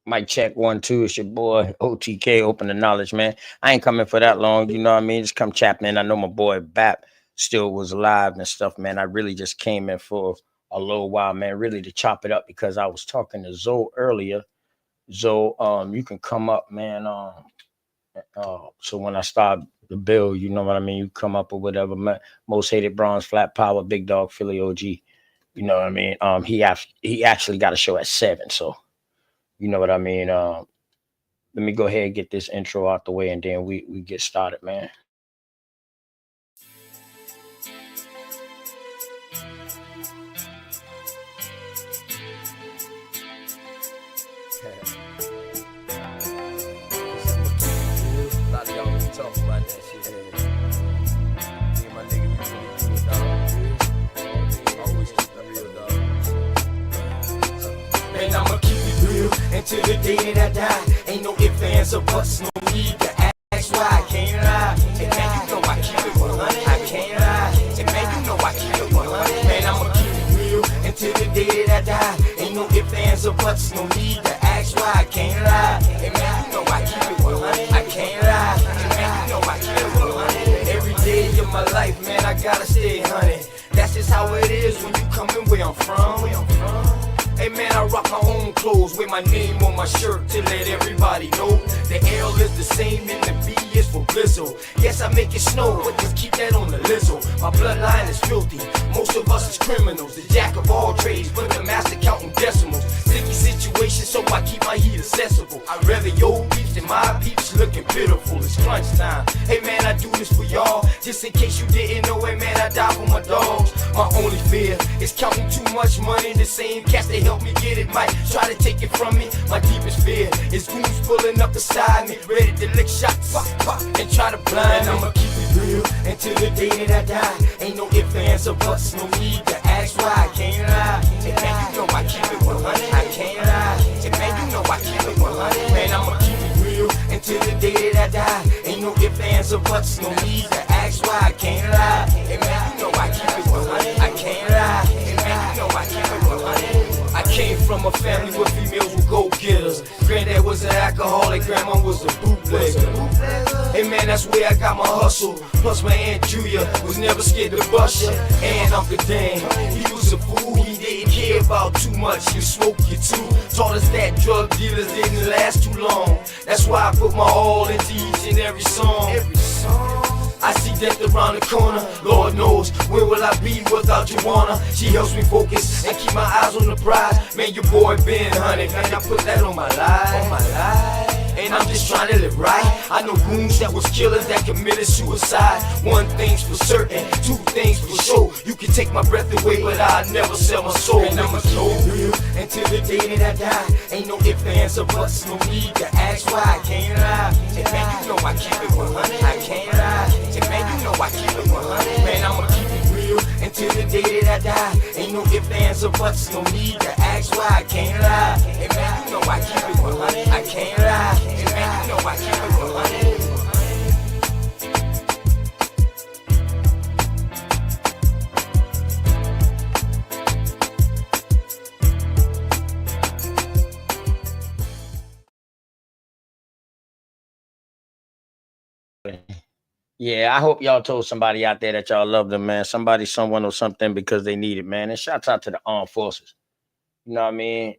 Mic check 1 2. It's your boy OTK. Open the knowledge, man. I ain't coming for that long. You know what I mean? Just come chat, man. I know my boy Bap still was alive and stuff, man. I really just came in for a little while, man. Really to chop it up because I was talking to Zoe earlier. Zoe, you can come up, man. So when I start the bill, you know what I mean. You come up or whatever. Most hated bronze, flat power, big dog, Philly OG. You know what I mean. He actually got a show at 7, so. You know what I mean? Let me go ahead and get this intro out the way and then we get started, man. A lot of y'all be talking about that shit. Me and my nigga, we really do it, dog. Always keep it real, dog. Man, I'ma keep it real until the day that I die. Ain't no ifs, ands, or buts, no need to ask why. I can't lie. And man, you know I keep it 100. I can't lie. And man, you know I keep it 100. Man, I'ma keep it real until the day that I die. Ain't no ifs, ands, or buts, no need to ask why. I can't lie. And man, you know I keep it 100. I can't lie. And man, you know I keep it 100. Every day of my life, man, I gotta stay 100. That's just how it is when you coming where I'm from. Hey man, I rock my own clothes with my name on my shirt to let everybody know. The L is the same and the B is for Blizzle. Yes, I make it snow, but just keep that on the lizzo. My bloodline is filthy, most of us is criminals. The jack of all trades, but the master counting decimals. Sticky situation, so I keep my heat accessible. I'd rather your beefs than my peeps looking pitiful. It's crunch time. Hey man, I do this for y'all. Just in case you didn't know, hey man, I die for my dogs. My only fear is counting too much money. The same cats they help me get it might try to take it from me. My deepest fear is goons pulling up beside me, ready to lick shots, pop, pop, and try to blind me. I'ma keep it real until the day that I die. Ain't no ifs, ands, or buts, no need to ask why. I can't lie. And man, you know I keep it 100. I can't lie. And man, you know I keep it 100. Man, I'ma keep it real until the day that I die. Ain't no ifs, ands, or buts, no need to ask why. I can't lie. And man, you know I keep it 100. I can't lie. And man, you know I keep it 100. I came from a family where females were go-getters. Granddad was an alcoholic, grandma was a bootlegger. Hey man, that's where I got my hustle. Plus my Aunt Julia was never scared to bust ya. And Uncle Dan, he was a fool. He didn't care about too much. You smoke, you too. Taught us that drug dealers didn't last too long. That's why I put my all into each and every song. I see death around the corner. Lord knows, where will I be without Joanna? She helps me focus and keep my eyes on the prize. Man, your boy been 100. Man, I put that on my life. And I'm just trying to live right. I know goons that was killers that committed suicide. One thing's for certain, two things for sure. You can take my breath away, but I'll never sell my soul. And I'ma keep it real until the day that I die. Ain't no ifs, ands, or buts, no need to ask why. I can't lie. And man, you know I keep it 100. I can't lie. And man, you know I keep it 100. Man, I'ma keep it real until the day that I die. Ain't no ifs, ands, or buts, no need to ask why. I can't lie. And man, you know I keep it 100. I can't lie. And man, you know I keep it 100. Yeah, I hope y'all told somebody out there that y'all love them, man. Somebody, someone, or something because they need it, man. And shouts out to the armed forces. You know what I mean?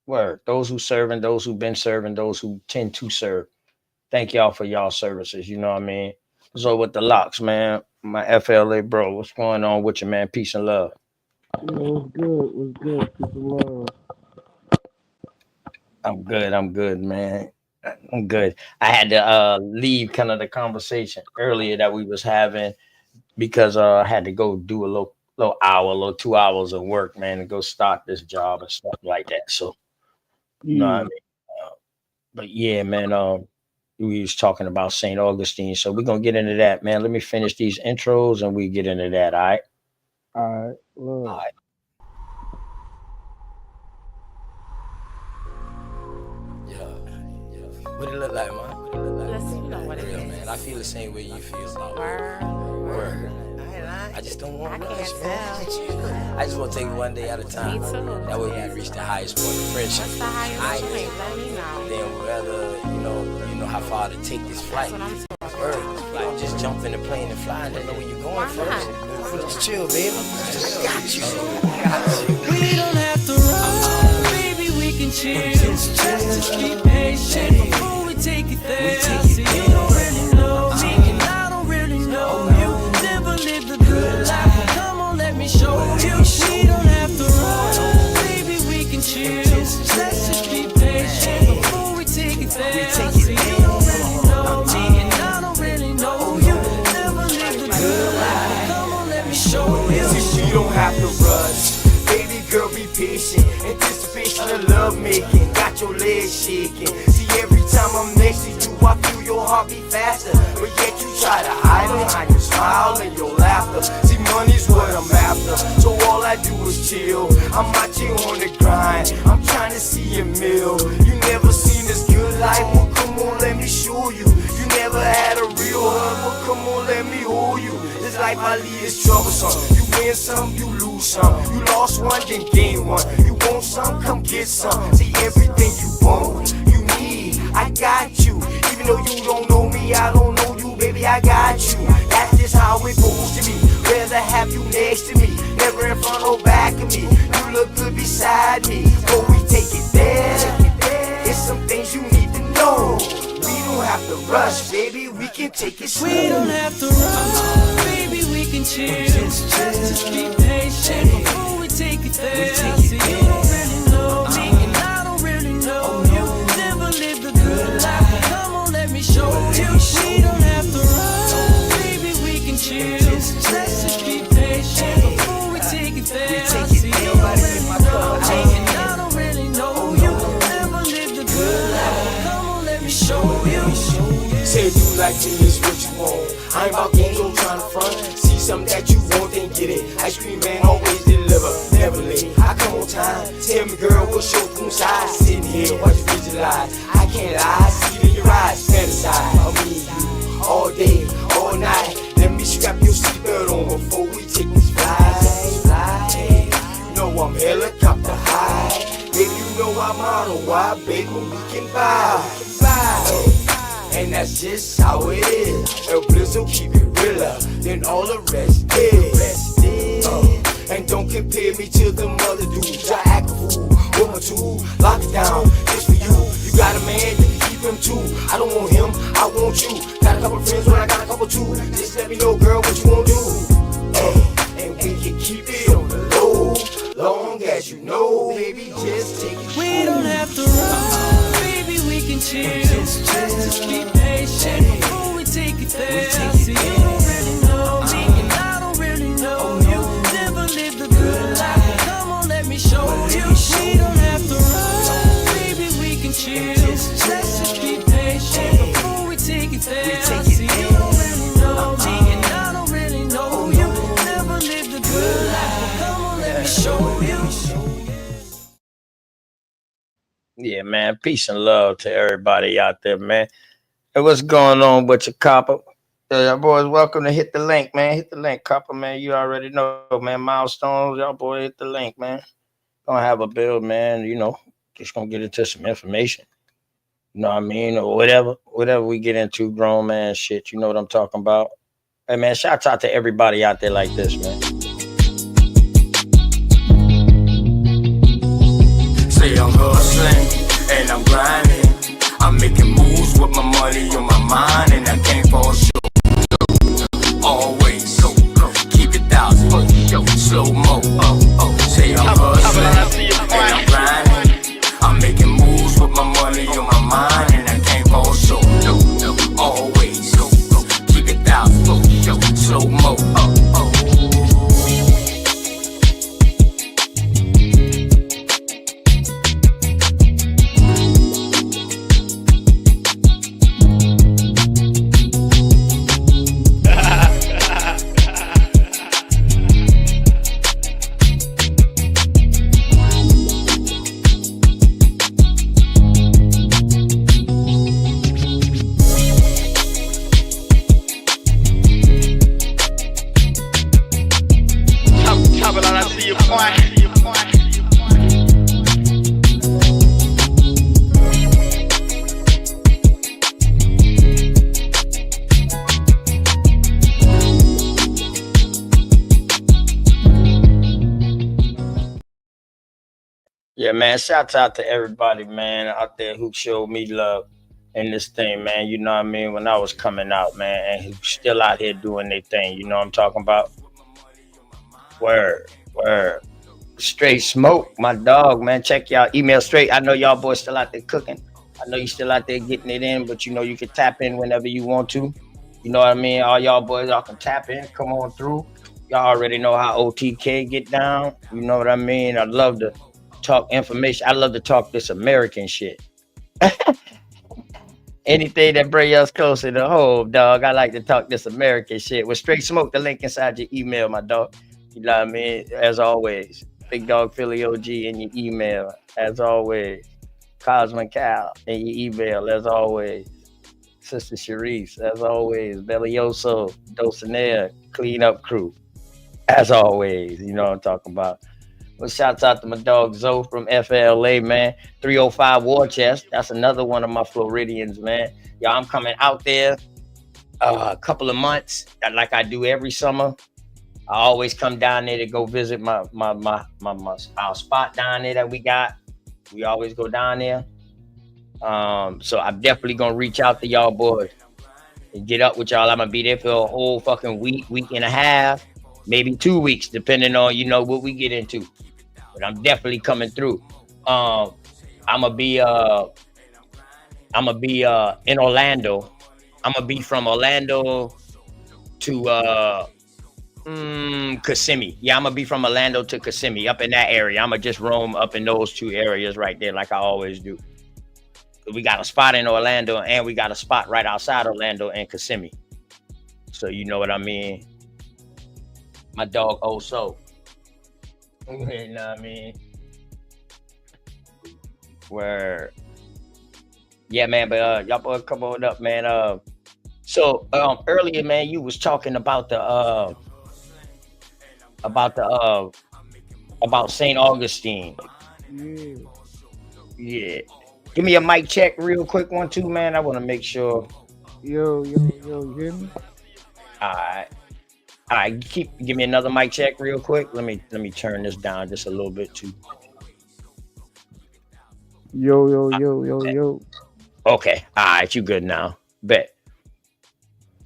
Word. Those who serving, those who've been serving, those who tend to serve. Thank y'all for y'all services. You know what I mean? So with the locks, man, my FLA bro, what's going on with you, man? Peace and love. What's good? What's good? Peace and love. I'm good, man. I'm good. I had to leave kind of the conversation earlier that we was having because I had to go do a little hour, 2 hours of work, man, and go start this job and stuff like that. So you know what I mean? But yeah, man, we was talking about St. Augustine. So we're gonna get into that, man. Let me finish these intros and we get into that, all right? All right. Look. All right. What it look like, man? Let's see what it Real, is. man. I feel the same way you feel about Word. Word. I ain't lying. I I just don't want I to can't rush, man. tell. I just want to take it one day at a time. Me too. That way we can reach the highest point of friendship. What's the highest I point? Let me know. then whether you know how far to take this flight. That's what I'm Word. You don't just jump in the plane and fly and don't know where you're going Why first. not? Just chill, baby. I got you. I got you. We don't have to run, baby, we can chill. Just be patient before we take it there. See, you don't really know me, and I don't really know you. Never lived a good life, but come on, let me show you. We don't have to run, baby, we can chill. Let's just be patient before we take it there. See, you don't really know me, and I don't really know you. Never lived a good life, but come on, let me show you. See, you don't have to rush. Baby girl, be patient. Anticipation of love making. Got your legs shaking. See, every time I'm next to you, I feel your heart beat faster. But yet you try to hide behind your smile and your laughter. See, money's what I'm after. So all I do is chill. I'm out here on the grind. I'm trying to see a meal. You never seen this good life. Well, come on, let me show you. You never had a real hug. Well, come on, let me hold you. This life I lead is troublesome. You win some, you lose some. You lost one, then gain one. You want some, come get some. See, everything you want, you need, I got you. Even though you don't know me, I don't know you, baby, I got you. That's just how it's supposed to be. Rather have you next to me, never in front or back of me. You look good beside me, but we take it there. It's some things you need to know. We don't have to rush, baby, we can take it slow. We don't have to run, baby, we can chill. Just be patient before we take it there. See, you don't really know me, and I don't really know you. Never lived a good life, but come on, let me show you. We don't have to run, baby, we can chill. Let's just be patient before we take it there. See, you don't really know me, and I don't really know you. Never lived a good life, but come on, let me show you. Say you like me is what you want. I ain't about games, I'm trying to front. See something that you want, then get it. Ice cream man always deliver, never late. I come on time. Tell me, girl, what's your room size? Sitting here, watch you visualize. I can't lie, see it in your eyes. Fantasize, I'll be you all day, all night. Let me strap your seatbelt on before we take these flights. You know I'm helicopter high. Baby, you know I'm on a wide, baby, we can vibe. And that's just how it is. El Blizzle keep it realer than all the rest is. And don't compare me to them other dudes. I act a fool, woman too. Lock it down, just for you. You got a man, you can keep him too. I don't want him, I want you. Got a couple friends, but I got a couple too. Just let me know, girl, what you wanna do. And we can keep it on the low, long as you know, baby, just take it. We don't have to run, baby, we can chill. Just be patient before we take it there. See, you don't really know me, and I don't really know you. Never lived a good life, but come on, let me show you. We don't have to run, baby, we can chill. Let's just be patient before we take it there. See, you don't really know me, and I don't really know you. Never lived a good life, but come on, let me show you. Yeah, man. Peace and love to everybody out there, man. Hey, what's going on with your copper? Y'all boys, welcome to Hit the Link, man. Hit the link, copper, man. You already know, man. Milestones, y'all boy, hit the link, man. Gonna have a build, man. You know, just gonna get into some information. You know what I mean? Or whatever we get into, grown man shit. You know what I'm talking about? Hey, man, shouts out to everybody out there like this, man. Say I'm hustling and I'm grinding. I'm making moves with my money on my mind, and I can't fall short. Always keep it 1,000, slow mo. Say I'm hustling and I'm grinding. I'm making moves with my money on my mind, and I can't fall short. Always keep it 1,000, slow mo. Yeah, man. Shouts out to everybody, man, out there who showed me love in this thing, man. You know what I mean? When I was coming out, man, and who's still out here doing their thing. You know what I'm talking about? Word, word. Straight smoke, my dog, man. Check y'all email straight. I know y'all boys still out there cooking. I know you still out there getting it in, but you know you can tap in whenever you want to. You know what I mean? All y'all boys, y'all can tap in. Come on through. Y'all already know how OTK get down. You know what I mean? I love to talk information. I love to talk this American shit. Anything that bring us closer to home, dog. I like to talk this American shit. With Straight Smoke, the link inside your email, my dog. You know what I mean? As always, Big Dog Philly OG in your email. As always, Cosmic Cal in your email. As always, Sister Sharice. As always, Bellioso, Dulcinea, Clean Up Crew. As always, you know what I'm talking about. Well, shouts out to my dog Zoe from FLA, man. 305 War Chest. That's another one of my Floridians, man. Y'all, I'm coming out there a couple of months, like I do every summer. I always come down there to go visit my our spot down there that we got. We always go down there. So I'm definitely gonna reach out to y'all boys and get up with y'all. I'm gonna be there for a whole fucking week and a half, maybe 2 weeks, depending on what we get into. But I'm definitely coming through. I'm gonna be in Orlando. I'm gonna be from Orlando to Kissimmee. Yeah, I'm gonna be from Orlando to Kissimmee, up in that area. I'm gonna just roam up in those two areas right there, like I always do. We got a spot in Orlando, and we got a spot right outside Orlando in Kissimmee. So you know what I mean. My dog Oso. You know what I mean? Where, yeah, man. But y'all boys come on up, man. So earlier, man, you was talking about about St. Augustine. Yeah. Yeah. Give me a mic check real quick, 1, 2, man. I want to make sure. Yo, you hear me? All right. Give me another mic check real quick. Let me turn this down just a little bit too. Yo. Okay. All right. You good now? Bet.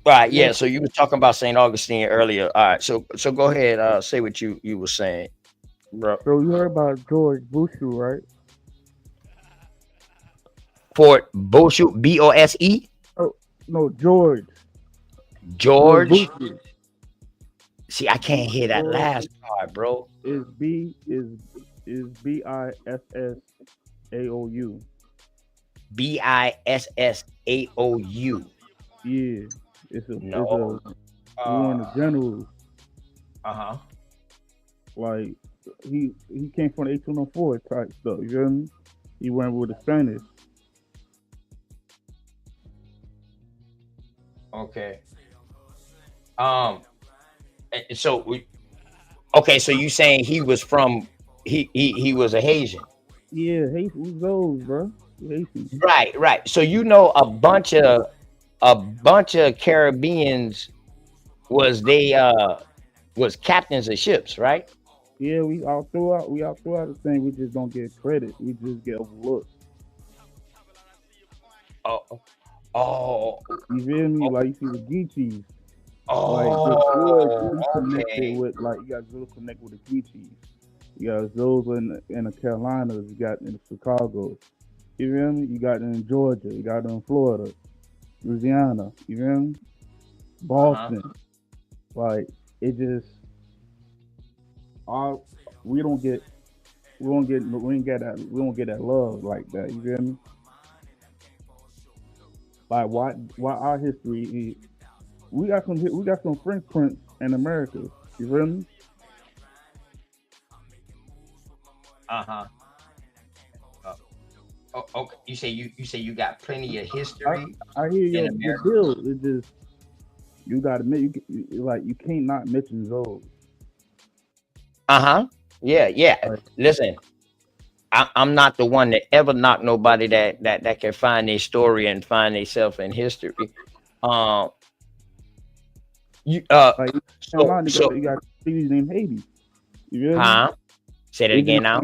All right. Yeah. So you were talking about St. Augustine earlier. All right. So go ahead. Say what you were saying, bro. So you heard about George Bush, right? Fort Boshu, Bose. Oh no, George. George. Bush. See, I can't hear that last part, bro. Is BISSAOU. BISSAOU. Yeah, it's No. one of the generals. Uh-huh. Like he came from the 1804 type stuff. You feel me? He went with the Spanish. Okay. So you saying he was from he was a Haitian? Yeah, Haitian those, bro. Haitian. Right. So you know a bunch of Caribbeans was captains of ships, right? Yeah, we all throughout the thing. We just don't get credit. We just get overlooked. Oh. You feel me? Like you see the Geechees. Oh. Connected with you got those connected with the Geechees. You got those in the Carolinas. You got in Chicago. You feel me? You got in Georgia. You got in Florida, Louisiana. You feel me? Boston. Like it just we don't get that love like that. You feel me? Like why our history we got some French prince in America. You feel me? Okay. You say you got plenty of history. I hear you. The bill. It just you got to you can't not mention those. Yeah. Listen, I'm not the one that ever knock nobody that can find their story and find themselves in history. You got cities named Haiti. You feel me? Say that again now.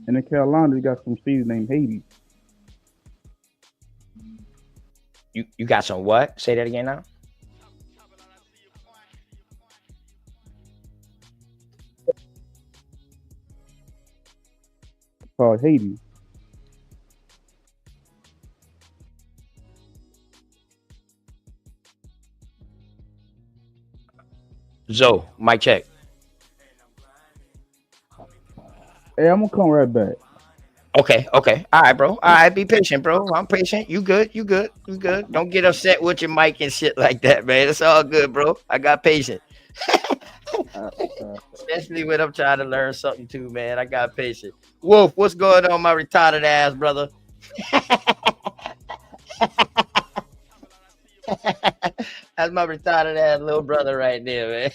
In the Carolinas, you got some cities named Haiti. You got some what? Say that again now. Called Haiti. Zoe, mic check. Hey, I'm gonna come right back. Okay. All right, bro. All right, be patient, bro. I'm patient. You good. Don't get upset with your mic and shit like that, man. It's all good, bro. I got patience. Especially when I'm trying to learn something too, man. I got patience. Wolf, what's going on, my retarded ass brother? That's my retarded ass little brother right there, man.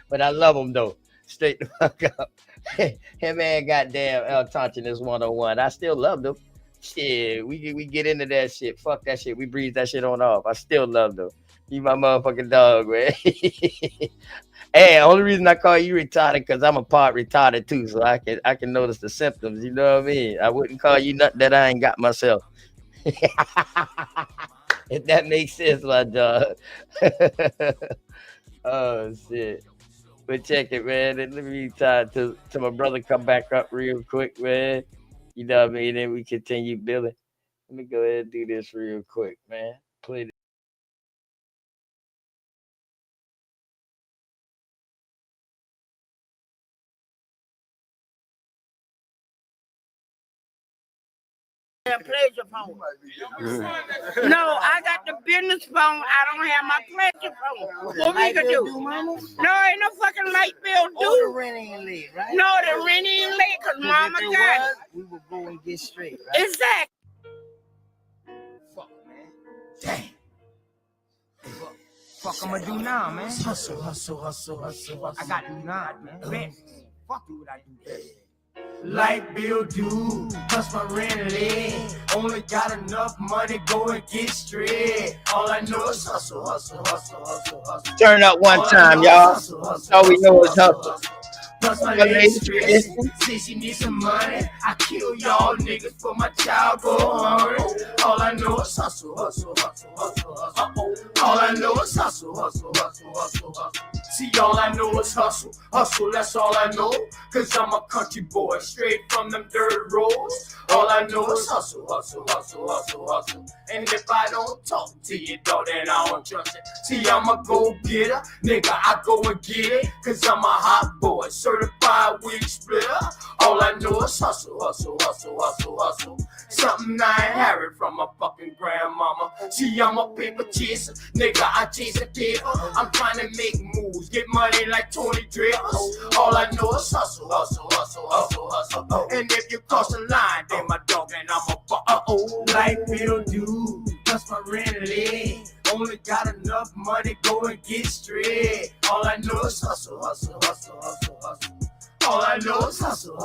But I love him though. Straight the fuck up. Him man, goddamn, taunting this 101. I still love him. Shit, we get into that shit. Fuck that shit. We breathe that shit on off. I still love them. You my motherfucking dog, man. Hey, only reason I call you retarded because I'm a part retarded too, so I can notice the symptoms. You know what I mean? I wouldn't call you nothing that I ain't got myself. If that makes sense, my dog. Oh shit. But check it, man. And let me try to my brother come back up real quick, man. You know what I mean? Then we continue building. Let me go ahead and do this real quick, man. Play this. Pleasure phone. No, I got the business phone. I don't have my pleasure phone. What we can do? No, ain't no fucking light bill due. The rent ain't late, right? No, the rent ain't late because mama got it. We will go and get straight, right? Exactly. Fuck, man. Damn. Fuck I'ma do now, man. Hustle. I got to do now, man. Fuck you what I do. Light bill due, plus my rent late. Only got enough money, go and get straight. All I know is hustle. Turn up one time, y'all. All we know is hustle. Plus my lady stressing, say she needs some money. I kill y'all niggas for my child go hungry. All I know is hustle. All I know is hustle. See, all I know is hustle, that's all I know. Cause I'm a country boy, straight from them dirt roads. All I know is hustle. And if I don't talk to you, dog, then I don't trust it. See, I'm a go-getter, nigga, I go and get it. Cause I'm a hot boy, certified weed splitter. All I know is hustle. Something I inherit from my fucking grandmama. See, I'm a paper chaser, nigga, I chase a paper. I'm trying to make moves, get money like Tony Drapers. All I know is hustle. And if you cross the line, then my dog and I'm a light bill due, plus my rent late. Only got enough money, go and get straight. All I know is hustle. All I know is hustle.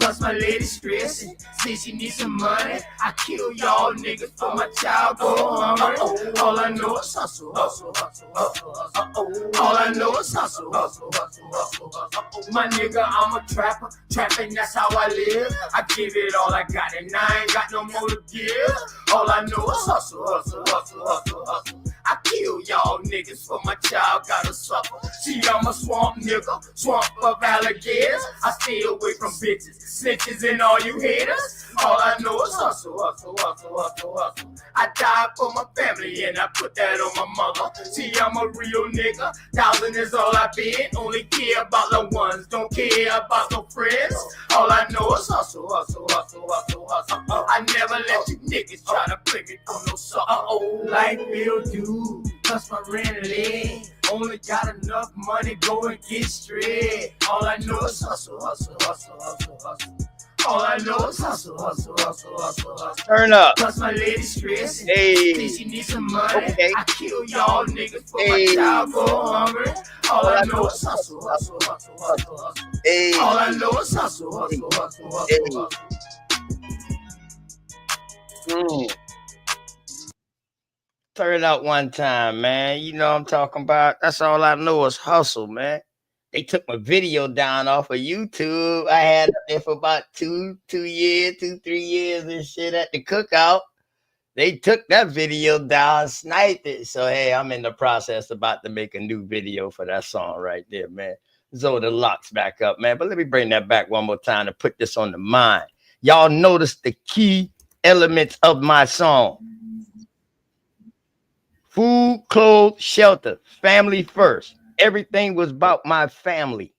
Plus my lady stressing, say she needs some money. I kill y'all niggas for my child go hungry. All I know is hustle. All I know is hustle. My nigga, I'm a trapper, trapping, that's how I live. I give it all I got and I ain't got no more to give. All I know is hustle. I kill y'all niggas for my child gotta suffer. See, I'm a swamp nigga, swamp of alligators. I stay away from bitches, snitches and all you haters. All I know is hustle. I died for my family and I put that on my mother. See, I'm a real nigga, 1,000 is all I been. Only care about the ones, don't care about no friends. All I know is hustle. I never let you niggas try to bring me from no sucker. Light bill due, plus my rent late. Only got enough money, go and get straight. All I know is hustle. All I know is hustle. Turn up. Plus my lady stressing, Hey. she needs some money. Okay. I kill y'all niggas for Hey. my child go hungry. All I know is hustle. Hey. All I know is hustle. Turn it up one time, man. You know what I'm talking about. That's all I know is hustle, man. They took my video down off of YouTube. I had it there for about 3 years and shit at the cookout. They took that video down, sniped it. So hey, I'm in the process about to make a new video for that song right there, man. So the locks back up, man. But let me bring that back one more time to put this on the mind. Y'all notice the key elements of my song. Food, clothes, shelter, family first. Everything was about my family.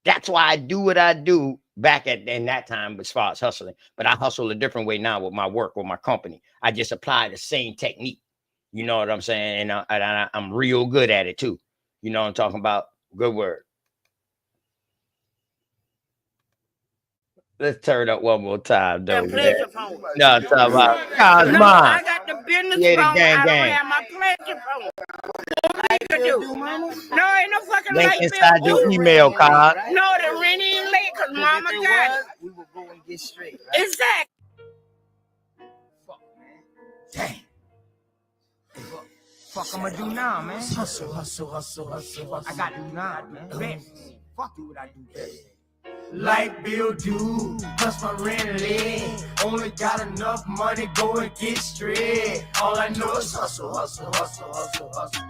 That's why I do what I do back in that time as far as hustling. But I hustle a different way now with my work, with my company. I just apply the same technique. You know what I'm saying? And I'm real good at it too. You know what I'm talking about? Good word. Let's turn up one more time, though. Pleasure phone. No, talk about God's No, mine. I got the business Yeah, the phone. gang, I gang. don't have my pleasure phone. What we could do? No, ain't no fucking Link light inside bill. your email card. No, the rent ain't late because mama got it. We will go and get straight. Right? Exactly. Fuck, man. Damn. Fuck I'ma do now, man. Hustle, hustle, hustle, hustle, hustle. I gotta do now, man. Bet. Fuck do what I do best. Light bill due, plus my rent late. Only got enough money, go and get straight. All I know is hustle, hustle, hustle, hustle, hustle.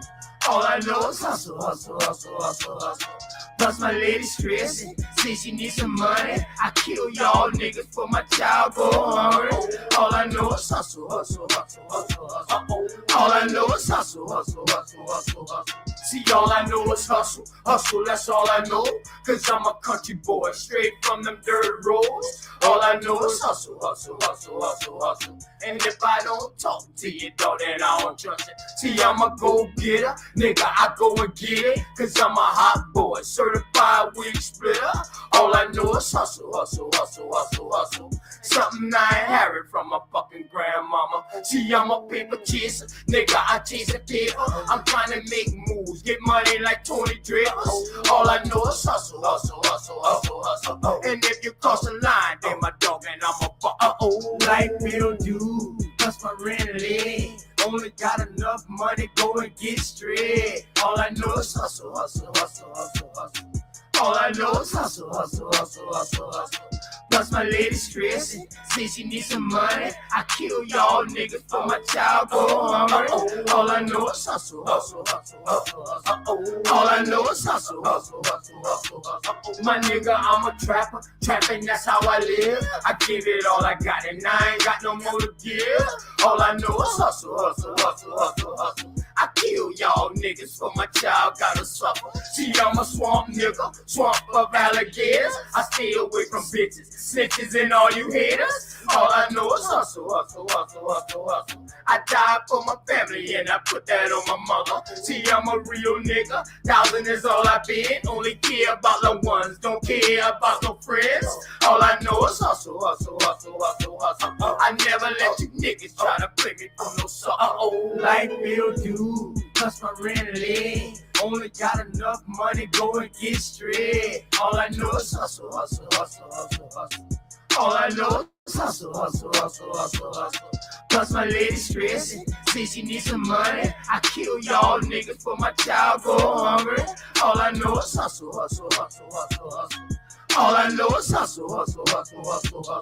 All I know is hustle, hustle, hustle, hustle, hustle. Plus my lady stressing, say she needs some money. I kill y'all niggas for my child go hungry. All I know is hustle, hustle, hustle, hustle, hustle. All I know is hustle, hustle, hustle, hustle, hustle. See, all I know is hustle, hustle, that's all I know. Cause I'm a country boy, straight from them dirt roads. All I know is hustle, hustle, hustle, hustle, hustle. And if I don't talk to you, dog, then I don't trust it. See, I'm a go-getter, nigga, I go and get it. Cause I'm a hot boy, certified weed splitter. All I know is hustle, hustle, hustle, hustle, hustle. Something I inherit from my fucking grandmama. See, I'm a paper chaser, nigga, I chase a paper. I'm trying to make moves, get money like Tony Drapers. All I know is hustle, hustle, hustle, hustle, hustle. And if you cross the line, then my dog and I'm a light bill due, plus my rent late. Only got enough money, go and get straight. All I know is hustle, hustle, hustle, hustle, hustle. All I know is hustle, hustle, hustle, hustle, hustle. Plus my lady stressing, say she needs some money. I kill y'all niggas for my child go hungry. All I know is hustle, hustle, hustle, hustle, hustle. All I know is hustle, hustle, hustle, hustle, hustle. My nigga, I'm a trapper, trapping, that's how I live. I give it all I got and I ain't got no more to give. All I know is hustle, hustle, hustle, hustle, hustle. I kill y'all niggas for my child gotta suffer. See, I'm a swamp nigga, swamp of alligators. I stay away from bitches, snitches and all you haters. All I know is hustle, hustle, hustle, hustle, hustle. I died for my family and I put that on my mother. See, I'm a real nigga, 1,000 is all I been. Only care about the ones, don't care about no friends. All I know is hustle, hustle, hustle, hustle, hustle. I never let you niggas try to play me for no sucker. Light bill due, plus my rent late. Only got enough money, go and get straight. All I know is hustle, hustle, hustle, hustle, hustle. All I know is hustle, hustle, hustle, hustle, hustle. Plus my lady stressing, say she needs some money. I kill y'all niggas for my child go hungry. All I know is hustle, hustle, hustle, hustle, hustle. All I know is hustle, hustle, hustle, hustle, hustle.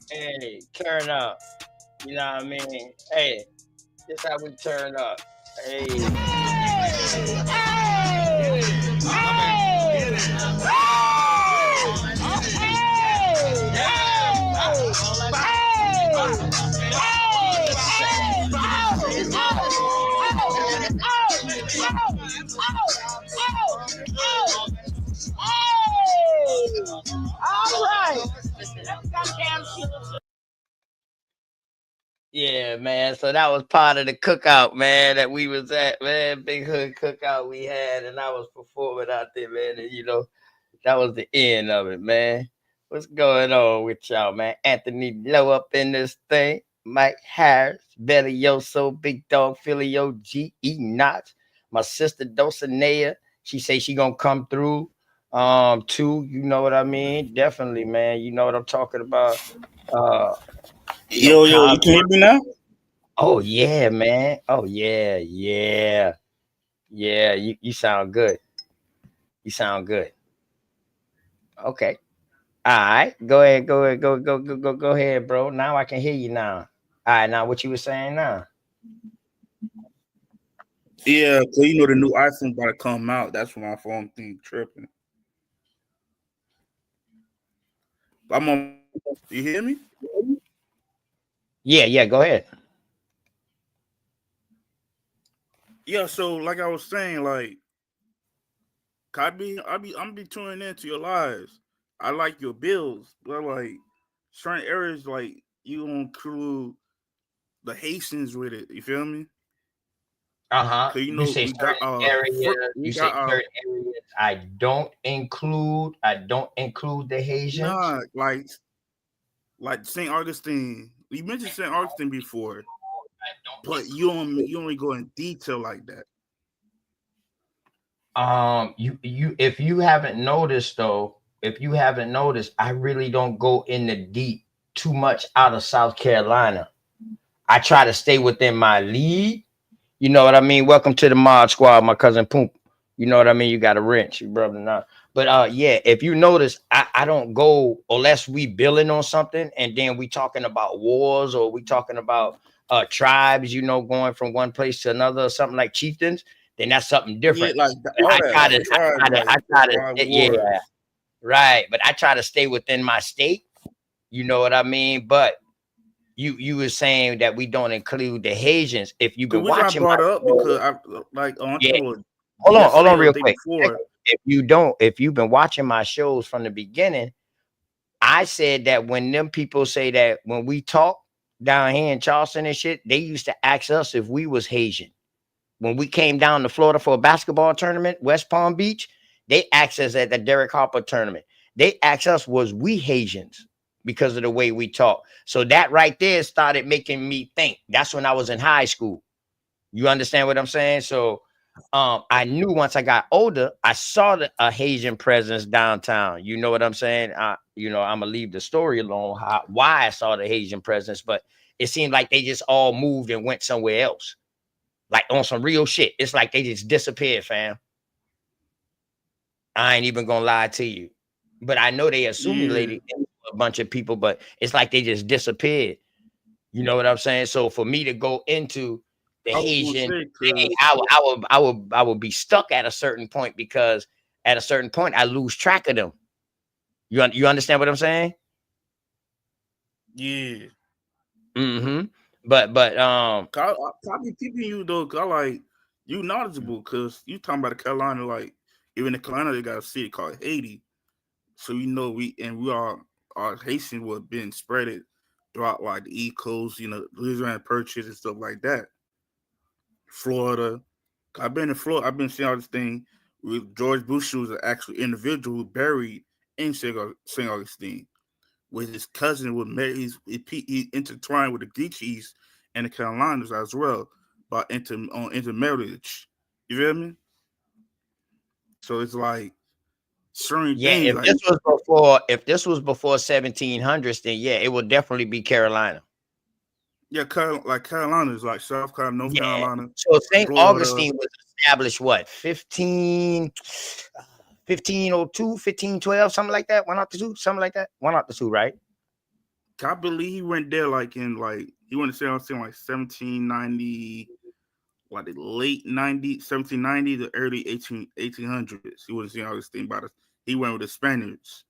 Hey, turn up. You know what I mean? Hey, this how we turn up. Hey. All right. Yeah, man. So that was part of the cookout, man, that we was at, man. Big hood cookout we had, and I was performing out there, man. And you know, that was the end of it, man. What's going on with y'all, man? Anthony Low up in this thing. Mike Harris, Belly Yoso, Big Dog Philly OG, E Notch. My sister Dosanea, she say she gonna come through. Too, you know what I mean? Definitely, man. You know what I'm talking about. Yo, you can hear me now? Oh yeah, man. Oh yeah, yeah, yeah. You sound good. You sound good. Okay. All right. Go ahead. Go ahead. Go ahead, bro. Now I can hear you now. All right. Now what you were saying now? Yeah, so you know the new iPhone about to come out. That's when my phone thing tripping. I'm on. You hear me? Yeah, yeah. Go ahead. Yeah. So like I was saying, like I'm be tuning into your lives. I like your bills, but like certain areas, like you don't include the Haitians with it. You feel me? Uh-huh. Cause you You know say certain areas. we You say got certain areas. I don't include the Haitians. nah like St. Augustine. You mentioned St. Augustine before, but you only go in detail like that. You if you haven't noticed though, if you haven't noticed, I really don't go in the deep too much out of South Carolina. I try to stay within my lead. You know what I mean? Welcome to the mod squad, my cousin Poop. You know what I mean? You got a wrench, you brother now. But yeah, if you notice, I don't go unless we building on something and then we talking about wars or we talking about tribes, you know, going from one place to another or something like chieftains, then that's something Yeah, different. like But all that, like tribe, like I try tribe to, yeah, wars. right. But I try to stay within my state. You know what I mean? But you were saying that we don't include the Haitians. If you've Cause been we got watching my brought up show, because I like on yeah, tour hold yesterday on, or the real day quick. before. If you've been watching my shows from the beginning, I said that when them people say that when we talk down here in Charleston and shit, they used to ask us if we was Haitian. When we came down to Florida for a basketball tournament, West Palm Beach, they asked us at the Derek Harper tournament. They asked us was we Haitians because of the way we talk. So that right there started making me think. That's when I was in high school. You understand what I'm saying? So I knew once I got older, I saw a Haitian presence downtown. You know what I'm saying? You know, I'm gonna leave the story alone, why I saw the Haitian presence, but it seemed like they just all moved and went somewhere else, like on some real shit. It's like they just disappeared, fam. I ain't even gonna lie to you, but I know they Yeah, assimilated into a bunch of people, but it's like they just disappeared. You know what I'm saying? So for me to go into the I was gonna Haitian say thing, because I would be stuck at a certain point because at a certain point I lose track of them. You understand what I'm saying? yeah, Mm-hmm. But 'cause I be keeping you though. 'Cause I like you knowledgeable because you talking about the Carolina. Like even the Carolina, they got a city called Haiti. So you know we are our Haitian was being spreaded throughout like the East Coast, you know, Louisiana Purchase and stuff like that. Florida. I've been in Florida. I've been seeing all this thing with George Bush was an actual individual who buried in St. Augustine. With his cousin was married. He intertwined with the Geechees and the Carolinas as well by intermarriage. You feel me? So it's like certain yeah, things like if this was before 1700s, then yeah, it would definitely be Carolina. yeah, like Carolinas, like South Carolina, North Yeah. Carolina, So St. Florida. Augustine was established what 1502, 1512, something like that. One out the two, something like that. One out the two, right? I believe he went there like in like he went to St. Augustine like 1790, like the late 90s, 1790, the early 1800s. He was in St. Augustine by the he went with the Spaniards.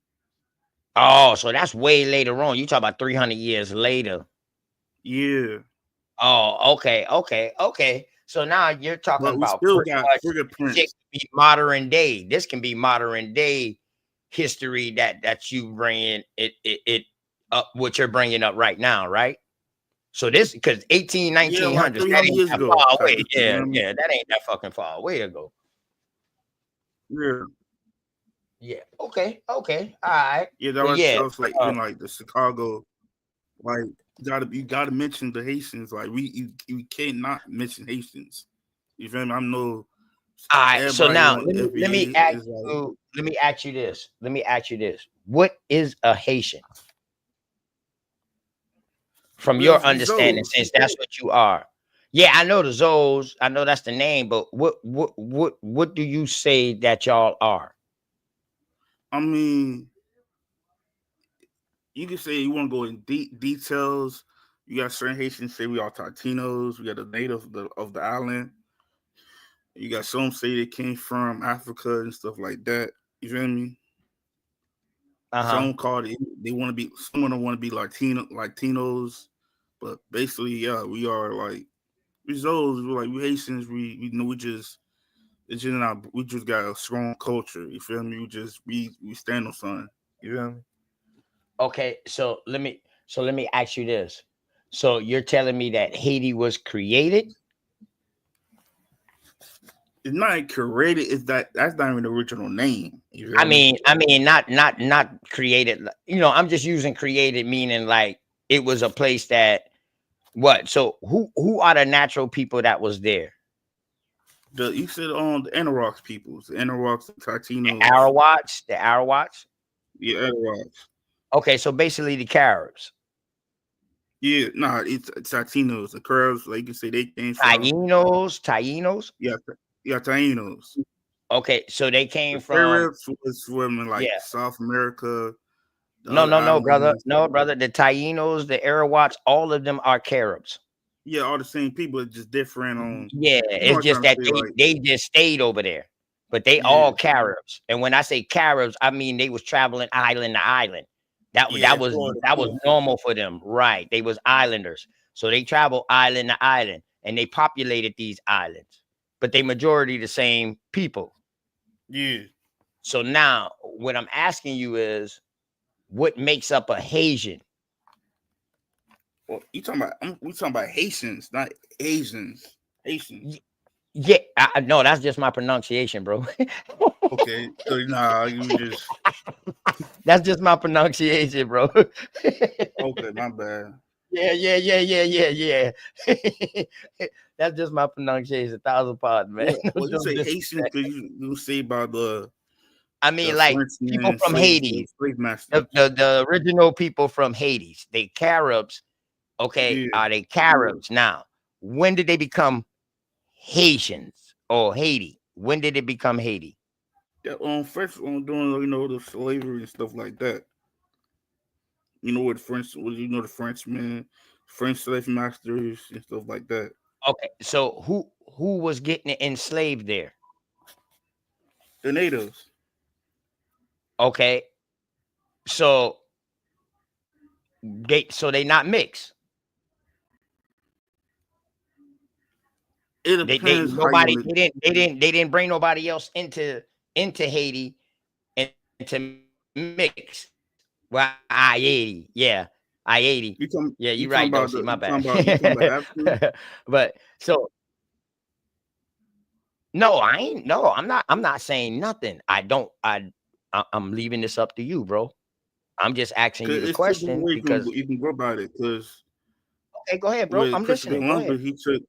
Oh, so that's way later on. You talk about 300 years later. Yeah. Oh, okay. So now you're talking But we about still pretty got much shit fingerprints. can be modern day. This can be modern day history that you bring it up what you're bringing up right now, right? So this because 18, Yeah, like 1900s, that 300 ain't years that ago. far Type away. of thing, you know Yeah, what I mean? yeah, that ain't that fucking far away ago. Yeah. Yeah. Okay. All right. Yeah, But that yeah, was like even like the Chicago, like you gotta mention the Haitians. Like you can't not mention Haitians. You feel me? I know all right. So everybody now on the let me FBA ask is like you let me ask you this. Let me ask you this. What is a Haitian? from your understanding, since that's what you are. Yeah, I know the Zoes. I know that's the name, but what do you say that y'all are? I mean, you can say you want to go in details. You got certain Haitians say we are Tatinos. We got the native of the island. You got some say they came from Africa and stuff like that. You feel me? Some call it. They want to be. Some of them want to be Latinos, but basically, yeah, we are like we Zoes. We're like we Haitians. We know we just. It's just not. We just got a strong culture. You feel me? We stand on something. You feel me? Okay, so let me ask you this. So you're telling me that Haiti was created? It's not created. It's that's not even the original name. You feel I me? mean, not created. You know, I'm just using created meaning like it was a place that what? So who are the natural people that was there? You said on the Arawaks peoples, the Arawaks, the Tatinos, The Arawaks. yeah, Arawaks. Okay, so basically the Caribs. Yeah, nah, it's Tatinos, the Caribs. Like you can say, they came from Tainos. yeah, Tainos. Okay, so they came The from Caribs was from like yeah. South America. No, brother. No, brother. The Tainos, the Arawaks, all of them are Caribs. Yeah, all the same people, just different on. Yeah, You know it's just that they just stayed over there, but they all Caribs. And when I say Caribs, I mean they was traveling island to island. That was normal for them, right? They was islanders, so they travel island to island, and they populated these islands. But they majority the same people. Yeah. So now, what I'm asking you is, what makes up a Haitian? Well, we talking about Haitians, not Asians. Haitians. Yeah, no, that's just my pronunciation, bro. Okay, so nah, you just. That's just my pronunciation, bro. Okay, my bad. Yeah. That's just my pronunciation. 1,000 pardon, man. Well, you say Haitian because you say about the. I mean, like people from Haiti, the original people from Haiti, they Caribs. Okay, are they Caribs now? When did they become Haitians or Haiti? When did it become Haiti? Yeah, first on doing the slavery and stuff like that. You know what the Frenchmen, French slave masters and stuff like that. Okay, so who was getting enslaved there? The natives. Okay, so they not mixed. It depends. They didn't bring nobody else into Haiti and to mix. Well, I-80, yeah, I-80. Yeah, you're right. Don't see my bad. But so no, I ain't. No, I'm not saying nothing. I'm leaving this up to you, bro. I'm just asking you the question because you can go about it. Because okay, go ahead, bro. I'm listening. Go ahead. He took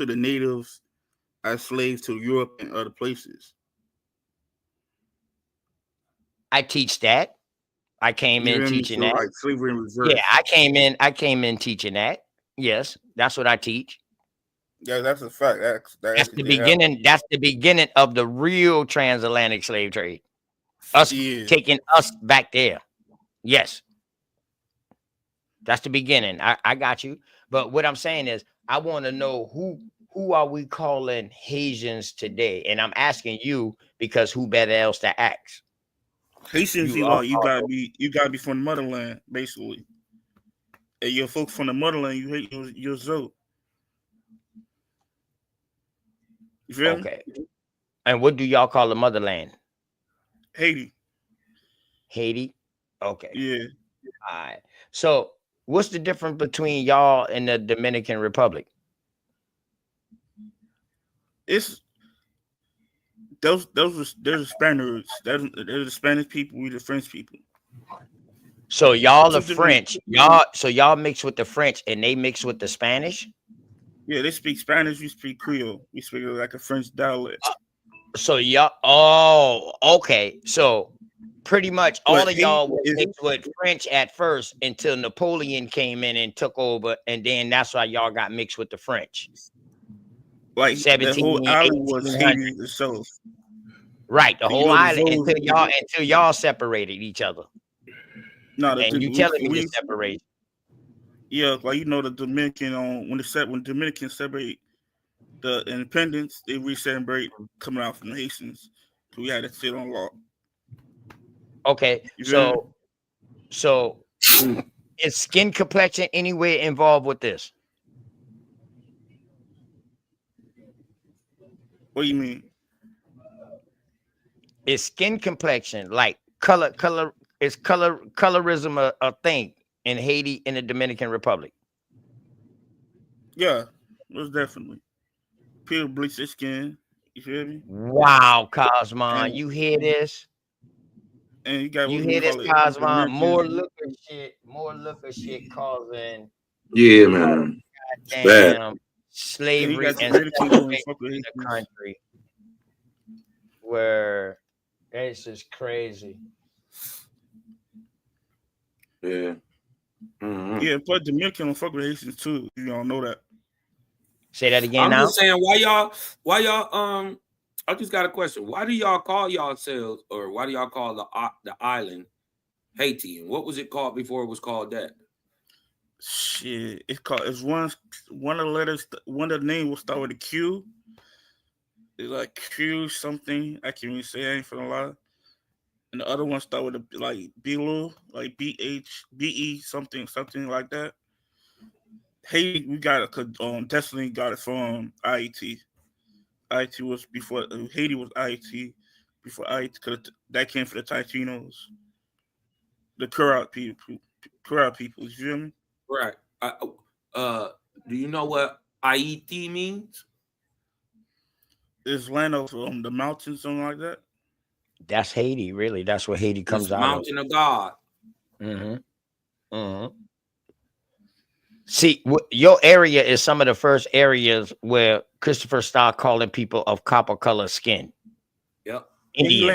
the natives as slaves to Europe and other places. I teach that. I came in teaching that. Like slavery in reverse. Yeah, I came in teaching that. Yes, that's what I teach. Yeah, that's a fact. That's the beginning. That's the beginning of the real transatlantic slave trade. Us taking us back there. Yes. That's the beginning. I got you. But what I'm saying is I want to know who are we calling Haitians today? And I'm asking you because who better else to ask? Haitians, you gotta be from the motherland, basically. And your folks from the motherland, you hate your Zoe. You feel me? And what do y'all call the motherland? Haiti. Haiti? Okay. Yeah. All right. So what's the difference between y'all and the Dominican Republic? It's those are Spaniards. They're the Spanish people, we the French people. So y'all the French. Y'all mix with the French and they mix with the Spanish? Yeah, they speak Spanish, we speak Creole. We speak like a French dialect. So y'all okay. So Pretty much all But of y'all were is mixed with French at first until Napoleon came in and took over, and then that's why y'all got mixed with the French. like the 17, whole island was 1800. Haiti itself. Right, the You whole know the island Zoes, until y'all separated each other. no, the And you telling me the separation. yeah, like you know the Dominican when Dominicans separate the independence, they re-celebrate coming out from the Haitians. So we had to sit on law. Okay, You feel so is skin complexion anywhere involved with this? What do you mean? Is skin complexion like colorism a thing in Haiti in the Dominican Republic? Yeah, most definitely. People bleach their skin. You feel me? Wow, Cosmon, And you hear this? you got You what we hear this, call it Cosmon? Dominican. More liquor shit causing Yeah, man. It's bad. damn And you slavery got and Dominicans who don't separation fuck with in the Haitians. country where this is crazy. Yeah. Mm-hmm. Yeah, but Dominican don't fuck with Haitians too. You don't know that. Say that again I'm now. just saying, why y'all, I just got a question. Why do y'all call yourselves, or why do y'all call the island Haiti? And what was it called before it was called that? Shit, it's one of the letters. One of the names will start with a Q. It's like Q something. I can't even say. I ain't finna lie. And the other one start with a like Belu, like BHBE something like that. Haiti, we got it. Definitely got it from IET. IET was before Haiti was IET before IET. Cause that came for the Taitinos, the Curacao people. You feel me? Right. Do you know what Haiti means? It's land of the mountains, something like that. That's Haiti, really. That's where Haiti comes It's out mountain of God. See, your area is some of the first areas where Christopher started calling people of copper color skin. Yep. He Indians.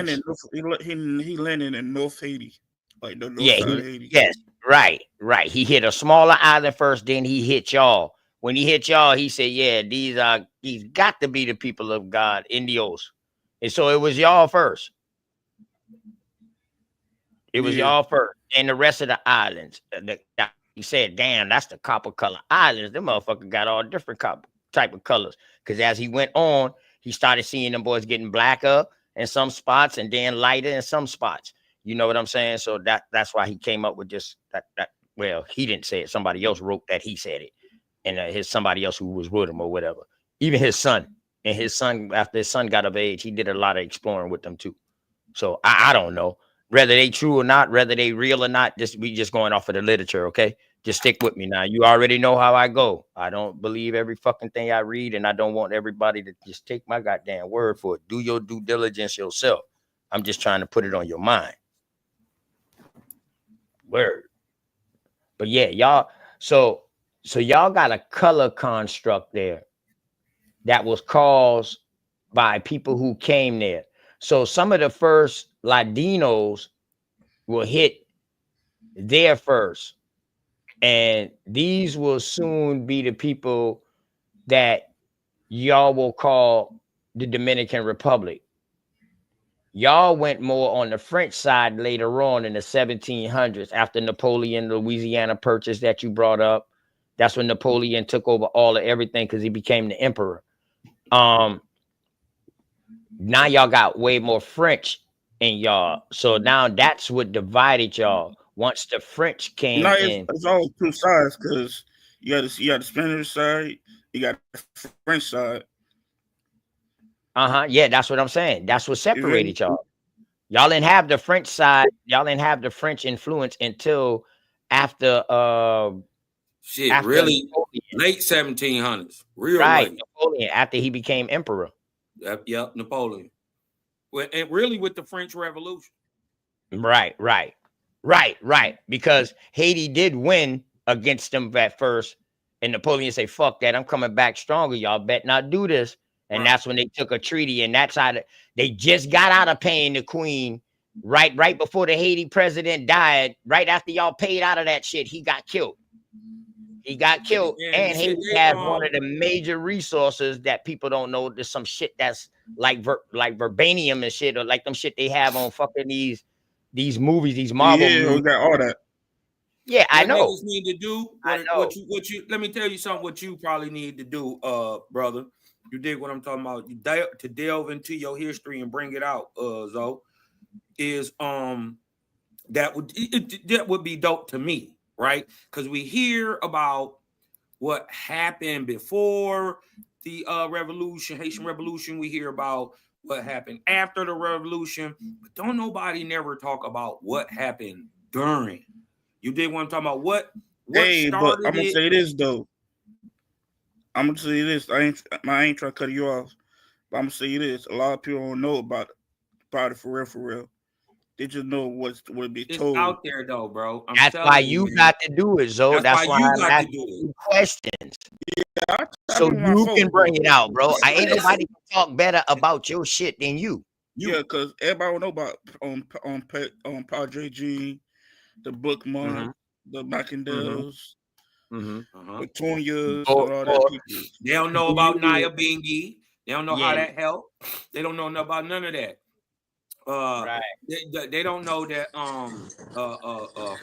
landed in North Haiti, like the north Yeah, side of Haiti. yes, right. He hit a smaller island first, then he hit y'all. When he hit y'all, he said, "Yeah, these got to be the people of God, Indios." And so it was y'all first. It was y'all first, and the rest of the islands. He said, "Damn, that's the copper color islands. Them motherfucker got all different type of colors." Because as he went on, he started seeing them boys getting blacker in some spots and then lighter in some spots. You know what I'm saying? So that's why he came up with just that. Well, he didn't say it. Somebody else wrote that he said it, and his somebody else who was with him or whatever. Even his son, after his son got of age, he did a lot of exploring with them too. So I don't know whether they true or not, whether they real or not. We just going off of the literature, okay? Just stick with me now. You already know how I go. I don't believe every fucking thing I read, and I don't want everybody to just take my goddamn word for it. Do your due diligence yourself. I'm just trying to put it on your mind. Word. But yeah, y'all. So y'all got a color construct there that was caused by people who came there. So some of the first Latinos will hit there first. And these will soon be the people that y'all will call the Dominican Republic. Y'all went more on the French side later on in the 1700s after Napoleon, Louisiana Purchase that you brought up. That's when Napoleon took over all of everything because he became the emperor. Now y'all got way more French in y'all. So now that's what divided y'all. Once the French came in. It's all two sides because you got the Spanish side, you got the French side. Yeah, that's what I'm saying. That's what separated y'all. Y'all didn't have the French side. Y'all didn't have the French influence until after really Napoleon. Late 1700s. Right, late. Napoleon, after he became emperor. Yep, Napoleon. Well, and really with the French Revolution. Right. Because Haiti did win against them at first, and Napoleon say, "Fuck that, I'm coming back stronger. Y'all bet not do this." And that's when they took a treaty, and that's how they just got out of paying the queen right before the Haiti president died, right after y'all paid out of that shit, he got killed. He got killed, And and shit, Haiti they, has one of the major resources that people don't know. There's some shit that's like verbanium and shit, or like them shit they have on fucking these movies, these Marvel Yeah, we movies. got all that. Yeah, I what know. niggas need to do, I what know. you let me tell you something, what you probably need to do, brother. You dig what I'm talking about? To delve into your history and bring it out, Zoe, is that would be dope to me, right? Because we hear about what happened before the revolution, Haitian revolution. We hear about what happened after the revolution, but don't nobody never talk about what happened during. You did want to talk about what Hey, but started I'm gonna it. say this though. I'm gonna say this. I ain't trying to cut you off, but I'm gonna say this. A lot of people don't know about it for real. They just know what be It's told. out there though, bro. I'm That's telling why you, you man. got to do it, Zoe. That's why you I'm got to asking do it. you questions. I So do my you folks, can bring bro. it out, bro. I ain't nobody can talk better about your shit than you. Yeah, because everybody don't know about on Padre G, the Bookmark, the Macindales, Petunias, and all that people. They don't know about Naya Bingy. They don't know how that helped. They don't know about none of that. Right. They don't know that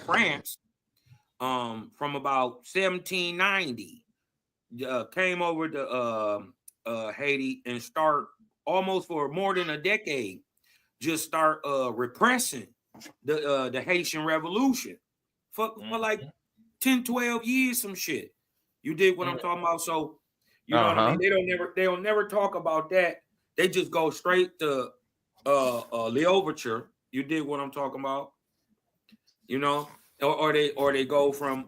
France from about 1790 came over to Haiti and start almost for more than a decade just start repressing the Haitian revolution for like 10 12 years, some shit. You dig what I'm talking about? So you know what I mean? They don't never talk about that. They just go straight to the overture. You dig what I'm talking about? You know, or they go from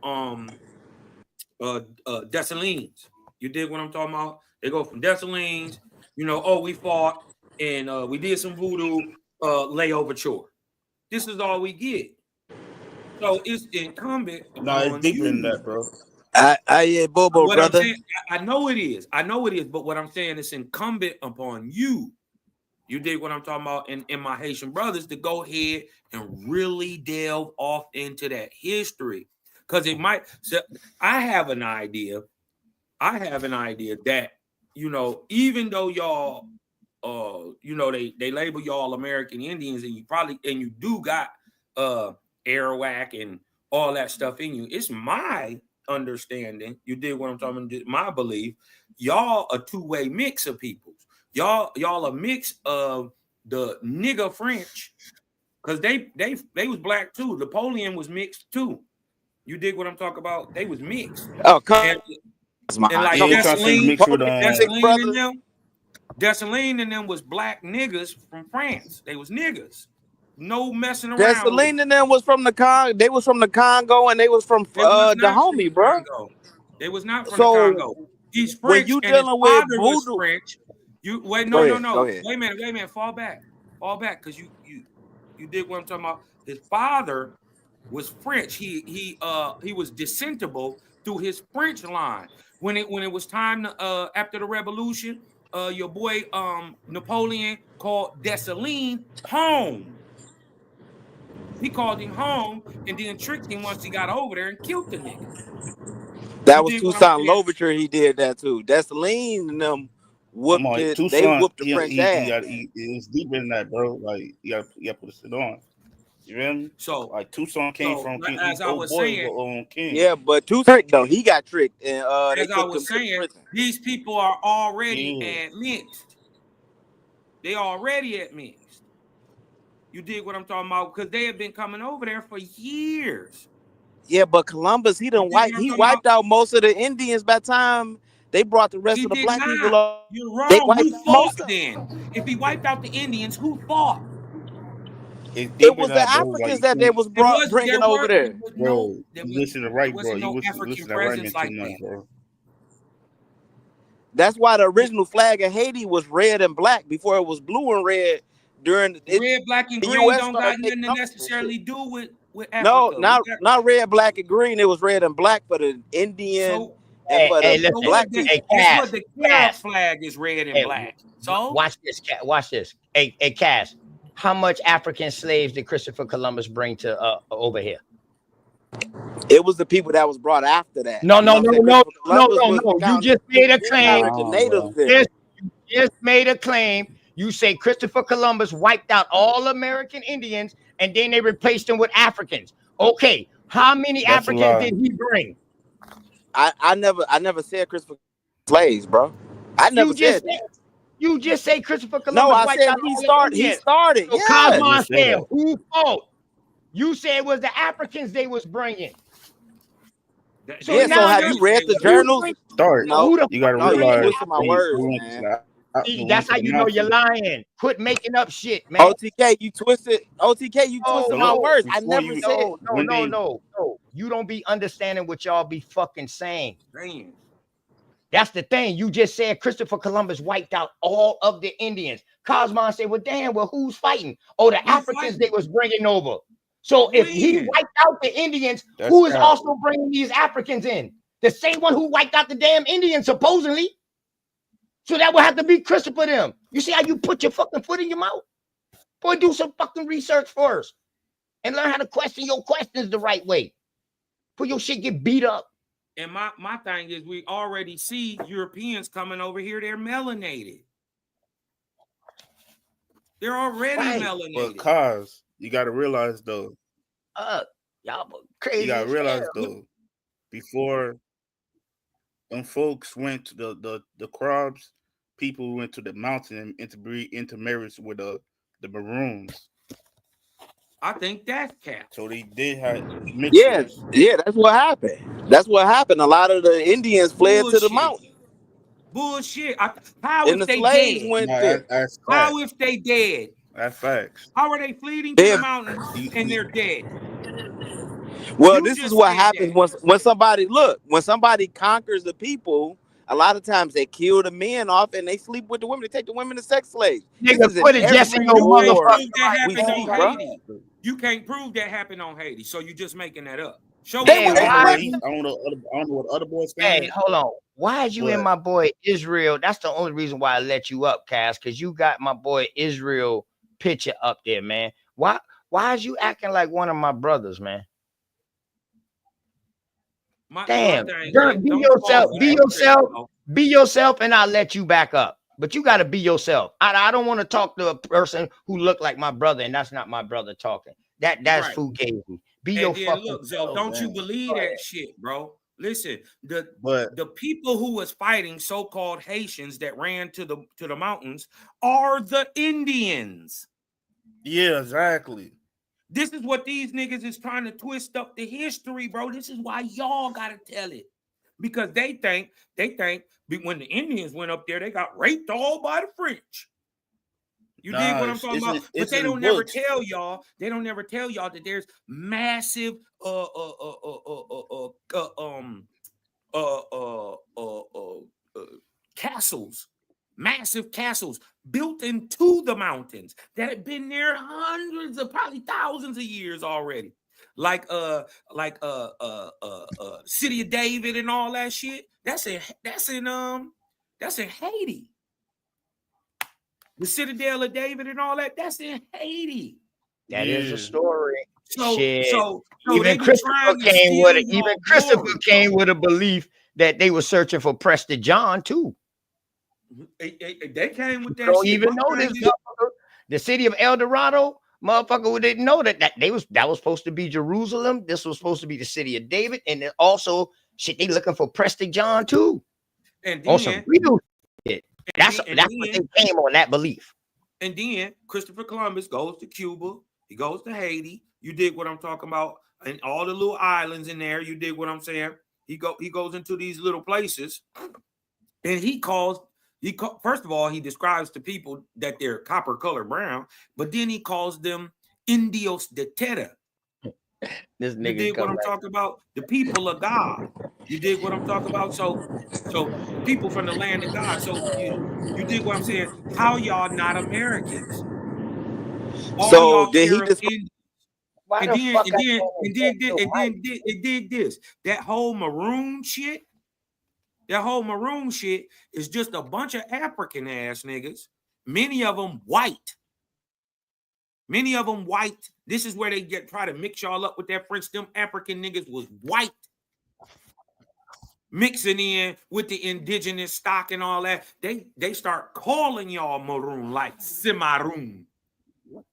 Dessalines. You dig what I'm talking about? They go from Dessalines, you know, oh, we fought and we did some voodoo, lay overture. This is all we get. So it's incumbent No, it's upon deeper you. than that, bro. Yeah, Bobo, What brother. I'm saying, I know it is. But what I'm saying is incumbent upon you. You dig what I'm talking about? And my Haitian brothers to go ahead and really delve off into that history. Because it might, so I have an idea that, you know, even though y'all, you know, they label y'all American Indians and you do got Arawak and all that stuff in you. It's my understanding, you did what I'm talking about, my belief, y'all a two-way mix of peoples. Y'all a mix of the nigger French, because they was black too. Napoleon was mixed too. You dig what I'm talking about? They was mixed. Oh, come And like Dessalines and them was black niggas from France. They was niggas. No messing around. Dessalines and them was from the Congo. They was from the Congo and they was from the homie, bro. They was not from the Congo. He's French. When you and his dealing with father was voodoo, French. You wait, Go no. ahead. Wait a minute. Fall back, because you did what I'm talking about. His father was French. He was descendable through his French line. When it was time to after the revolution, your boy Napoleon called Dessalines home. He called him home and then tricked him once he got over there and killed the nigga. That was Toussaint Louverture. He did that too. Dessalines and them whooped it. They whooped the French ass. It's deeper than that, bro. Like you gotta put this shit on. You feel me? So like Toussaint came from King. As I was saying, King. Yeah, but Toussaint though, he got tricked and as I was saying, these people are already admixed. They already admixed. You dig what I'm talking about? Because they have been coming over there for years. Yeah, but Columbus, he wiped out most of the Indians by the time they brought the rest of the black people up. You're wrong. Who fought then? If he wiped out the Indians, who fought? It was the Africans that they was bringing over there. Bro, you listen to right, bro. You listen to right like too much, bro. That's why the original flag of Haiti was red and black before it was blue and red. Red, black, and green don't got nothing to necessarily do with Africa. No, not red, black, and green. It was red and black for the Indian and for the black people. That's what the Cass flag is, red and black. So watch this. Hey, Cass. how much African slaves did Christopher Columbus bring to over here? It was the people that was brought after that. No. You just made a claim. The natives You just made a claim. You say Christopher Columbus wiped out all American Indians and then they replaced them with Africans. Okay, how many Africans did he bring? I never said Christopher slaves, bro. I never said that. You just say Christopher Columbus. No, I wiped said out he all started. Indians. He started. So Yeah. Cosmo said, who fault? You said it was the Africans they was bringing. So have you read the journals? No, you got to realize. Twisting my words, man. That's how you know you're lying. Quit making up shit, man. OTK, you twisted. OTK, you twisted my words. I never said. No. You don't be understanding what y'all be fucking saying. Damn. That's the thing. You just said Christopher Columbus wiped out all of the Indians. Cosmo said, well, damn, well, who's fighting? Oh, the Africans they was bringing over. So if he wiped out the Indians, who is also bringing these Africans in? The same one who wiped out the damn Indians, supposedly. So that would have to be Christopher them. You see how you put your fucking foot in your mouth? Boy, do some fucking research first and learn how to question your questions the right way. Before your shit get beat up. And my thing is, we already see Europeans coming over here. They're melanated. They're already melanated. But cause you got to realize though. Y'all crazy. You got to realize though, before them folks went to the crabs, people went to the mountain and intermarried with the Maroons. I think that's cat. So they did have mixes. Yeah, that's what happened. That's what happened. A lot of the Indians fled to the mountain. Bullshit. How and if the they slaves dead? Went there. How if they dead? That's facts. How are they fleeing to the mountains and they're dead? Well, this is what happens when somebody conquers the people. A lot of times they kill the men off and they sleep with the women. They take the women as sex slaves. Nigga, put it just in your motherfucker. You can't prove that happened on Haiti, so you're just making that up. Show me. I don't know what other boys saying. Hey, hold on. Why is you in my boy Israel? That's the only reason why I let you up, Cass, because you got my boy Israel picture up there, man. Why is you acting like one of my brothers, man? Damn, be yourself, and I'll let you back up. But you got to be yourself. I don't want to talk to a person who look like my brother, and that's not my brother talking. That's fugazi. Be your fucking look, so don't you believe that shit, bro? Listen, the people who was fighting so-called Haitians that ran to the mountains are the Indians. Yeah, exactly. This is what these niggas is trying to twist up the history, bro. This is why y'all gotta tell it. Because they think when the Indians went up there, they got raped all by the French. You dig what I'm talking about? But they don't never tell y'all. They don't never tell y'all that there's massive castles, massive castles built into the mountains that have been there hundreds of, probably thousands of years already. Like City of David and all that shit. That's in Haiti. The Citadel of David and all that. That's in Haiti. That is a story. So even Christopher came with a belief that they were searching for Prester John too. They came with that. Don't even know this. The city of El Dorado, motherfucker, who didn't know that was supposed to be Jerusalem. This was supposed to be the city of David, and then also shit, they looking for Prester John too. And then, that's what they came on, that belief. And then Christopher Columbus goes to Cuba. He goes to Haiti. You dig what I'm talking about? And all the little islands in there. You dig what I'm saying? He goes into these little places, and first of all, he describes to people that they're copper colored brown, but then he calls them Indios de Terra. This nigga, you dig what I'm talking about? The people of God. You dig what I'm talking about? So people from the land of God. So you dig what I'm saying? How y'all not Americans? So did he just? And did this. That whole Maroon shit. That whole Maroon shit is just a bunch of African ass niggas. Many of them white. Many of them white. This is where they try to mix y'all up with that French. Them African niggas was white. Mixing in with the indigenous stock and all that. They start calling y'all Maroon like Cimaroon.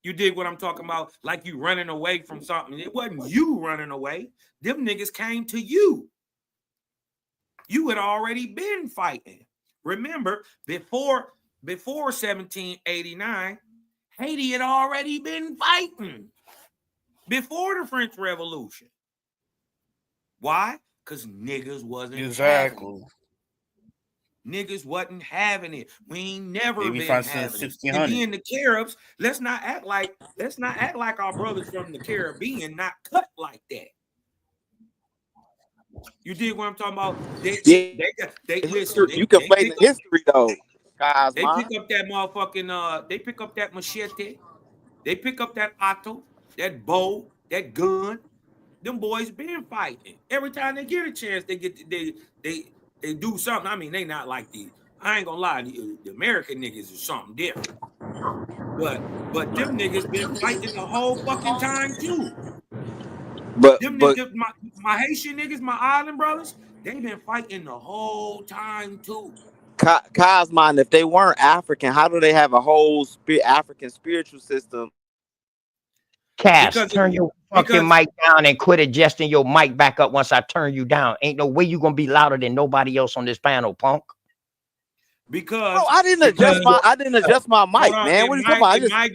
You dig what I'm talking about? Like you running away from something. It wasn't you running away. Them niggas came to you. You had already been fighting. Remember, before 1789, Haiti had already been fighting. Before the French Revolution. Why? Because niggas wasn't having it. Niggas wasn't having it. We ain't never been having it. And then the Caribs, let's not act like our brothers from the Caribbean not cut like that. You dig what I'm talking about? Listen, you can play the history though. Guys, they pick up that motherfucking they pick up that machete, they pick up that auto, that bow, that gun. Them boys been fighting. Every time they get a chance, they do something. I mean, they not like I ain't gonna lie, the American niggas is something different. But them niggas been fighting the whole fucking time too. Niggas, my Haitian niggas, my island brothers, they been fighting the whole time too. Cosmon, if they weren't African, how do they have a whole African spiritual system? Cass, turn your fucking mic down and quit adjusting your mic back up once I turn you down. Ain't no way you gonna be louder than nobody else on this panel, punk. Because bro, I didn't adjust my mic, man. What are you talking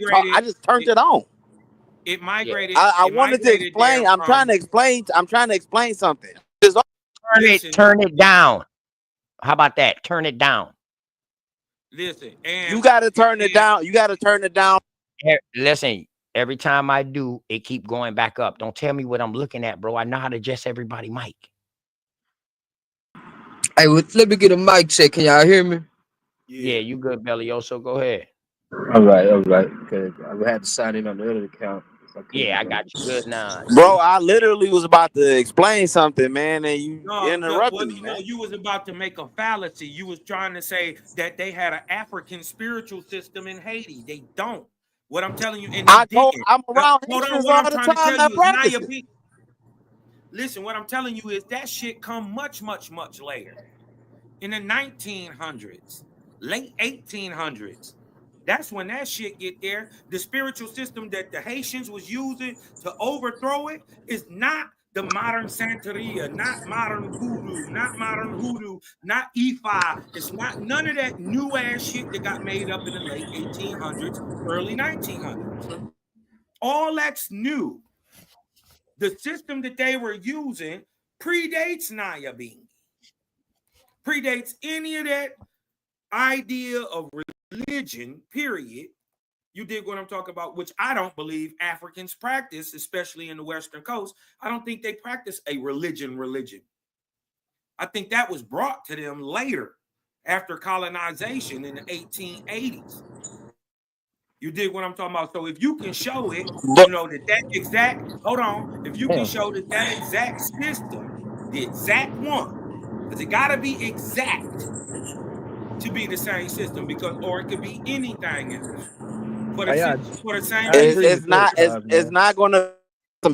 about? I just turned it on. It migrated. I wanted to explain. I'm trying to explain something. Turn it down. How about that? Turn it down. Listen, and you gotta turn it down. You gotta turn it down. Listen, every time I do, it keep going back up. Don't tell me what I'm looking at, bro. I know how to adjust everybody's mic. Hey, let me get a mic check. Can y'all hear me? Yeah, you good, Bellioso. Go ahead. All right. Okay, I had to sign in on the other account. Yeah, I got you good now. Bro, I literally was about to explain something, man, and you interrupted me. No, you was about to make a fallacy. You was trying to say that they had an African spiritual system in Haiti. They don't. What I'm telling you, and I'm around Haitians all the time that practice it. Listen, what I'm telling you is that shit come much, much, much later. In the 1900s, late 1800s. That's when that shit get there. The spiritual system that the Haitians was using to overthrow it is not the modern Santeria, not modern voodoo, not Ifa. It's not none of that new ass shit that got made up in the late 1800s, early 1900s. All that's new. The system that they were using predates Nyabingi, predates any of that idea of religion, period. You dig what I'm talking about, which I don't believe Africans practice, especially in the Western coast. I don't think they practice a religion. I think that was brought to them later after colonization in the 1880s. You dig what I'm talking about? So if you can show it, you know, that exact, hold on, if you can show that exact system, the exact one, because it got to be exact to be the same system, because, or it could be anything else. For the same it's not going to,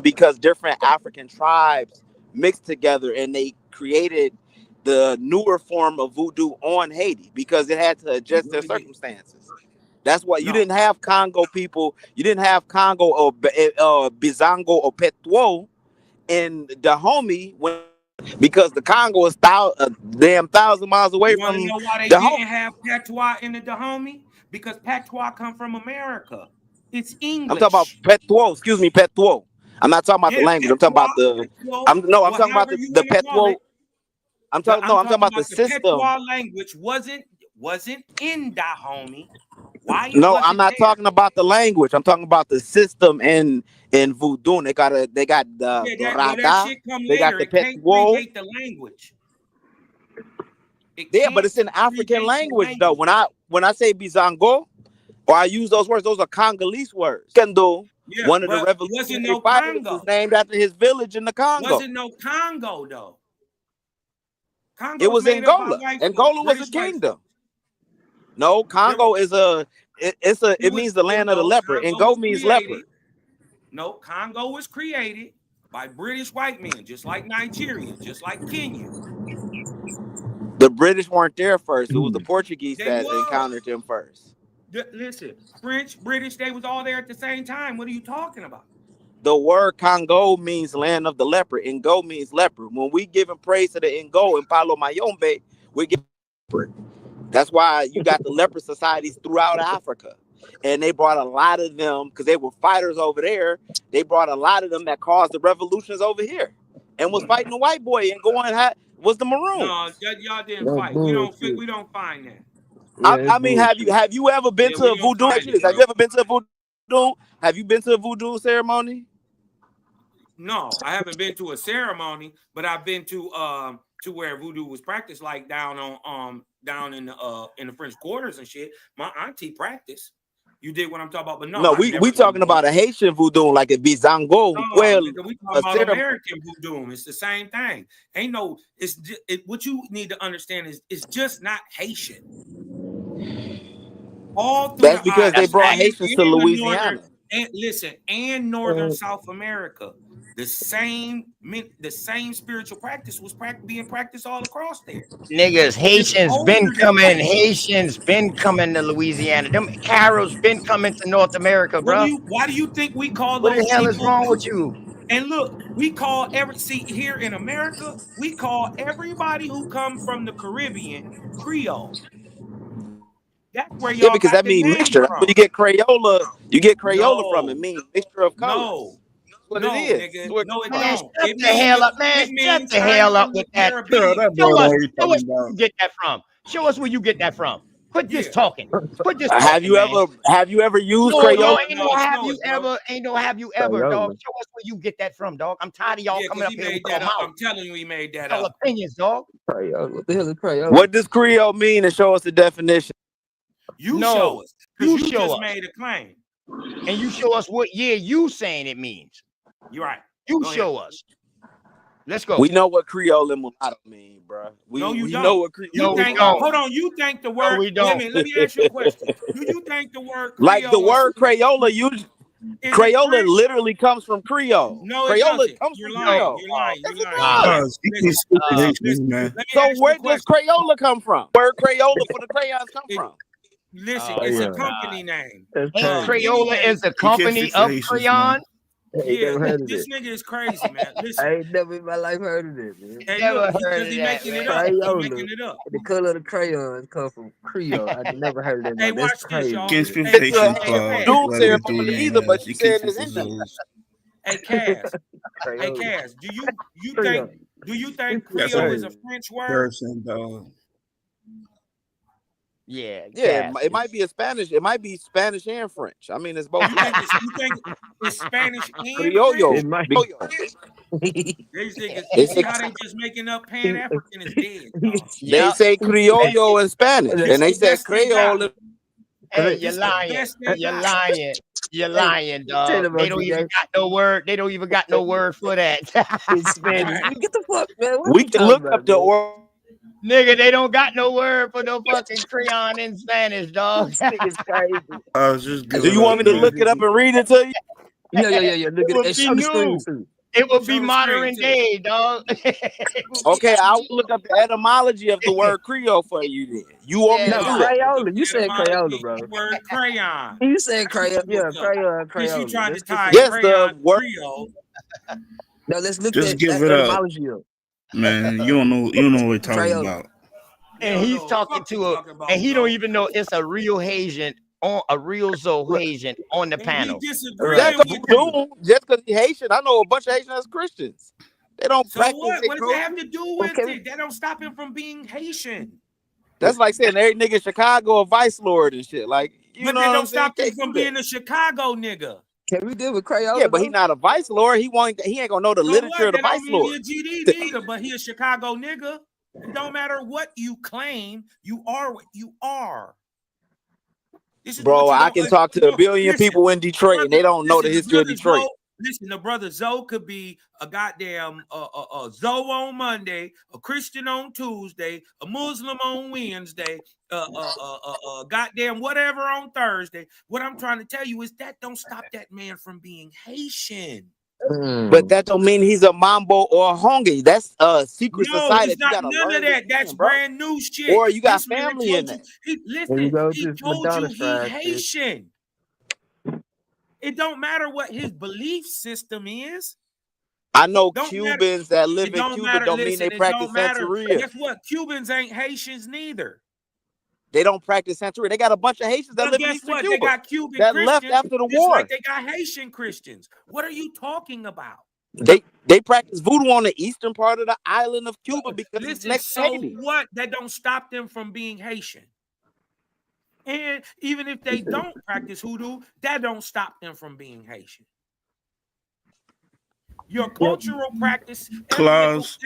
because different African tribes mixed together and they created the newer form of voodoo on Haiti because it had to adjust their circumstances. That's why you didn't have Congo people. You didn't have Congo or Bizango or Petuo in Dahomey because the Congo is damn 1,000 miles away from. You know why they didn't have Patois in the Dahomey? Because Patois come from America. It's English. I'm talking about Petuo. Excuse me, Petuo. I'm not talking about the language. I'm talking about the. I'm talking about the Petuo. I'm talking about the system. The Patois language wasn't in Dahomey. Why? No, I'm not talking about the language. I'm talking about the system in voodoo. They got the that shit come they got later. the Petuo. The language. But it's an African language though. When I say Bizango, or I use those words, those are Congolese words. Kendo, one of the revolutionary fighters, was named after his village in the Congo. Wasn't no Congo though. It was Angola. Angola was a kingdom. No, Congo is a it means the land of the leopard, and go means leopard. No, Congo was created by British white men, just like Nigeria, just like Kenya. The British weren't there first. It was the Portuguese that encountered them first. Listen, French, British, they was all there at the same time. What are you talking about? The word Congo means land of the leopard. Ngo means leopard. When we giving praise to the Ngo and Palo Mayombe, we give leopard. That's why you got the leopard societies throughout Africa. And they brought a lot of them, because they were fighters over there. They brought a lot of them that caused the revolutions over here and was fighting the white boy and going was the Maroon. No, y'all didn't fight. We don't find that. I mean, have you ever been to a voodoo? Have you ever been to a voodoo? Have you been to a voodoo ceremony? No, I haven't been to a ceremony, but I've been to where voodoo was practiced, like down in the French quarters and shit. My auntie practiced. You did what I'm talking about, but no, we talking about a Haitian voodoo, like a Bizango. Well, we talking about American voodoo. It's the same thing. Ain't no. What you need to understand is it's just not Haitian. That's because they brought Haitians to Louisiana. And northern South America, the same spiritual practice was being practiced all across there. Niggas, Haitians been coming to Louisiana. Them Carol's been coming to North America, bro. Why do you think we call what those the hell people? is wrong with you? And look, we call here in America, we call everybody who come from the Caribbean Creole. That's where y'all because that means mixture. That's where you get Crayola. You get Crayola from it. Means mixture of colors. What it is. Nigga. No, it don't. Shut the hell up, man. Shut the hell up with that. Show us where you get that from. Show us where you get that from. Quit just talking. Quit just talking. Have you ever used Crayola? Ain't no have you ever, dog. Show us where you get that from, dog. I'm tired of y'all coming up here with I'm telling you, he made that up. Opinions, dog. Crayola. What the hell is Crayola? What does Creole mean? And show us the definition. Show us. You show just us. Made a claim. And you show us what year you saying it means. You're right. You show us. Let's go. We know what Creole and mulatto mean, bro. We know what Creole. Hold on. You think the word? we don't. Let me ask you a question. Do you think the word Creole like the word Crayola? Crayola literally comes from Creole. No, Crayola comes from Creole. You're lying. So where does Crayola come from? Where Crayola for the crayons come from? Listen, it's a company name. Crayola is a company of crayon. Yeah, this nigga is crazy, man. Listen. I ain't never in my life heard of it, man. Hey, never heard of that. Making it up. The color of the crayons come from Creole. I never heard of that. Hey, watch this, y'all. Doom ceremony either, but you said it's in there. Hey, Cass. Do you think Creole is a French word? Yeah, it might be a Spanish. It might be Spanish and French. I mean, it's both. You think it's Spanish and Criollo? French? It might be. They see how they just making up Pan African is dead. They say Criollo in Spanish, and they say Creole. Hey, you're lying. You're lying, dog. They don't even got no word. They don't even got no word for that. In Spanish. Get the fuck, man. We can look up the word. Nigga, they don't got no word for no fucking crayon in Spanish, dog. Do you want me to look it up and read it to you? Yeah. Look at it. It would be modern day, dog. Okay, I will look up the etymology of the word Creole for you then. You want me to do it? Crayola. You said Crayola, bro. The word crayon. You said Crayola. Yeah, Crayola. You trying to tie the word Creole. Now let's look at the etymology of. Man, you don't know what we're talking about. And he's talking to and he don't even know it's a real Haitian on a real Haitian on the panel. That's a doom. Just because he's Haitian, I know a bunch of Haitians Christians. They don't practice. What does that have to do with it? That don't stop him from being Haitian. That's like saying every nigga in Chicago a vice lord and shit. Like, you know, that don't stop him from being a Chicago nigga. Can we deal with Crayola? Yeah, but he's not a vice lord. He ain't gonna know the literature of the vice lord. He a GD nigga, but he a Chicago nigga. It don't matter what you claim, you are what you are. Bro, I can talk to a billion people in Detroit, and they don't know the history of Detroit. Listen, the brother Zoe could be a goddamn Zoe on Monday, a Christian on Tuesday, a Muslim on Wednesday, goddamn whatever on Thursday. What I'm trying to tell you is that don't stop that man from being Haitian. But that don't mean he's a mambo or a hongi. That's a secret No, society. it's not none of that. That's brand new shit. Or you got This man family in told that. you. He told you he Haitian. It don't matter what his belief system is. I know Cubans that live in Cuba don't mean they practice Santeria. Guess what? Cubans ain't Haitians neither. They don't practice Santeria. They got a bunch of Haitians that live in Eastern Cuba. They got Cuban that Christians left after the just war. like they got Haitian Christians. What are you talking about? They practice voodoo on the eastern part of the island of Cuba because it's next to Haiti. What? That don't stop them from being Haitian. And even if they don't practice hoodoo, that don't stop them from being Haitian. Your cultural practice, Claus,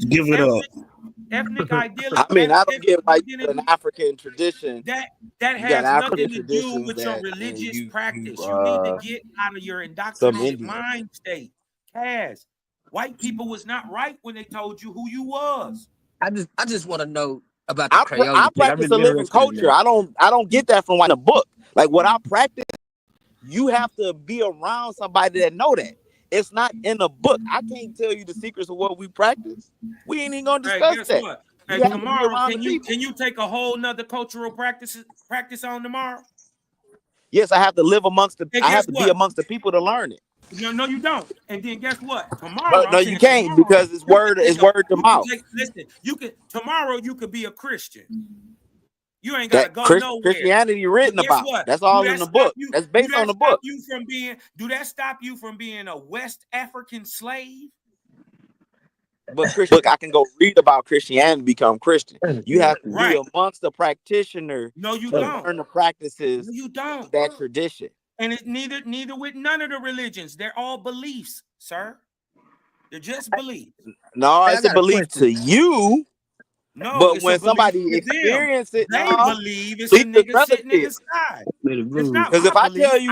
give it up. Ethnic ideology. I mean, I don't get like an African tradition. That has nothing to do with your religious practice. You need to get out of your indoctrinated mind state. Kaz, white people was not right when they told you who you was. I just want to know about the Creole. I practice a living culture. I don't get that from a book. Like what I practice, you have to be around somebody that know that. It's not in a book. I can't tell you the secrets of what we practice. We ain't even gonna discuss that. What? Hey, tomorrow, can you take a whole nother cultural practice on tomorrow? Yes, I have to live amongst the. I have to be amongst the people to learn it. No, you don't. And then guess what? Tomorrow, no, you can't because it's word to mouth. Listen, tomorrow you could be a Christian. You ain't gotta go nowhere. Christianity written about. What? That's all in the book. That's based on the book. Do that stop you from being a West African slave? But look, I can go read about Christianity and become Christian. You have to be amongst the practitioner. No, you don't. Learn the practices. No, you don't. That tradition. And it's neither with none of the religions. They're all beliefs, sir. They're just beliefs. No, it's a belief to you. No, but when somebody experiences it, they believe it's a nigga sitting in the sky. Because if I tell you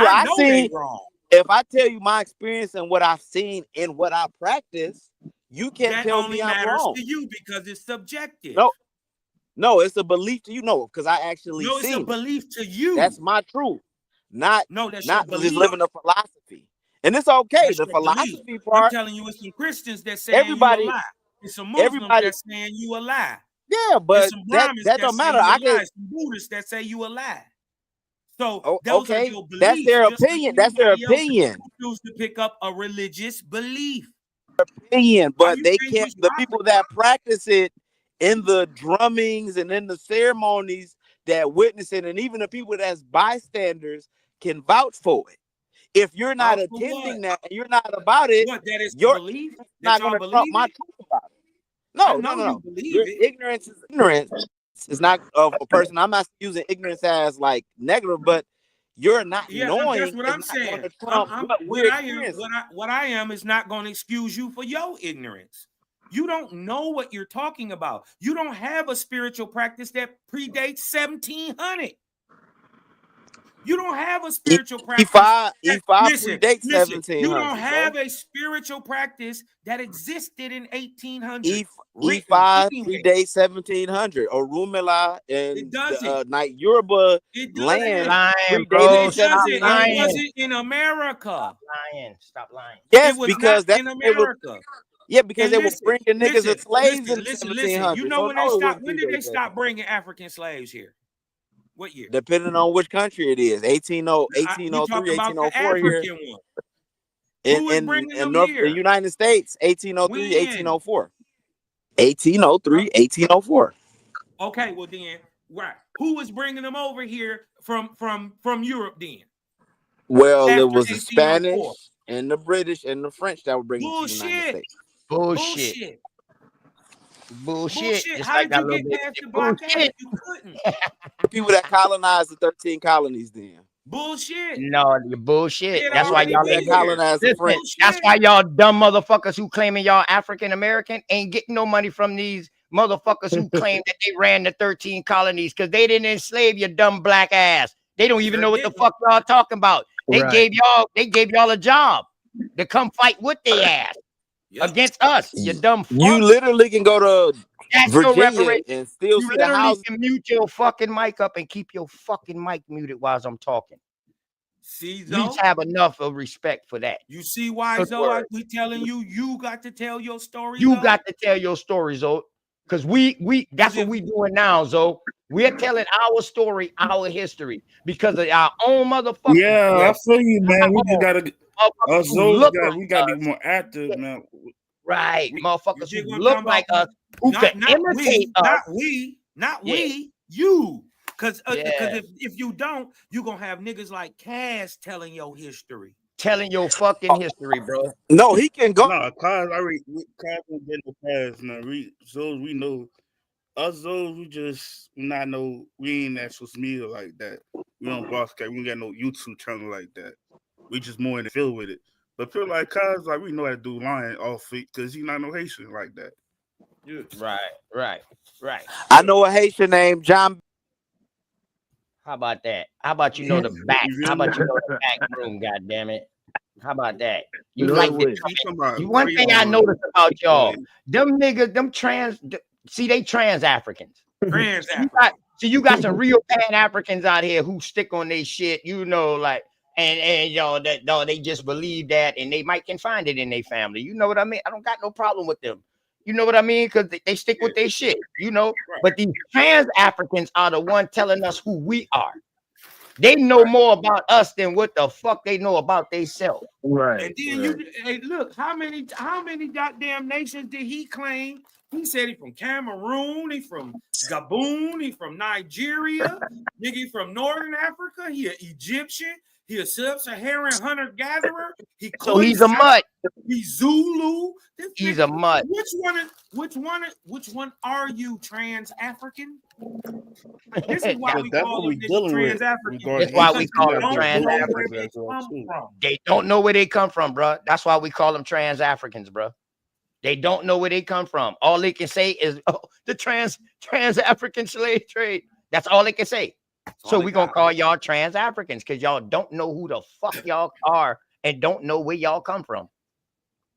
if I tell you my experience and what I've seen and what I practice, you can't tell me I'm wrong. To you because it's subjective. No, it's a belief to you. No, because I actually it's a belief to you. That's my truth. Not that's not just living a philosophy. And it's okay. That's the philosophy part. I'm telling you, it's some Christians that say everybody, you a lie. It's some Muslims that's saying you a lie. Yeah, but that don't matter. I get some Buddhists that say you a lie. So okay, that's their opinion. That's their opinion. Choose to pick up a religious belief. Opinion, but they can't. The people that practice it in the drummings and in the ceremonies that witness it, and even the people that's bystanders can vouch for it. If you're not attending that and you're not about it, you're not going to trump my truth about it. No. Ignorance is ignorance. It's not of a person. I'm not using ignorance as like negative, but you're not knowing. That's what I'm saying. What I am is not going to excuse you for your ignorance. You don't know what you're talking about. You don't have a spiritual practice that predates 1700. You don't have a spiritual practice. E5 predates 1700. You don't have a spiritual practice that existed in 1800. E5 predates 1700. Orumila and Night Yoruba land. Lying, bro. It wasn't in America. Stop lying. Yes, because that's in America. Yeah, because they were bringing niggas as slaves in the 1700s. You know when did they stop bringing African slaves here? What year? Depending on which country it is. 1803, 1804 here. In the United States, 1803, 1804. 1803, 1804. Okay, well then, right. Who was bringing them over here from Europe then? Well, it was the Spanish and the British and the French that were bringing them to the United States. Bullshit. How did you get past the blockade? You couldn't. People that colonized the 13 colonies then. Bullshit. No, you bullshit. That's why y'all colonized the French. That's why y'all dumb motherfuckers who claiming y'all African American ain't getting no money from these motherfuckers who claim that they ran the 13 colonies because they didn't enslave your dumb black ass. They don't even know what the fuck y'all talking about. They gave y'all a job to come fight with their ass against us. You dumb fuck. You literally can go to That's your Virginia reparation. and still You see the literally house. can mute your fucking mic up and keep your fucking mic muted while I'm talking. See, At least though, have enough of respect for that. you see why, Good Zoe, word. we telling you, you got to tell your story, You Zoe? got to tell your story, Zoe. Because that's what we doing now, Zoe. We're telling our story, our history, because of our own motherfuckers. Yeah, I feel you, man. We just gotta. Us who those look guys, like we gotta be us. more active, man. Right, motherfuckers You who dig what I'm look talking like about? us, who can Not imitate we, us. not Yeah. we, you. Because Yeah. if you don't, you're going to have niggas like Cass telling your history. Telling your fucking history, bro. No, he can go. No, Clyde already. Clyde can get no pass, man. We know. Us those we not know. We ain't at social media like that. We don't broadcast. We ain't got no YouTube channel like that. We just more in the field with it. But people like Cuz, like we know how to do lying off it because he not no Haitian like that. Yeah. Right. I know a Haitian named John. How about that? How about you know the back? How about you know the back room? God damn it! How about that? You like this? One thing I noticed about y'all, them niggas, them trans. See, they trans Africans. Trans you got some real Pan Africans out here who stick on their shit. You know, like and y'all that they just believe that, and they might can find it in their family. You know what I mean? I don't got no problem with them. You know what I mean? Because they stick with their shit, you know. But these trans Africans are the one telling us who we are. They know more about us than what the fuck they know about themselves. Right. And then hey, look, how many goddamn nations did he claim? He said he from Cameroon, he from Gabon, he from Nigeria, nigga, he from Northern Africa, he an Egyptian, he a sub-Saharan hunter-gatherer. So he's a mutt. He's Zulu. He's a mutt. Which one are you, trans-African? This is why we call them trans-Africans. That's why we call them trans-Africans. They don't know where they come from, bro. That's why we call them trans-Africans, bro. They don't know where they come from. All they can say is the trans-African slave trade. That's all they can say. So we're going to call y'all trans-Africans because y'all don't know who the fuck y'all are and don't know where y'all come from.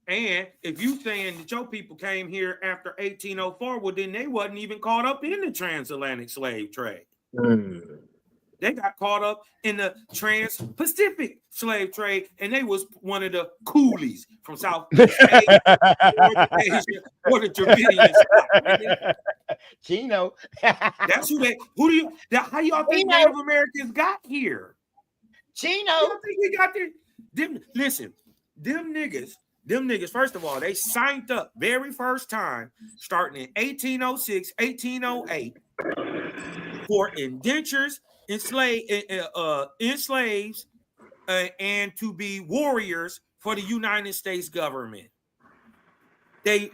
And if you saying that your people came here after 1804, well, then they wasn't even caught up in the transatlantic slave trade. They got caught up in the trans-Pacific slave trade, and they was one of the coolies from Southeast Asia or the Dravidian. Chino. That's how y'all think Native Americans got here? Chino. You think we got there? Listen, them niggas, first of all, they signed up very first time, starting in 1806, 1808, for indentures, enslaves, and to be warriors for the United States government. Them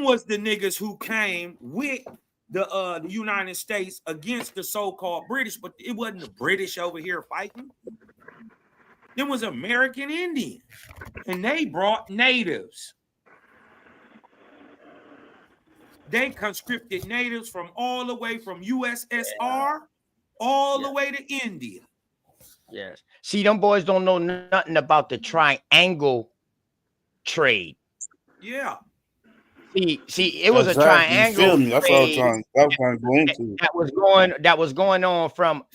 was the niggas who came with the United States against the so-called British, but it wasn't the British over here fighting. Them was American Indians, and they brought natives. They conscripted natives from all the way from USSR all the way to India. Yes. See, them boys don't know nothing about the triangle trade. Yeah. See, it was a triangle trade That's what I was trying to go into. That was going on from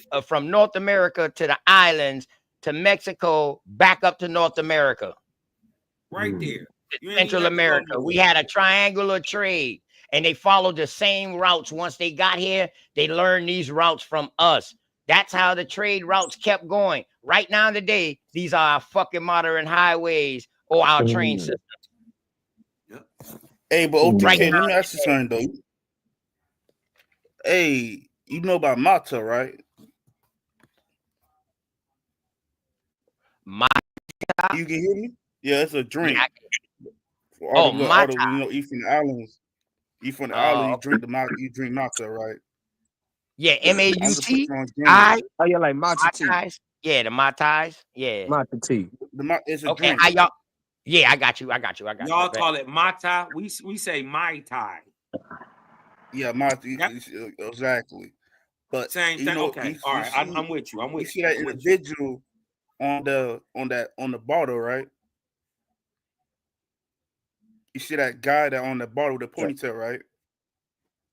North America to the islands to Mexico, back up to North America. Right there. Central America. We had a triangular trade, and they followed the same routes. Once they got here, they learned these routes from us. That's how the trade routes kept going. Right now today, these are our fucking modern highways or our train system. Hey, but OTK, let me ask you something though. Hey, you know about matcha, right? Matcha? You can hear me? Yeah, it's a drink. Matcha. You know, eat from the islands. You drink you drink matcha, right? Yeah, M-A-U-T. Oh, yeah, like matcha tea. Yeah, the matchas. Yeah. Matcha tea. It's a okay, drink. how y'all? Yeah, I got you. Y'all call it mata. We say mai tai. Yeah, matcha. Exactly. But same thing. Okay, all right. I'm with you. You see that individual on the bottle, right? You see that guy that on the bottle with the ponytail, right?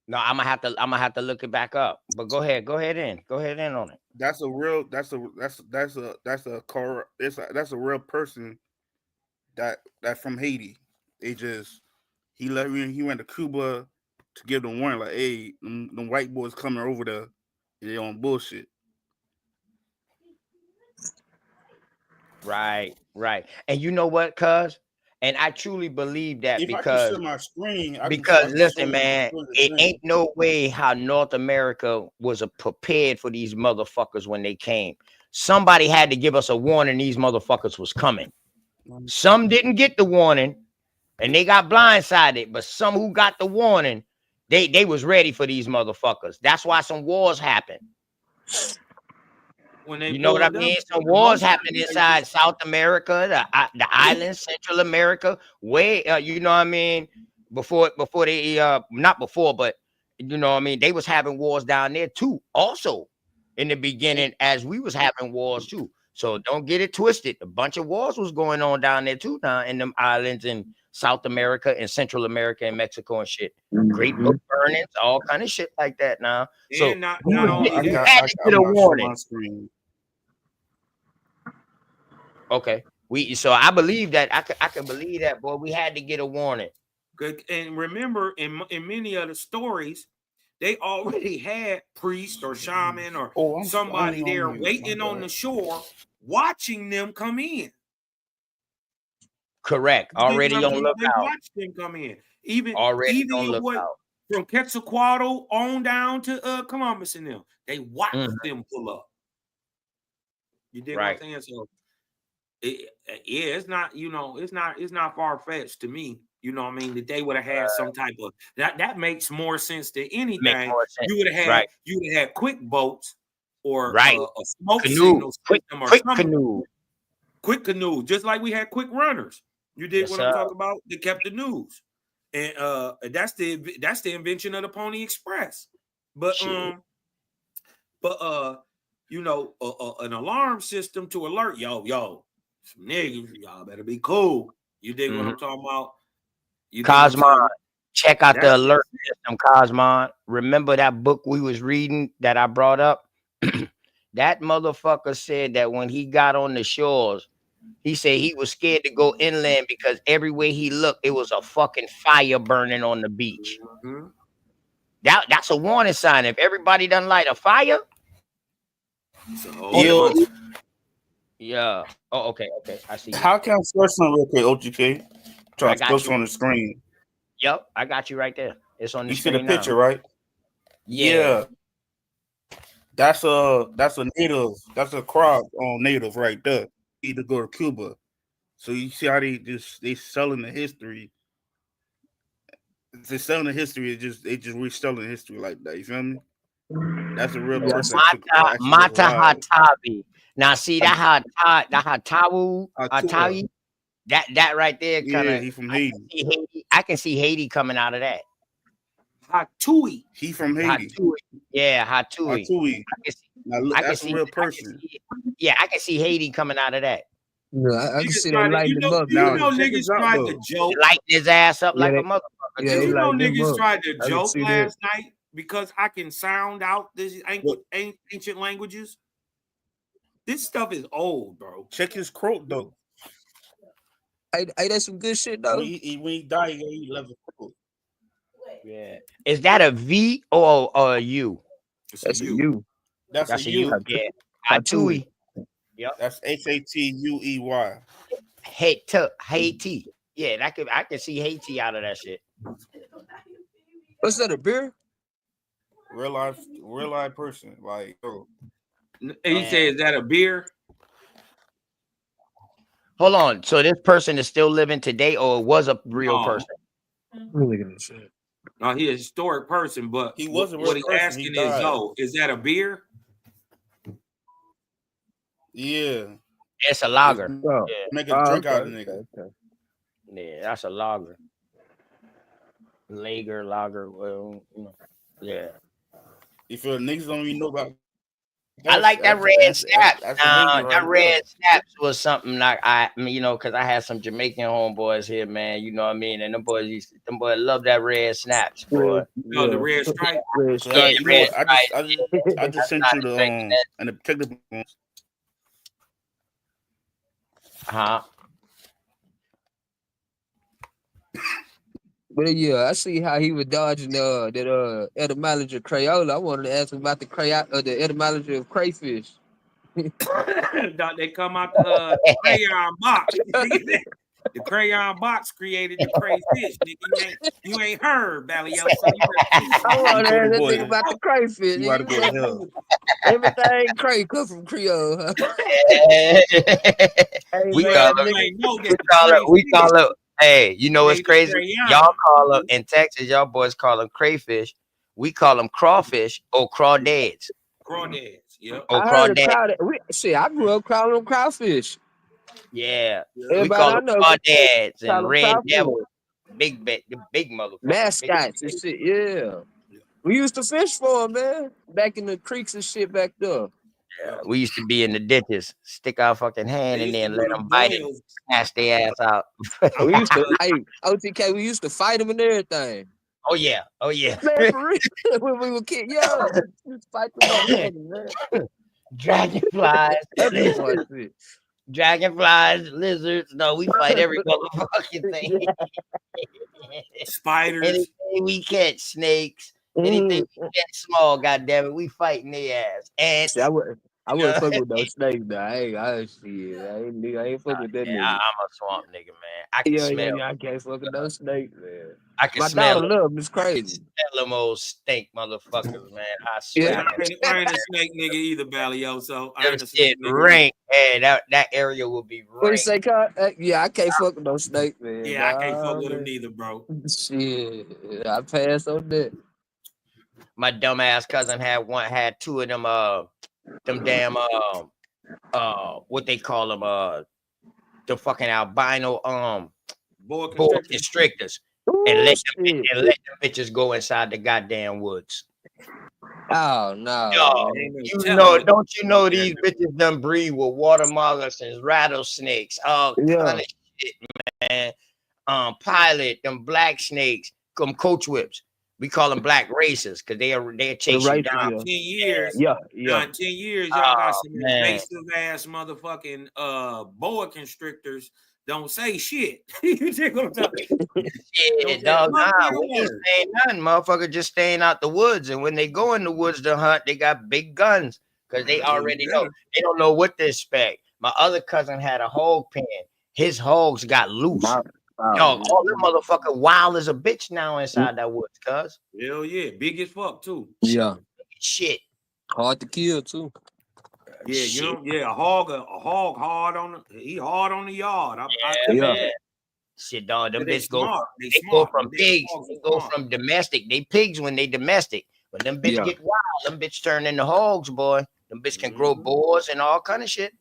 No, I'm gonna have to look it back up. But go ahead in on it. That's a real. That's a real person that from Haiti. They just he went to Cuba to give them warning, like, hey, them white boys coming over there, they on bullshit. Right. And you know what, cuz? And I truly believe that If I can share my screen, I can listen, man, it ain't no way how North America was prepared for these motherfuckers when they came. Somebody had to give us a warning these motherfuckers was coming. Some didn't get the warning and they got blindsided, but some who got the warning, they was ready for these motherfuckers. That's why some wars happened. When they You know what I mean? Some wars happened inside South America, the islands, Central America, way you know what I mean? Before they not before, but you know what I mean, they was having wars down there too, also in the beginning, as we was having wars too. So don't get it twisted. A bunch of wars was going on down there too now in them islands in South America and Central America and Mexico and shit. Great book burnings, all kind of shit like that now. So and not only you that, had to get a warning. Okay. So I believe that I can believe that, boy. We had to get a warning. Good. And remember, in many of the stories, they already had priest or shaman or somebody there waiting on the shore, watching them come in. Correct. Already on lookout. They watched them come in. Even already on lookout. From Quetzalcoatl on down to Columbus and them, they watched them pull up. You dig what I'm saying? So it's not, it's not far-fetched to me. You know what I mean? That they would have had some type of that makes more sense than anything. You would have had quick boats or a smoke signal system or something. Quick canoe, just like we had quick runners. You did what I'm talking about? They kept the news. And that's the invention of the Pony Express. But an alarm system to alert yo, some niggas, y'all better be cool. You dig what I'm talking about? Cosmon, check out the alert system, Cosmon. Remember that book we was reading that I brought up? That motherfucker said that when he got on the shores, he said he was scared to go inland because everywhere he looked, it was a fucking fire burning on the beach. That's a warning sign. If everybody doesn't light a fire. Yeah. Oh, okay. I see. How can I search something real quick, OGK? Try to post on the screen. Yep, I got you right there. It's on the screen. You see the picture, right? Yeah. That's a native. That's a crop on native right there. You need to go to Cuba. So you see how they selling the history. They're selling the history. They just reselling the history like that. You feel me? That's a real person. Mata Hatabi. Now see that Hatawi, that right there kind of. He from Haiti. I can see Haiti coming out of that. Hatui. He from Haiti. Yeah, Hatui. That's a real person. I can see Haiti coming out of that. Yeah, I can see them lighting him up now. now. Niggas tried to joke. Lighting his ass up like a motherfucker. Yeah, niggas tried to joke last night because I can sound out these ancient languages. This stuff is old, bro. Check his throat, though. That's some good shit, though. When he died, he left a throat. Yeah. Is that a V or a U? That's a U. That's a U. Yeah. Hatui. Yep. That's Hatuey. Haiti. Yeah, I can see Haiti out of that shit. What's that, a beer? Real life person. Like, he said, is that a beer? Hold on. So this person is still living today, or it was a real person? Really gonna say. No, he's a historic person, but he was a real what he's person. asking is that a beer? Yeah. It's a lager. Yeah. Make a drink out of the nigga. Okay. Yeah, that's a lager. Lager, well, yeah. If niggas don't even know about I like that red snaps. That's a nigga That right red snaps was something like because I had some Jamaican homeboys here, man. You know what I mean? And them boys love that red snaps, boy. No, the red stripe. Red Yeah, stripe. You know red what? I just sent you the and the technical. Huh? But yeah, I see how he was dodging that etymology of Crayola. I wanted to ask him about the etymology of crayfish. They come out the crayon box. The crayon box created the crayfish, nigga. You ain't heard, Balio. So I want to ask that boy. thing about the crayfish. You gotta go to hell. Everything cray come from Creole. Huh? Hey, we man, call it. Hey, you know what's made the crazy? crayon. Y'all call them in Texas. Y'all boys call them crayfish. We call them crawfish or crawdads. Crawdads. Yep. Or I heard of crawdads. I grew up calling them crawfish. Yeah, Everybody we call I them know crawdads call and them red crawfish. devils. The big motherfuckers. Mascots and shit, yeah. We used to fish for them, man. Back in the creeks and shit back there. Yeah, we used to be in the ditches, stick our fucking hand in there and let them them bite it, boils. smash their ass out. We used to, OTK, we used to fight them and everything. Oh yeah. Man, for real. When we were kids, yeah. We used to fight them motherfuckers, man. Dragonflies, lizards. No, we fight every motherfucking thing. Spiders. Anything we catch, snakes. Anything we catch small, goddamn it, we fighting their ass. Ants. See, I wouldn't fuck with those snakes, though. I ain't fuck with that nigga. I'm a swamp nigga, man. I can smell. Yeah, I can't fuck with those snakes, man. I can My smell daughter love them. It's crazy. Smell them old stink motherfuckers, man. I swear. Yeah, I ain't a snake nigga either, Balio. So I ain't a That snake shit nigga. rank. Hey, that area will be What you rank. say, Carl? Yeah, I can't fuck with those snakes, man. Yeah, I can't fuck with them neither, bro. Shit, I pass on that. My dumbass cousin had two of them damn what they call them the fucking albino Boa constrictors. And let them bitches go inside the goddamn woods. Oh no! Yo, don't you know these bitches done breed with water moccasins, rattlesnakes, all kind of shit, man. Pilot them black snakes, coach whips. We call them black racers because they're chasing down. 10 years. Yeah. 10 years, y'all got some invasive ass motherfucking boa constrictors. Don't say shit. You take what I'm talking about? Yeah, dog. We ain't saying nothing, motherfucker. Just staying out the woods. And when they go in the woods to hunt, they got big guns because they already know. They don't know what to expect. My other cousin had a hog pen. His hogs got loose. Dog, all them motherfucker wild as a bitch now inside that woods, cuz. Hell yeah, big as fuck too. Yeah. Shit. Hard to kill too. Yeah, you know, a hog hard on the yard. Shit, dog. Them bitches go from pigs. They go from domestic. They pigs when they domestic. When them bitches get wild, them bitches turn into hogs, boy. Them bitches can grow boars and all kind of shit.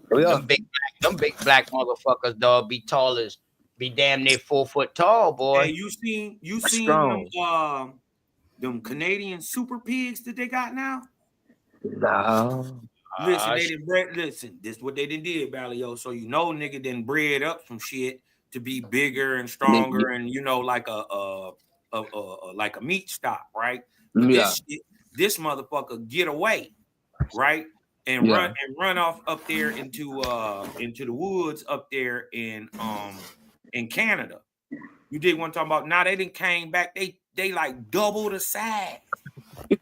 Them big black motherfuckers, dog, be damn near 4 foot tall, boy. Hey, you seen them Canadian super pigs that they got now? No. Listen, they didn't bred. Listen, this is what they done did, Balio. So you know, nigga done bred up some shit to be bigger and stronger, and you know, like a meat stock, right? But this motherfucker get away, right? And run off up there into the woods up there in Canada. You did one talking about now they didn't came back, they like double the size.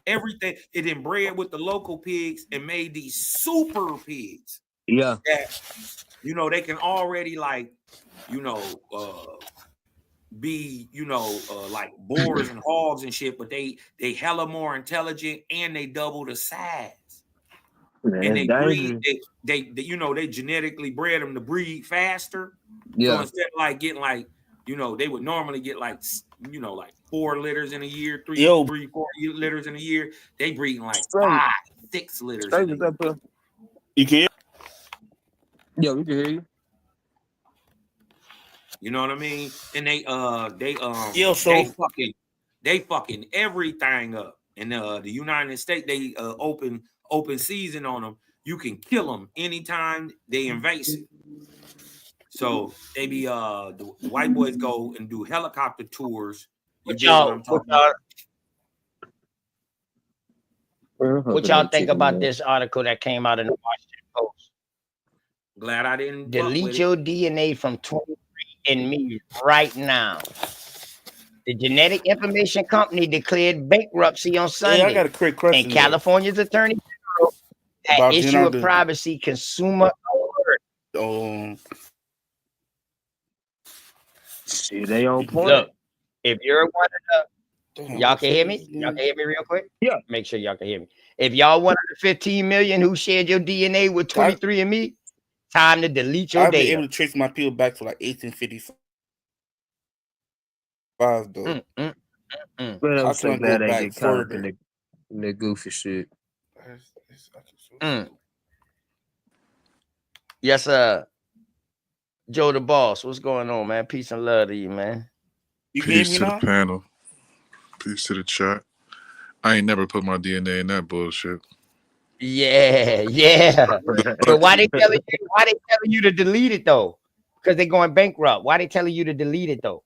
Everything it didn't bred with the local pigs and made these super pigs. Yeah. That you know they can already like, be like boars and hogs and shit, but they hella more intelligent and they double the size. Man, and they breed, they genetically bred them to breed faster. Yeah. So instead of like getting like, they would normally get like, like 4 litters in a year, 3, 4 litters in a year. They breeding like 5, 6 litters. You can hear? Yeah, we can hear you. You know what I mean? And they fucking everything up. in the United States, they open season on them. You can kill them anytime they invasive. So they be the white boys go and do helicopter tours. What y'all think about this article that came out in the Washington Post? Glad I didn't delete your DNA from 23andMe right now. The genetic information company declared bankruptcy on Sunday. I got a quick question. And California's attorney general had issue of privacy consumer alert. See, they on point. Look, if you're one of the, y'all can hear me? Y'all can hear me real quick? Yeah. Make sure y'all can hear me. If y'all one of the 15 million who shared your DNA with 23andMe, time to delete your data. I've been able to trace my people back to like 1855 though. But I'm so glad I get caught up in the goofy shit. Yes, sir. Joe the Boss, what's going on, man? Peace and love to you, man. Peace to the panel. Peace to the chat. I ain't never put my DNA in that bullshit. Yeah. But why they telling you to delete it though? Because they're going bankrupt. Why they telling you to delete it though?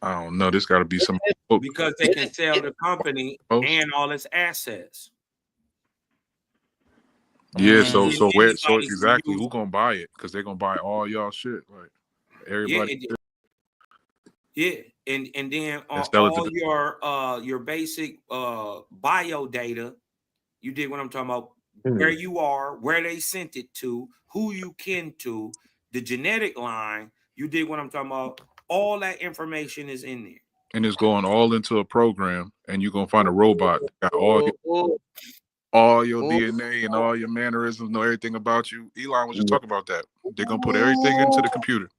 I don't know. This got to be some because they can sell the company and all its assets. Yeah, so exactly who gonna buy it? Because they're gonna buy all y'all shit, like everybody. Yeah, and then on all your basic bio data, you did what I'm talking about. Where you are, where they sent it to, who you kin to, the genetic line. You did what I'm talking about. All that information is in there, and it's going all into a program, and you're gonna find a robot that got all your DNA and all your mannerisms, know everything about you. Elon was just talking about that. They're gonna put everything into the computer.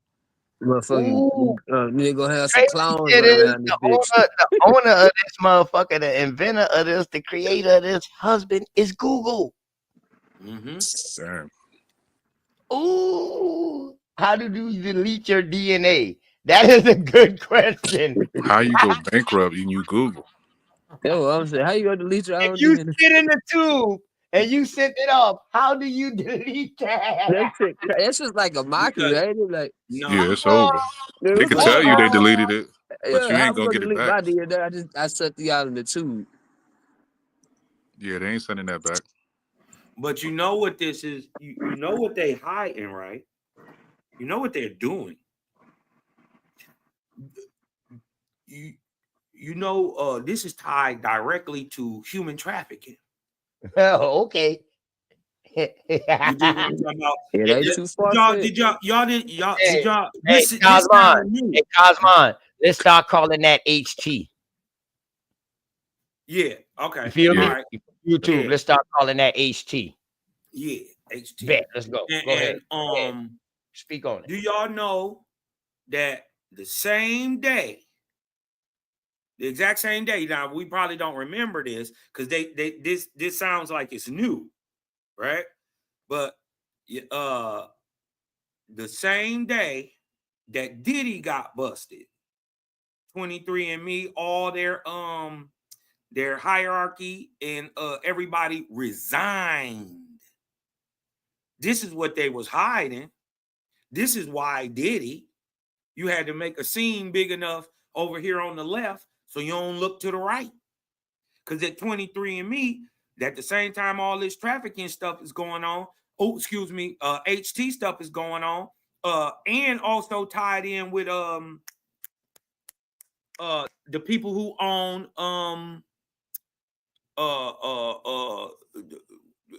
Motherfucker, nigga gonna have some clowns around this bitch. The owner of this motherfucker, the inventor of this, the creator of this husband is Google. Damn. Ooh, how do you delete your DNA? That is a good question. How you go bankrupt and you Google? Yo, I'm saying, how you gonna delete your own if you DNA? sit in the tube and you sent it off, how do you delete that? That's just like a mockery, ain't it? Like, yeah, it's over. They can tell you they deleted it, but you ain't gonna get it back. I set the out in the tube. Yeah, they ain't sending that back. But you know what this is? You know what they hiding, right? You know what they're doing. You know, this is tied directly to human trafficking. Oh, okay. You did what I'm talking about. Did y'all listen? Hey, Cosmon, let's start calling that HT. Yeah, okay. You feel me? Right. YouTube, let's start calling that HT. Yeah, HT. Bet, let's go. Go ahead. Speak on it. Do y'all know that the same day, the exact same day? Now we probably don't remember this because this sounds like it's new, right? But the same day that Diddy got busted, 23andMe, all their hierarchy and everybody resigned. This is what they was hiding. This is why Diddy, you had to make a scene big enough over here on the left so you don't look to the right. Because at 23andMe, at the same time all this trafficking stuff is going on, HT stuff is going on, and also tied in with the people who own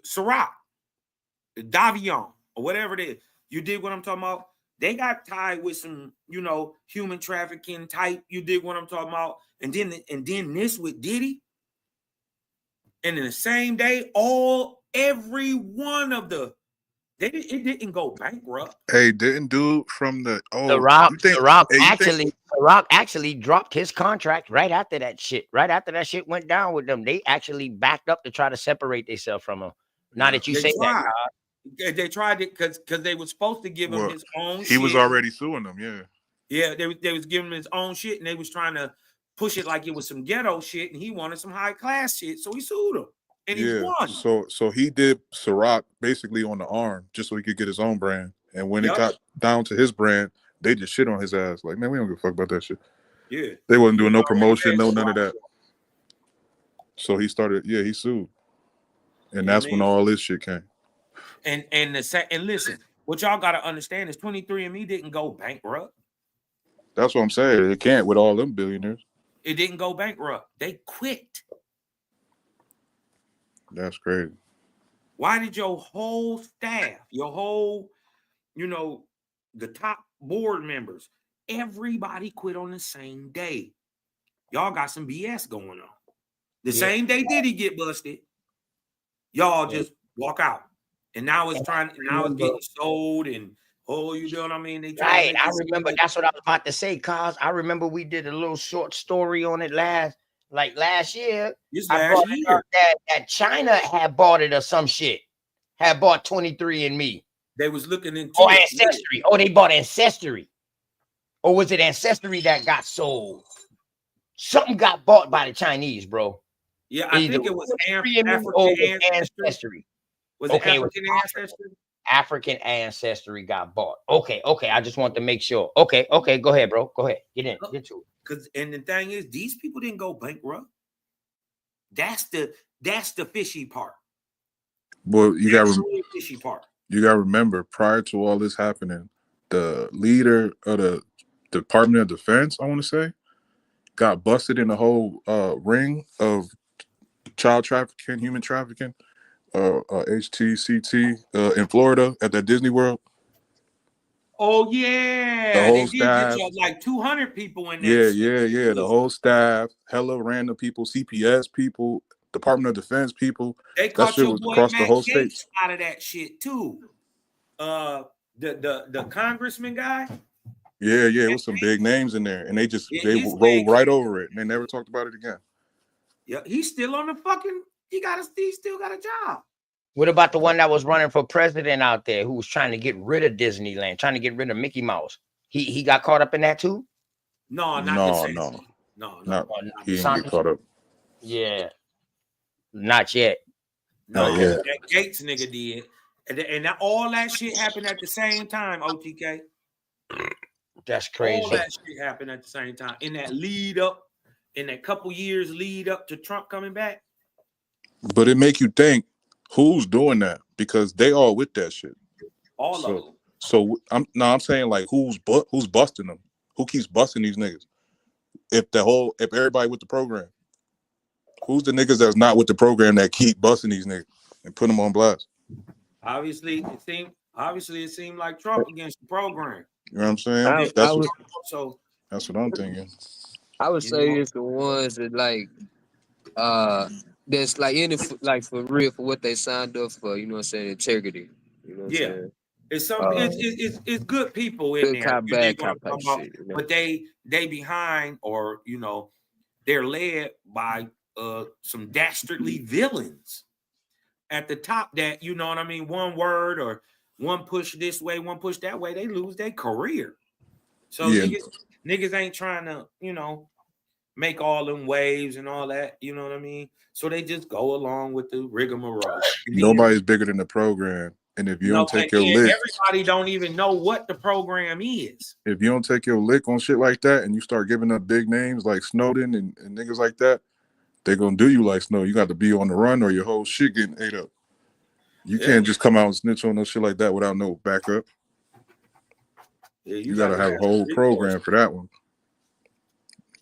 Civic, Davion, or whatever it is. You dig what I'm talking about? They got tied with some, human trafficking type. You dig what I'm talking about? And then this with Diddy. And in the same day, every one of it didn't go bankrupt. Hey, didn't dude from the Rock actually dropped his contract right after that shit. Right after that shit went down with them, they actually backed up to try to separate themselves from him. Now that you say that, they tried it because they were supposed to give him his own. He was already suing them, yeah. Yeah, they was giving him his own shit, and they was trying to push it like it was some ghetto shit, and he wanted some high class shit, so he sued him, and he won. So he did Ciroc basically on the arm just so he could get his own brand. And when it got down to his brand, they just shit on his ass. Like, man, we don't give a fuck about that shit. Yeah, they wasn't doing no promotion, no none of that. So he started. Yeah, he sued, and that's when all this shit came. And listen, what y'all got to understand is 23andMe didn't go bankrupt. That's what I'm saying. It can't with all them billionaires. It didn't go bankrupt. They quit. That's crazy. Why did your whole staff, your whole, the top board members, everybody quit on the same day? Y'all got some BS going on. The same day Diddy get busted, y'all just walk out. And now it's getting sold and you know what I mean? Right. I remember that's what I was about to say, cause I remember we did a little short story on it last year. That China had bought it or some shit. Had bought 23andMe. They was looking into Ancestry. Oh, they bought Ancestry. Or was it Ancestry that got sold? Something got bought by the Chinese, bro. Yeah, I think it was African Ancestry. Was it African Ancestry? African Ancestry got bought. Okay. I just want to make sure. Okay. Go ahead, bro. Go ahead. Get to it. And the thing is, these people didn't go bankrupt. That's the fishy part. Well, you got the fishy part. You got to remember, prior to all this happening, the leader of the Department of Defense, I want to say, got busted in the whole ring of child trafficking, human trafficking, HTCT in Florida at that Disney World. Oh yeah, the whole staff, get like 200 people in there. Yeah. The whole staff, hella random people, CPS people, Department of Defense people. They caught your boy across the whole state out of that shit too. The congressman guy. Yeah, it was some big names in there, and they rolled right over it, and they never talked about it again. Yeah, he's still on the fucking. He still got a job. What about the one that was running for president out there who was trying to get rid of Disneyland, trying to get rid of Mickey Mouse? He got caught up in that too? No. He didn't get caught up. Yeah, not yet. Not yet. That Gates nigga did, and all that shit happened at the same time. OTK. That's crazy. All that shit happened at the same time. In that couple years lead up to Trump coming back. But it make you think, who's doing that? Because they all with that shit. All of them. So I'm saying, like, who's busting them? Who keeps busting these niggas? If everybody with the program, who's the niggas that's not with the program that keep busting these niggas and put them on blast? Obviously, it seemed like Trump against the program. You know what I'm saying? That's what I'm thinking. I would say it's the ones that that's like in it for real for what they signed up for. You know what I'm saying? Integrity. You know what I'm saying? It's it's good people in there. Bad cop shit, you know? But they behind, or they're led by some dastardly villains at the top that, you know what I mean, one word or one push this way, one push that way, they lose their career. So niggas ain't trying to, make all them waves and all that, you know what I mean? So they just go along with the rigmarole. Nobody's bigger than the program. And if you don't take your lick, everybody don't even know what the program is. If you don't take your lick on shit like that and you start giving up big names like Snowden and niggas like that, they're gonna do you like Snow. You got to be on the run or your whole shit getting ate up. You can't just come out and snitch on no shit like that without no backup. Yeah, you gotta have a whole program for that one.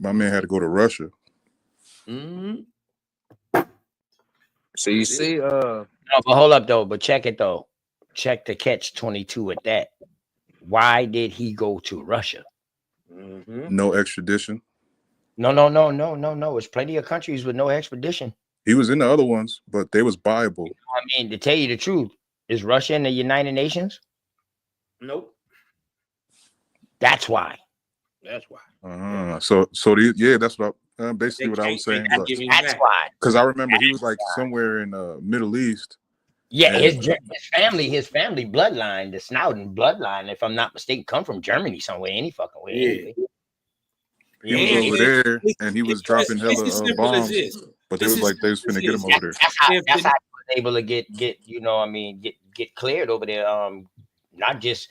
My man had to go to Russia. Mm-hmm. So you see, no, but hold up though. But check it though. Check the catch-22 at that. Why did he go to Russia? Mm-hmm. No extradition. No. There's plenty of countries with no extradition. He was in the other ones, but they was viable. I mean, to tell you the truth, is Russia in the United Nations? Nope. That's why. That's why. That's what basically what I was saying. That's why. Because I remember he was like somewhere in Middle East. Yeah, his family bloodline, the Snowden bloodline, if I'm not mistaken, come from Germany somewhere, any fucking way. Yeah. He was over there and he was dropping hella bombs, but they was like they was finna get him over there. That's how he was able to get you know what I mean get cleared over there. Not just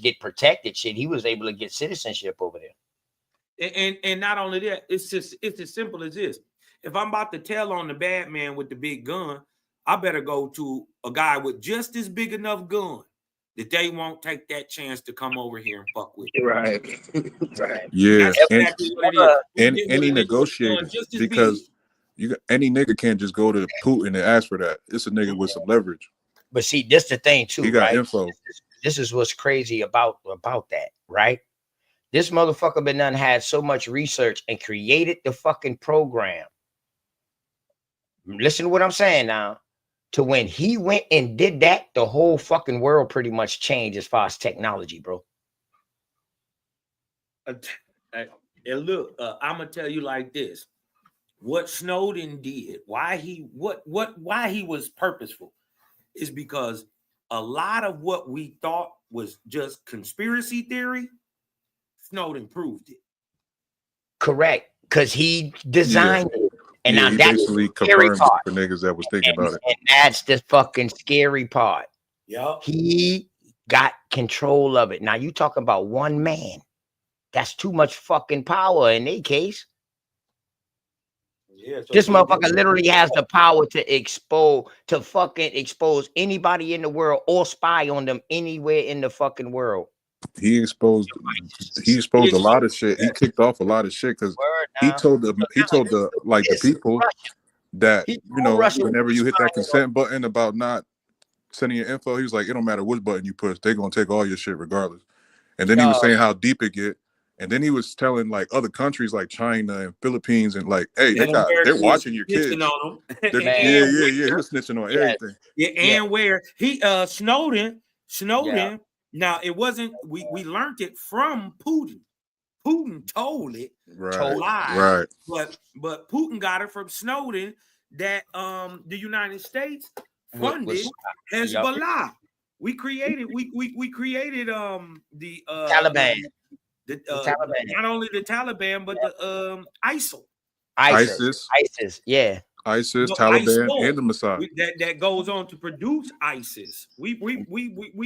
get protected shit. He was able to get citizenship over there. And not only that, it's as simple as this. If I'm about to tell on the bad man with the big gun, I better go to a guy with just as big enough gun that they won't take that chance to come over here and fuck with you. Right. Right. Yeah. That's exactly what it is. And he negotiated because any nigga can't just go to Putin and ask for that. It's a nigga with some leverage. But see, this the thing too. He got right? info. This is what's crazy about that, right? This motherfucker been done had so much research and created the fucking program. Listen to what I'm saying now. To when he went and did that, the whole fucking world pretty much changed as far as technology, bro. And look, I'm gonna tell you like this: what Snowden did, why he was purposeful, is because a lot of what we thought was just conspiracy theory, Snowden proved it. Correct, because he designed it. And yeah, now he that's basically the scary confirmed part. for niggas that was thinking about it. And that's the fucking scary part. Yeah. He got control of it. Now you talk about one man. That's too much fucking power in their case. Yeah, so this motherfucker literally has the power to fucking expose anybody in the world or spy on them anywhere in the fucking world. He exposed a lot of shit. He kicked off a lot of shit because he told the people that, you know, whenever you hit that consent button about not sending your info, he was like, it don't matter which button you push, they're gonna take all your shit regardless. And then he was saying how deep it get. And then he was telling like other countries like China and Philippines and like, hey, they're watching your kids. On them. Yeah. He was snitching on everything. Yeah, and where he Snowden. Yeah. Now it wasn't. We learned it from Putin. Putin told it. Right. But Putin got it from Snowden that the United States funded Hezbollah. We created the Taliban. The Taliban. Not only the Taliban, but the ISIL. ISIS, yeah. ISIS, Taliban, and the Mossad. That goes on to produce ISIS. We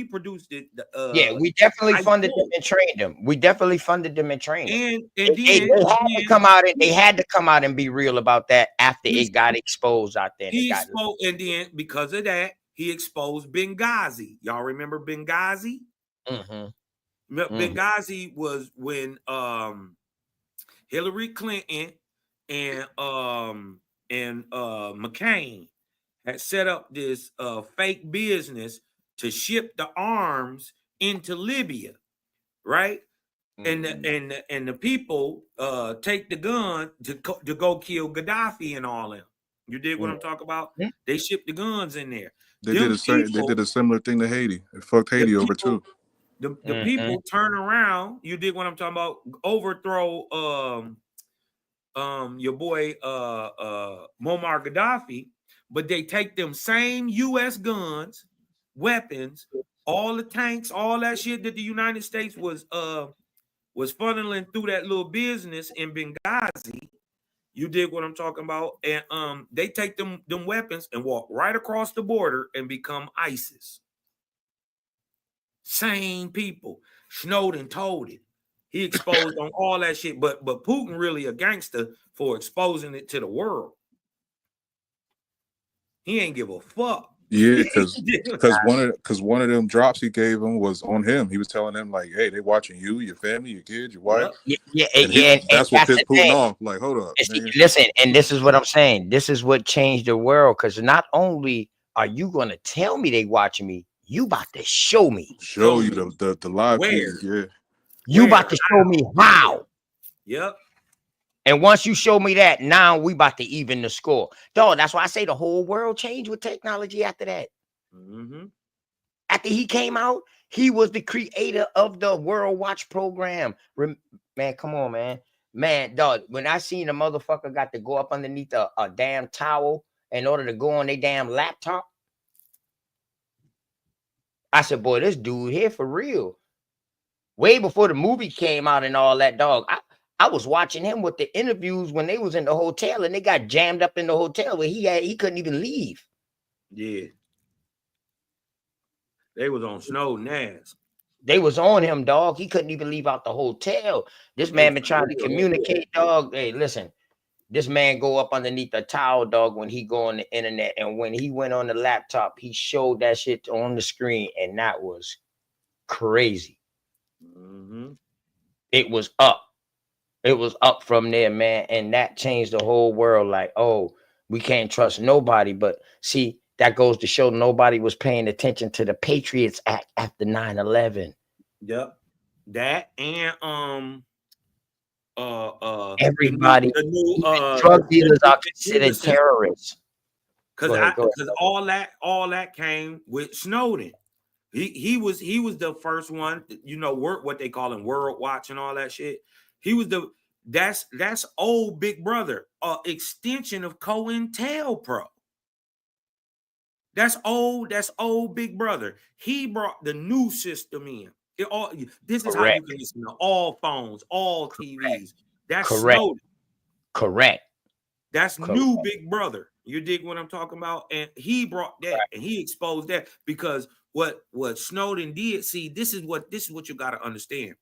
produced it. Yeah, we definitely funded them and trained them. We definitely funded them and trained them. And they had to come out and be real about that after it got exposed out there. And then because of that, he exposed Benghazi. Y'all remember Benghazi? Mm-hmm. Benghazi was when Hillary Clinton and McCain had set up this fake business to ship the arms into Libya, right? Mm-hmm. And the people take the gun to go kill Gaddafi and all them. You dig what I'm talking about? Mm-hmm. They shipped the guns in there. They did a similar thing to Haiti. It fucked Haiti over too. The people turn around. You dig what I'm talking about? Overthrow your boy Muammar Gaddafi, but they take them same U.S. guns, weapons, all the tanks, all that shit that the United States was funneling through that little business in Benghazi. You dig what I'm talking about? And they take them weapons and walk right across the border and become ISIS. Same people. Snowden told it. He exposed on all that shit, but Putin really a gangster for exposing it to the world. He ain't give a fuck. Yeah, because one of them drops he gave him was on him. He was telling them like, "Hey, they watching you, your family, your kids, your wife." Yeah. That's what pissed Putin off. Like, hold up. Listen, and this is what I'm saying. This is what changed the world. Because not only are you going to tell me they watching me, you about to show me. Show you the live feed. Yeah. You about to show me how. Yep. And once you show me that, now we about to even the score. Dog, that's why I say the whole world changed with technology after that. Mm-hmm. After he came out, he was the creator of the World Watch program. Man, come on, man. Man, dog, when I seen a motherfucker got to go up underneath a damn towel in order to go on their damn laptop, I said, boy, this dude here for real. Way before the movie came out and all that, dog. I was watching him with the interviews when they was in the hotel and they got jammed up in the hotel where he couldn't even leave. Yeah. They was on Snowden ass. They was on him, dog. He couldn't even leave out the hotel. This man been trying to communicate, dog. Hey, listen, this man go up underneath the towel, dog, when he go on the internet. And when he went on the laptop, he showed that shit on the screen. And that was crazy. It was up. It was up from there, man. And that changed the whole world. Like, oh, we can't trust nobody. But see, that goes to show nobody was paying attention to the Patriots Act after 9/11. Yep. That and everybody, the new, drug dealers are considered terrorists. Because all that came with Snowden. He was the first one, you know, what they call him, World Watch and all that shit. He was that's old Big Brother, extension of COINTELPRO. That's old Big Brother. He brought the new system in. This is how you can listen to all phones, all TVs. That's Snowden. Correct. That's new Big Brother. You dig what I'm talking about? And he brought that and he exposed that because what Snowden did. See, this is what you got to understand.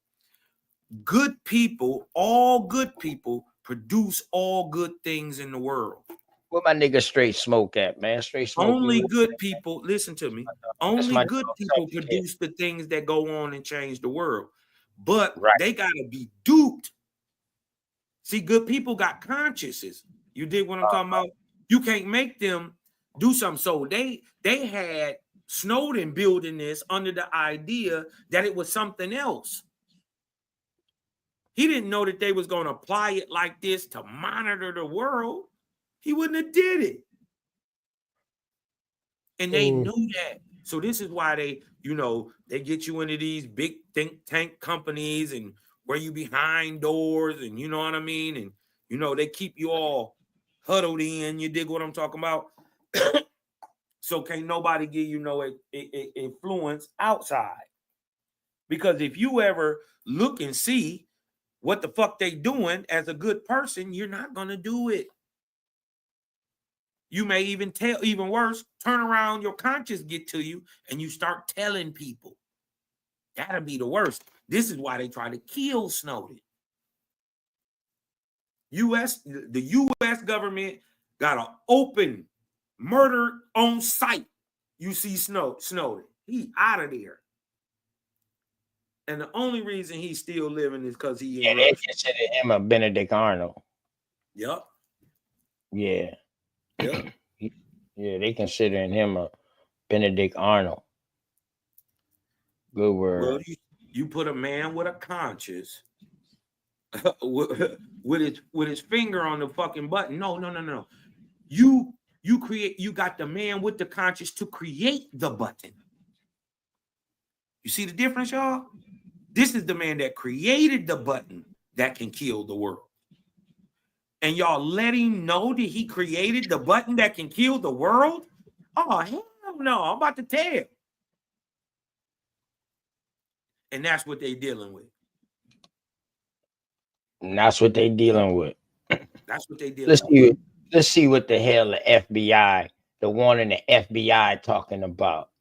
Good people, all good people, produce all good things in the world. Where my nigga Straight Smoke at, man? Straight Smoke. Only good people, listen to me. Only good people produce the things that go on and change the world. But they gotta be duped. See, good people got consciences. You dig what I'm talking about? You can't make them do something. So they had Snowden building this under the idea that it was something else. He didn't know that they was going to apply it like this to monitor the world. He wouldn't have did it. And they knew that. So this is why they get you into these big think tank companies and where you behind doors and you know what I mean? And, you know, they keep you all huddled in. You dig what I'm talking about? So can't nobody give you no influence outside. Because if you ever look and see what the fuck they doing as a good person, you're not going to do it. You may even even worse, turn around, your conscience get to you and you start telling people. That'll be the worst. This is why they try to kill Snowden. The U.S. government got an open murder on sight. You see Snowden. He out of there. And the only reason he's still living is because he in they consider him a Benedict Arnold. Yep. Yeah. Yep. Yeah, they considering him a Benedict Arnold. Good word. Well, you put a man with a conscience with his finger on the fucking button. No. You got the man with the conscience to create the button. You see the difference, y'all? This is the man that created the button that can kill the world. And y'all let him know that he created the button that can kill the world? Oh, hell no. I'm about to tell. And that's what they dealing with. And that's what they dealing with. That's what they dealing with. Let's see what the hell the FBI, the one in the FBI talking about.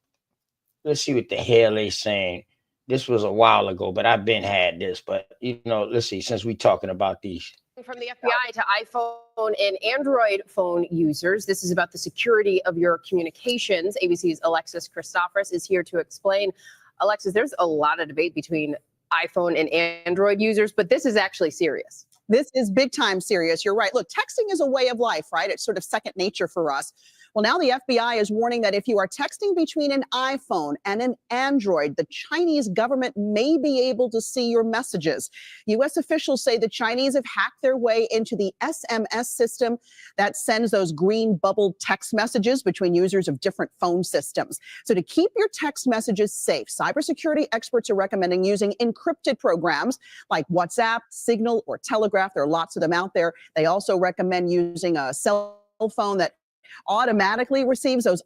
Let's see what the hell they saying. This was a while ago, but I've been had this. But, you know, let's see, since we talking about these. From the FBI to iPhone and Android phone users, this is about the security of your communications. ABC's Alexis Christophorus is here to explain. Alexis, there's a lot of debate between iPhone and Android users, but this is actually serious. This is big time serious. You're right. Look, texting is a way of life, right? It's sort of second nature for us. Well, now the FBI is warning that if you are texting between an iPhone and an Android, the Chinese government may be able to see your messages. U.S. officials say the Chinese have hacked their way into the SMS system that sends those green bubbled text messages between users of different phone systems. So to keep your text messages safe, cybersecurity experts are recommending using encrypted programs like WhatsApp, Signal, or Telegraph. There are lots of them out there. They also recommend using a cell phone that automatically receives those.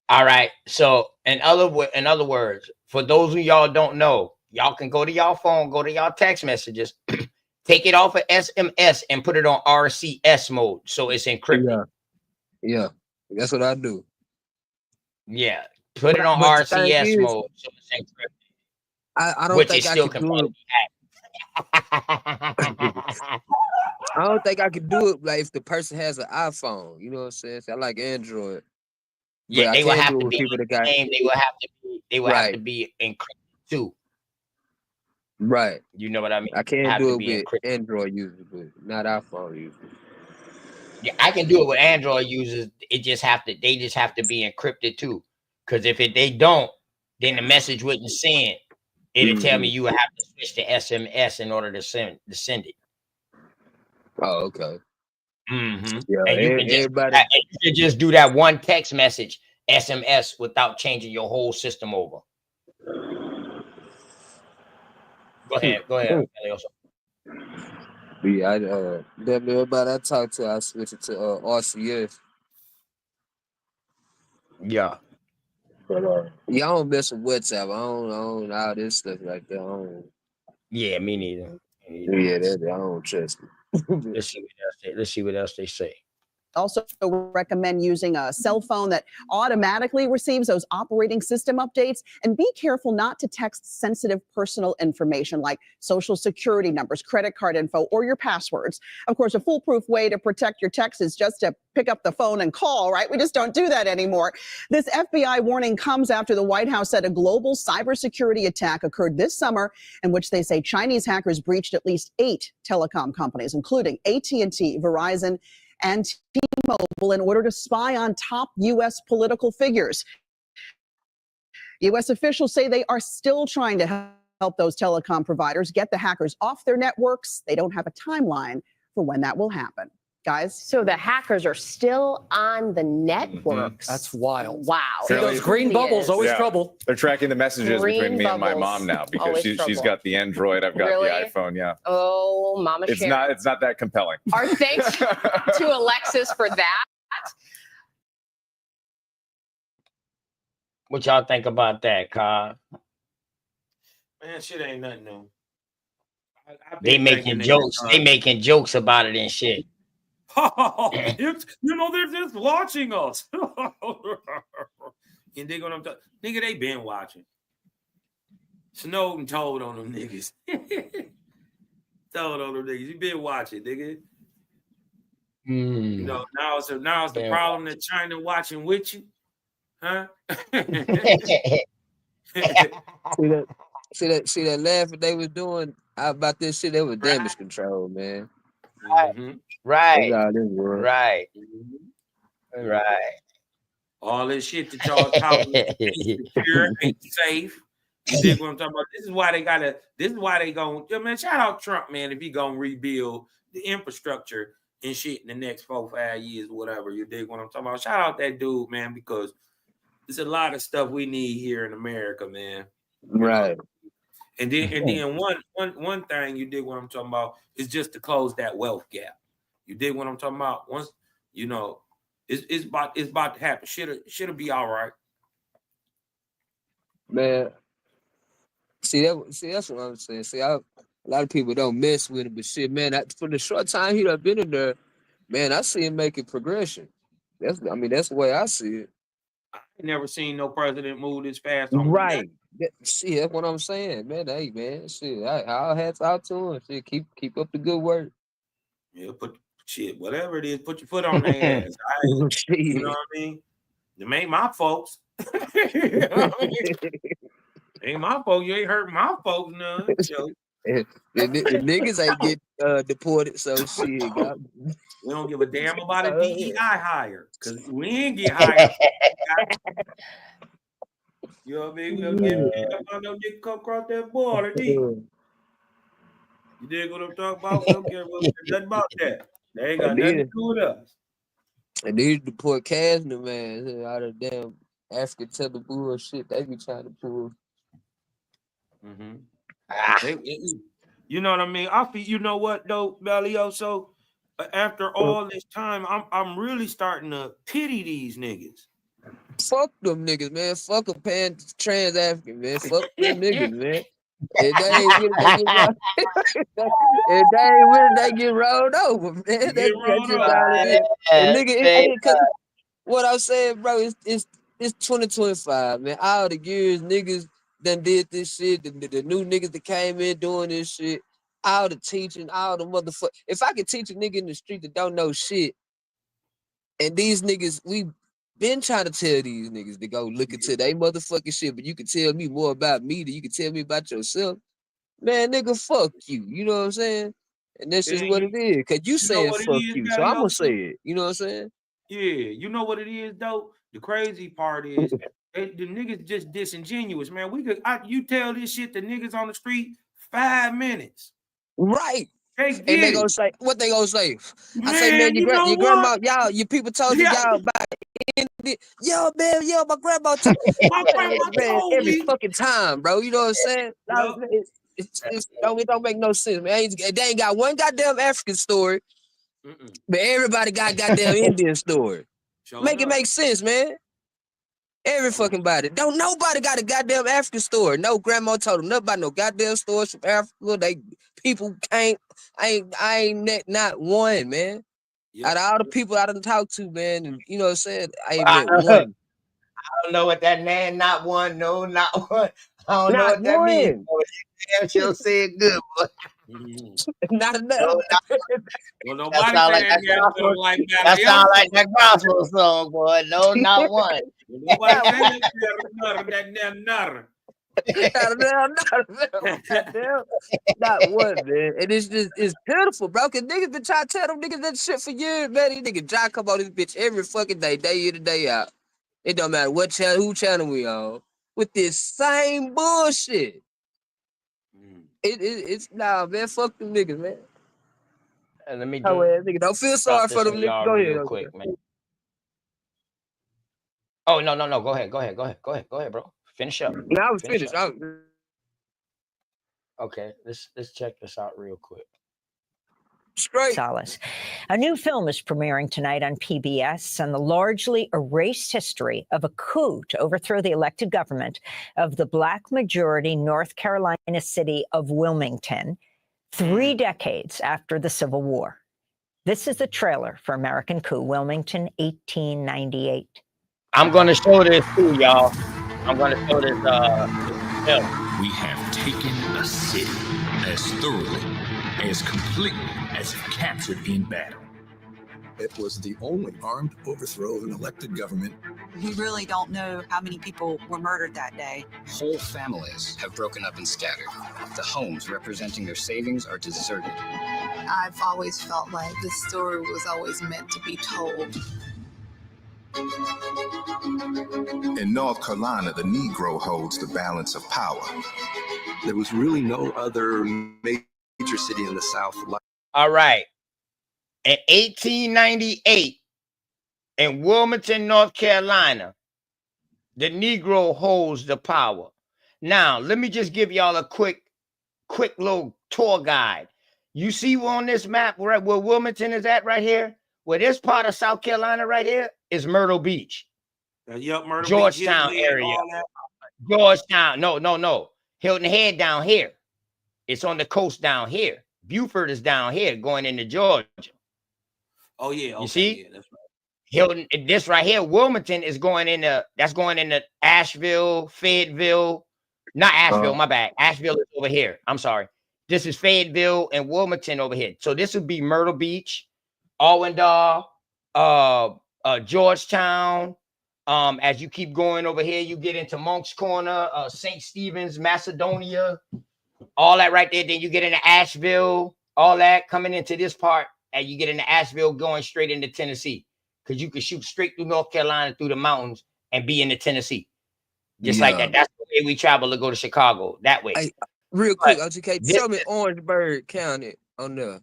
All right. So in other words, for those of y'all don't know, y'all can go to y'all phone, go to y'all text messages, Take it off of SMS and put it on RCS mode, so it's encrypted. Yeah, that's what I do. Yeah, put it on But the thing RCS is, mode, so it's encrypted. I don't Which think it I still could can do it. I don't think I could do it like if the person has an iPhone. You know what I'm saying? So I like Android. Yeah, But I they will can have do it to with be people that got they will have to be have to right. be encrypted too. Right. You know what I mean? I can Have do to it be with encrypted. Android users, but not iPhone users. Yeah, I can do it with Android users. They just have to be encrypted too. Because if they don't, then the message wouldn't send. It'll tell me you would have to switch to SMS in order to send it. Oh, okay. Mm-hmm. Yeah, And you can just do that one text message SMS without changing your whole system over. Go ahead, Elioso. Yeah, everybody I talk to, I switch it to RCS. Yeah. But yeah, I don't mess with WhatsApp. I don't all this stuff like that. I don't. Yeah, me neither. Yeah, I don't trust it. Let's see what else they say. Also recommend using a cell phone that automatically receives those operating system updates, and be careful not to text sensitive personal information like social security numbers, credit card info, or your passwords. Of course, a foolproof way to protect your texts is just to pick up the phone and call, right? We just don't do that anymore. This FBI warning comes after the White House said a global cybersecurity attack occurred this summer in which they say Chinese hackers breached at least 8 telecom companies, including AT&T, Verizon, and T-Mobile, in order to spy on top U.S. political figures. U.S. officials say they are still trying to help those telecom providers get the hackers off their networks. They don't have a timeline for when that will happen. Guys? So the hackers are still on the networks. That's wild. Wow. See, those green bubbles, always trouble. They're tracking the messages Green between me and my bubbles, mom now because always she's trouble. got the Android. I've got Really? the iPhone. Yeah. Oh, Mama It's Sharon. not that compelling. Our thanks to Alexis for that. What y'all think about that, Carl? Man, shit ain't nothing new. They making jokes. They making jokes about it and shit. You know, they're just watching us. And they gonna nigga, they been watching. Snowden told on them niggas. Told on them niggas. You been watching, nigga. You know, now it's the problem that China watching with you, huh? See that laughing they was doing about this shit. They was damage control, man. Right. That's all this was. Right. Right. All this shit that y'all talking ain't secure, ain't safe. You dig what I'm talking about? This is why they gonna, man, shout out Trump, man, if he gonna rebuild the infrastructure and shit in the next 4-5 years, whatever. You dig what I'm talking about? Shout out that dude, man, because there's a lot of stuff we need here in America, man. Right. And then one thing you dig what I'm talking about is just to close that wealth gap. You dig what I'm talking about? Once you know it's about to happen. Shit'll be all right. Man. See that's what I'm saying. See, a lot of people don't mess with it, but shit, man, for the short time he done been in there, man, I see him making progression. That's the way I see it. I ain't never seen no president move this fast on right. See, that's what I'm saying, man. Hey, man, shit, I'll hats out to him. Shit, keep up the good work. Yeah, put shit, whatever it is, put your foot on their ass. You know what I mean? Them ain't my folks. You know what I mean? Ain't my folks. You ain't hurt my folks none. So. the niggas ain't get deported, so shit. We don't give a damn about a DEI hire because we ain't get hired. You know what I mean? We don't get about no nigga come across that border. You dig what I'm talking about? We don't care nothing about that. They ain't got nothing to do with us. And these deport Casner, man, out of damn African tether bullshit they be trying to pull. You know what I mean? I feel, you know what though, Belio? So after all this time, I'm really starting to pity these niggas. Fuck them niggas, man. Fuck a trans African, man. Fuck them niggas, man. If they ain't with it, they get rolled. If they ain't with it, they get rolled over, man. That's just all it is. And nigga, cause what I'm saying, bro, it's 2025, man. All the years niggas done did this shit. The new niggas that came in doing this shit. All the teaching, all the motherfucker. If I could teach a nigga in the street that don't know shit, and these niggas, we been trying to tell these niggas to go look into they motherfucking shit, but you can tell me more about me than you can tell me about yourself. Man, nigga, fuck you. You know what I'm saying? And that's just what it is. Cause you saying fuck you, so I'm gonna say it. You know what I'm saying? Yeah, you know what it is though. The crazy part is the niggas just disingenuous, man. You tell this shit to niggas on the street 5 minutes, right? And they gonna say what they gonna say. Man, I say, man, your grandma, y'all, your people told you y'all about it. Yo, man, my grandma told man, every fucking time, bro. You know what I'm saying? It don't make no sense, man. They ain't got one goddamn African story, but everybody got goddamn Indian story. Make it make sense, man. Every fucking body. Don't nobody got a goddamn African story. No grandma told them nothing about no goddamn stories from Africa. They people can't. I ain't not one, man. Out of all the people I done talked to, man, and you know what I'm saying, I ain't met one. I don't know what that man, not one, no, not one. I don't know what that means. Damn, she'll say it good, boy. Not enough. Well, that sound like that gospel. That sound like that gospel song, boy. No, not one. Not one, man. And it's pitiful, bro. Cause niggas been trying to tell them niggas that shit for years, man. These niggas John come on this bitch every fucking day in and day out. It don't matter what channel, who channel we on, with this same bullshit. It's nah, man. Fuck them niggas, man. Let me nigga, don't feel sorry for them niggas. Go ahead, quick, man. Oh no. Go ahead, bro. Finish up. Now I was finished. Okay, let's check this out real quick. Straight. Solace. A new film is premiering tonight on PBS on the largely erased history of a coup to overthrow the elected government of the Black majority North Carolina city of Wilmington, 3 decades after the Civil War. This is the trailer for American Coup, Wilmington, 1898. I'm going to show this too, y'all. I'm going to show this film. We have taken a city as thoroughly, as completely as if captured in battle. It was the only armed overthrow of an elected government. We really don't know how many people were murdered that day. Whole families have broken up and scattered. The homes representing their savings are deserted. I've always felt like this story was always meant to be told. In North Carolina, the Negro holds the balance of power. There was really no other major city in the South. All right. In 1898, in Wilmington, North Carolina, the Negro holds the power. Now, let me just give y'all a quick little tour guide. You see on this map where Wilmington is at right here? Where this part of South Carolina right here is Myrtle Beach. Myrtle Georgetown Beach, area. Georgetown. No. Hilton Head down here. It's on the coast down here. Beaufort is down here going into Georgia. Oh, yeah. Okay, you see? Yeah, that's right. Hilton, this right here, Wilmington is going into Asheville, Fayetteville. Not Asheville, my bad. Asheville is over here. I'm sorry. This is Fayetteville and Wilmington over here. So this would be Myrtle Beach, Allendale, Georgetown. As you keep going over here, you get into Monk's Corner, St. Stephen's, Macedonia, all that right there. Then you get into Asheville, all that coming into this part, and you get into Asheville going straight into Tennessee. Because you can shoot straight through North Carolina through the mountains and be into Tennessee. Just like that. That's the way we travel to go to Chicago, that way. Hey, real quick, OTK, tell me Orangeburg County on there.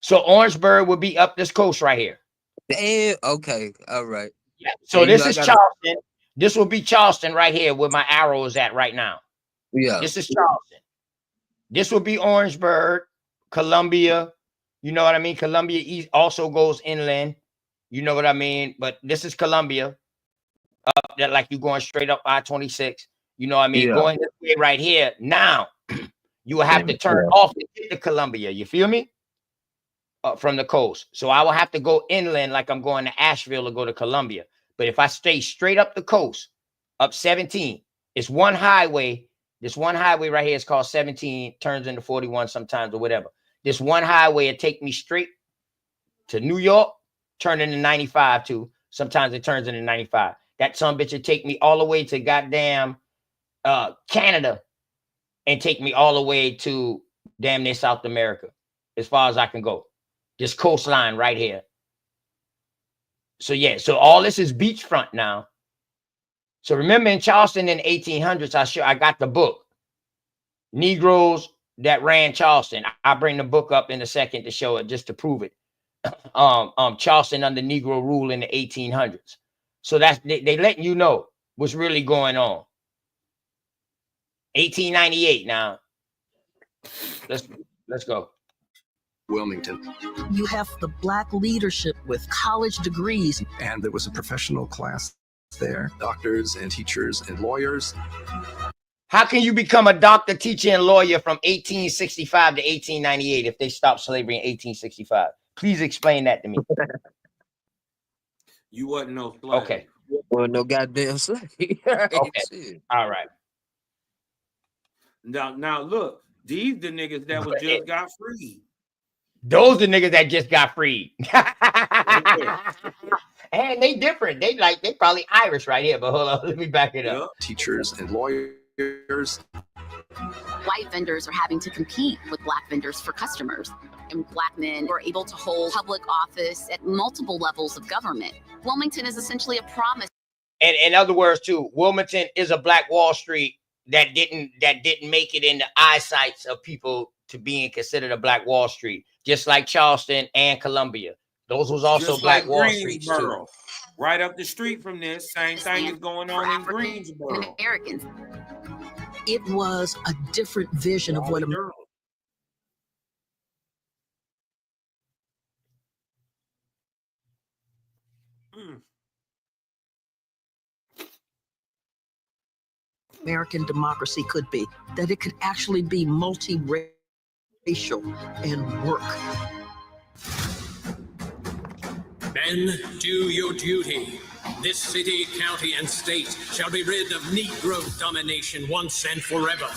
So Orangeburg would be up this coast right here. Damn. Okay. All right. Yeah. So this is Charleston. This will be Charleston right here where my arrow is at right now. Yeah. This is Charleston. This will be Orangeburg, Columbia. You know what I mean? Columbia East also goes inland. You know what I mean? But this is Columbia. Up there, like you going straight up I-26. You know what I mean? Yeah. Going this way right here. Now, You will have to turn off to get to Columbia. You feel me? From the coast. So I will have to go inland like I'm going to Asheville to go to Columbia. But if I stay straight up the coast, up 17, it's one highway. This one highway right here is called 17, turns into 41 sometimes or whatever. This one highway will take me straight to New York, turn into 95 too. Sometimes it turns into 95. That son bitch will take me all the way to goddamn Canada and take me all the way to damn near South America as far as I can go. This coastline right here. So yeah, so all this is beachfront now. So remember in Charleston in the 1800s, I got the book, Negroes that ran Charleston. I'll bring the book up in a second to show it, just to prove it. Charleston under Negro rule in the 1800s. So that's they letting you know what's really going on. 1898 now. Let's go. Wilmington. You have the Black leadership with college degrees. And there was a professional class there, doctors and teachers and lawyers. How can you become a doctor, teacher, and lawyer from 1865 to 1898 if they stopped slavery in 1865? Please explain that to me. You wasn't no slave. Okay. Well, no goddamn slave. Okay. All right. Now look, these the niggas that was just got freed. Those the niggas that just got freed. And they different. They probably Irish right here, but hold on, let me back it up. Teachers and lawyers. White vendors are having to compete with Black vendors for customers, and Black men are able to hold public office at multiple levels of government. Wilmington is essentially a promise. And in other words, too, Wilmington is a Black Wall Street that didn't make it in the eyesight of people to being considered a Black Wall Street, just like Charleston and Columbia. Those was also Just Black like Wall Streets too. Greensboro. Right up the street from this, same thing is going on in Greensboro. Americans. It was a different vision of what American democracy could be, that it could actually be multiracial and work. Men, do your duty. This city, county, and state shall be rid of Negro domination once and forever.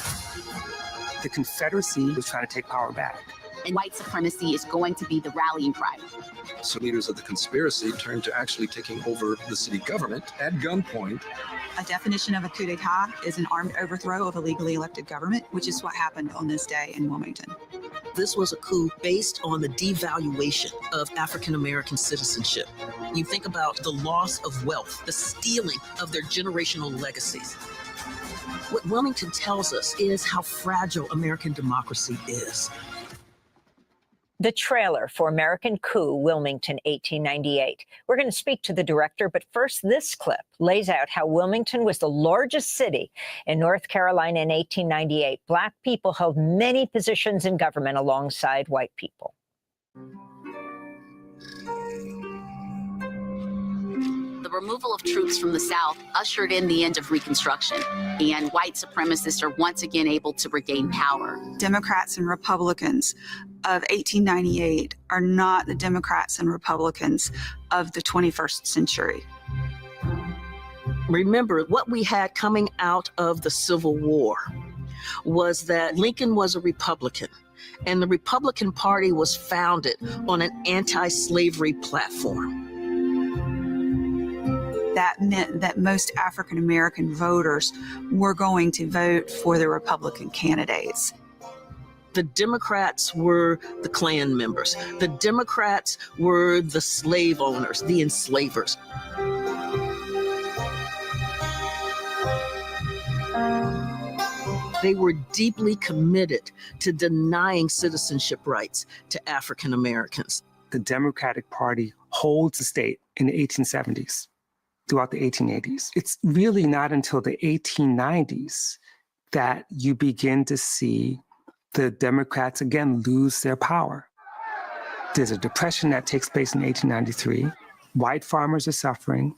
The Confederacy was trying to take power back. And white supremacy is going to be the rallying cry. So leaders of the conspiracy turned to actually taking over the city government at gunpoint. A definition of a coup d'etat is an armed overthrow of a legally elected government, which is what happened on this day in Wilmington. This was a coup based on the devaluation of African American citizenship. You think about the loss of wealth, the stealing of their generational legacies. What Wilmington tells us is how fragile American democracy is. The trailer for American Coup, Wilmington, 1898. We're going to speak to the director, but first, this clip lays out how Wilmington was the largest city in North Carolina in 1898. Black people held many positions in government alongside white people. The removal of troops from the South ushered in the end of Reconstruction, and white supremacists are once again able to regain power. Democrats and Republicans of 1898 are not the Democrats and Republicans of the 21st century. Remember, what we had coming out of the Civil War was that Lincoln was a Republican, and the Republican Party was founded on an anti-slavery platform. That meant that most African American voters were going to vote for the Republican candidates. The Democrats were the Klan members. The Democrats were the slave owners, the enslavers. They were deeply committed to denying citizenship rights to African Americans. The Democratic Party holds the state in the 1870s, throughout the 1880s. It's really not until the 1890s that you begin to see the Democrats again lose their power. There's a depression that takes place in 1893. White farmers are suffering.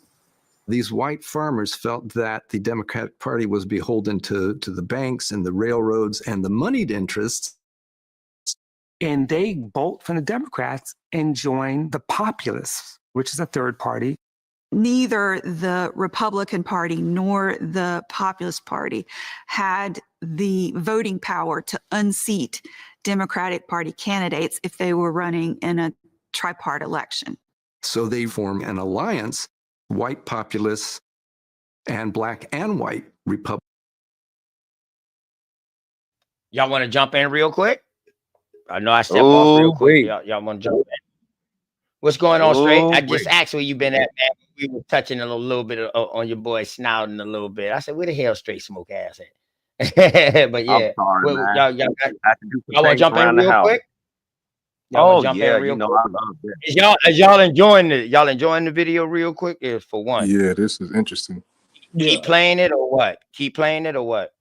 these white farmers felt that the Democratic Party was beholden to the banks and the railroads and the moneyed interests. And they bolt from the Democrats and join the Populists, which is a third party. Neither the Republican Party nor the Populist Party had the voting power to unseat Democratic Party candidates if they were running in a tri-part election. So they formed an alliance, white populists and black and white Republicans. Y'all want to jump in real quick? I know I stepped off real quick. Y'all want to jump in? What's going on, Straight? I just asked where you been at, man. We were touching a little bit on your boy snouting a little bit. I said, where the hell Straight Smoke ass at? But yeah, sorry, man. y'all I want to jump in real quick? Oh yeah, you know I love it. Is y'all enjoying it? Y'all enjoying the video real quick? Is for one. Yeah, this is interesting. Keep playing it or what? Keep playing it or what?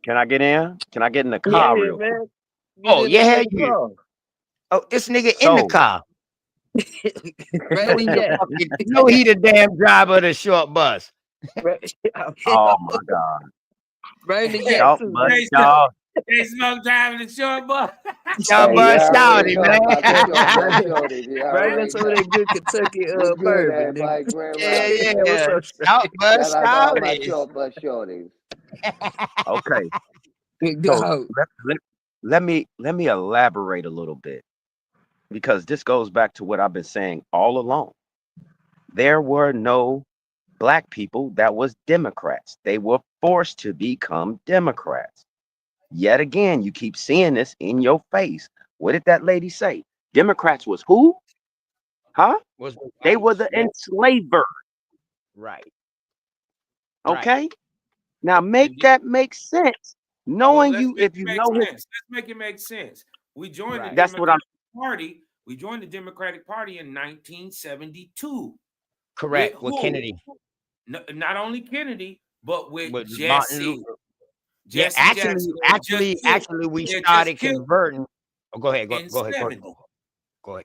Can I get in? Can I get in the car real quick? Oh yeah, you. Oh, this nigga in the car. No, he the damn driver of the short bus. Oh my God. They smoke driving the short bus. Y'all bus shouty, man. Right, that's over that good Kentucky bourbon. Yeah. Short bus shouty. Okay. So let me elaborate a little bit, because this goes back to what I've been saying all along. There were no black people that was Democrats. They were forced to become Democrats. Yet again, you keep seeing this in your face. What did that lady say? Democrats was who? Huh? They were the enslavers. Right. Okay. Now that make sense. Knowing if you know his, let's make it make sense. We joined the That's what I'm. Party. We joined the Democratic Party in 1972. Correct. With Kennedy. Not only Kennedy, but with Jesse. Jesse Actually, we started converting. Oh, go ahead. Go ahead,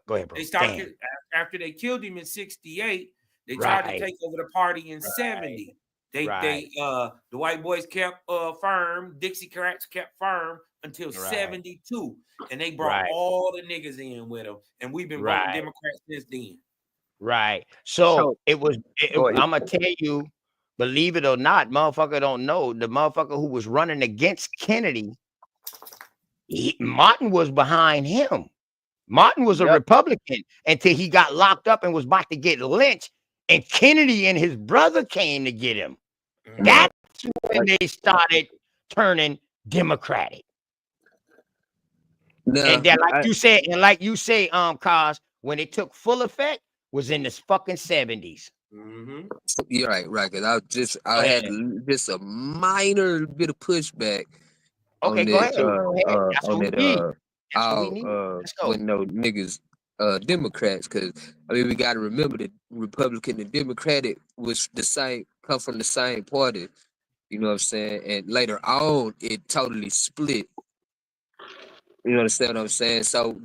bro. They started after they killed him in 68. They tried to take over the party in 70. The white boys kept firm. Dixiecrats kept firm until 72, and they brought all the niggas in with them, and we've been voting Democrats since then. Right. So it was. I'm gonna tell you, believe it or not, motherfucker don't know the motherfucker who was running against Kennedy. Martin was behind him. Martin was a Republican until he got locked up and was about to get lynched, and Kennedy and his brother came to get him. That's when they started turning Democratic. No, and then, like you say, Cos, when it took full effect was in the fucking 70s. You're right. Cause I had just a minor bit of pushback. Okay, go ahead. That's what we need. With no niggas, Democrats, because I mean we got to remember that Republican and Democratic was come from the same party. You know what I'm saying? And later on, it totally split. You understand what I'm saying? So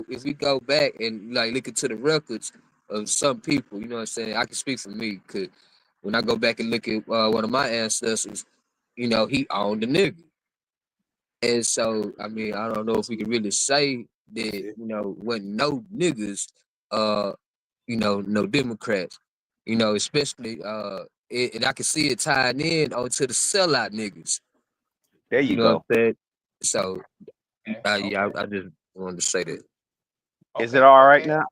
if we go back and like look into the records of some people, you know what I'm saying? I can speak for me, because when I go back and look at one of my ancestors, you know, he owned a nigga. And so, I mean, I don't know if we can really say that, you know, wasn't no niggas, you know, no Democrats, you know, especially, and I can see it tying in onto the sellout niggas. There you know go. What I'm saying? So, yeah, I just wanted to say that. Is it all right now?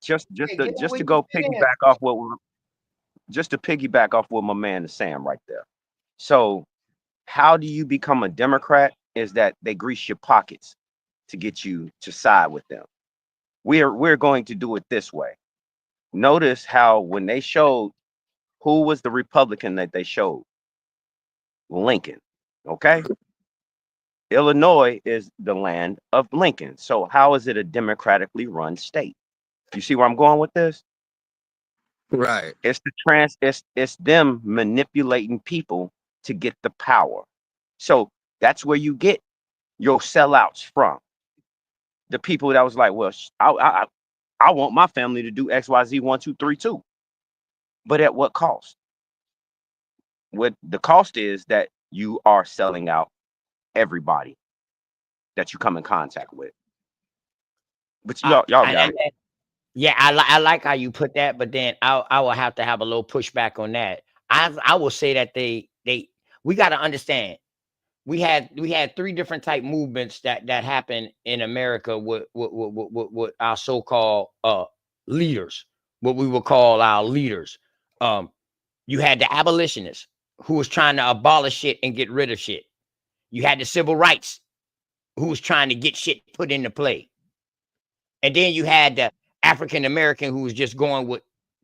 Just to go piggyback off what my man is saying right there. So, how do you become a Democrat? Is that they grease your pockets to get you to side with them. We're going to do it this way. Notice how when they showed who was the Republican that they showed, Lincoln. Okay. Illinois is the land of Lincoln. So how is it a democratically run state? You see where I'm going with this? Right. It's it's them manipulating people to get the power. So that's where you get your sellouts from. The people that was like, well, I want my family to do XYZ 1, 2, 3, 2. but at what cost? What the cost is that you are selling out everybody that you come in contact with. But y'all got it. Yeah, I like how you put that, but then I will have to have a little pushback on that. I will say that we got to understand. We had 3 different type movements that happened in America with our so-called leaders, what we would call our leaders. You had the abolitionists who was trying to abolish shit and get rid of shit. You had the civil rights who was trying to get shit put into play. And then you had the African American who was just going with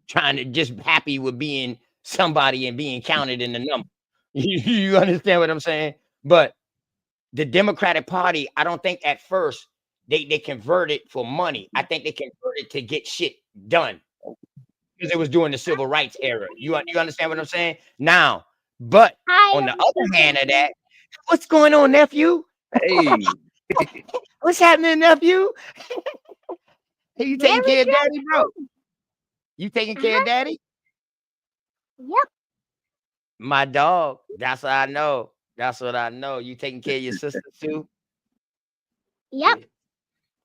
trying to just happy with being somebody and being counted in the number. You understand what I'm saying? But the Democratic Party, I don't think at first they converted for money. I think they converted to get shit done because it was during the civil rights era. You understand what I'm saying? Now, but on the other hand of that, what's going on, nephew? Hey, what's happening, nephew? You taking care of daddy, bro? You taking care of daddy? Yep. My dog. That's what I know. That's what I know. You taking care of your sister too? Yep.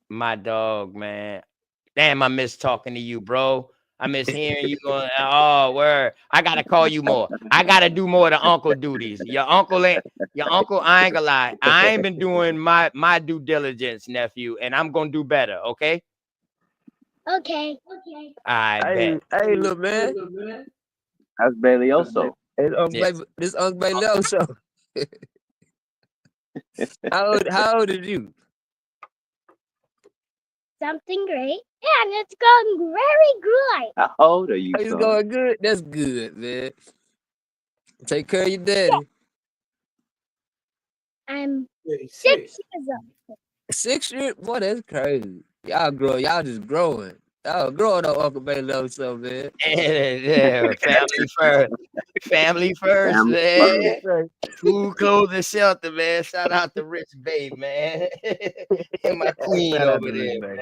My dog, man. Damn, I miss talking to you, bro. I miss hearing you going, oh, word. I gotta call you more. I gotta do more of the uncle duties. Your uncle, I ain't gonna lie. I ain't been doing my due diligence, nephew, and I'm gonna do better, okay? Okay. I bet. Hey, little man. That's Belioso. This Uncle Belioso. How old are you? Something great. And it's going very good. How old are you? It's son? going good. That's good, man. Take care of your daddy. I'm 6 years old. 6 years? Boy, that's crazy. Y'all just growing. Y'all growing up, Uncle Belioso, man. Yeah, family first. Family first, man. Food, clothes, and shelter, man. Shout out to Rich Babe, man. And my queen Shout out over to there, Rich Babe. man.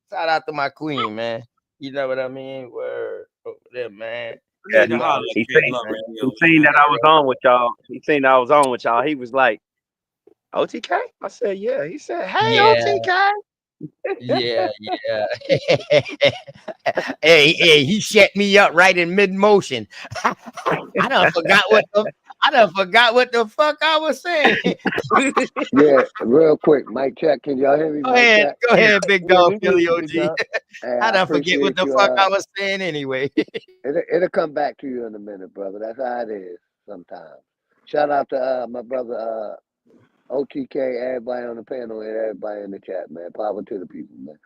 Shout out to my queen, man. You know what I mean? Word over there, man. Yeah, You know, he seen that I was on with y'all. He seen that I was on with y'all. He was like, OTK? I said, yeah. He said, hey, Yeah. OTK. Yeah. Hey, he set me up right in mid motion. I done forgot what the fuck I was saying. Yeah, real quick, mic check. Can y'all hear me? Go ahead, big dog, Philly OG. Hey, I done forget what appreciate the you, fuck I was saying anyway. It'll come back to you in a minute, brother. That's how it is sometimes. Shout out to my brother OTK, everybody on the panel, and everybody in the chat, man. Power to the people, man.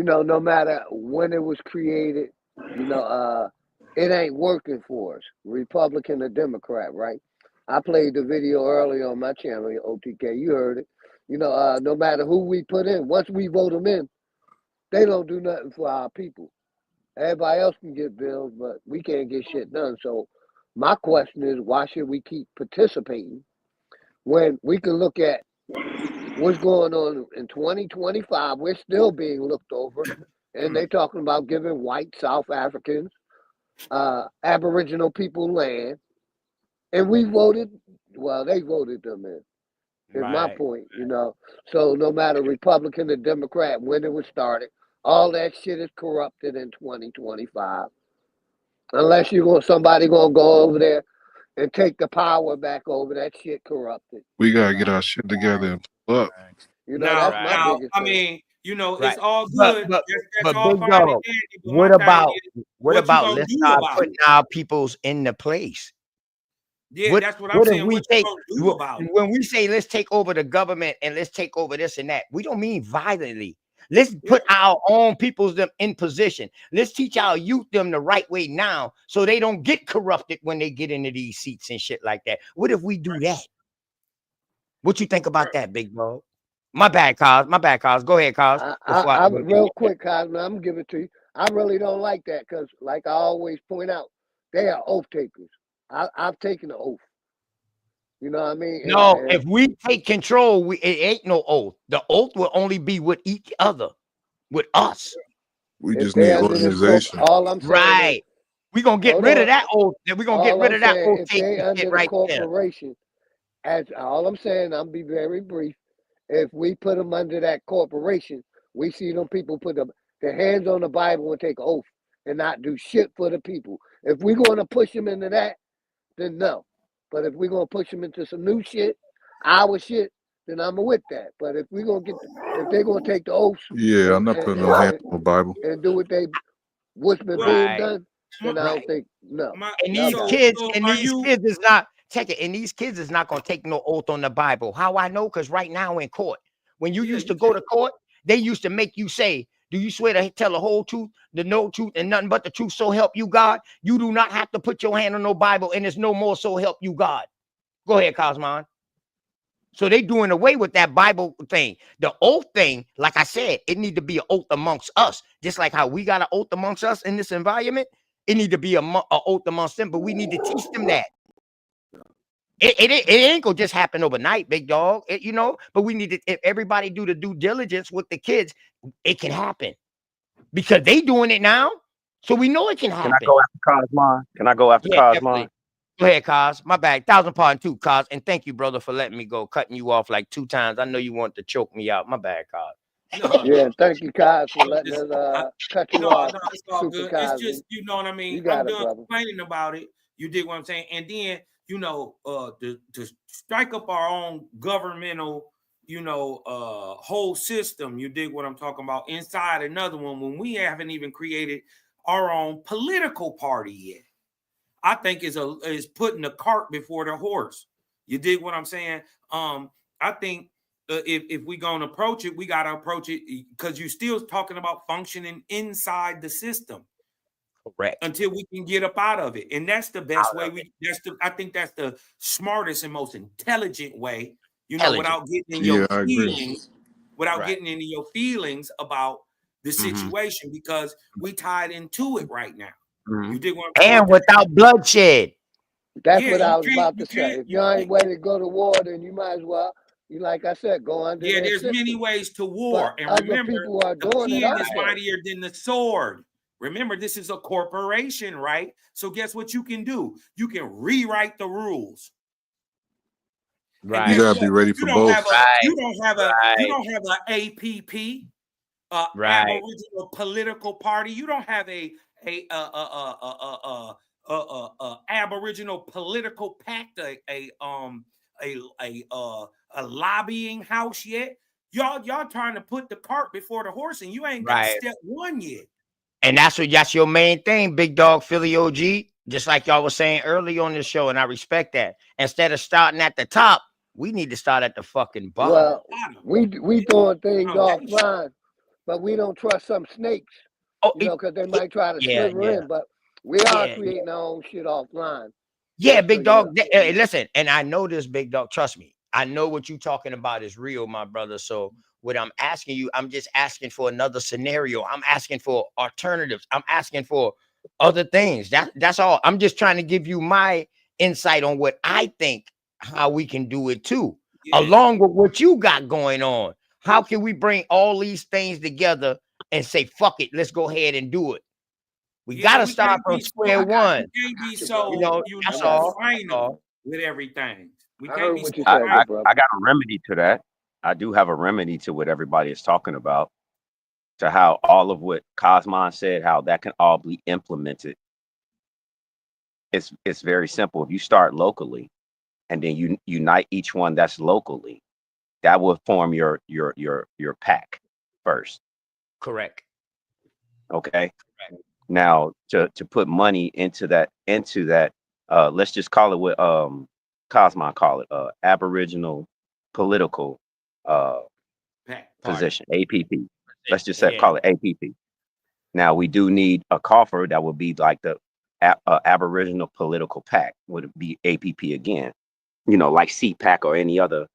No matter when it was created, it ain't working for us, Republican or Democrat, right? I played the video earlier on my channel, OTK. You heard it. No matter who we put in, once we vote them in, they don't do nothing for our people. Everybody else can get bills, but we can't get shit done. So my question is, why should we keep participating when we can look at what's going on in 2025? We're still being looked over, and they're talking about giving white South Africans, Aboriginal people land, and we voted. Well, they voted them in. Is my point, So no matter Republican or Democrat, when it was started, all that shit is corrupted in 2025. Unless somebody gonna go over there and take the power back over, that shit corrupted. We gotta get our shit together and pull up. That's my biggest I thing. mean, it's all good. But that's all big fine dog, and dandy, but what my thing about is, what you about gonna let's do start about putting it? our peoples in the place? Yeah, that's what I'm saying. What you gonna do about it? When we say let's take over the government and let's take over this and that, we don't mean violently. Let's put our own peoples them in position. Let's teach our youth them the right way now, so they don't get corrupted when they get into these seats and shit like that. What if we do that? What you think about that, big dog? My bad, Cos. Go ahead, Cos. Real quick, Cos, I'm gonna give it to you. I really don't like that because, like I always point out, they are oath takers. I've taken the oath. You know what I mean? No, if we take control, it ain't no oath. The oath will only be with each other, with us. We If just they need under the organization. all I'm saying is, Right. We gonna get hold rid of on. that old. We gonna get All rid I'm of that saying, old if safety they shit under the right there. corporation, as all I'm saying, I'm be very brief. If we put them under that corporation, we see them people put their hands on the Bible and take oath and not do shit for the people. If we're gonna push them into that, then no. But if we're gonna push them into some new shit, our shit, then I'm with that. But if we're gonna if they're gonna take the oaths Yeah, I'm not putting no hands on the Bible. and do what they what's been being Right. done, then I don't think no. And Y'all these got it. kids, is not check it. And these kids is not gonna take no oath on the Bible. How I know? Because right now in court, when you used to go to court, they used to make you say, "Do you swear to tell the whole truth, the no truth, and nothing but the truth? So help you God." You do not have to put your hand on no Bible, and there's no more. So help you God. Go ahead, Cosmon. So they doing away with that Bible thing. The oath thing, like I said, it need to be an oath amongst us. Just like how we got an oath amongst us in this environment, it need to be a oath amongst them, but we need to teach them that. It ain't gonna just happen overnight, big dog. But we need to, if everybody do the due diligence with the kids, it can happen. Because they doing it now. So we know it can happen. Can I go after Cosmon? Can I go after Cosmon? Definitely. Go ahead, Cos. My bad. 1,000 pardon too, Cos. And thank you, brother, for letting me go, cutting you off like 2 times. I know you want to choke me out. My bad, Cos. Yeah, thank you, Kyle, for letting us cut you off. No, it's all Super good. Cosby. It's just, you know what I mean? You got I'm it, done brother. complaining about it. You dig what I'm saying? And then, to strike up our own governmental, whole system, you dig what I'm talking about, inside another one, when we haven't even created our own political party yet. I think is putting the cart before the horse. You dig what I'm saying? I think if we're gonna approach it, we gotta approach it because you're still talking about functioning inside the system. Correct. Until we can get up out of it, and that's the best way. I think that's the smartest and most intelligent way. Without getting in your feelings, getting into your feelings about the situation, because we tied into it right now. You dig what I'm saying? And without bloodshed. That's what I was about to say. If you ain't ready to go to war, then you might as well, like I said, go under their there's system. many ways to war. But And other remember, people are the doing it pen out is there. mightier than the sword. Remember, this is a corporation, right? So guess what you can do? You can rewrite the rules. Right. You gotta be ready for both. You don't have an APP, Aboriginal Political Party. You don't have a Aboriginal political pact, a lobbying house yet. Y'all trying to put the cart before the horse, and you ain't got step 1 yet. And that's your main thing, big dog Philly OG. Just like y'all was saying early on the show, and I respect that. Instead of starting at the top, we need to start at the fucking bottom. Well, we throwing things offline, but we don't trust some snakes, because they might try to slither in. But we are creating our own shit offline. Yeah, big dog. Listen, and I know this, big dog. Trust me. I know what you're talking about is real, my brother. So what I'm asking you, I'm just asking for another scenario. I'm asking for alternatives. I'm asking for other things. That's all. I'm just trying to give you my insight on what I think, how we can do it too, along with what you got going on. How can we bring all these things together and say, fuck it, let's go ahead and do it? We gotta start from square one. We can't be so that's all. final with everything. We can't be. I got a remedy to that. I do have a remedy to what everybody is talking about, to how all of what Cosmon said, how that can all be implemented. It's very simple. If you start locally, and then you unite each one that's locally, that will form your pack first. Correct. Okay. Correct. Now to put money into that, let's just call it what Cosmon call it, Aboriginal political position, APP. Let's just call it APP. Now we do need a coffer that would be like the Aboriginal political pack, would be APP again, like CPAC or any other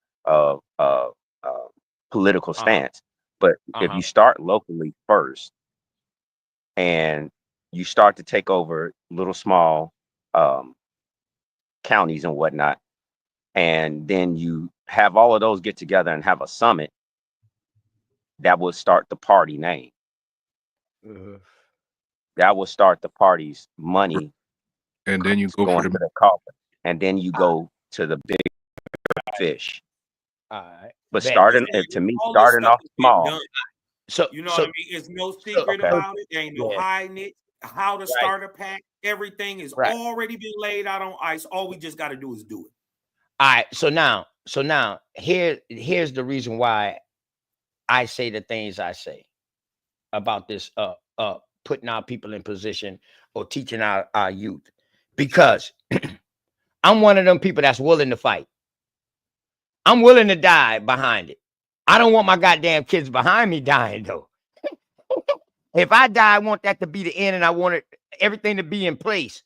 political stance. But if you start locally first, and you start to take over little small counties and whatnot, and then you have all of those get together and have a summit, that would start the party name. That will start the party's money And then you go going for to the the coffin, and then you go to the big fish. All right. But Bet. starting to me, All this starting stuff off is being small. done. So You know what I mean? It's no secret okay. about it. There ain't no Yeah. hiding it. How to Right. start a pack. Everything is Right. already been laid out on ice. All we just got to do is do it. All right. So now here's the reason why I say the things I say about this putting our people in position or teaching our youth, because I'm one of them people that's willing to fight. I'm willing to die behind it. I don't want my goddamn kids behind me dying though. If I die, I want that to be the end, and I want everything to be in place.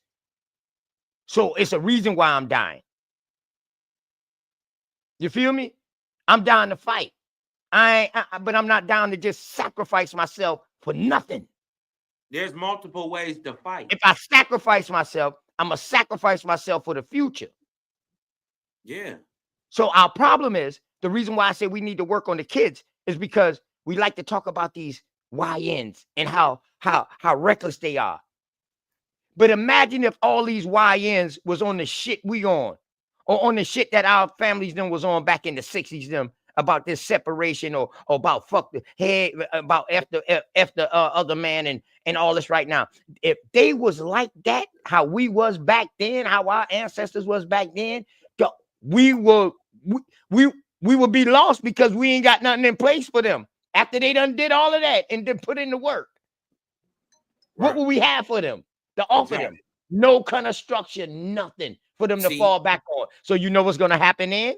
So it's a reason why I'm dying. You feel me? I'm down to fight. But I'm not down to just sacrifice myself for nothing. There's multiple ways to fight. If I sacrifice myself, I'm gonna sacrifice myself for the future. Yeah. So our problem is, the reason why I say we need to work on the kids is because we like to talk about these YNs and how reckless they are. But imagine if all these YNs was on the shit we on, or on the shit that our families them was on back in the 60s them, about this separation, or about fuck the head, about F the other man and all this right now. If they was like that, how we was back then, how our ancestors was back then, we would be lost, because we ain't got nothing in place for them after they done did all of that and then put in the work. Right. What will we have for them to offer them? No kind of structure, nothing for them to fall back on. So you know what's going to happen then?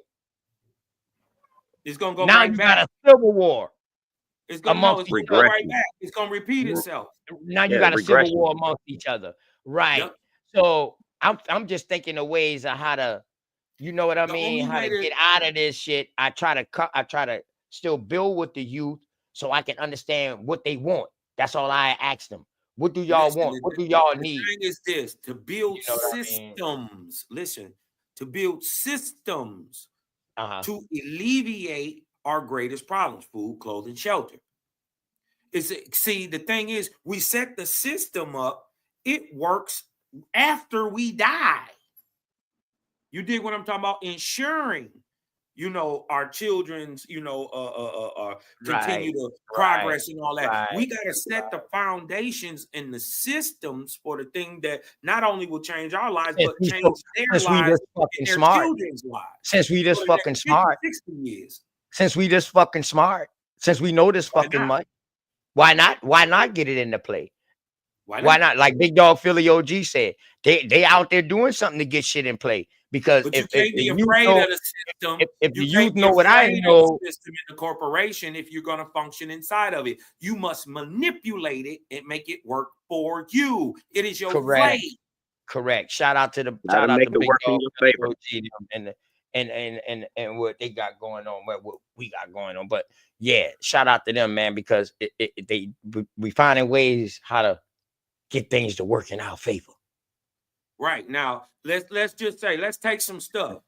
It's going to go now right you back. got a civil war. It's going to go right back. It's going to repeat itself. Now you got a civil war amongst each other. Right. Yep. So I'm just thinking of ways of how to, you know what I mean? How to get out of this shit. I try to still build with the youth so I can understand what they want. That's all I ask them. What do y'all want? What do y'all need? The thing is this, to build systems. I mean? Listen, to build systems to alleviate our greatest problems: food, clothing, shelter. See, the thing is, we set the system up. It works after we die. You dig what I'm talking about? Ensuring, our children's, continue to progress and all that. We got to set the foundations and the systems for the thing that not only will change our lives, but change their lives and their children's lives. Since we just fucking smart. 60 years. Since we just fucking smart. Since we know this fucking much. Why not? Why not get it into play? Why not? Like Big Dog Philly OG said, they out there doing something to get shit in play. Because you can't be afraid of the system. If the youth know what I know, the system in the corporation, if you're going to function inside of it, you must manipulate it and make it work for you. It is your right. Correct. Shout out to the Big Dog OG and what they got going on, what we got going on. But yeah, shout out to them, man, because we finding ways how to get things to work in our favor. Right now, let's just say, let's take some stuff.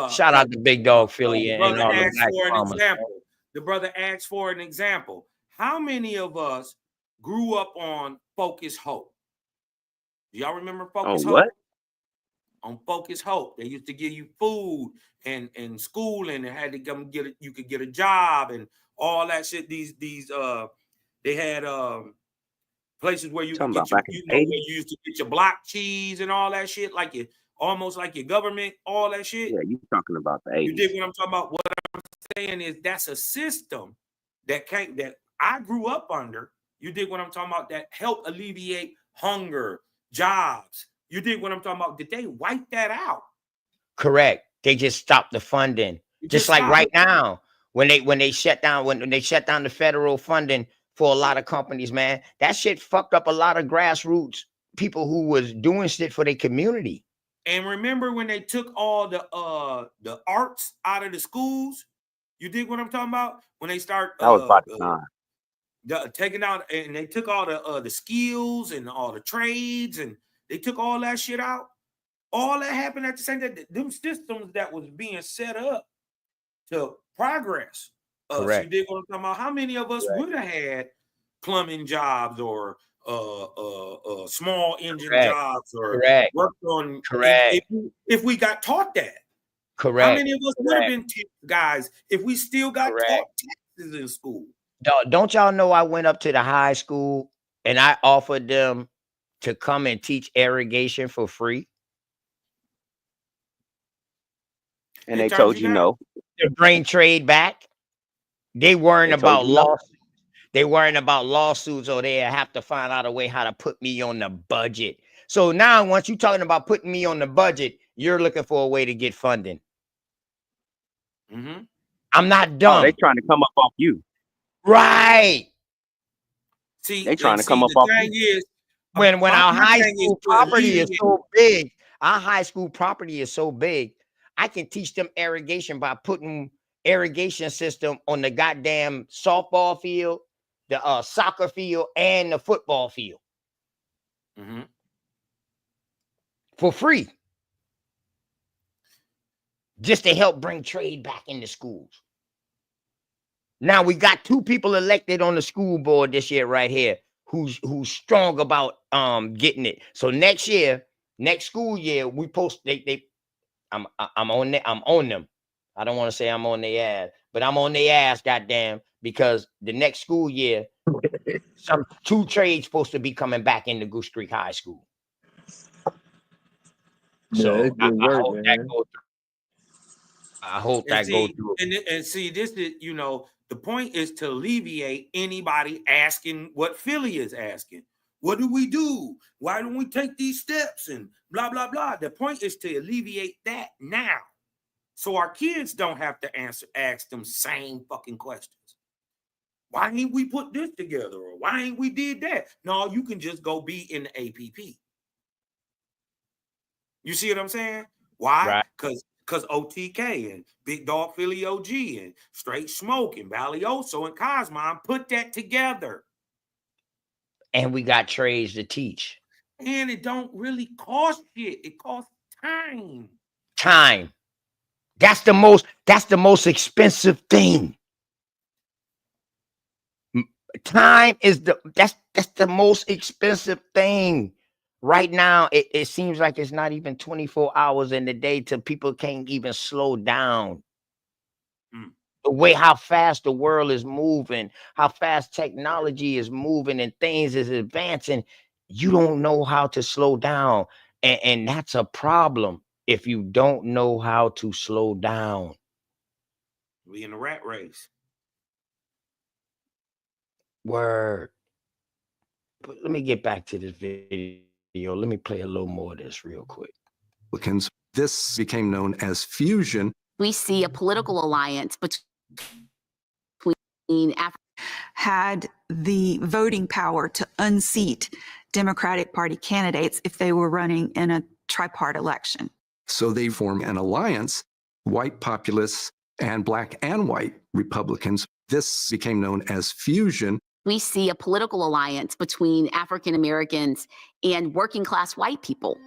Shout out to Big Dog Philly and all the black The brother asked for an example. How many of us grew up on Focus Hope? Do y'all remember Focus Hope? What? On Focus Hope, they used to give you food and schooling, and had to come get it. You could get a job and all that shit. They had places where you could get where you used to get your block cheese and all that shit, almost like your government, all that shit. Yeah, you talking about the 80s. You dig what I'm talking about? What I'm saying is that's a system that I grew up under. You dig what I'm talking about? That helped alleviate hunger, jobs. You dig what I'm talking about? Did they wipe that out? Correct. They just stopped the funding. Just like right now, when they shut down the federal funding for a lot of companies, man, that shit fucked up a lot of grassroots people who was doing shit for their community. And remember when they took all the arts out of the schools? You dig what I'm talking about? When they start that was about time. Taking out, and they took all the skills and all the trades, and they took all that shit out. All that happened at the same time. Them systems that was being set up to progress. Correct. You dig what I'm talking about? How many of us would have had plumbing jobs or small engine Correct. jobs or Correct. worked on. Correct. If we got taught that, Correct. how many of us would have Correct. been guys if we still got Correct. taught taxes in school? Don't y'all know I went up to the high school and I offered them to come and teach irrigation for free? And they told you no. To bring trade back. They worrying They told about you no. lawsuits. They worrying about lawsuits, or they have to find out a way how to put me on the budget. So now, once you're talking about putting me on the budget, you're looking for a way to get funding. Mm-hmm. I'm not dumb. Oh, they trying to come up off you. Right. See, they trying to come up the off thing you. is, When our my high thing is school to property is alleviate- so big, our high school property is so big, I can teach them irrigation by putting irrigation system on the goddamn softball field, the soccer field, and the football field Mm-hmm. for free, just to help bring trade back into schools. Now we got 2 people elected on the school board this year right here who's strong about getting it. So next school year, we post I'm on them. I don't want to say I'm on their ass, but I'm on their ass, goddamn, because the next school year, some 2 trades supposed to be coming back into Goose Creek High School. So it's good I work, hope man. that goes through. I hope that goes through. And see, this is, the point is to alleviate anybody asking what Philly is asking. What do we do? Why don't we take these steps and blah, blah, blah. The point is to alleviate that now. So our kids don't have to ask them same fucking questions. Why ain't we put this together? Or why ain't we did that? No, you can just go be in the APP. You see what I'm saying? Why? Right. Because OTK and Big Dog Philly OG and Straight Smoke and Valioso and Cosmon put that together. And we got trades to teach. And it don't really cost shit. It costs time. Time. That's the most expensive thing. Time is that's the most expensive thing. Right now, it seems like it's not even 24 hours in the day till people can't even slow down. The way how fast the world is moving, how fast technology is moving and things is advancing, you don't know how to slow down. And that's a problem if you don't know how to slow down. We in a rat race. Word. But let me get back to this video. Let me play a little more of this real quick. This became known as fusion. We see a political alliance between had the voting power to unseat Democratic Party candidates if they were running in a tri-part election. So they formed an alliance, white populists and black and white Republicans. This became known as fusion. We see a political alliance between African Americans and working class white people.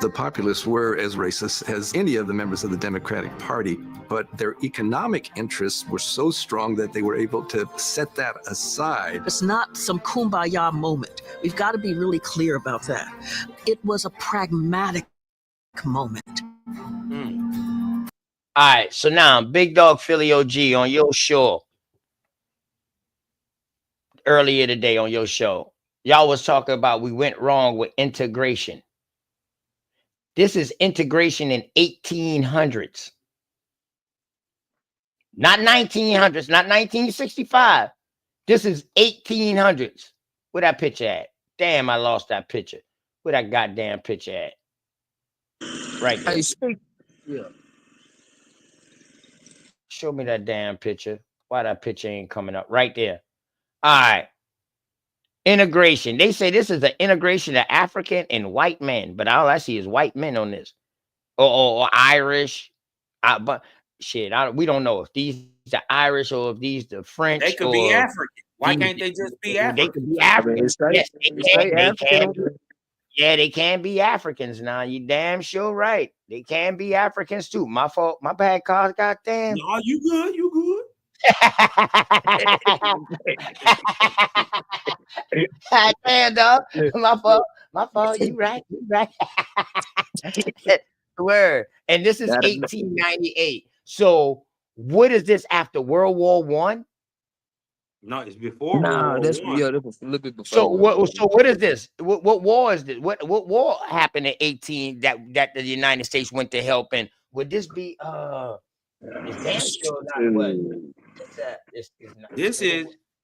The populists were as racist as any of the members of the Democratic Party, but their economic interests were so strong that they were able to set that aside. It's not some kumbaya moment. We've got to be really clear about that. It was a pragmatic moment. All right, so now Big Dog Philly OG on your show earlier today on your show, y'all was talking about we went wrong with integration. This is integration in 1800s. Not 1900s, not 1965. This is 1800s. Where that picture at? Damn, I lost that picture. Where that goddamn picture at? Right there. Yeah. Show me that damn picture. Why that picture ain't coming up? Right there. All right. Integration. They say this is an integration of African and white men, but all I see is white men on this, or Irish. But shit, we don't know if these are Irish or if these the French. They could be African. Why can't they just be African? They could be African. Yes, they can. Yeah, they can be Africans now. You damn sure right. They can be Africans too. My fault. My bad, cause goddamn. No, you good. You good. Damn, dog. My fault. My fault. You right. You right. Word. And this is 1898. So what is this after World War One? No, it's before Nah, World that's War One. that's a little bit before. So what is this? What war is this? What war happened in 18 that the United States went to help? And would this be it's damn sure not what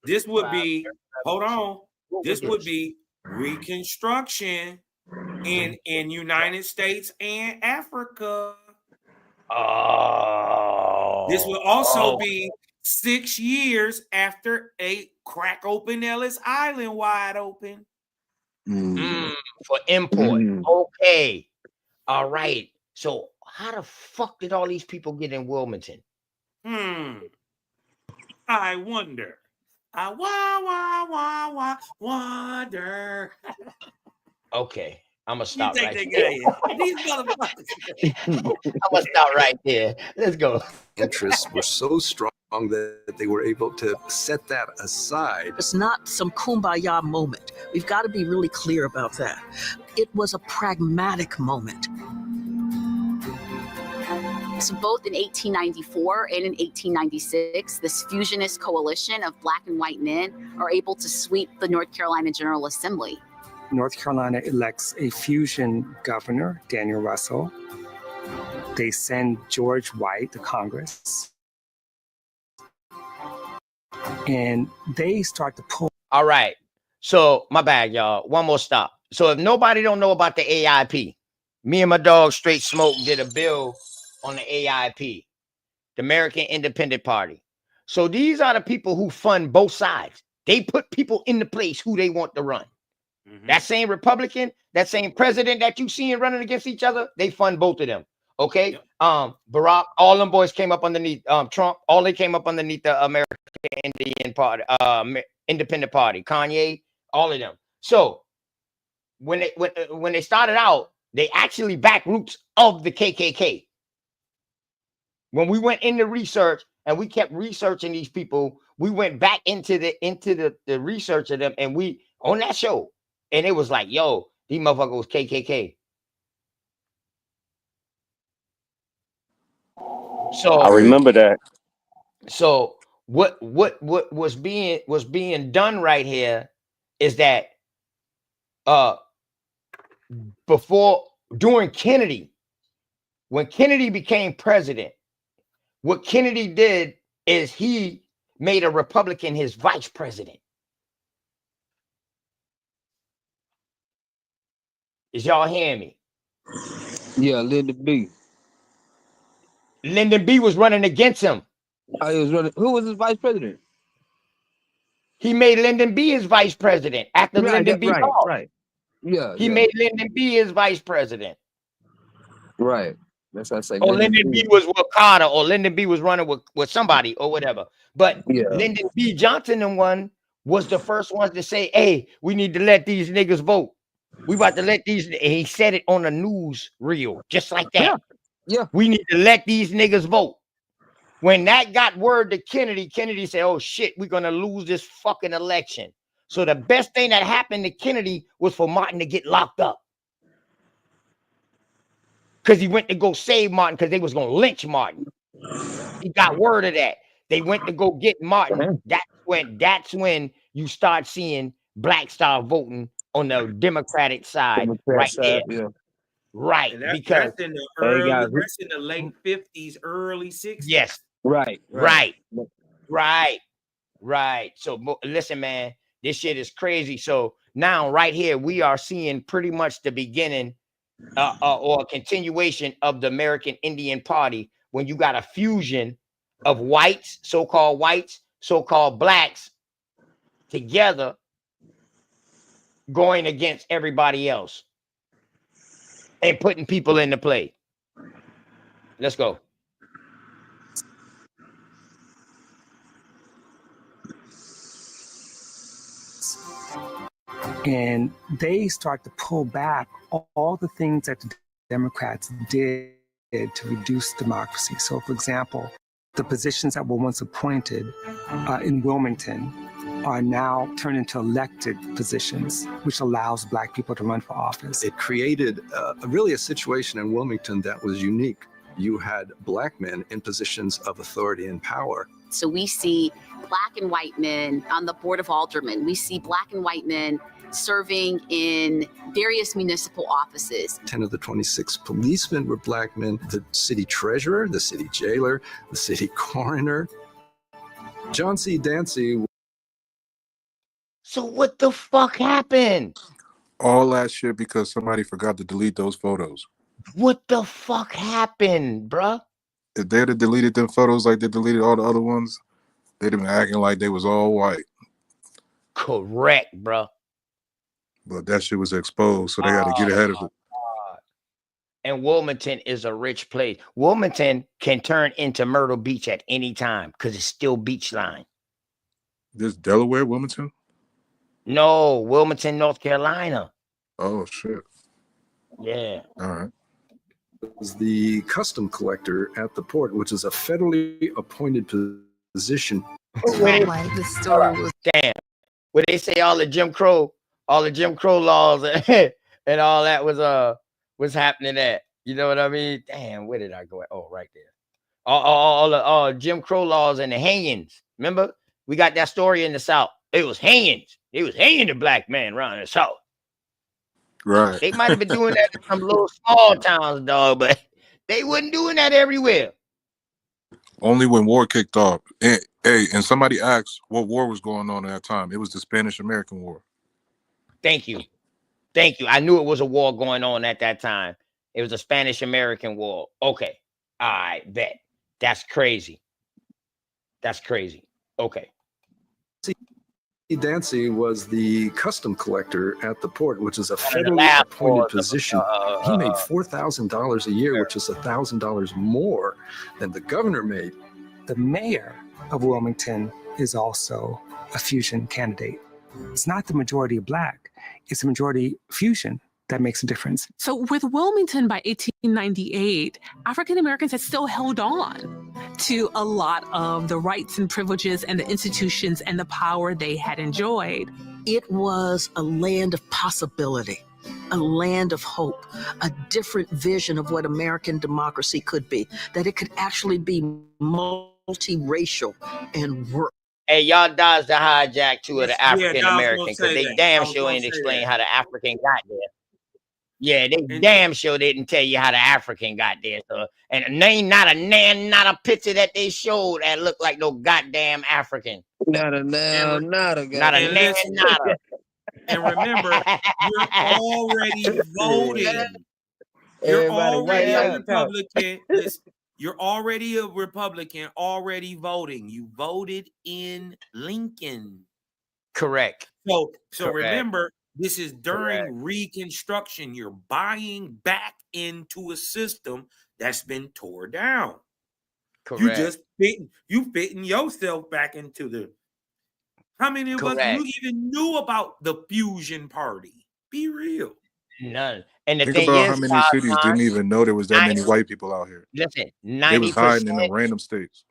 this would be hold on. This would be Reconstruction in United States and Africa. Oh, this will also be 6 years after they crack open Ellis Island wide open. For import. Okay. All right. So how the fuck did all these people get in Wilmington? I wonder. I wonder. Okay. I'm gonna stop right These there. motherfuckers. I'm gonna stop right there. Let's go. Interests were so strong that they were able to set that aside. It's not some kumbaya moment. We've got to be really clear about that. It was a pragmatic moment. So both in 1894 and in 1896, this fusionist coalition of black and white men are able to sweep the North Carolina General Assembly. North Carolina elects a fusion governor, Daniel Russell. They send George White to Congress. And they start to pull. All right. So my bad, y'all. One more stop. So if nobody don't know about the AIP, me and my dog Straight Smoke did a bill on the AIP, the American Independent Party. So these are the people who fund both sides. They put people in the place who they want to run. That same Republican, that same president that you seeing running against each other, they fund both of them. Okay. Barack, all them boys came up underneath Trump, all they came up underneath the American Indian Party, Independent Party, Kanye, all of them. So when they started out, they actually back roots of the KKK. When we went into research and we kept researching these people, we went back into the research of them, and we on that show, and it was like, yo, these motherfuckers was KKK. So I remember that. So what was being done right here is that during Kennedy, when Kennedy became president, what Kennedy did is he made a Republican his vice president. Is y'all hearing me? Yeah, Lyndon B. Lyndon B was running against him. He was running. Who was his vice president? He made Lyndon B his vice president after Lyndon B. Right. Yeah. He made Lyndon B his vice president. Right. That's what I say. Or Lyndon B was with Carter, or Lyndon B was running with somebody or whatever. But Lyndon B. Johnson and one was the first ones to say, hey, we need to let these niggas vote. We about to let these, and he said it on a news reel, just like that. Yeah. We need to let these niggas vote. When that got word to Kennedy, Kennedy said, oh shit, we're gonna lose this fucking election. So the best thing that happened to Kennedy was for Martin to get locked up. Because he went to go save Martin because they was gonna lynch Martin. He got word of that. They went to go get Martin. That's when you start seeing blacks start voting on the Democratic side there. Yeah. Right. That's because in the late 50s, early 60s. Yes. Right. So listen, man, this shit is crazy. So now right here, we are seeing pretty much the beginning or a continuation of the American Indian Party, when you got a fusion of whites, so-called blacks together going against everybody else and putting people into play. Let's go. And they start to pull back all the things that the Democrats did to reduce democracy. So, for example, The positions that were once appointed in Wilmington are now turned into elected positions, which allows Black people to run for office. It created really a situation in Wilmington that was unique. You had Black men in positions of authority and power. So we see Black and white men on the Board of Aldermen. We see Black and white men serving in various municipal offices. 10 of the 26 policemen were Black men. The city treasurer, the city jailer, the city coroner. John C. Dancy. So what the fuck happened? All that shit because somebody forgot to delete those photos. What the fuck happened, bruh? If they'd have deleted them photos like they deleted all the other ones, they'd have been acting like they was all white. Correct, bruh. But that shit was exposed, so they had to get ahead of it. And Wilmington is a rich place. Wilmington can turn into Myrtle Beach at any time because it's still beach line. This Delaware, Wilmington? No, Wilmington, North Carolina. Oh, shit. Yeah. All right. Was the custom collector at the port, which is a federally appointed position. Like the story was Damn. Where they say all the Jim Crow laws and all that was happening at. You know what I mean? Damn, where did I go? Oh, right there. All the Jim Crow laws and the hangings. Remember? We got that story in the South. It was hangings. It was hanging the Black man around the South. Right. They might have been doing that in some little small towns, dog, but they wasn't doing that everywhere. Only when war kicked off. And somebody asked what war was going on at that time. It was the Spanish-American War. Thank you. Thank you. I knew it was a war going on at that time. It was a Spanish-American War. Okay. All right, bet. That's crazy. That's crazy. Okay. Dancy was the custom collector at the port, which is a federally appointed position. He made $4,000 a year, which is $1,000 more than the governor made. The mayor of Wilmington is also a fusion candidate. It's not the majority Black, it's a majority fusion that makes a difference. So with Wilmington by 1898, African Americans had still held on to a lot of the rights and privileges and the institutions and the power they had enjoyed. It was a land of possibility, a land of hope, a different vision of what American democracy could be, that it could actually be multiracial and work. Hey, y'all dodged the hijack to the African American because say they that. damn I was sure gonna ain't say explain that. how the African got there. Yeah, they damn sure didn't tell you how the African got there. So, and name not a picture that they showed that looked like no goddamn African. Not a now, not a Not a And nan, listen, not a. And remember, you're already voting. You're Everybody already right a now. Republican. Listen, you're already a Republican, already voting. You voted in Lincoln. Correct. So Correct. remember, this is during Reconstruction. You're buying back into a system that's been tore down. Correct. You fitting yourself back into the. How many of us Correct. you even knew about the Fusion Party? Be real. None. And the Think thing about is, how many cities didn't even know there was that many white people out here. Listen, They was hiding in the 90%. random states.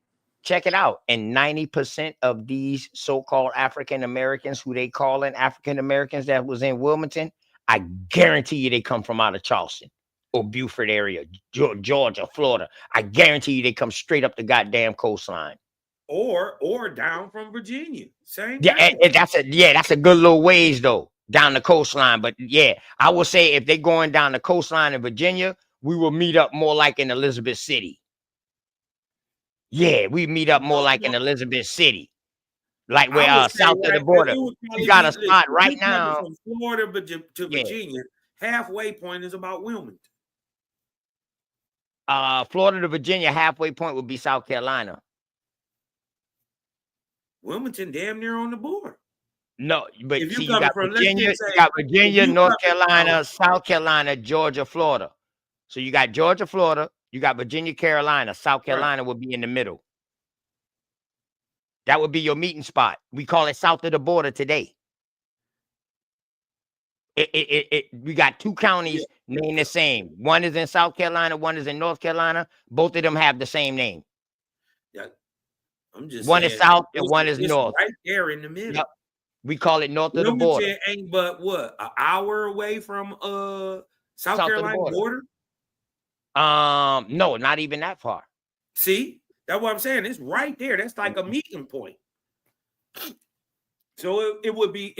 Check it out. And 90% of these so-called African Americans, who they calling African Americans that was in Wilmington, I guarantee you they come from out of Charleston or Beaufort area, Georgia, Florida. I guarantee you they come straight up the goddamn coastline. Or down from Virginia. Same Yeah, thing. and that's a good little ways though, down the coastline. But yeah, I would say if they going down the coastline in Virginia, we will meet up more like in Elizabeth City. Yeah, we meet up more like in Elizabeth City, like I where would say south of the right border. there, it would We probably got a be- spot listen, right you coming now. From Florida to Yeah. Virginia, halfway point is about Wilmington. Florida to Virginia, halfway point would be South Carolina. Wilmington damn near on the border. No, but If you see, you coming got from, let's Virginia, just you say, got if Virginia, you North coming Carolina, South Carolina, Georgia, Florida. So you got Georgia, Florida, you got Virginia, Carolina, South Carolina would be in the middle. That would be your meeting spot. We call it south of the border today. We got two counties named the same. One is in South Carolina, one is in North Carolina. Both of them have the same name. Yeah, I'm just One saying. is south and one is It's north. right there in the middle. Yep. We call it north of the border. Wilmington ain't but what, an hour away from South Carolina border? No, not even that far. See, that's what I'm saying. It's right there. That's like a meeting point. So it would be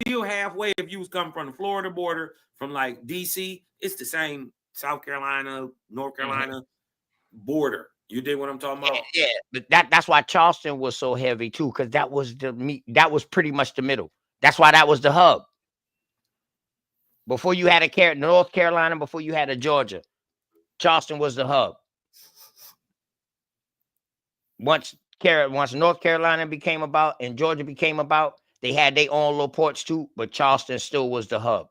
still halfway if you was coming from the Florida border, from like DC. It's the same South Carolina, North Carolina border. You did what I'm talking about? Yeah, but that's why Charleston was so heavy too, because that was that was pretty much the middle. That's why that was the hub. Before you had a North Carolina, before you had a Georgia, Charleston was the hub. Once North Carolina became about and Georgia became about, they had their own little ports too, but Charleston still was the hub.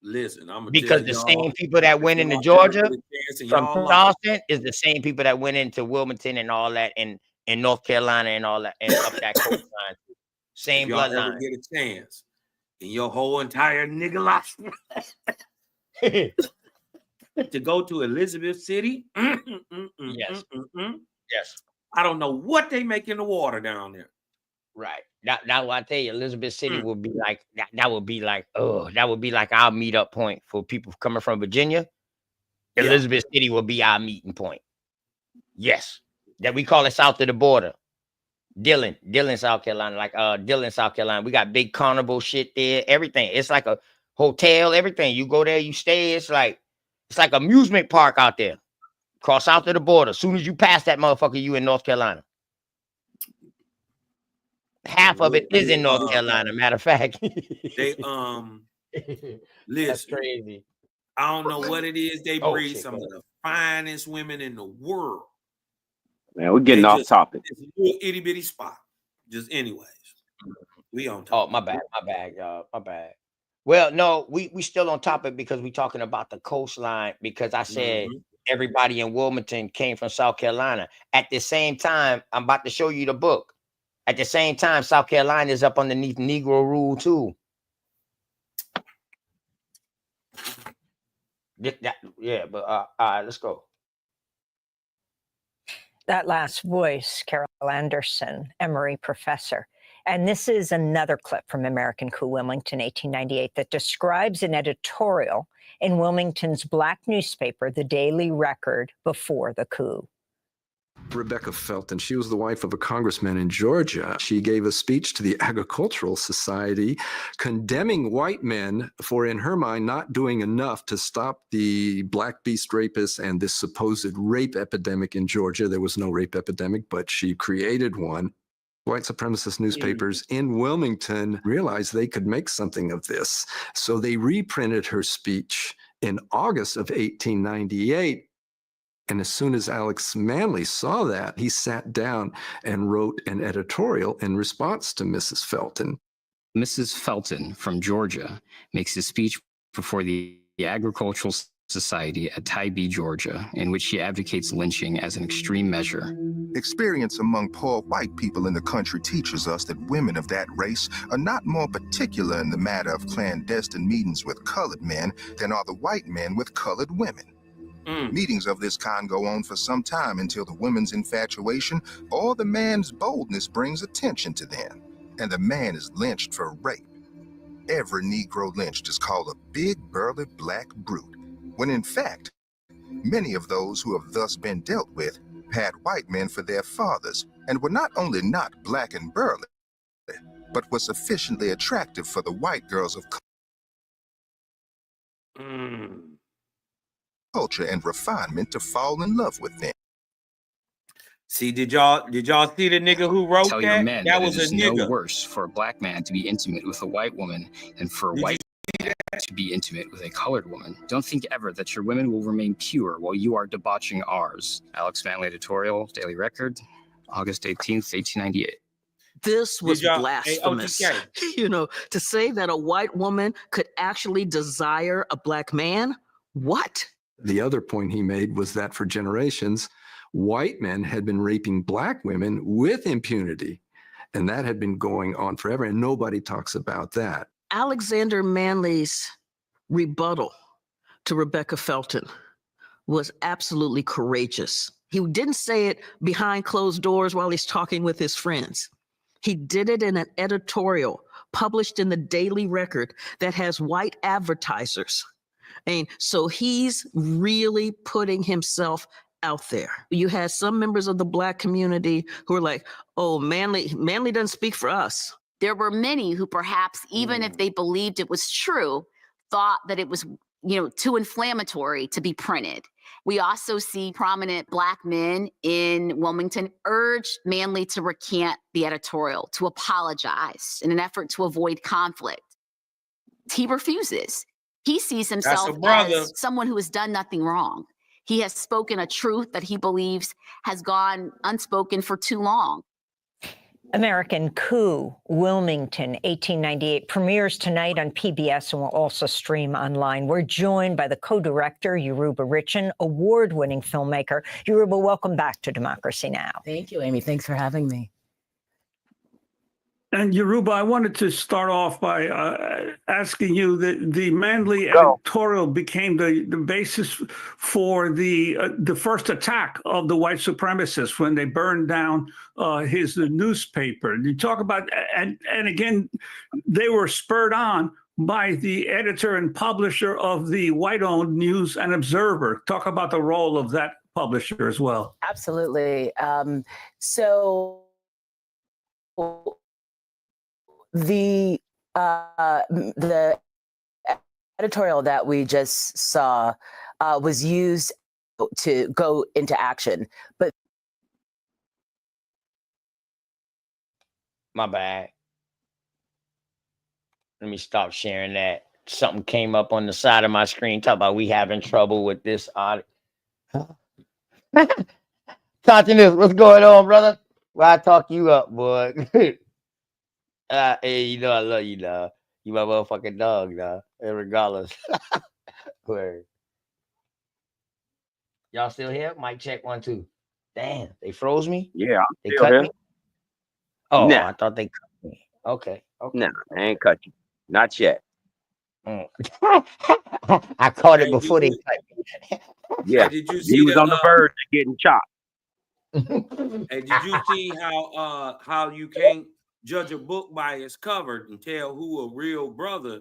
Listen, I'm because the same people that went into Georgia from Charleston is the same people that went into Wilmington and all that, and North Carolina and all that, and up that coastline. Same y'all ever bloodline. get a chance in your whole entire nigga life to go to Elizabeth City? Yes. Yes. I don't know what they make in the water down there. Right. That's why I tell you, Elizabeth City would be like that would be like our meetup point for people coming from Virginia. Yeah. Elizabeth City will be our meeting point. Yes. That we call it south of the border. Dillon, South Carolina, Dillon, South Carolina. We got big carnival shit there, everything. It's like a hotel, everything. You go there, you stay. It's like amusement park out there. Cross out to the border. As soon as you pass that motherfucker, you in North Carolina. Half of it is in North Carolina. Matter of fact, they listen. That's crazy. I don't know what it is. They breed some of the finest women in the world. Man, we're getting off topic. It's a little itty bitty spot. Just anyways, we on topic. Oh, my bad, y'all. My bad. Well, no, we still on topic because we talking about the coastline. Because I said everybody in Wilmington came from South Carolina. At the same time, I'm about to show you the book. At the same time, South Carolina is up underneath Negro rule too. Yeah, but all right, let's go. That last voice, Carol Anderson, Emory professor. And this is another clip from American Coup, Wilmington, 1898, that describes an editorial in Wilmington's black newspaper, the Daily Record, before the coup. Rebecca Felton, she was the wife of a congressman in Georgia. She gave a speech to the Agricultural Society condemning white men for, in her mind, not doing enough to stop the black beast rapists and this supposed rape epidemic in Georgia. There was no rape epidemic, but she created one. White supremacist newspapers in Wilmington realized they could make something of this. So they reprinted her speech in August of 1898. And as soon as Alex Manley saw that, he sat down and wrote an editorial in response to Mrs. Felton. Mrs. Felton from Georgia makes a speech before the Agricultural Society at Tybee, Georgia, in which she advocates lynching as an extreme measure. Experience among poor white people in the country teaches us that women of that race are not more particular in the matter of clandestine meetings with colored men than are the white men with colored women. Meetings of this kind go on for some time until the woman's infatuation or the man's boldness brings attention to them, and the man is lynched for rape. Every Negro lynched is called a big, burly, black brute, when in fact, many of those who have thus been dealt with had white men for their fathers and were not only not black and burly, but were sufficiently attractive for the white girls of culture and refinement to fall in love with them. See, did y'all see the nigga who wrote Tell that? your men That that was it is a nigga. no worse for a black man to be intimate with a white woman than for a white man to be intimate with a colored woman. Don't think ever that your women will remain pure while you are debauching ours. Alex Manley editorial, Daily Record, August 18th, 1898. This was Did y'all- blasphemous. Hey, You know, to say that a white woman could actually desire a black man? What? The other point he made was that for generations, white men had been raping black women with impunity, and that had been going on forever, and nobody talks about that. Alexander Manley's rebuttal to Rebecca Felton was absolutely courageous. He didn't say it behind closed doors while he's talking with his friends. He did it in an editorial published in the Daily Record that has white advertisers. And so he's really putting himself out there. You had some members of the Black community who are like, oh, Manly doesn't speak for us. There were many who perhaps, even if they believed it was true, thought that it was, too inflammatory to be printed. We also see prominent Black men in Wilmington urge Manly to recant the editorial, to apologize in an effort to avoid conflict. He refuses. He sees himself as someone who has done nothing wrong. He has spoken a truth that he believes has gone unspoken for too long. American Coup, Wilmington, 1898, premieres tonight on PBS and will also stream online. We're joined by the co-director, Yoruba Richin, award-winning filmmaker. Yoruba, welcome back to Democracy Now! Thank you, Amy. Thanks for having me. And Yoruba, I wanted to start off by asking you that the Manly editorial became the basis for the first attack of the white supremacists when they burned down his newspaper. You talk about, and again, they were spurred on by the editor and publisher of the white-owned News and Observer. Talk about the role of that publisher as well. Absolutely. The editorial that we just saw was used to go into action, but my bad. Let me stop sharing that. Something came up on the side of my screen. Talk about we having trouble with this audio. Continuous, what's going on, brother? Well, I talk you up, boy. Hey, I love you, dog. You my motherfucking dog, dog. And regardless. Word. Y'all still here? Mic check 1, 2. Damn, they froze me? Yeah, I'm They still cut here. me? Oh, Nah. I thought they cut me. Okay. Nah, I ain't cut you. Not yet. I caught it Hey, before they did cut me. Yeah, did you he see was on the verge of getting chopped. Hey, did you see how you can't judge a book by its cover and tell who a real brother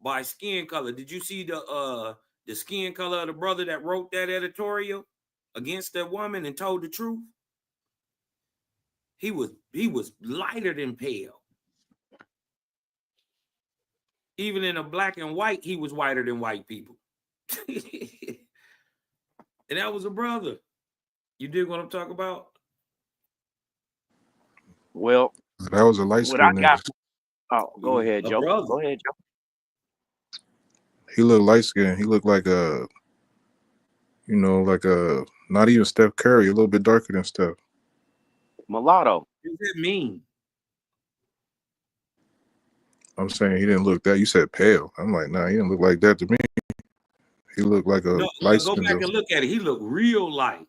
by skin color? Did you see the skin color of the brother that wrote that editorial against that woman and told the truth? He was lighter than pale. Even in a black and white, he was whiter than white people. And that was a brother. You dig what I'm talking about? Well, that was a light what I skinned got. nigga. Oh, go ahead, Joe. Brother. Go ahead, Joe. He looked light skinned. He looked like not even Steph Curry, a little bit darker than Steph. Mulatto. What does that mean? I'm saying he didn't look that. You said pale. I'm like, nah, he didn't look like that to me. He looked like a No, light go skinned. back and look at it. He looked real light.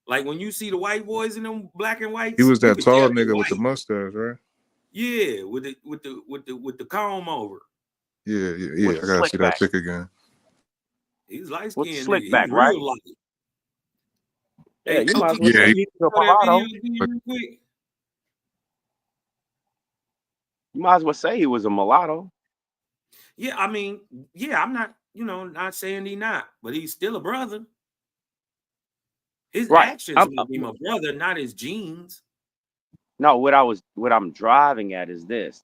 Like when you see the white boys in them black and whites. He was you that could tall tell they nigga with the white. mustache, right? Yeah, with the comb over. Yeah. With I the gotta slick see back. that pic again. He's light With the skinned. slick He's back, real right? light. Yeah, Hey, you might as OTK, well say Yeah, he was a show that mulatto. video again real quick. You might as well say he was a mulatto. Yeah, I mean, yeah, I'm not, not saying he not, but he's still a brother. His Right. actions make him a brother, not his genes. No, what I'm driving at is this.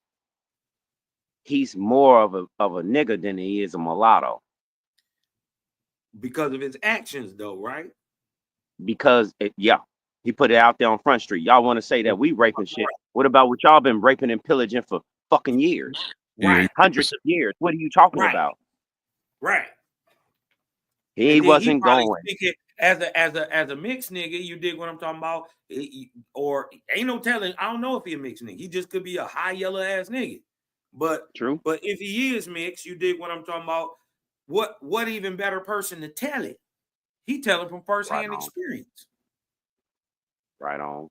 He's more of a nigga than he is a mulatto. Because of his actions, though, right? Because he put it out there on Front Street. Y'all want to say that we raping shit. What about what y'all been raping and pillaging for fucking years? Right. Hundreds of years. What are you talking Right. about? Right. He And then wasn't probably going. speaking as a mixed nigga. You dig what I'm talking about? Or ain't no telling. I don't know if he a mixed nigga. He just could be a high yellow ass nigga. But True. But if he is mixed, you dig what I'm talking about? What even better person to tell it? He telling from firsthand experience. Right on.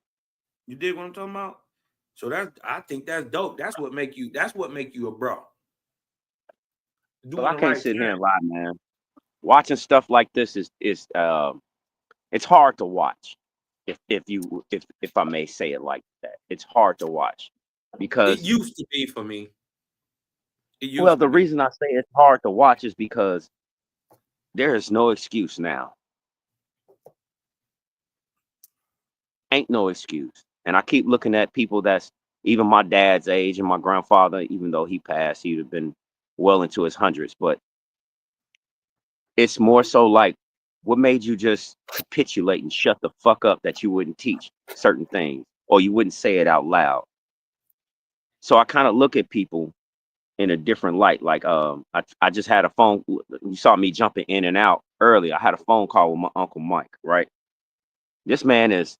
You dig what I'm talking about? So I think that's dope. That's what make you a bro. Well, I can't sit here and lie, man. Watching stuff like this is it's hard to watch. if I may say it like that. It's hard to watch It because, used to be for me. It well, used the to be. reason I say it's hard to watch is because there is no excuse now. Ain't no excuse. And I keep looking at people that's even my dad's age and my grandfather, even though he passed, he'd have been well into his hundreds. But it's more so like, what made you just capitulate and shut the fuck up that you wouldn't teach certain things or you wouldn't say it out loud? So I kind of look at people in a different light. Like I just had a phone. You saw me jumping in and out earlier. I had a phone call with my Uncle Mike, right? This man is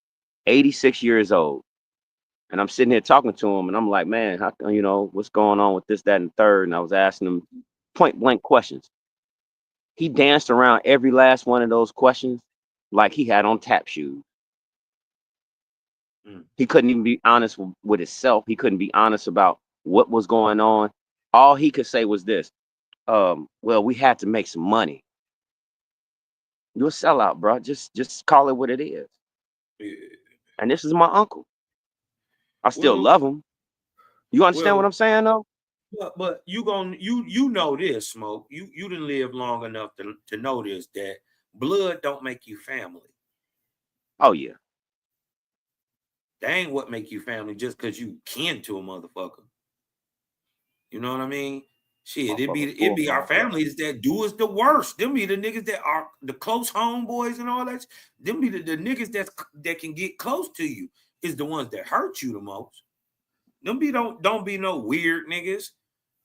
86 years old. And I'm sitting here talking to him and I'm like, man, how, what's going on with this, that, and third? And I was asking him point blank questions. He danced around every last one of those questions like he had on tap shoes. He couldn't even be honest with himself. He couldn't be honest about what was going on. All he could say was this, well, we had to make some money. You're a sellout, bro. Just call it what it is. Yeah. And this is my uncle. I still Well, love him. You understand what well, I'm saying, though? but you know this, Smoke. You didn't live long enough to know this, that blood don't make you family. Oh yeah. That ain't what make you family just because you kin to a motherfucker. You know what I mean? Shit, it be our families that do us the worst. Them be the niggas that are the close homeboys and all that. Them be the niggas that can get close to you is the ones that hurt you the most. Them be don't be no weird niggas,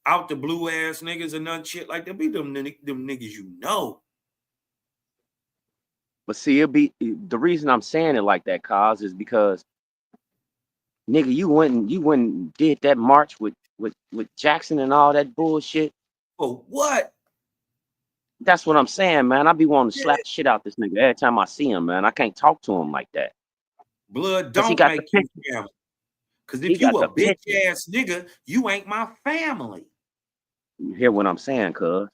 out the blue ass niggas and none shit like that. Be them niggas you know. But see, the reason I'm saying it like that, cause is because nigga, you went and did that march with Jackson and all that bullshit. For what? That's what I'm saying, man. I be wanting to slap the shit out this nigga every time I see him, man. I can't talk to him like that. Blood 'Cause he don't got the make you picture. family. Because He if you got a the bitch picture. ass nigga, you ain't my family. You hear what I'm saying, cuz?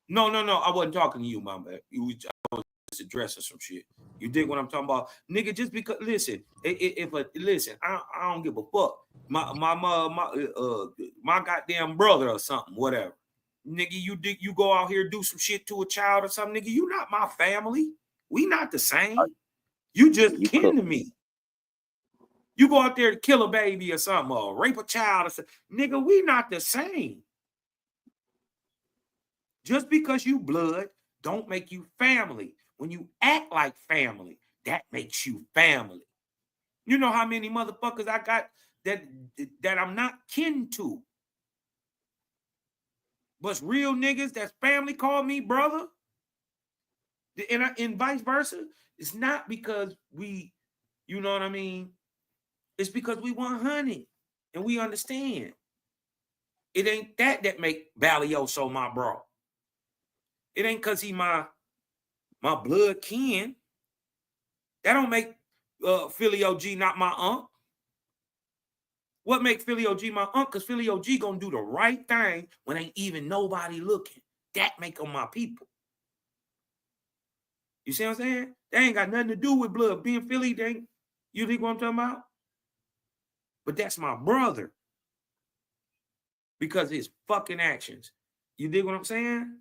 No. I wasn't talking to you, my bad. I was just addressing some shit. You dig what I'm talking about, nigga? Just because, listen, I don't give a fuck. My goddamn brother or something, whatever. Nigga, you go out here do some shit to a child or something, nigga. You not my family. We not the same. You just kin to me. You go out there to kill a baby or something, or rape a child or something, nigga. We not the same. Just because you blood don't make you family. When you act like family, that makes you family. You know how many motherfuckers I got that I'm not kin to, but real niggas that's family call me brother, and vice versa. It's not because we, you know what I mean? It's because we want honey and we understand. It ain't that make Balioso my bro. It ain't because he my blood kin. That don't make Philly OG not my unc. What make Philly OG my unc? Because Philly OG gonna do the right thing when ain't even nobody looking. That make them my people. You see what I'm saying? They ain't got nothing to do with blood. Being Philly, they ain't, you think what I'm talking about? But that's my brother. Because his fucking actions. You dig what I'm saying?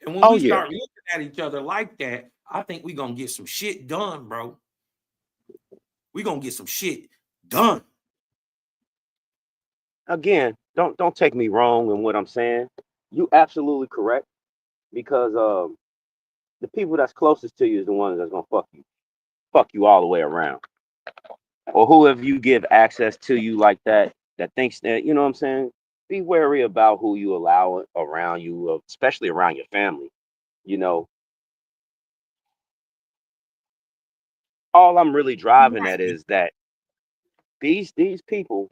And when we start looking at each other like that, I think we're gonna get some shit done, bro. We're gonna get some shit done. Again, don't take me wrong in what I'm saying. You absolutely correct, because the people that's closest to you is the ones that's gonna fuck you all the way around. Or whoever you give access to you like that thinks that, you know what I'm saying? Be wary about who you allow around you, especially around your family. You know, all I'm really driving at is that these people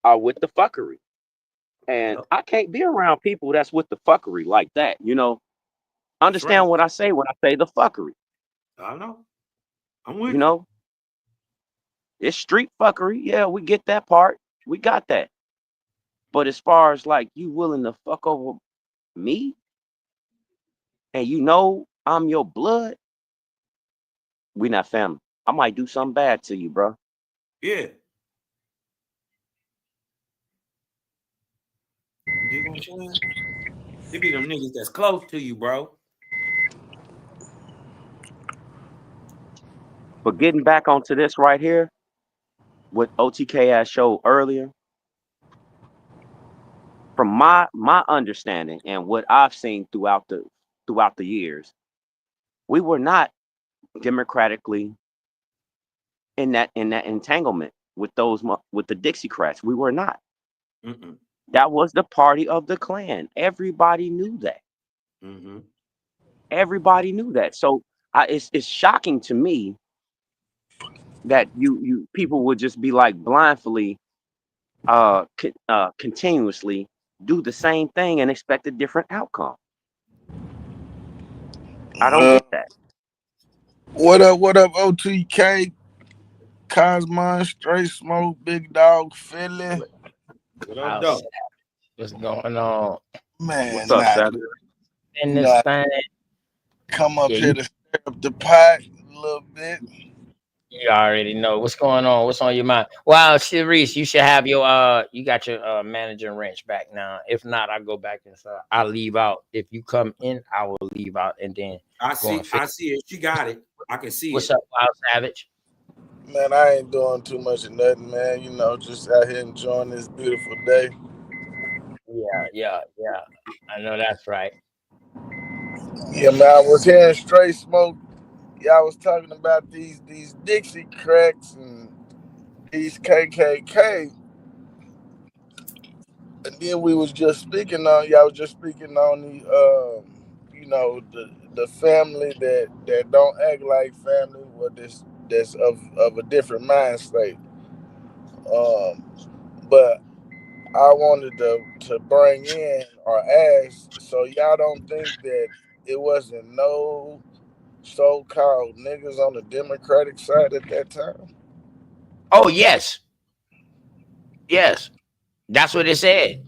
are with the fuckery. And I can't be around people that's with the fuckery like that, you know. Understand what I say when I say the fuckery. I know. I'm with you know. It's street fuckery. Yeah, we get that part. We got that. But as far as like you willing to fuck over me and you know I'm your blood, we not family. I might do something bad to you, bro. Yeah. You dig what I'm saying? It be them niggas that's close to you, bro. But getting back onto this right here, what OTK has showed earlier, from my understanding and what I've seen throughout the years, we were not democratically in that entanglement with the Dixiecrats. We were not. Mm-mm. That was the party of the Klan. Everybody knew that. Mm-hmm. Everybody knew that. So it's shocking to me that you people would just be like blindly continuously do the same thing and expect a different outcome. I don't get that. What up, OTK? Cosmon, Straight Smoke, Big Dog, Philly. What up, though? What's going on? Man, what's up, Savage? In this thing. Come up here to stir up the pot a little bit. You already know what's going on. What's on your mind? Wow, Sharice, you should have your you got your manager wrench back now. If not, I'll go back inside. I'll leave out. If you come in, I will leave out and then I see it. She got it. I can see What's it. up, Wild Savage? Man, I ain't doing too much of nothing, man. You know, just out here enjoying this beautiful day. Yeah. I know that's right. Yeah, man, I was hearing Straight Smoke. Y'all was talking about these Dixiecrats and these KKK. And then we was just speaking on, y'all was just speaking on the, you know, the family that don't act like family, well, that's of a different mind state. But I wanted to bring in or ask, so y'all don't think that it wasn't no so-called niggas on the Democratic side at that time? Oh yes, that's what it said.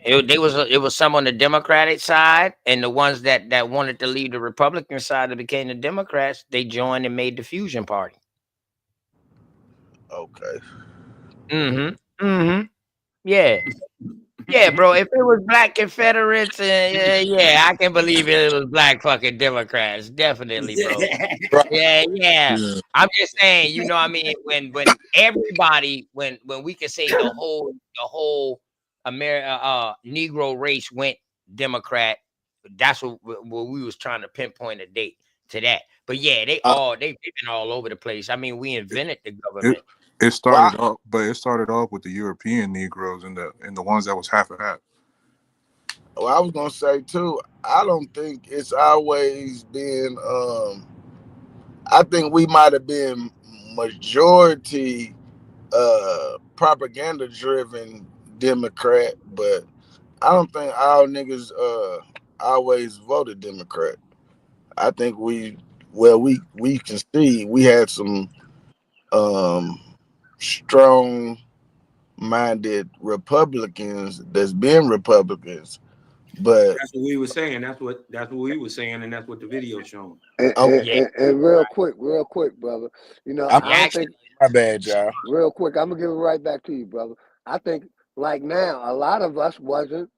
It was some on the Democratic side, and the ones that wanted to leave the Republican side that became the Democrats, they joined and made the fusion party. Okay. Yeah, bro. If it was black Confederates, yeah, I can believe it was black fucking Democrats, definitely, bro. Yeah. I'm just saying, you know what I mean? When everybody, when we could say the whole Negro race went Democrat, that's what we was trying to pinpoint a date to that. But yeah, they've been all over the place. I mean, we invented the government. It started off with the European Negroes and the ones that was half and half. Well, I was gonna say too, I don't think it's always been I think we might have been majority propaganda driven Democrat, but I don't think all niggas always voted Democrat. I think we can see we had some strong minded Republicans that's been Republicans, but that's what we were saying. That's what we were saying, and that's what the video showing. And real quick, brother. You know, I don't think my bad, y'all. Real quick, I'm gonna give it right back to you, brother. I think like now, a lot of us wasn't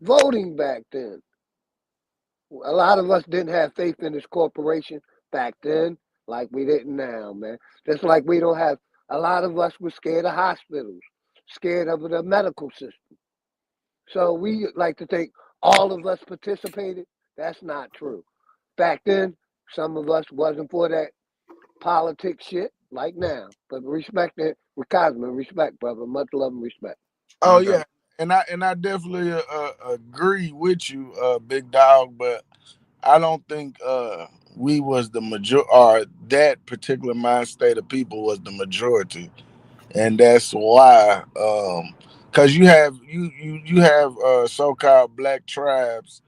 voting back then. A lot of us didn't have faith in this corporation back then, like we didn't now, man. Just like we don't have. A lot of us were scared of hospitals, scared of the medical system. So we like to think all of us participated. That's not true. Back then, some of us wasn't for that politics shit like now. But respect it with Cosmo, respect, brother. Much love and respect. Oh yeah, and I definitely agree with you, Big Dog. But I don't think we was the majority, or that particular mind state of people was the majority, and that's why. Because you have so-called black tribes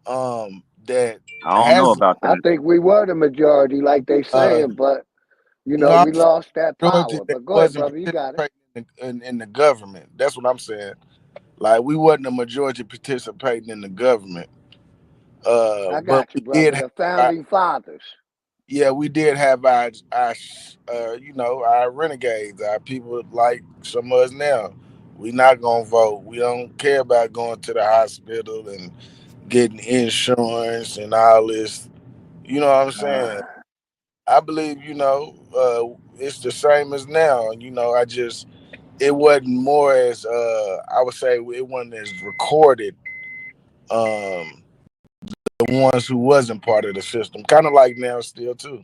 that I don't know about that. I think we were the majority, like they saying, but you know, we lost that power. But go ahead, brother, you got it. In the government, that's what I'm saying. Like we wasn't a majority participating in the government. I But got you, we brother. did The have founding fathers. yeah, we did have our you know, our renegades, our people like some of us now. We not gonna vote. We don't care about going to the hospital and getting insurance and all this. You know what I'm saying? I believe, you know, it's the same as now. You know, it wasn't more as I would say it wasn't as recorded. Um, the ones who wasn't part of the system, kind of like now still too.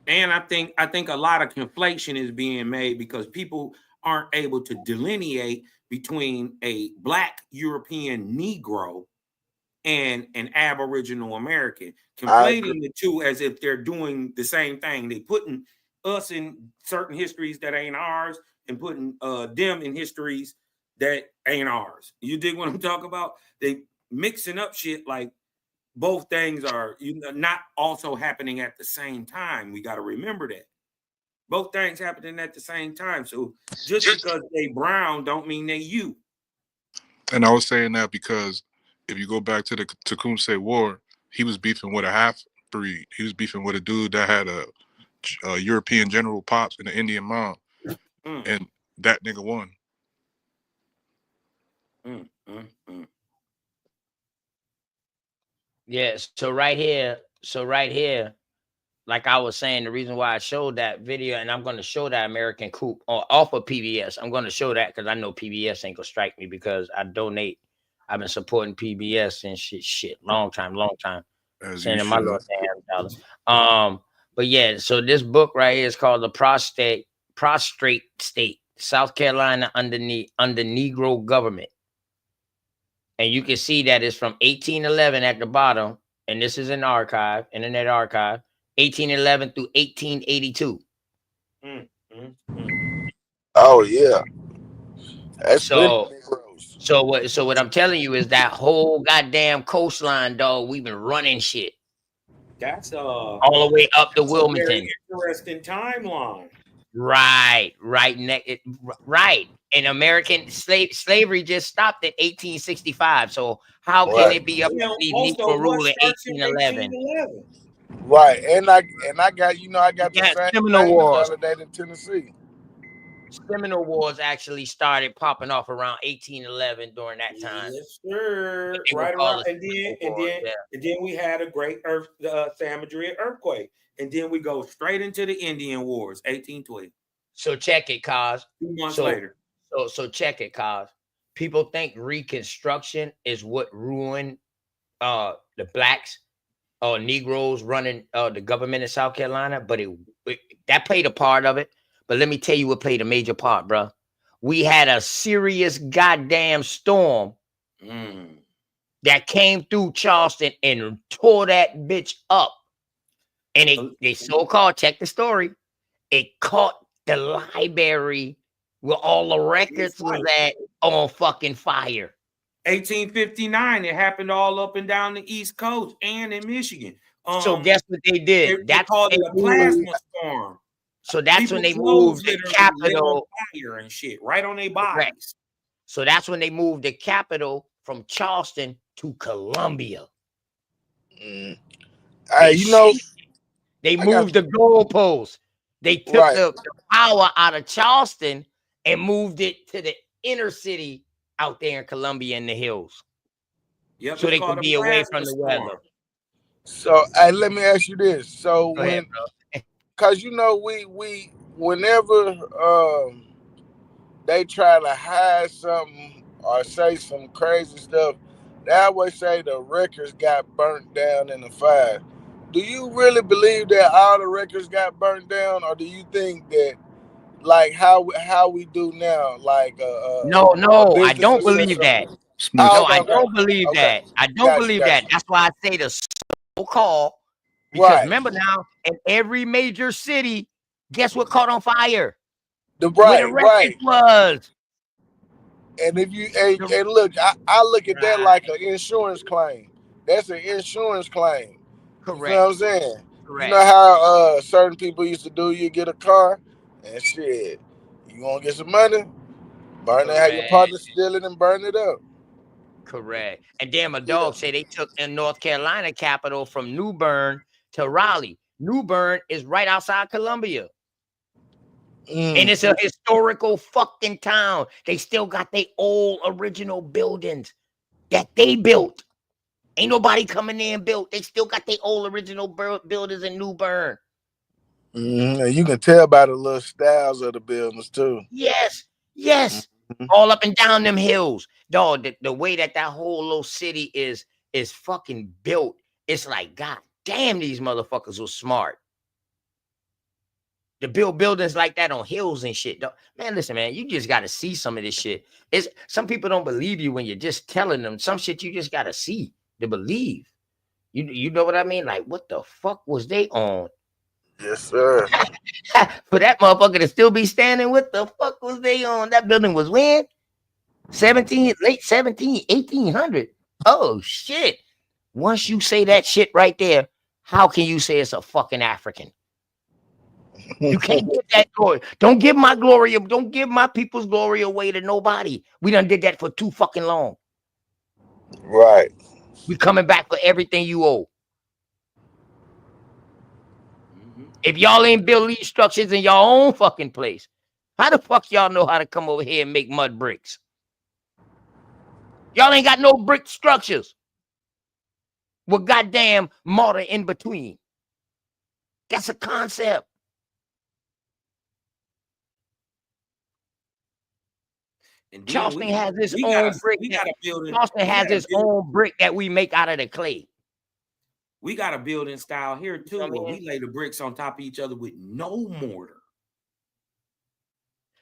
And I think a lot of conflation is being made because people aren't able to delineate between a Black European Negro and an Aboriginal American, conflating the two as if they're doing the same thing. They putting us in certain histories that ain't ours and putting them in histories that ain't ours. You dig what I'm talking about? They mixing up shit like both things are not also happening at the same time. We got to remember that. Both things happening at the same time. So just because they brown don't mean they you. And I was saying that because if you go back to the Tecumseh War, he was beefing with a half breed. He was beefing with a dude that had a European general pops and an Indian mom, and that nigga won. Yes. So right here, like I was saying, the reason why I showed that video, and I'm going to show that American coup off of PBS. I'm going to show that because I know PBS ain't gonna strike me because I donate. I've been supporting PBS and shit, long time. As Sending you my should. little damn dollar. But yeah, so this book right here is called The Prostrate State, South Carolina under Negro government. And you can see that it's from 1811 at the bottom, and this is an archive, internet archive, 1811 through 1882. Oh yeah, that's So what I'm telling you is that whole goddamn coastline, dog. We've been running shit. That's all the way up to Wilmington. Very interesting timeline. Right. And American slavery just stopped in 1865. So how can it be up to the Negro rule in 1811? Right, and I got I got the same Seminole thing Wars. validated in Tennessee. Seminole Wars actually started popping off around 1811 during that time. Yes, sir. Right around, and then we had a great San Madrid earthquake, and then we go straight into the Indian Wars, 1812. So check it, cause 2 months later. So check it, cause people think Reconstruction is what ruined the blacks or Negroes running the government in South Carolina, but that played a part of it. But let me tell you what played a major part, bro. We had a serious goddamn storm that came through Charleston and tore that bitch up. And they so-called, check the story, it caught the library where all the records was at on fucking fire. 1859, it happened all up and down the East Coast and in Michigan. So guess what they did? They called it a plasma storm. So that's when they moved the capital fire and shit right on their bodies. So that's when they moved the capital from Charleston to Columbia. Hey, they moved the goalposts. They took the power out of Charleston and moved it to the inner city out there in Columbia in the hills. Yep, so they could be away from the weather. So let me ask you this. So because we whenever they try to hide something or say some crazy stuff, they always say the records got burnt down in the fire. Do you really believe that all the records got burnt down, or do you think that like how we do now, like no, I don't believe that. No, I don't believe that. I don't believe that. That's why I say the so-called. Because remember now, in every major city, guess what caught on fire? Where the record was. And if you and look, I look at that like an insurance claim. That's an insurance claim. Correct. You know what I'm saying? Correct. You know how certain people used to do? You get a car and shit. You want to get some money? Burn it. Have your partner steal it and burn it up. Correct. And damn, a dog say they took in North Carolina capital from New Bern to Raleigh. New Bern is right outside Columbia. And it's a historical fucking town. They still got their old original buildings that they built. Ain't nobody coming in and built. They still got their old original buildings in New Bern. And you can tell by the little styles of the buildings too. Yes, yes. All up and down them hills. Dog, the way that whole little city is fucking built. It's like, God damn, these motherfuckers were smart. To build buildings like that on hills and shit. Dog. Man, listen, man, you just got to see some of this shit. Some people don't believe you when you're just telling them. Some shit you just got to see to believe. You know what I mean? Like, what the fuck was they on? Yes, sir. For that motherfucker to still be standing, what the fuck was they on? That building was when? Late 1800. Oh, shit. Once you say that shit right there, how can you say it's a fucking African? You can't give that glory. Don't give my glory. Don't give my people's glory away to nobody. We done did that for too fucking long. Right. We coming back for everything you owe. If y'all ain't build these structures in your own fucking place, how the fuck y'all know how to come over here and make mud bricks? Y'all ain't got no brick structures with goddamn mortar in between. That's a concept. And Charleston has its own brick. Charleston has its own brick that we make out of the clay. We got a building style here too, where we lay the bricks on top of each other with no mortar.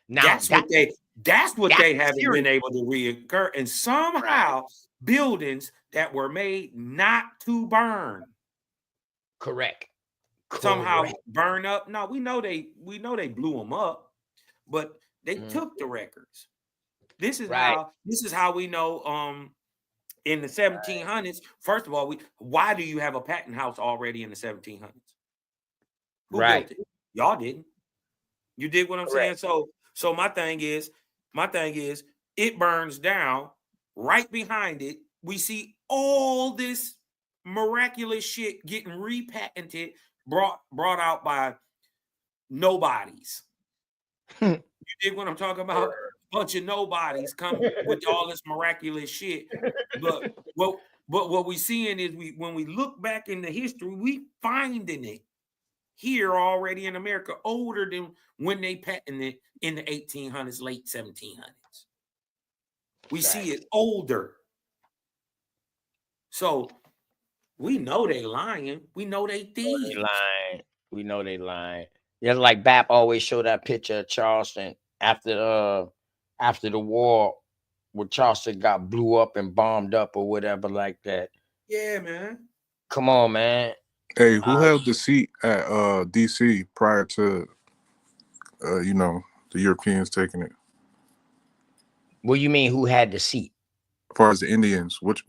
Now that's what they haven't been able to reoccur. And somehow buildings that were made not to burn. Correct. Somehow burn up. No, we know they blew them up, but they took the records. This is how we know in the 1700s. First of all, why do you have a patent house already in the 1700s? Who built it? Y'all didn't. You dig what I'm saying? So my thing is, it burns down. Right behind it, we see all this miraculous shit getting repatented, brought out by nobodies. You dig what I'm talking about? Bunch of nobodies come with all this miraculous shit. But what we seeing is when we look back in the history, we finding it here already in America older than when they patented it in the 1800s, late 1700s. We see it older. So we know they lying. We know they thieves. We know they lying. Yeah, like Bap always show that picture of Charleston after the war, where Charleston got blew up and bombed up or whatever like that. Yeah, man. Come on, man. Hey, who held the seat at DC prior to the Europeans taking it? What do you mean who had the seat? As far as the Indians, which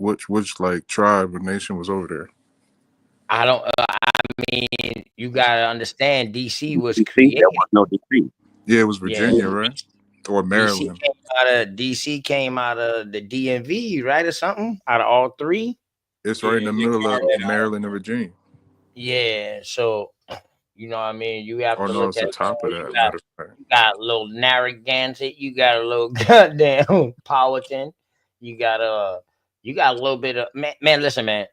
like tribe or nation was over there? I don't I mean, you gotta understand DC was created. There was no DC. Yeah, it was Virginia, right? Or Maryland. DC came out of the DMV, right? Or something? Out of all three? It's right in the middle of Maryland and Virginia. Yeah, so you know what I mean? You have to no, look it's at the top of that. You got a little Narragansett, you got a little goddamn Powhatan, you got a little bit of man, listen, man.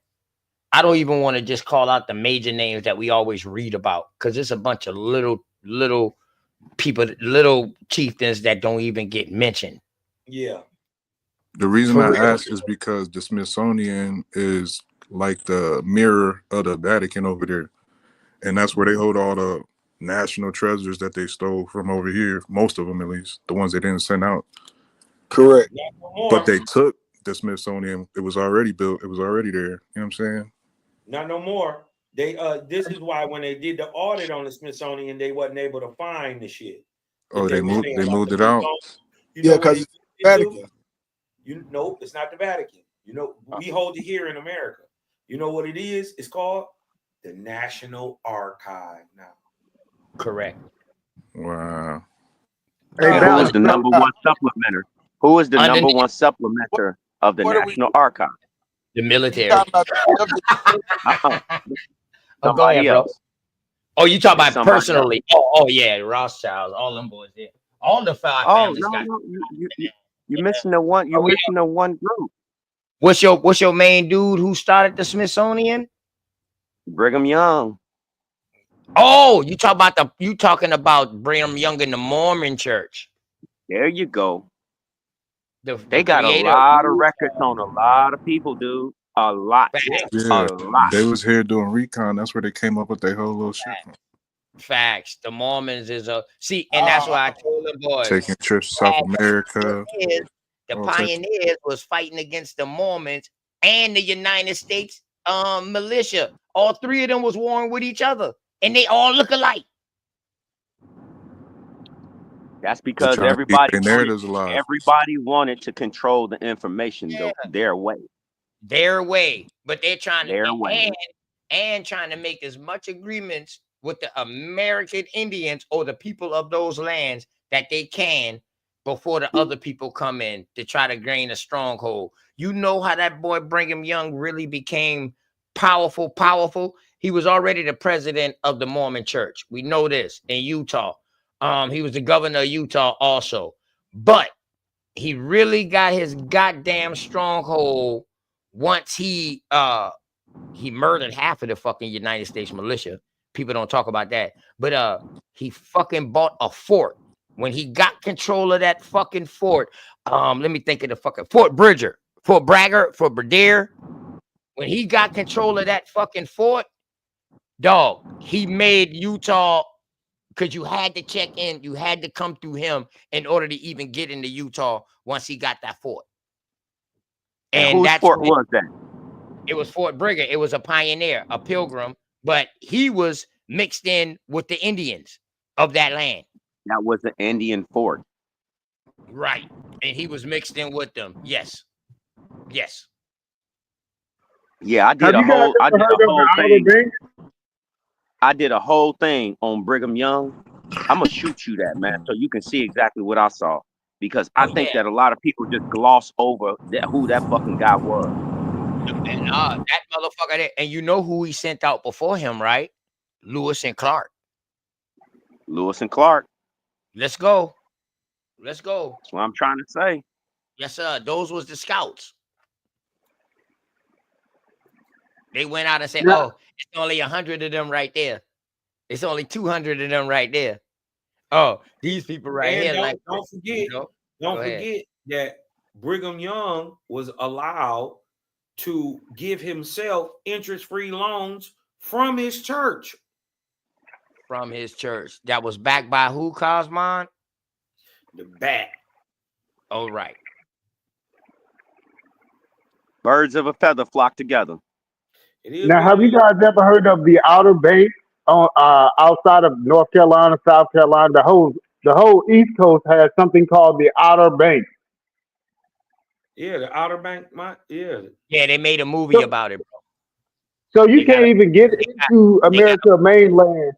I don't even want to just call out the major names that we always read about, because it's a bunch of little people, little chieftains that don't even get mentioned. Yeah. The reason I ask is because the Smithsonian is like the mirror of the Vatican over there. And that's where they hold all the national treasures that they stole from over here. Most of them, at least. The ones they didn't send out. Correct. But they took the Smithsonian. It was already built. It was already there. You know what I'm saying? Not no more. They this is why when they did the audit on the Smithsonian, they wasn't able to find the shit. Oh, they moved it out. Yeah, because it's Vatican. Nope, it's not the Vatican. We hold it here in America. You know what it is? It's called the National Archive now. Correct. Wow. Who was the number one supplementer? Who was the number one supplementer of the What are we? National Archives. The You military. talking about Uh-uh. Oh, go ahead, Somebody bro. else. Oh, you talk It's about somebody else. personally. Oh, yeah, Rothschilds, all them boys there. All the five Oh families no, got. no, you're missing the one. You're Oh, yeah. missing the one group. What's your main dude who started the Smithsonian? Brigham Young. Oh, you talking about Brigham Young in the Mormon Church. There you go. The They got a creator. lot of records on a lot of people, dude. A lot. Yeah, A lot. they was here doing recon. That's where they came up with their whole little shit. Facts. The Mormons is a see, and that's why I told them boys. Taking trips to South America. The all types of- pioneers was fighting against the Mormons and the United States militia. All three of them was warring with each other, and they all look alike. That's because trying to keep everybody their narratives alive. wanted to control the information their way. Their way, but they're trying Their to way. and trying to make as much agreements with the American Indians or the people of those lands that they can before the other people come in to try to gain a stronghold. You know how that boy Brigham Young really became powerful. He was already the president of the Mormon Church. We know this in Utah. He was the governor of Utah also, but he really got his goddamn stronghold once he murdered half of the fucking United States militia. People don't talk about that, but he fucking bought a fort. When he got control of that fucking fort, let me think of the fucking Fort Bridger, Fort Bragger, Fort Bragger. When he got control of that fucking fort, dog, he made Utah, because you had to check in, you had to come through him in order to even get into Utah once he got that fort. And whose fort was that? It was Fort Bragger. It was a pioneer, a pilgrim, but he was mixed in with the Indians of that land. That was the Indian fort. Right. And he was mixed in with them. Yes. Yeah, I did a whole thing on Brigham Young. I'm gonna shoot you that, man, so you can see exactly what I saw. Because I think that a lot of people just gloss over who that fucking guy was. And that motherfucker there, and you know who he sent out before him, right? Lewis and Clark. Let's go. That's what I'm trying to say. Yes, sir. Those was the scouts. They went out and said, "Oh, it's only 100 of them right there. It's only 200 of them right there. Oh, these people right And here." don't forget that Brigham Young was allowed to give himself interest-free loans from his church. From his church. That was backed by who, Cosmon? The bat. Oh, right. Birds of a feather flock together. Now, have you guys ever heard of the Outer Banks on outside of North Carolina, South Carolina? The whole East Coast has something called the Outer Banks. Yeah, the Outer Bank. Yeah, they made a movie about it, bro. So you can't even get into America mainland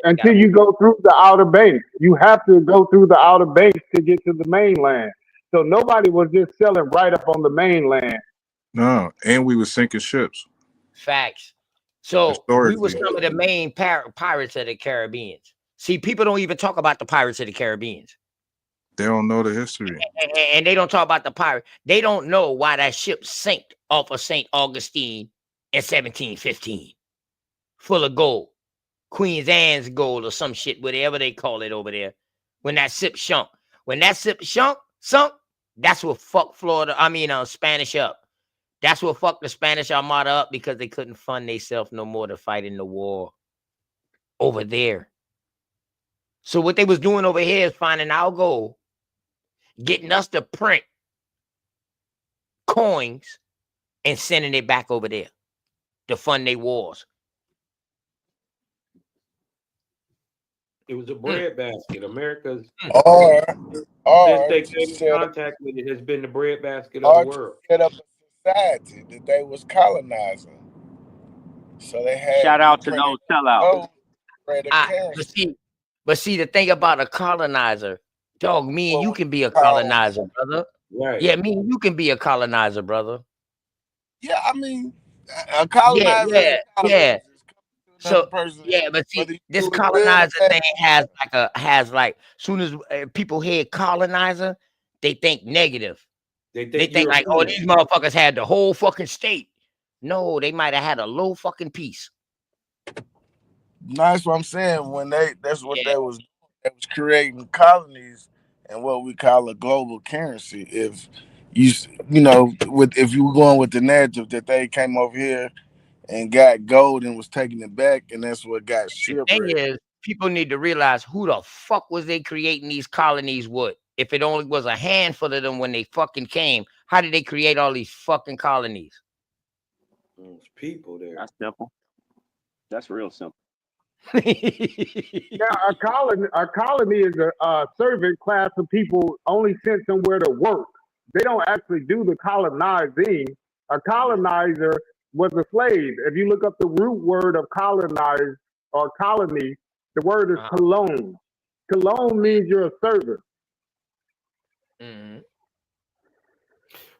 until you go through the Outer Banks. You have to go through the Outer Banks to get to the mainland. So nobody was just selling right up on the mainland. No, and we were sinking ships. Facts. So we were some of the main pirates of the Caribbean. See, people don't even talk about the pirates of the Caribbean. They don't know the history. And they don't talk about the pirate. They don't know why that ship sank off of St. Augustine in 1715. Full of gold. Queen's Anne's gold or some shit, whatever they call it over there. When that ship sunk. When that ship sunk, that's what fucked Spanish up. That's what fucked the Spanish Armada up, because they couldn't fund themselves no more to fight in the war over there. So what they was doing over here is finding our gold, getting us to print coins and sending it back over there to fund their wars. It was a breadbasket. America's since they came in contact with it has been the breadbasket of the world. Set up a society that they was colonizing. So they had shout out to those sellouts. But see, the thing about a colonizer, dog, me and you can be a colonizer, brother. Right. Yeah, me and you can be a colonizer, brother. Yeah, I mean, a colonizer is Yeah. another So person. but see, Whether you this do it good or colonizer bad. thing has like soon as people hear colonizer, they think negative. They think like, oh, these motherfuckers had the whole fucking state. No, they might have had a low fucking piece. No, that's what I'm saying. That's what they was doing. They was creating colonies and what we call a global currency. If you know, if you were going with the narrative that they came over here and got gold and was taking it back, and that's what got The shipwrecked. thing is, people need to realize who the fuck was they creating these colonies with? If it only was a handful of them when they fucking came, how did they create all these fucking colonies? There's people there. That's simple. That's real simple. Now, a colony is a servant class of people only sent somewhere to work. They don't actually do the colonizing. A colonizer was a slave. If you look up the root word of colonize or colony, the word is cologne. Cologne means you're a servant.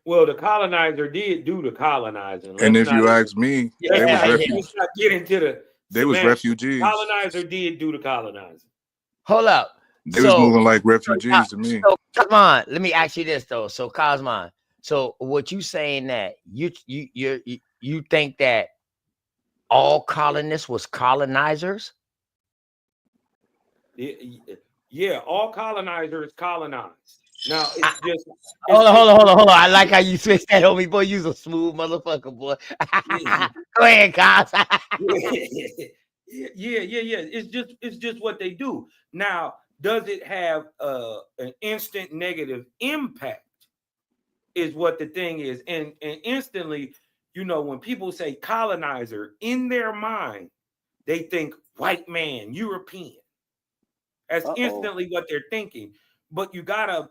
Well, the colonizer did do the colonizing. And if you ask me, they was let's not get into the. They was refugees. Colonizer did do the colonizing. Hold up. They was moving like refugees to me. So come on, let me ask you this though. So Cosmon, so what you saying that you think that all colonists was colonizers? Yeah, all colonizers colonized. Now it's just hold on. I like how you switched that on me, boy. You's a smooth motherfucker, boy. Go ahead, Cos. Yeah. It's just what they do. Now, does it have an instant negative impact? Is what the thing is, and instantly, you know, when people say colonizer, in their mind, they think white man, European. That's instantly what they're thinking. But you gotta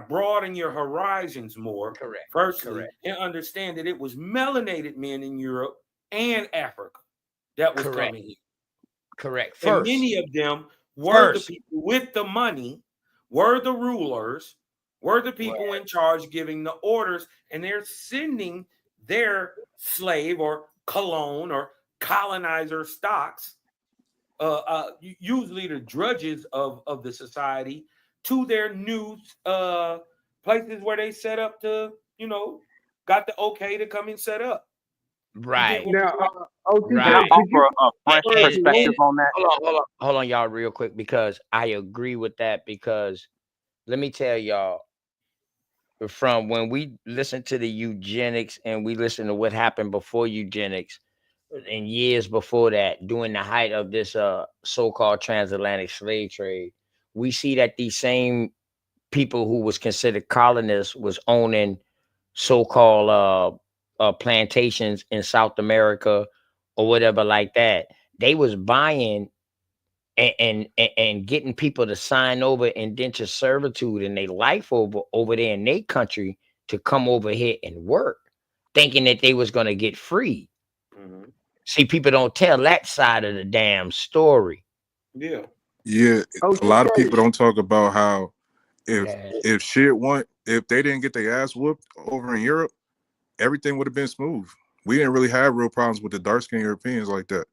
broaden your horizons more. Correct. Firstly, and understand that it was melanated men in Europe and Africa that was coming here. Correct. And many of them were the people with the money, were the rulers, were the people in charge giving the orders, and they're sending their slave or cologne or colonizer stocks, usually the drudges of the society, to their new places where they set up to, you know, got the okay to come and set up. Right. Now, right. Offer a fresh perspective on that. Hold on, y'all, real quick, because I agree with that. Because let me tell y'all, from when we listen to the eugenics and we listen to what happened before eugenics and years before that, during the height of this so-called transatlantic slave trade, we see that these same people who was considered colonists was owning so-called plantations in South America or whatever like that. They was buying and getting people to sign over indentured servitude and their life over there in their country to come over here and work, thinking that they was going to get free. See, people don't tell that side of the damn story. Yeah. A lot of people don't talk about how if they didn't get their ass whooped over in Europe, everything would have been smooth. We didn't really have real problems with the dark-skinned Europeans like that.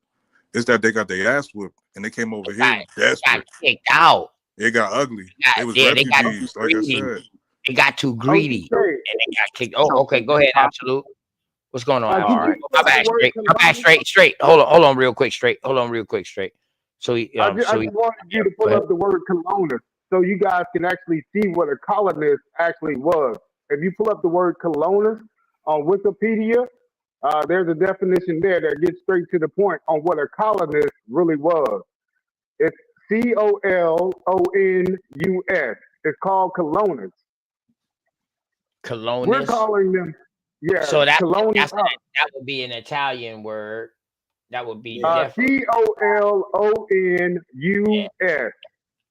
It's that they got their ass whooped and they came over here desperate. Got kicked out. It got ugly. It was refugees, like I said. They got too greedy and they got kicked. Oh, okay. Go ahead, Absolute. What's going on? All right. My back straight. Hold on real quick, straight. So I just wanted you to pull up the word colonist so you guys can actually see what a colonist actually was. If you pull up the word colonist on Wikipedia, there's a definition there that gets straight to the point on what a colonist really was. It's COLONUS. It's called colonists. Colonists? We're calling them, so that colonists. that would be an Italian word. That would be COLONUS.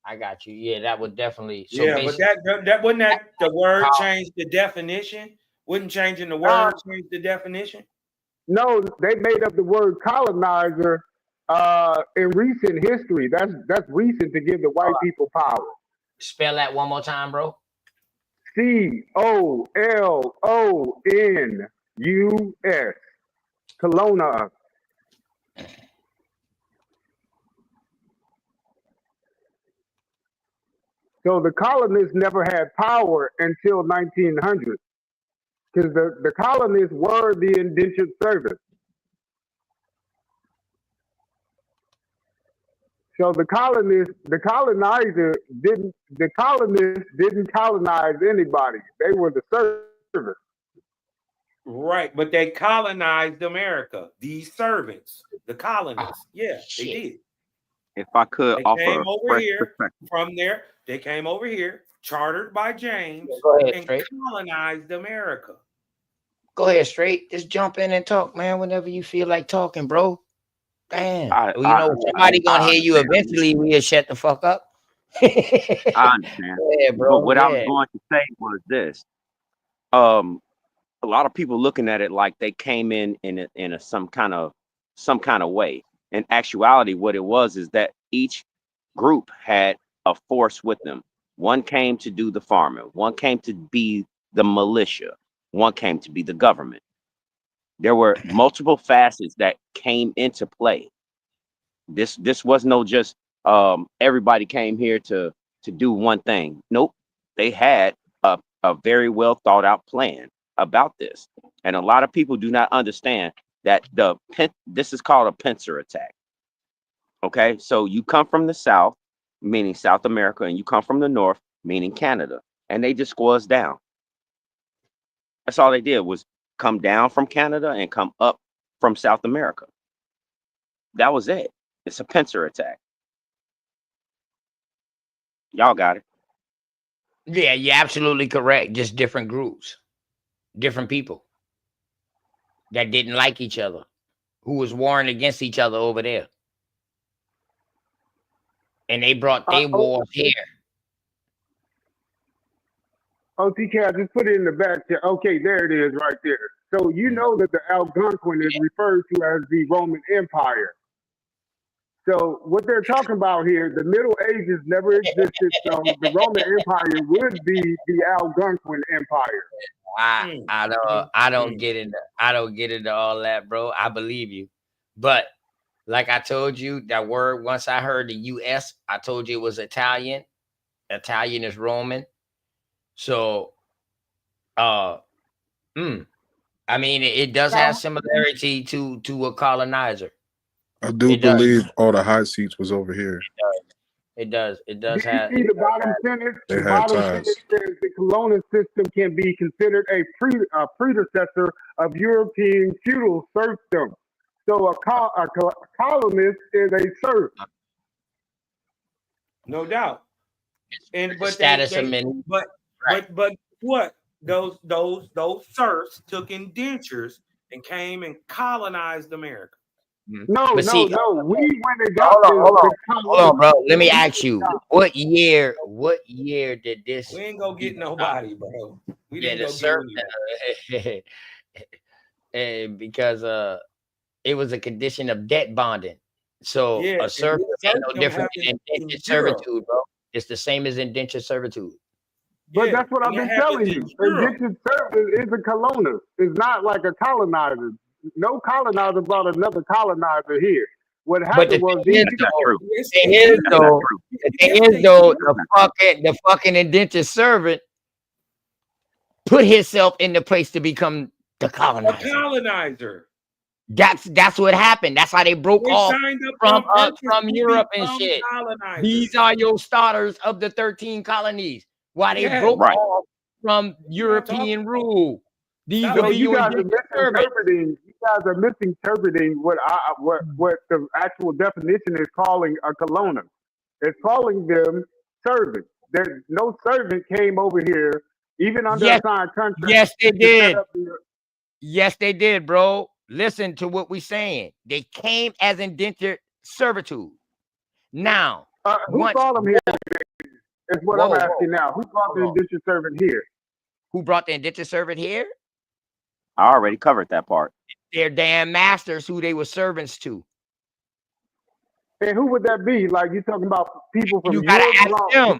I got you. Yeah, that would definitely. So but that wouldn't that the word change the definition? Wouldn't changing the word change the definition? No, they made up the word colonizer in recent history. That's recent to give the white people power. Spell that one more time, bro. COLONUS. Colonna. So the colonists never had power until 1900, because the colonists were the indentured servants. So the colonists didn't colonize anybody. They were the servants. Right, but they colonized America. These servants, the colonists, they did. If I could They offer came a over fresh here perspective. from there. They came over here, chartered by James, Go ahead, and straight. colonized America. Go ahead, straight. Just jump in and talk, man, whenever you feel like talking, bro. Damn. Somebody gonna hear you eventually. We'll shut the fuck up. I understand. Yeah, bro. But what I was going to say was this. A lot of people looking at it like they came in some kind of way. In actuality, what it was is that each group had a force with them. One came to do the farming, one came to be the militia, one came to be the government. There were multiple facets that came into play. This was no just everybody came here to do one thing. Nope. They had a very well thought out plan about this. And a lot of people do not understand that this is called a pincer attack. Okay, so you come from the South, meaning South America, and you come from the North, meaning Canada, and they just score us down. That's all they did, was come down from Canada and come up from South America. That was it. It's a pincer attack. Y'all got it. Yeah, you're absolutely correct. Just different groups, different people that didn't like each other, who was warring against each other over there. And they brought their wars here. OTK, I just put it in the back there. Okay, there it is right there. So you know that the Algonquin is referred to as the Roman Empire. So what they're talking about here, the Middle Ages never existed, so the Roman Empire would be the Algonquin Empire. I don't get into all that, bro. I believe you. But like I told you, that word, once I heard the US, I told you it was Italian. Italian is Roman. So I mean, it does have similarity to a colonizer. I do believe all the hot seats was over here. It does See have. the bottom sentence? They The had bottom ties. sentence says the colonial system can be considered a predecessor of European feudal serfdom. So a colonist is a serf. No doubt. And but status of men. But what? Those serfs took indentures and came and colonized America. No. We went and got Hold on, bro. Let me ask you, what year did this? We ain't gonna get nobody, bro. We didn't go serf, get anybody. because it was a condition of debt bonding. So a serf ain't no different than indentured servitude, bro. It's the same as indentured servitude. But that's what I've been telling you. Indentured servant is a colonist. It's not like a colonizer. No colonizer brought another colonizer here. What happened was the thing is though, the fucking indentured servant put himself in the place to become the colonizer. The colonizer. That's what happened. That's how they broke off from Europe and shit. These are your starters of the 13 colonies. Why they broke off from European rule. These are you guys are misinterpreting what the actual definition is calling a colonist. It's calling them servants. There's no servant came over here, even under a signed contract. Yes, they did. Yes, they did, bro. Listen to what we're saying. They came as indentured servitude. Now, who brought them here? Is what I'm asking now. Who brought the indentured servant here? Who brought the indentured servant here? I already covered that part. Their damn masters, who they were servants to. And who would that be? Like, you talking about people from You gotta ask them.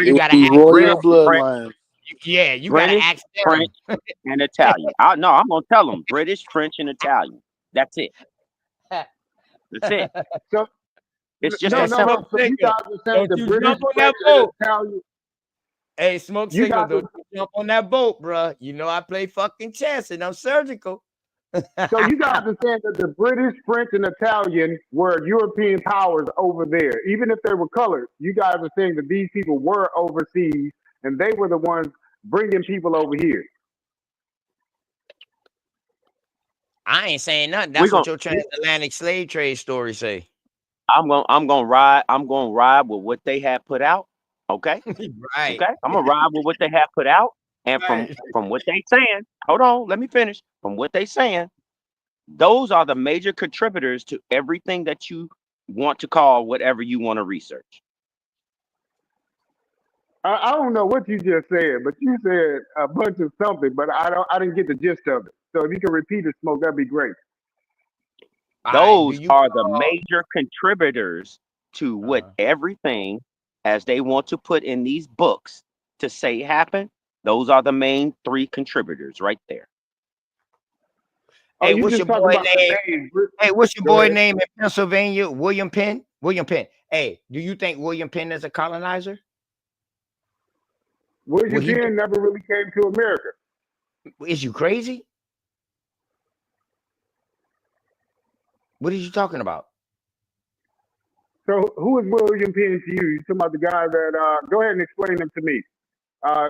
You gotta royal ask bloodline. Yeah, you British, gotta ask French, them. and Italian. No, I'm gonna tell them British, French, and Italian. That's it. That's it. So It's just no, that no, simple. no. So you guys are saying Don't the you British, jump on that French, and boat. Italian. Hey, smoke You signal, guys are, don't you jump on that boat, bruh. You know I play fucking chess and I'm surgical. so you guys are saying that the British, French, and Italian were European powers over there, even if they were colored. You guys are saying that these people were overseas and they were the ones bringing people over here. I ain't saying nothing. We That's what gonna. your transatlantic slave trade story say. I'm gonna ride. I'm gonna ride with what they have put out. Okay. Right. Okay. I'm gonna ride with what they have put out, and Right. from what they saying. Hold on. Let me finish. From what they saying, those are the major contributors to everything that you want to call whatever you want to research. I don't know what you just said, but you said a bunch of something, but I didn't get the gist of it. So if you can repeat it, Smoke, that'd be great. Those are the major contributors to what everything, as they want to put in these books to say happened. Those are the main three contributors right there. Oh, Hey, you what's just your talking boy about the name? names. Hey, what's your Go boy ahead. name in Pennsylvania? William Penn? William Penn. Hey, do you think William Penn is a colonizer? William Well, Penn never really came to America. Is you crazy? What are you talking about? So who is William Penn to you? You talking about the guy that? Go ahead and explain him to me.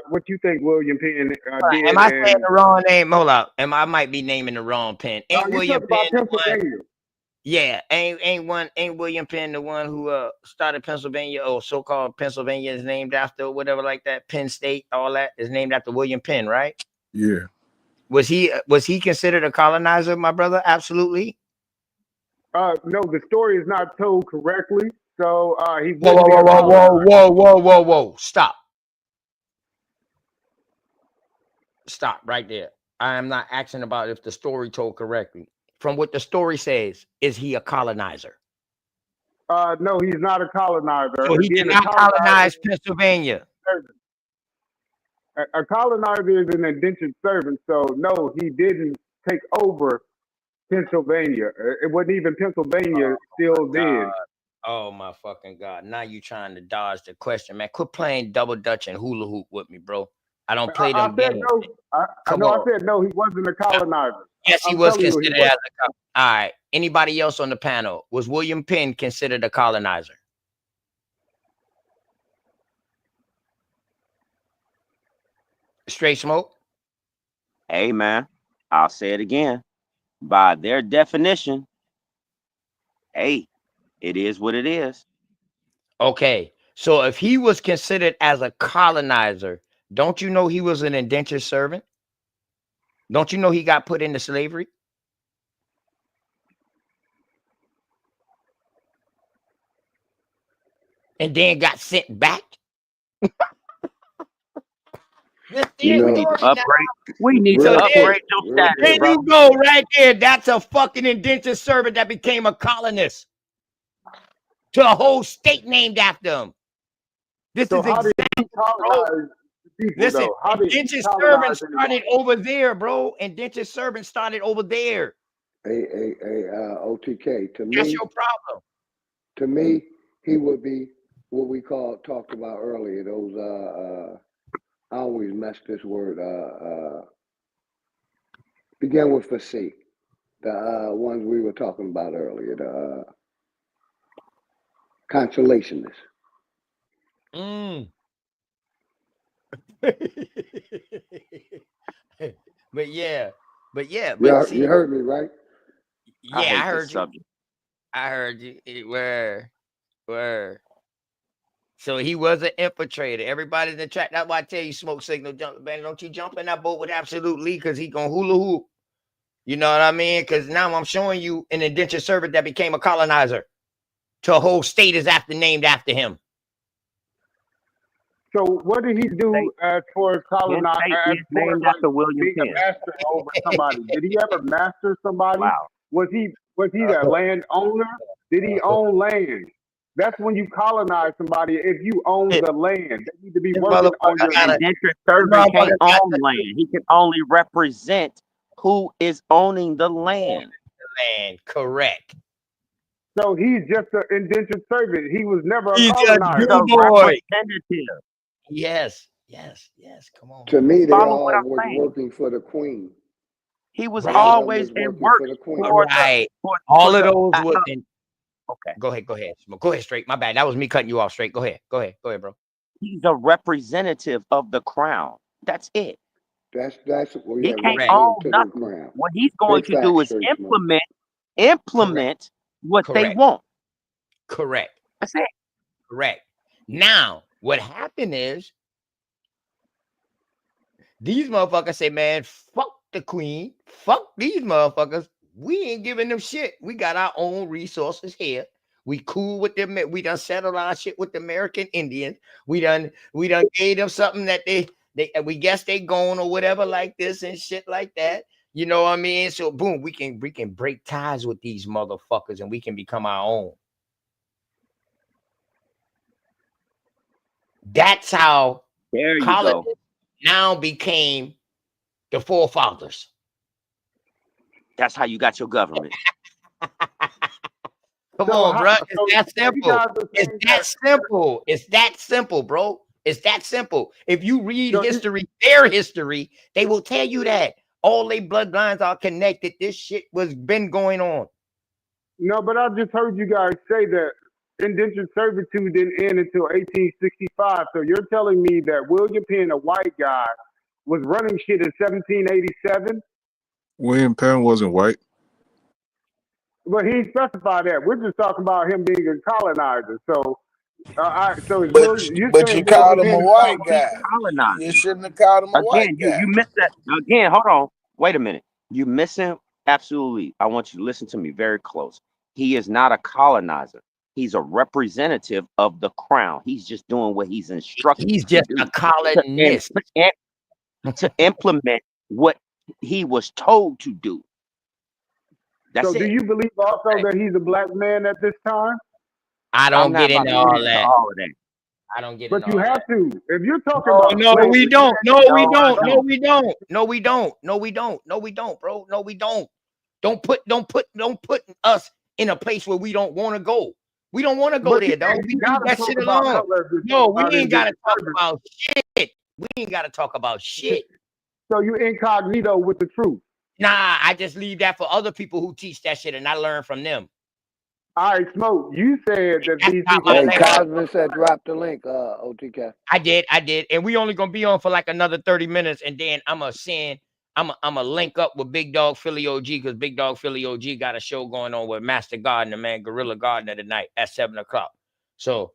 What you think William Penn did? Am I saying And the wrong name? Hold up. I might be naming the wrong Penn. Ain't you William talking about Penn the one? Pennsylvania? Yeah, ain't William Penn the one who started Pennsylvania, or so-called Pennsylvania is named after, or whatever like that. Penn State, all that is named after William Penn, right? Yeah. Was he considered a colonizer, my brother? Absolutely. No, the story is not told correctly. So he Whoa, wouldn't be a colonizer. whoa. Stop right there. I am not asking about if the story told correctly. From what the story says, is he a colonizer? No, he's not a colonizer. So he did not colonize Pennsylvania. A colonizer is an indentured servant. So no, he didn't take over Pennsylvania. It wasn't even Pennsylvania still then. Oh my fucking God. Now you trying to dodge the question, man. Quit playing double dutch and hula hoop with me, bro. I don't play them games. No, I said no, he wasn't a colonizer. Yes, he was considered as a colonizer. All right. Anybody else on the panel? Was William Penn considered a colonizer? Straight smoke? Hey, man, I'll say it again. By their definition, hey, it is what it is. Okay. So if he was considered as a colonizer, don't you know he was an indentured servant? Don't you know he got put into slavery? And then got sent back? We need to upgrade. We need to upgrade your status, There bro. you go, right there. That's a fucking indentured servant that became a colonist to a whole state named after him. This is exactly, bro. Listen, indentured servant started over there, bro. Indentured servant started over there. Hey, OTK. To me, that's your problem. To me, he would be what we talked about earlier. Those I always mess this word. Begin with a C. The ones we were talking about earlier. The consolationists. But yeah. You heard me, right? Yeah, I heard you. I heard you. Where? So he was an infiltrator. Everybody's in the track. That's why I tell you, smoke signal, jump, man. Don't you jump in that boat with Absolute Lee, because he gonna hula hoop. You know what I mean? Because now I'm showing you an indentured servant that became a colonizer. To a whole state is named after him. So what did he do as far as colonizing? Named after William being Penn. a master over somebody. Did he ever master somebody? Wow. Was he the landowner? Did he own land? That's when you colonize somebody. If you own the land, they need to be This working on motherfucker your got land. indentured servant can't own land. He can only represent who is owning the land. Land, correct. So he's just an indentured servant. He was never a He's a colonizer. He's a do boy. representative. Yes, yes, yes. Come on. To me, they Follow what all I'm was saying. working for the queen. He was Right. All of them always was in working work for the queen. for Right. the All of those were okay. Go ahead. Go ahead, straight. My bad. That was me cutting you off, straight. Go ahead, bro. He's a representative of the crown. That's it. That's well, He yeah, can't Correct. own represent to the nothing. crown. What he's going Big to do facts, is Straight Smoke. implement what they Correct. want. Correct. That's it. Correct. Now, what happened is these motherfuckers say, man, fuck the queen. Fuck these motherfuckers. We ain't giving them shit. We got our own resources here. We cool with them. We done settled our shit with the American Indians. We done gave them something that we guess they gone or whatever like this and shit like that. You know what I mean? So boom, we can break ties with these motherfuckers and we can become our own. That's how colonists now became the forefathers. That's how you got your government. Come on, bro. It's that simple. It's that simple. It's that simple, bro. It's that simple. If you read history, their history, they will tell you that all their bloodlines are connected. This shit was been going on. No, but I just heard you guys say that indentured servitude didn't end until 1865. So you're telling me that William Penn, a white guy, was running shit in 1787? William Penn wasn't white. But he specified that. We're just talking about him being a colonizer. So, but you called him a white guy. Colonizer. You shouldn't have called him a white guy. You missed that. Again, hold on. Wait a minute. You missing absolutely. I want you to listen to me very close. He is not a colonizer. He's a representative of the crown. He's just doing what he's instructed. He's just a colonist to implement what he was told to do. That's so it. do you believe also that he's a black man at this time? I don't get into all that. All of that. I don't get But into you all have that. to. If you're talking about No, slavery, we don't. No, we don't. I No, we don't. No, we don't. No, we don't. No, we don't, bro. No, we don't. Don't put us in a place where we don't want to go. We don't want to go there, dog. We leave that shit alone. No, we ain't gotta talk about shit. We ain't gotta talk about shit. So you incognito with the truth. Nah, I just leave that for other people who teach that shit and I learn from them. All right, Smoke, you said that these people... Hey, Cosmo said drop the link, OTK. I did. And we only gonna be on for like another 30 minutes and then I'm gonna link up with Big Dog Philly OG because Big Dog Philly OG got a show going on with Master Gardener, man, Gorilla Gardener tonight at 7 o'clock. So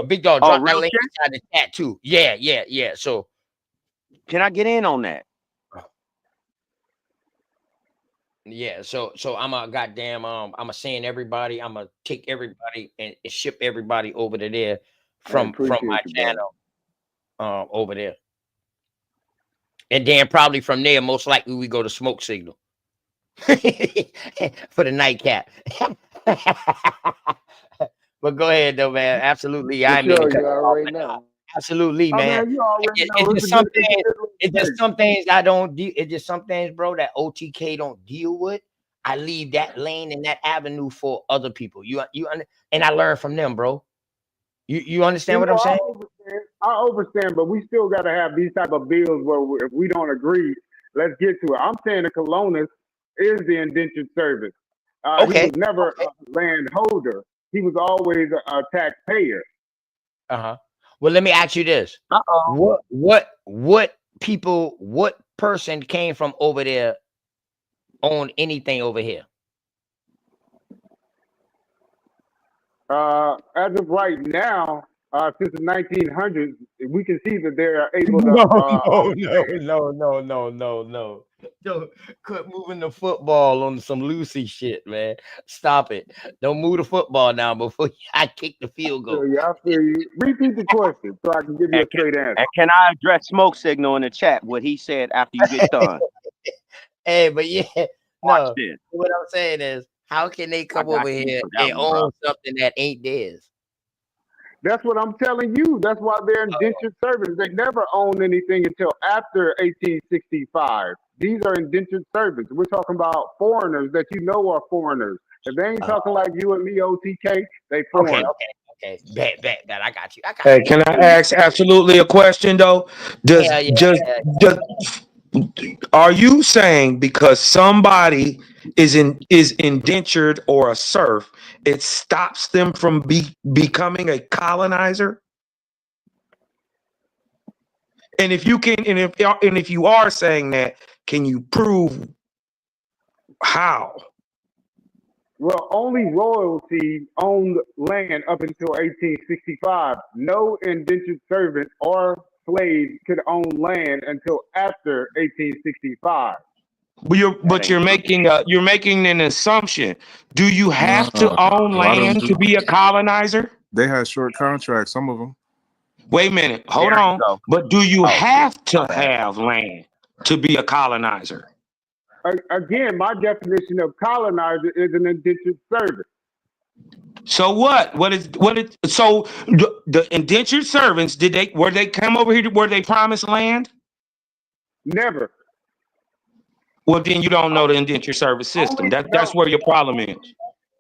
Big Dog, drop that link inside the chat too. Yeah. So can I get in on that? Yeah, so I'm a goddamn I'm a send everybody, I'm gonna take everybody and ship everybody over to there from my channel over there. And then probably from there, most likely we go to Smoke Signal for the nightcap. But go ahead though, man. Absolutely. I mean absolutely, man. It's just some things I don't do. It's just some things, bro, that OTK don't deal with. I leave that lane and that avenue for other people. And I learn from them, bro. You understand what I'm saying? I understand, but we still got to have these type of bills where if we don't agree, let's get to it. I'm saying the colonist is the indentured servant. He was never a landholder. He was always a taxpayer. Well, let me ask you this. What person came from over there own anything over here? As of right now, since the 1900s, we can see that they're able to. No. Don't quit moving the football on some Lucy shit, man. Stop it. Don't move the football now before I kick the field goal. I feel you. Repeat the question so I can give you a straight answer. And can I address Smoke Signal in the chat? What he said after you get done. Hey, but yeah, Watch this. What I'm saying is, How can they come got over you here for that and one, bro. own something that ain't theirs? That's what I'm telling you. That's why they're indentured servants. They never owned anything until after 1865. These are indentured servants. We're talking about foreigners that you know are foreigners. If they ain't talking like you and me, OTK, they foreign. Okay. Bet. I got you. Hey, can I ask absolutely a question though? Are you saying because somebody is indentured or a serf, it stops them from becoming a colonizer? And if you can, and if you are saying that, can you prove how? Well, only royalty owned land up until 1865. No indentured servant or slave could own land until after 1865. But you're making an assumption. Do you have to own A lot of them land do. to be a colonizer? They had short contracts, some of them. Wait a minute, hold on. But do you have to have land to be a colonizer? Again, my definition of colonizer is an indentured servant. So what? So the indentured servants, were they come over here? Were they promised land? Never. Well, then you don't know the indentured service system. That's where your problem is.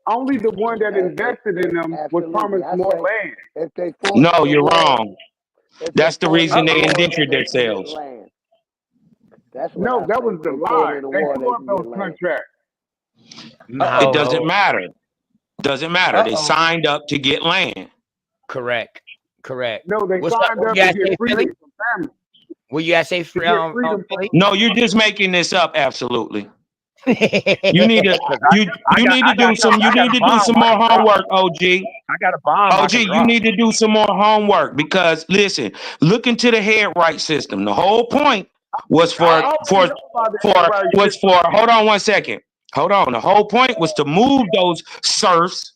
Only the one that invested in them was promised more land. If they No, you're wrong. That's the reason they indentured themselves. No, that was the lie. They blew up those contracts. It doesn't matter. Doesn't matter. They signed up to get land. Correct. No, they signed up to get freedom from family. Will you say freedom? No, you're just making this up. Absolutely. You need to do some more homework, OG. I got a bomb. OG, you need to do some more homework because listen, look into the head right system. The whole point was hold on one second. Hold on. The whole point was to move those serfs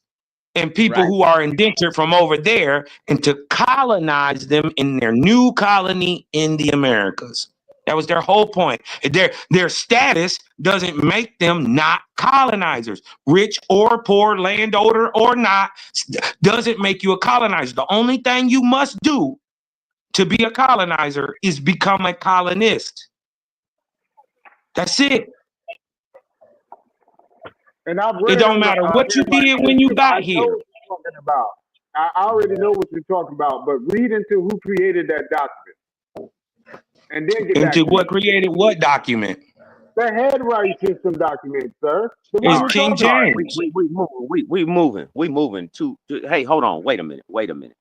and people who are indentured from over there and to colonize them in their new colony in the Americas. That was their whole point. Their status doesn't make them not colonizers. Rich or poor, landowner or not, doesn't make you a colonizer. The only thing you must do to be a colonizer is become a colonist. That's it. And I've read it don't matter what you did when you got here. I already know what you're talking about, but read into who created that document. And then get into what created what document? The head right system document, sir. It's King James. We moving to hey, hold on. Wait a minute.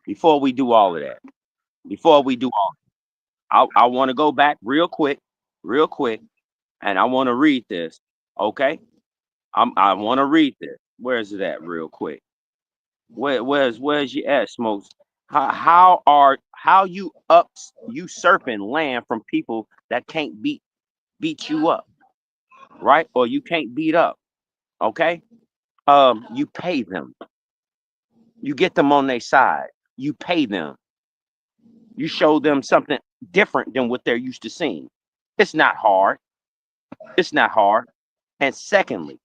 Before we do all of that, I want to go back real quick, and I want to read this. Okay, I want to read this. Where is it at? Real quick. Where's you at, Smokes? How you usurping land from people that can't beat you up, right? Or you can't beat up. Okay, you pay them. You get them on their side. You pay them. You show them something different than what they're used to seeing. It's not hard. And secondly,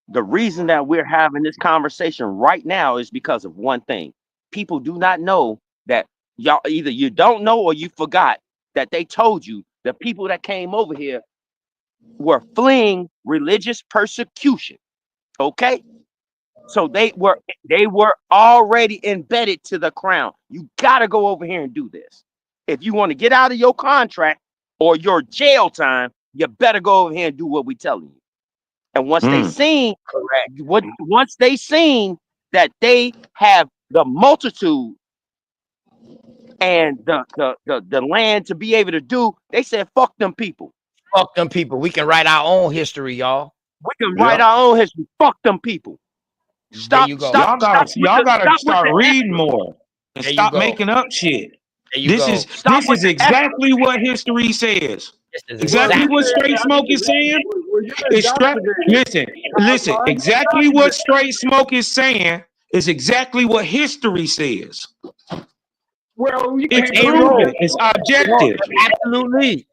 the reason that we're having this conversation right now is because of one thing. People do not know that y'all either you don't know or you forgot that they told you the people that came over here were fleeing religious persecution. Okay? So they were already embedded to the crown. You got to go over here and do this. If you want to get out of your contract or your jail time, you better go over here and do what we telling you. And once they seen, once they seen that they have the multitude and the land to be able to do, they said, "Fuck them people. Fuck them people. We can write our own history, y'all. We can write our own history. Fuck them people." Stop. Y'all gotta start reading more and stop making up shit. This is exactly what history says. Exactly what Straight Smoke is saying. Listen. Exactly what Straight Smoke is saying is exactly what history says. Well, it's proven. It's objective.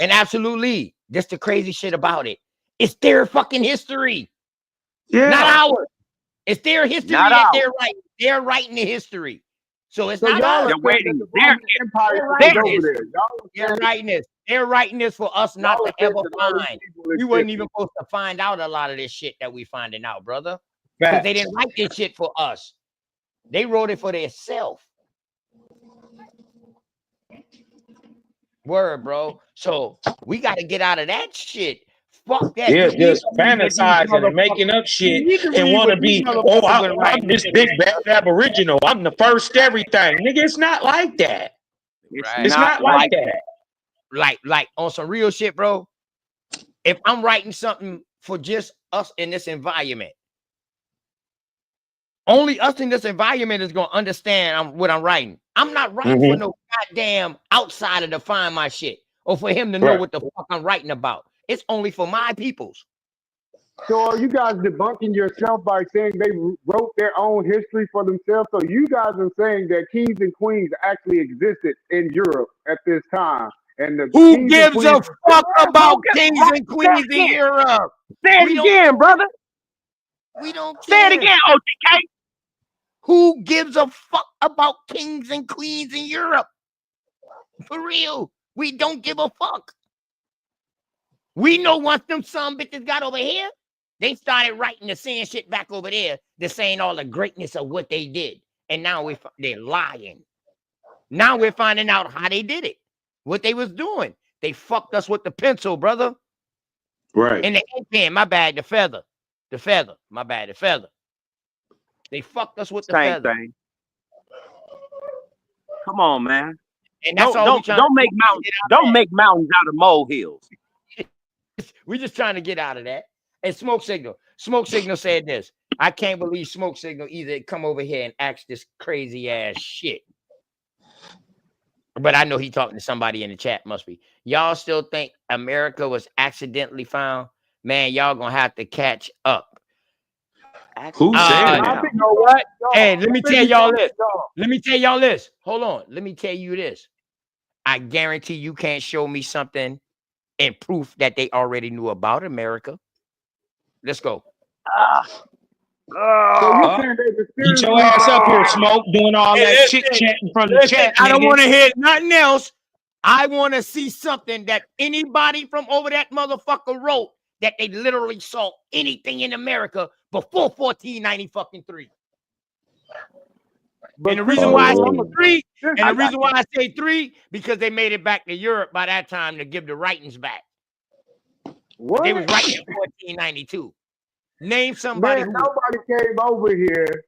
Absolutely. That's the crazy shit about it. It's their fucking history. Yeah. Not ours. It's their history Not that ours. they're writing. They're writing the history. So it's So not y'all us. are saying that the Roman Empire was over there. They're writing this. They're writing this for us not Y'all to are saying ever that all these find. people We wasn't existed. even supposed to find out a lot of this shit that we finding out, brother. Because they didn't write this shit for us. They wrote it for themselves. Word, bro. So we got to get out of that shit. Fuck that. Yeah, You need just to read what these fantasizing and making motherfuckers- up shit you need to and read want to what these be, motherfuckers been I'm writing. this big bad aboriginal. I'm the first everything. Nigga, it's not like that. It's not like that. Like on some real shit, bro. If I'm writing something for just us in this environment, only us in this environment is gonna understand what I'm writing. I'm not writing for no goddamn outsider to find my shit or for him to know what the fuck I'm writing about. It's only for my peoples. So are you guys debunking yourself by saying they wrote their own history for themselves? So you guys are saying that kings and queens actually existed in Europe at this time. And the Who kings gives and a queens fuck about kings and queens in Europe? Say it again, brother. We don't Say care. it again, OTK. Who gives a fuck about kings and queens in Europe? For real. We don't give a fuck. We know once them some bitches got over here, they started writing the same shit back over there. They're saying all the greatness of what they did. And now they're lying. Now we're finding out how they did it. What they was doing. They fucked us with the pencil, brother. Right. And the ink pen, my bad, the feather. The feather. My bad, the feather. They fucked us with the Same feather. thing. Come on, man. And that's all we trying don't to make mountains. Don't make mountains out of molehills. We just trying to get out of that. And Smoke Signal. Smoke Signal said this. I can't believe Smoke Signal either come over here and ask this crazy ass shit. But I know he talking to somebody in the chat, must be. Y'all still think America was accidentally found? Man, y'all gonna have to catch up. Who said that? You know what? Hey, let me tell y'all this. Let me tell y'all this. Hold on. Let me tell you this. I guarantee you can't show me something and proof that they already knew about America. Let's go. Get your ass up here, Smoke, doing all that chit chatting from the chat. I don't nigga. want to hear nothing else. I want to see something that anybody from over that motherfucker wrote that they literally saw anything in America before 1493. And the reason why I say three, and the reason why I say three, because they made it back to Europe by that time to give the writings back. What? They was writing in 1492. Name somebody. Man, nobody came over here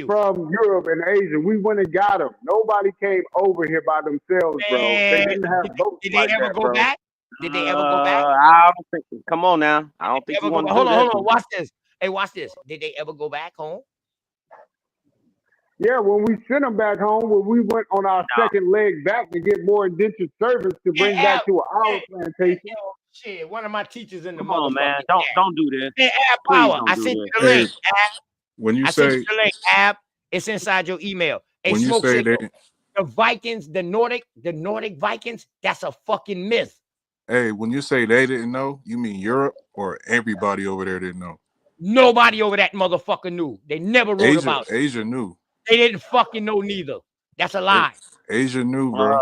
from Europe and Asia. We went and got them. Nobody came over here by themselves, bro. They didn't have boats Did like they ever that, go bro. back? Did they ever go back? I don't think. Come on now. I don't think you want to do Hold that. on. Watch this. Hey, watch this. Did they ever go back home? Yeah, when we sent them back home, when we went on our second leg back to get more indentured servants to bring back to our plantation. Shit, one of my teachers in the Come on, man. Don't do this. Hey, Ab Please Power, don't I do sent you this. the link. Ab. When you I sent say you the link, Ab. It's inside your email. Hey, when you Smoke say Signal, they, the Vikings, the Nordic Vikings, that's a fucking myth. hey, when you say they didn't know, you mean Europe or everybody over there didn't know? Nobody over that motherfucker knew. They never wrote about it. Asia knew. They didn't fucking know neither. That's a lie. Asia knew, bro.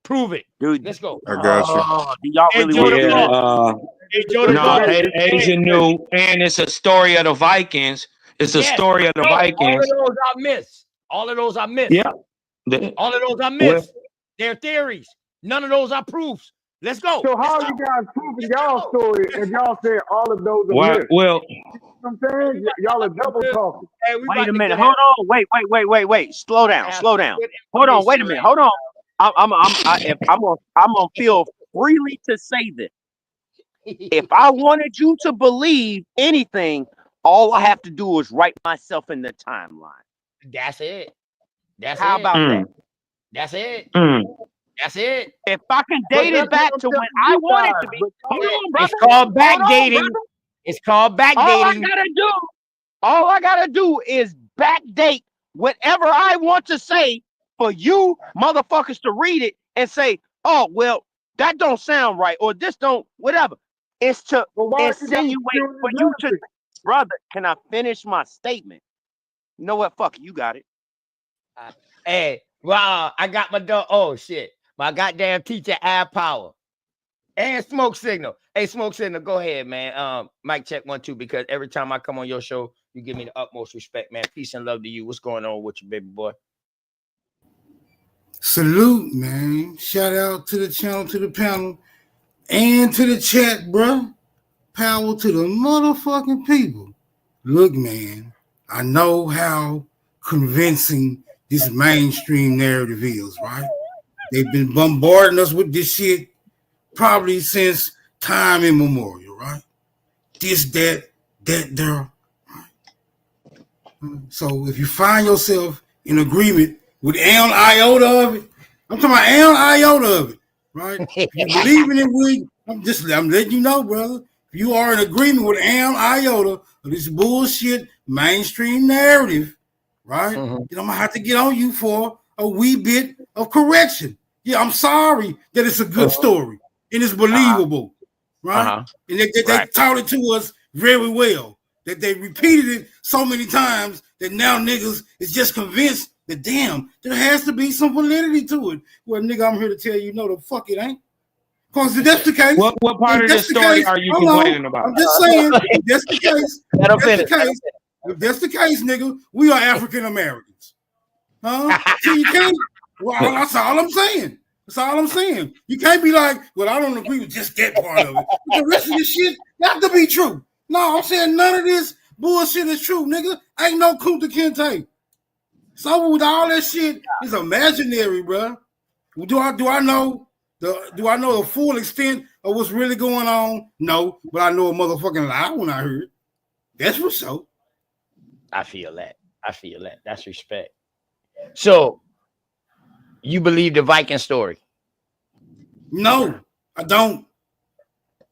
Prove it. Dude, let's go. I got you. Do y'all really want to do this? No, Asia knew, and it's a story of the Vikings. It's a story of the Vikings. All of those are myths. All of those are myths. Yeah. All of those are myths. They're theories. None of those are proofs. Let's go. So how are you guys proving y'all story if y'all say all of those are myths? Well, you know what I'm saying? Y'all are double talking. Hey, wait a minute. Hold on. Wait. Slow down. Hold on. Wait a minute. Hold on. I'm gonna feel freely to say this. If I wanted you to believe anything, all I have to do is write myself in the timeline. That's it. How about that? That's it. Mm. That's it. If I can date it back to when I wanted to be. Hold on, brother. It's called backdating. It's called backdating. All I gotta do is backdate whatever I want to say for you motherfuckers to read it and say, oh, well, that don't sound right, or this don't, whatever. It's to why insinuate for you to, brother. Can I finish my statement? You know what? Fuck it, you got it. Hey, wow, I got my dog. Oh shit, my goddamn teacher, Ad Power, and Smoke Signal. Hey, Smoke Signal, go ahead, man. Mic check 1 2, because every time I come on your show, you give me the utmost respect, man. Peace and love to you. What's going on with you, baby boy? Salute, man. Shout out to the channel, to the panel, and to the chat, bro. Power to the motherfucking people. Look, man, I know how convincing this mainstream narrative is, right? They've been bombarding us with this shit probably since time immemorial, right? This, that, there. Right? So if you find yourself in agreement with an iota of it, I'm talking about an iota of it, right? If you believe in it, I'm letting you know, brother. If you are in agreement with an iota of this bullshit mainstream narrative, right? Then I'm gonna have to get on you for a wee bit of correction. Yeah, I'm sorry that it's a good story and it's believable, right? And they taught it to us very well. That they repeated it so many times that now niggas is just convinced that damn, there has to be some validity to it. Well, nigga, I'm here to tell you, no, the fuck it ain't. Because if that's the case, what part of the story are you complaining about? I'm just saying, if that's the case, if that's the case, nigga, we are African Americans. Huh? So you can't, well, that's all I'm saying. That's all I'm saying. You can't be like, well, I don't agree with just that part of it. But the rest of this shit got to be true. No, I'm saying none of this bullshit is true, nigga. Ain't no Kunta Kinte. So with all that shit is imaginary, bro. Do I know the full extent of what's really going on? No, but I know a motherfucking lie when I heard it. That's for sure. I feel that. That's respect. So you believe the Viking story? No, I don't.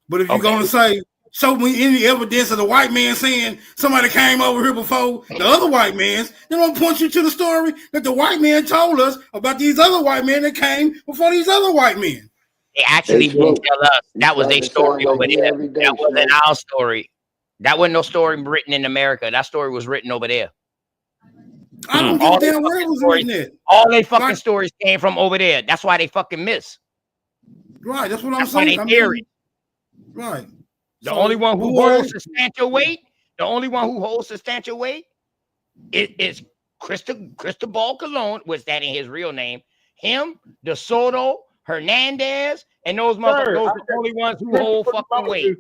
But if you're gonna say, show me any evidence of the white man saying somebody came over here before the other white man's, then I'm gonna point you to the story that the white man told us about these other white men that came before these other white men. They actually didn't tell us. That was their story over there. That wasn't our story. That wasn't no story written in America. That story was written over there. I don't give a damn where it was written at. All they fucking stories came from over there. That's why they fucking miss. Right, that's what I'm saying. Right. The only one who holds substantial weight, is Cristobal Colon, was that in his real name? Him, De Soto, Hernandez, and those motherfuckers, those are the only ones who hold fucking weight.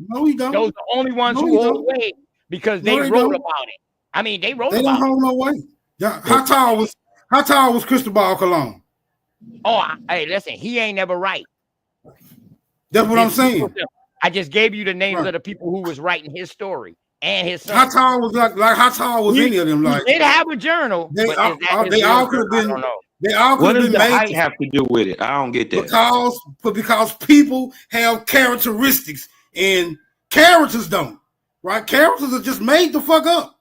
No, he don't. Those are the only ones who hold weight because they wrote about it. I mean, they wrote about it. They don't hold no weight. How tall was Cristobal Colon? Oh, hey, listen, he ain't never right. That's what I'm saying. I just gave you the names of the people who was writing his story and his son. How tall was how tall was any of them? Like, they did have a journal. They all could have been. They all what could does have the been height made have to do with it? I don't get that. Because people have characteristics and characters don't. Right? Characters are just made the fuck up.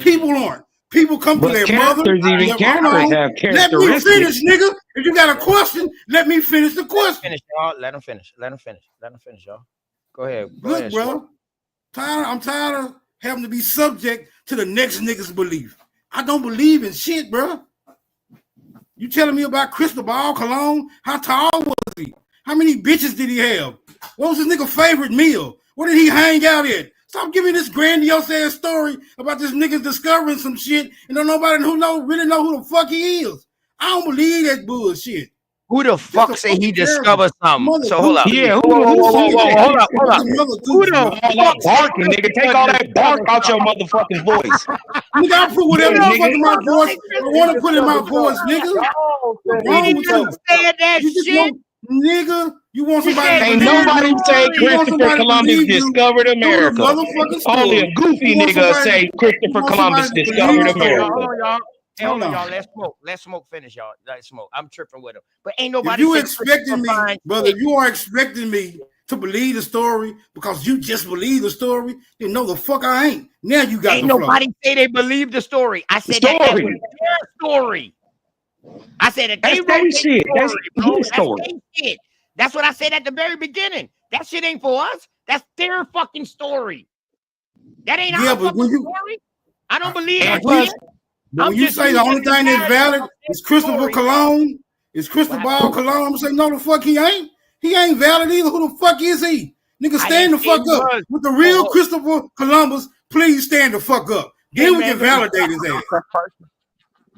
People aren't. People come to their mother. Characters have characteristics. Let me finish, nigga. If you got a question, let me finish the question. Let him finish, y'all. Go ahead. Look, bro. I'm tired of having to be subject to the next nigga's belief. I don't believe in shit, bro. You telling me about Cristobal Colon? How tall was he? How many bitches did he have? What was his nigga favorite meal? Where did he hang out at? Stop giving this grandiose ass story about this nigga discovering some shit and don't nobody really know who the fuck he is. I don't believe that bullshit. Who the fuck say he discovered something? So hold up. Yeah, hold up. Who the fuck barking, nigga? Take all that bark out your motherfucking voice. Nigga, I put whatever the fuck in my voice I want to put in my voice, nigga. What's wrong with you? That shit. Nigga, you want somebody? Ain't nobody say Christopher Columbus discovered America. Only a goofy nigga say Christopher Columbus discovered America. Hold on, y'all. Let's smoke. Finish, y'all. Let's smoke. I'm tripping with him, but ain't nobody. If you expecting me, brother, you are expecting me to believe the story because you just believe the story. Then no, the fuck I ain't. Now you got. Ain't nobody say they believe the story. I said that was their story. I said that they wrote shit. That's his story. That's what I said at the very beginning. That shit ain't for us. That's their fucking story. That ain't our fucking story. I don't believe that shit. When you say the only thing that's valid is Christopher Cologne, Cristobal Cologne, I'm gonna say no, the fuck he ain't. He ain't valid either. Who the fuck is he? Nigga, stand the fuck up. With the real Christopher Columbus, please stand the fuck up. Then we can validate his ass.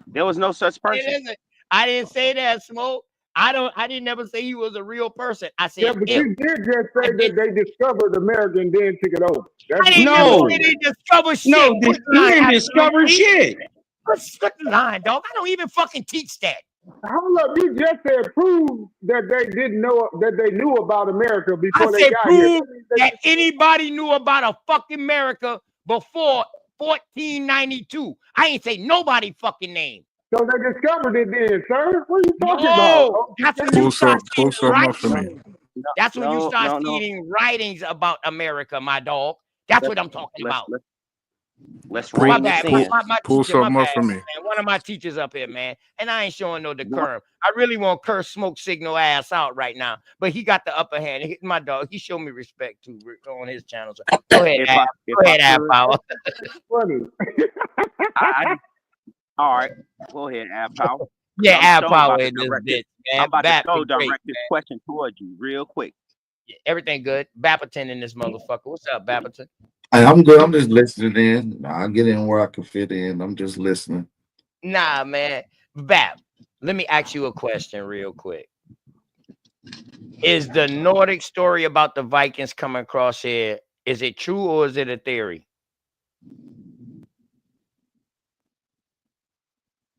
There was no such person. I didn't say that, Smoke. I didn't never say he was a real person. I said, yeah, but you did just say that they discovered America and then took it over. I didn't never say they discovered shit. No, he didn't discover shit. Put the line, dog. I don't even fucking teach that. Hold up, you just said prove that they didn't know that they knew about America before they got here. That anybody knew about a fucking America before 1492. I ain't say nobody fucking name. So they discovered it then, sir. What are you talking about? That's when you start pull something up for me. That's when you start seeing writings about America, my dog. That's what I'm talking about. Let's pull something up for me. Man. One of my teachers up here, man, and I ain't showing no decorum. I really want curse Smoke Signal ass out right now, but he got the upper hand. My dog, he showed me respect too on his channel. So go ahead, Ab Power. All right, go ahead, Ab Power. Yeah, Ab Power in this bitch, man. I'm about to go direct this question towards you real quick. Yeah, everything good. Bapperton in this motherfucker. What's up, Bapperton? Hey, I'm good. I'm just listening in. I'll get in where I can fit in. I'm just listening. Nah, man. Bap, let me ask you a question real quick. Is the Nordic story about the Vikings coming across here, is it true or is it a theory?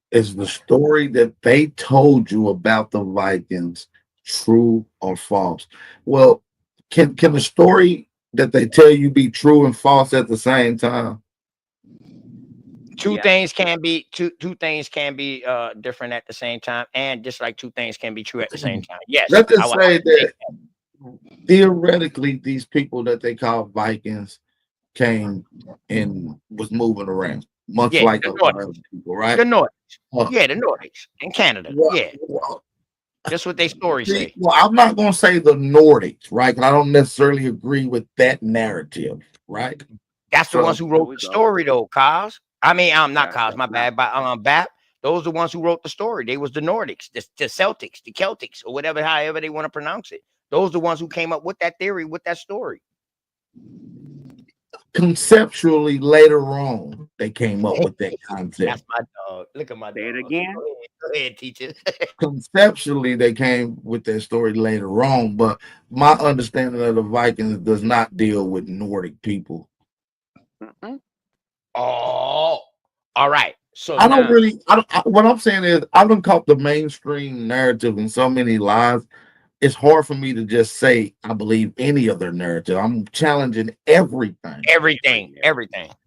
Is the story that they told you about the Vikings true or false? Well, can the story that they tell you be true and false at the same time? Two things can be two things can be different at the same time, and just like two things can be true at the same time. Yes. Let's just say that theoretically these people that they call Vikings came and was moving around, much like the other people, right? The Nordics. Yeah, the Nordics in Canada. That's what they stories say. Well, I'm not going to say the Nordics, right? Because I don't necessarily agree with that narrative, right? That's the ones who wrote the story, though, Kaz. I mean, I'm not Kaz, my bad. But Bap, those are the ones who wrote the story. They was the Nordics, the Celtics, the Celtics, or whatever, however they want to pronounce it. Those are the ones who came up with that theory, with that story. Conceptually, later on, they came up with that concept. That's my dog. Look at my dog. Say it again. Go ahead, teacher. Conceptually, they came with that story later on, but my understanding of the Vikings does not deal with Nordic people. Oh, all right. So I don't really. What I'm saying is, I've been caught the mainstream narrative in so many lies. It's hard for me to just say I believe any of their narrative. I'm challenging everything. Everything.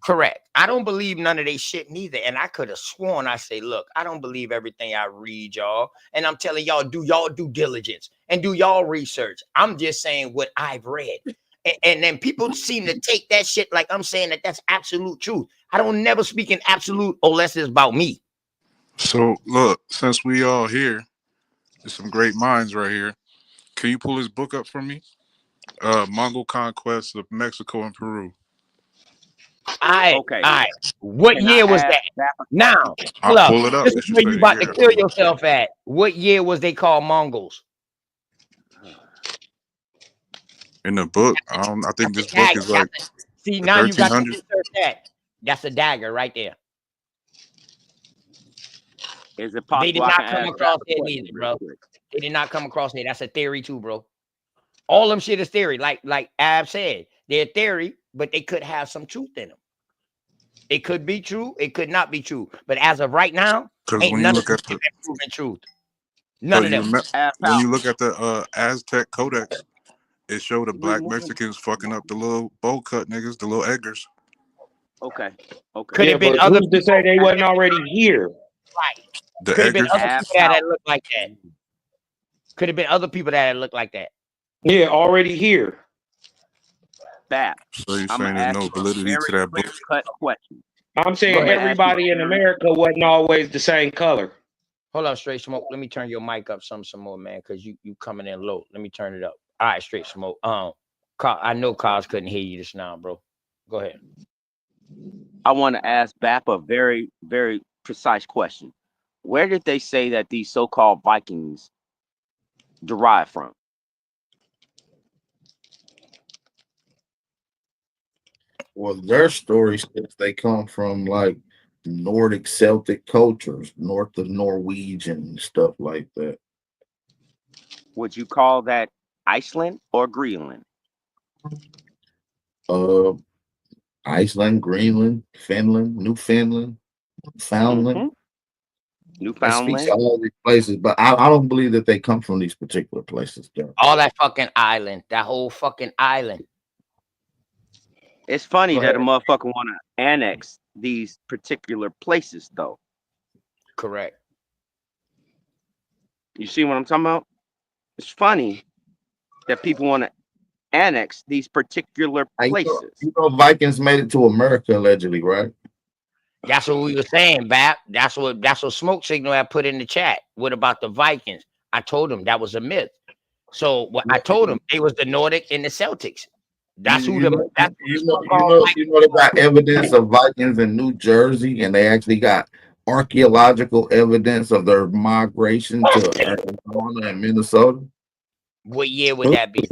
Correct. I don't believe none of they shit neither. And I could have sworn I say, look, I don't believe everything I read, y'all. And I'm telling y'all, do y'all due diligence and do y'all research. I'm just saying what I've read. And then people seem to take that shit like I'm saying that that's absolute truth. I don't never speak in absolute unless it's about me. So look, since we all here, there's some great minds right here. Can you pull his book up for me? Mongol Conquest of Mexico and Peru. All right. What year was that? Now, I'll pull it up. This is where you about to kill yourself at. What year was they called Mongols? In the book, I think this book is like. See, now you got to research that. That's a dagger right there. Is it possible? They did not come across it neither, bro. They did not come across it. That's a theory too, bro. All them shit is theory. Like Ab said, they're theory, but they could have some truth in them. It could be true. It could not be true. But as of right now, ain't none of them proven truth. None of them. When you look at the Aztec Codex, it showed the black Mexicans fucking up the little bowl cut niggas, the little Eggers. Okay. Could have been other people to say they wasn't already here. Right. The Could have been Eggers. other people that look like that. Could have been other people that look like that. Yeah, already here. That. So you're saying there's no validity to that book? Cut question. I'm saying everybody in America wasn't always the same color. Hold on, Straight Smoke. Let me turn your mic up some more, man, because you coming in low. Let me turn it up. All right, Straight Smoke. Carl, I know Carls couldn't hear you just now, bro. Go ahead. I want to ask BAP a very, very precise question. Where did they say that these so-called Vikings derive from? Well, their story says they come from like Nordic Celtic cultures, north of Norwegian and stuff like that. Would you call that Iceland or Greenland? Iceland, Greenland, Finland, Newfoundland. Mm-hmm. It speaks to all these places, but I don't believe that they come from these particular places. Though. All that fucking island, that whole fucking island. It's funny that a motherfucker want to annex these particular places, though. Correct. You see what I'm talking about? It's funny that people want to annex these particular places. You know, Vikings made it to America allegedly, right? That's what we were saying, Bap. That's what Smoke Signal had put in the chat. What about the Vikings? I told him that was a myth. So what I told him, they was the Nordic and the Celtics. That's who the you know they got evidence of Vikings in New Jersey, and they actually got archaeological evidence of their migration to Arizona and Minnesota. What year would that be?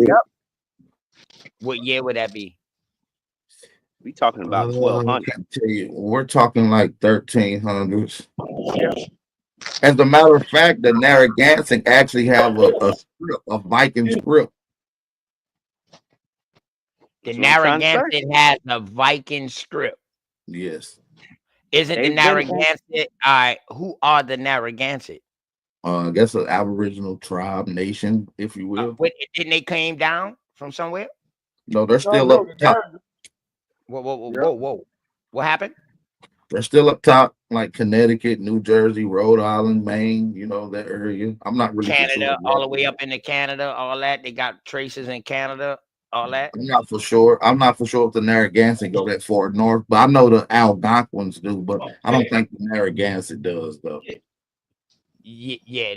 What year would that be? We talking about 1200. We're talking like 1300s. As a matter of fact, the Narragansett actually have a script, a Viking script. The Narragansett has a Viking script. Yes. Isn't the Narragansett? All right. Who are the Narragansett? I guess an Aboriginal tribe, nation, if you will. Didn't they came down from somewhere? No, they're still up top. Whoa. What happened? They're still up top, like Connecticut, New Jersey, Rhode Island, Maine, you know, that area. I'm not really Canada, all the way up into Canada, all that. They got traces in Canada, all that. I'm not for sure. I'm not for sure if the Narragansett go that far north, but I know the Algonquins do, but I don't think the Narragansett does, though. Yeah,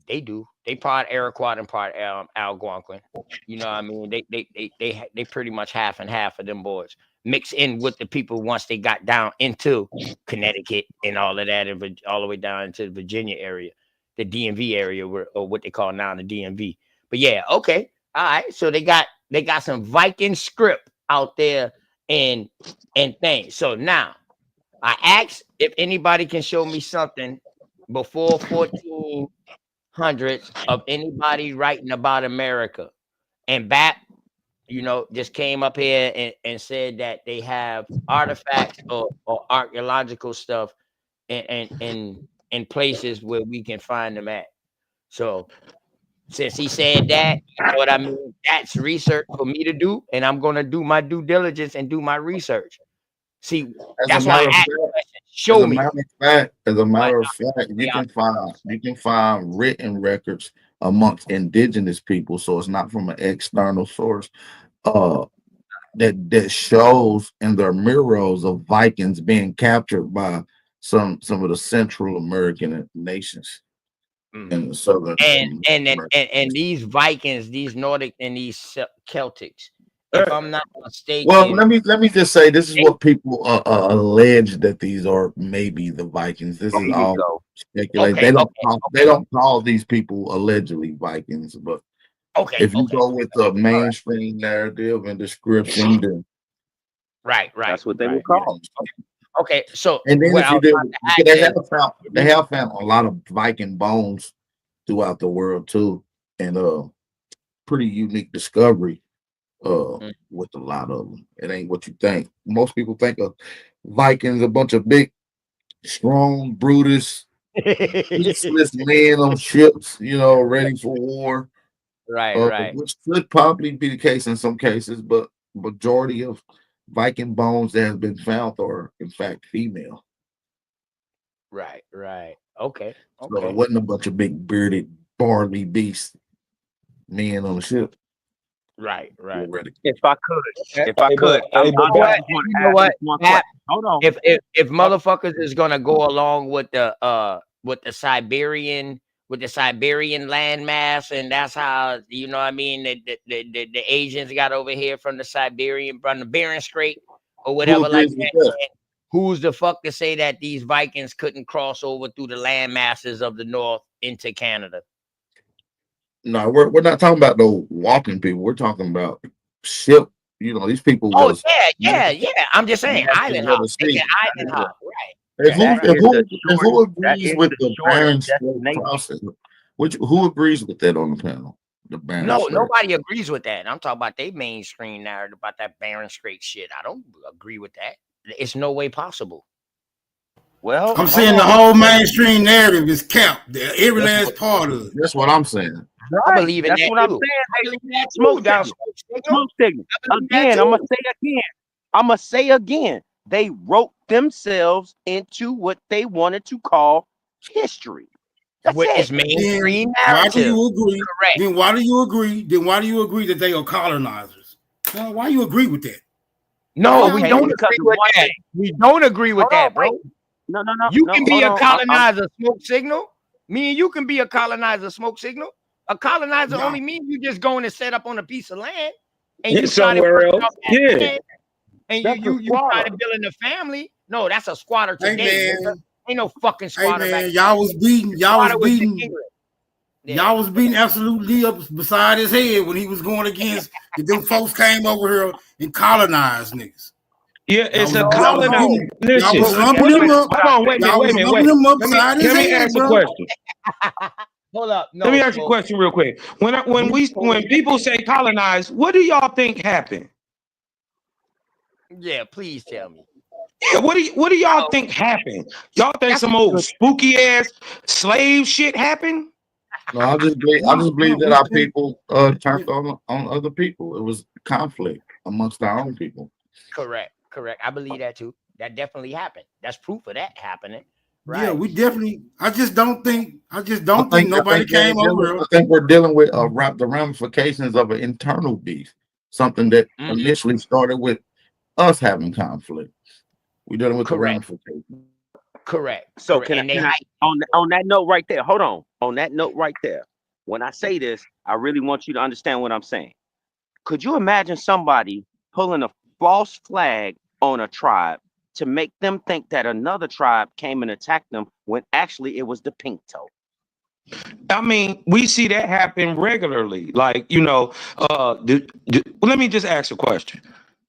they do. They part Iroquois and part Algonquin. You know what I mean? They pretty much half and half of them boys. Mix in with the people once they got down into Connecticut and all of that, and all the way down into the Virginia area, the DMV area, or what they call now the DMV. But yeah, okay, all right. So they got some Viking script out there and things. So now I asked if anybody can show me something before 1400s of anybody writing about America, and Bat, you know, just came up here and said that they have artifacts or archaeological stuff in places where we can find them at. So since he said that, you know what I mean? That's research for me to do, and I'm going to do my due diligence and do my research. See, that's why I asked the question. Show me. As a matter of fact, you can find written records amongst indigenous people, so it's not from an external source. That shows in their murals of Vikings being captured by some of the Central American nations in the southern and these Vikings, these Nordic and these Celtics. If I'm not mistaken. Well, let me just say this is what people allege that these are maybe the Vikings. This is all speculation. They don't call these people allegedly Vikings, but if you go with the mainstream narrative and description, then right, that's what they would call. Okay, so and then if you do, they have found a lot of Viking bones throughout the world too, and pretty unique discovery. With a lot of them, it ain't what you think. Most people think of Vikings a bunch of big, strong, Brutus, useless men on ships, you know, ready for war. Right. Which could probably be the case in some cases, but majority of Viking bones that have been found are in fact female. Right. Okay. So it wasn't a bunch of big bearded barley beast men on the ship. Right. If I could, you know what? Hold on. If motherfuckers is gonna go along with the with the Siberian landmass, and that's how, you know what I mean, the Asians got over here from the Bering Strait or whatever like that. Who's the fuck to say that these Vikings couldn't cross over through the land masses of the north into Canada? No, we're not talking about no walking people. We're talking about ship. You know, these people. Oh yeah. I'm just saying island hop. Island hop, right? Who agrees with the Bering Strait process? Who agrees with that on the panel? The Bering Strait. Nobody agrees with that. I'm talking about their mainstream narrative about that Bering Strait shit. I don't agree with that. It's no way possible. Well, I'm saying the whole mainstream narrative is capped. Every last part of it. That's what I'm saying. Right. I believe in That's that what too. I'm saying. Smoke signal. Again, I'm gonna say again. They wrote themselves into what they wanted to call history. That's what it. is mainstream Why do narrative. you agree? Correct. Then why do you agree that they are colonizers? Well, why you agree with that? No, we don't agree with that. We don't agree with that, bro. No. You can be a colonizer, smoke signal. Me and you can be a colonizer, smoke signal. A colonizer only means you just going to set up on a piece of land and you somewhere else. Yeah. And you started building a family. No, that's a squatter today. Hey, ain't no fucking squatter. Hey man, y'all was beating Absolute Lee up beside his head when he was going against them folks came over here and colonized niggas. Yeah, it's a colonizer. Listen, hold on, wait a minute. Let me ask a question. Hold up. Let me ask you a question real quick. When people say colonize, what do y'all think happened? Yeah, please tell me. Yeah, what do y'all think happened? Y'all think some old spooky ass slave shit happened? No, I just believe that our people turned on other people. It was conflict amongst our own people. Correct. I believe that too. That definitely happened. That's proof of that happening. Right. Yeah, we definitely. I just don't think nobody came over. I think we're dealing with the ramifications of an internal beef, something that initially started with us having conflict. We're dealing with the ramifications. Correct. So can I on that note right there? Hold on. On that note right there, when I say this, I really want you to understand what I'm saying. Could you imagine somebody pulling a false flag on a tribe to make them think that another tribe came and attacked them when actually it was the pink toe? I mean, we see that happen regularly. Like, let me just ask a question.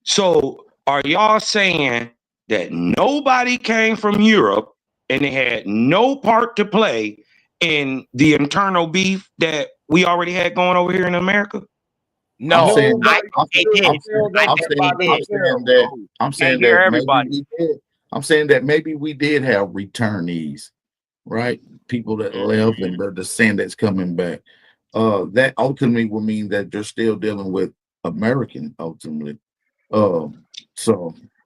So are y'all saying that nobody came from Europe and they had no part to play in the internal beef that we already had going over here in America? No, I'm saying that maybe we did have returnees, right? People that left and the descendants coming back. That ultimately will mean that they're still dealing with American ultimately. So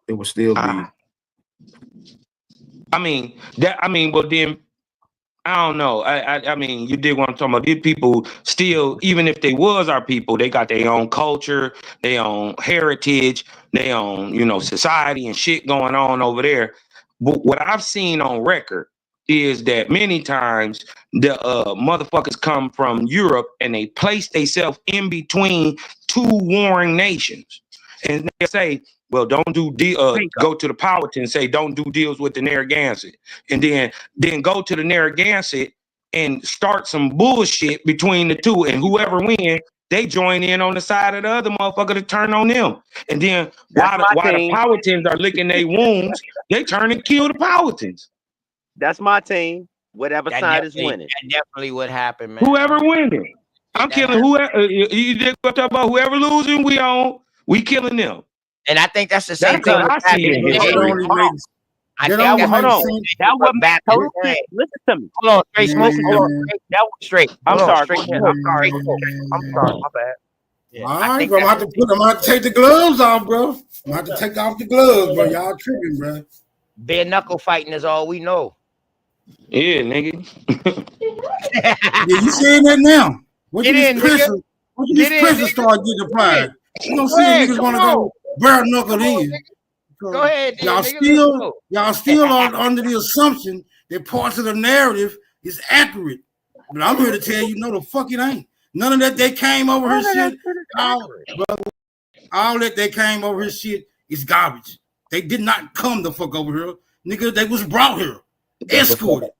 it will still be. Well then, I don't know. I mean, you did what I'm talking about. These people still, even if they was our people, they got their own culture, their own heritage, their own, society and shit going on over there. But what I've seen on record is that many times the motherfuckers come from Europe and they place themselves in between two warring nations. And they say, well, don't do go to the Powhatan and say don't do deals with the Narragansett, and then go to the Narragansett and start some bullshit between the two, and whoever wins, they join in on the side of the other motherfucker to turn on them. And then while the Powhatans are licking their wounds, they turn and kill the Powhatans. That's my team. Whatever side is winning. That's definitely what happened, man. Whoever winning, I'm killing whoever. You did talk about whoever losing, we killing them. And I think that's the same thing. I see it. Hold on. That was back. Listen to me. Hold on, straight smoking. That was straight. I'm sorry. My bad. Yeah, all right, bro. I'm gonna have to take the gloves off, bro. I'm gonna have to take off the gloves, bro. Y'all tripping, bro. Bare knuckle fighting is all we know. Yeah, nigga. Yeah, you saying that now? What did this pressure start getting applied? You don't see niggas want to go bare knuckle in. Go ahead, y'all still are under the assumption that parts of the narrative is accurate. But I'm here to tell you, no, the fuck it ain't. None of that they came over here shit. All that they came over here shit is garbage. They did not come the fuck over here. Nigga, they was brought here. Escorted.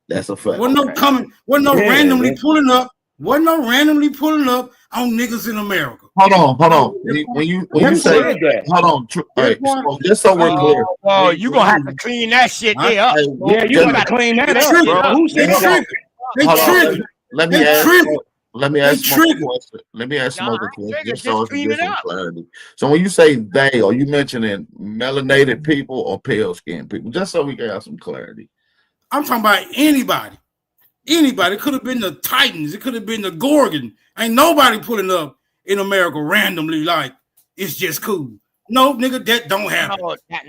That's a fact. Wasn't no coming, wasn't no randomly pulling up. Wasn't no randomly pulling up on niggas in America. Hold on. When you say that, hold on. Right, so just so we're clear. Oh, you gonna have to clean that shit there up. Yeah, you gotta clean that up, bro. Who said that? They triggered. Let me ask Smoke a question. Let me ask Smoke a question. Just so it's get some clarity. So when you say they, are you mentioning melanated people or pale skinned people? Just so we can have some clarity. I'm talking about anybody. Anybody. It could have been the Titans. It could have been the Gorgon. Ain't nobody pulling up in America randomly like it's just cool. No, nigga, that don't happen.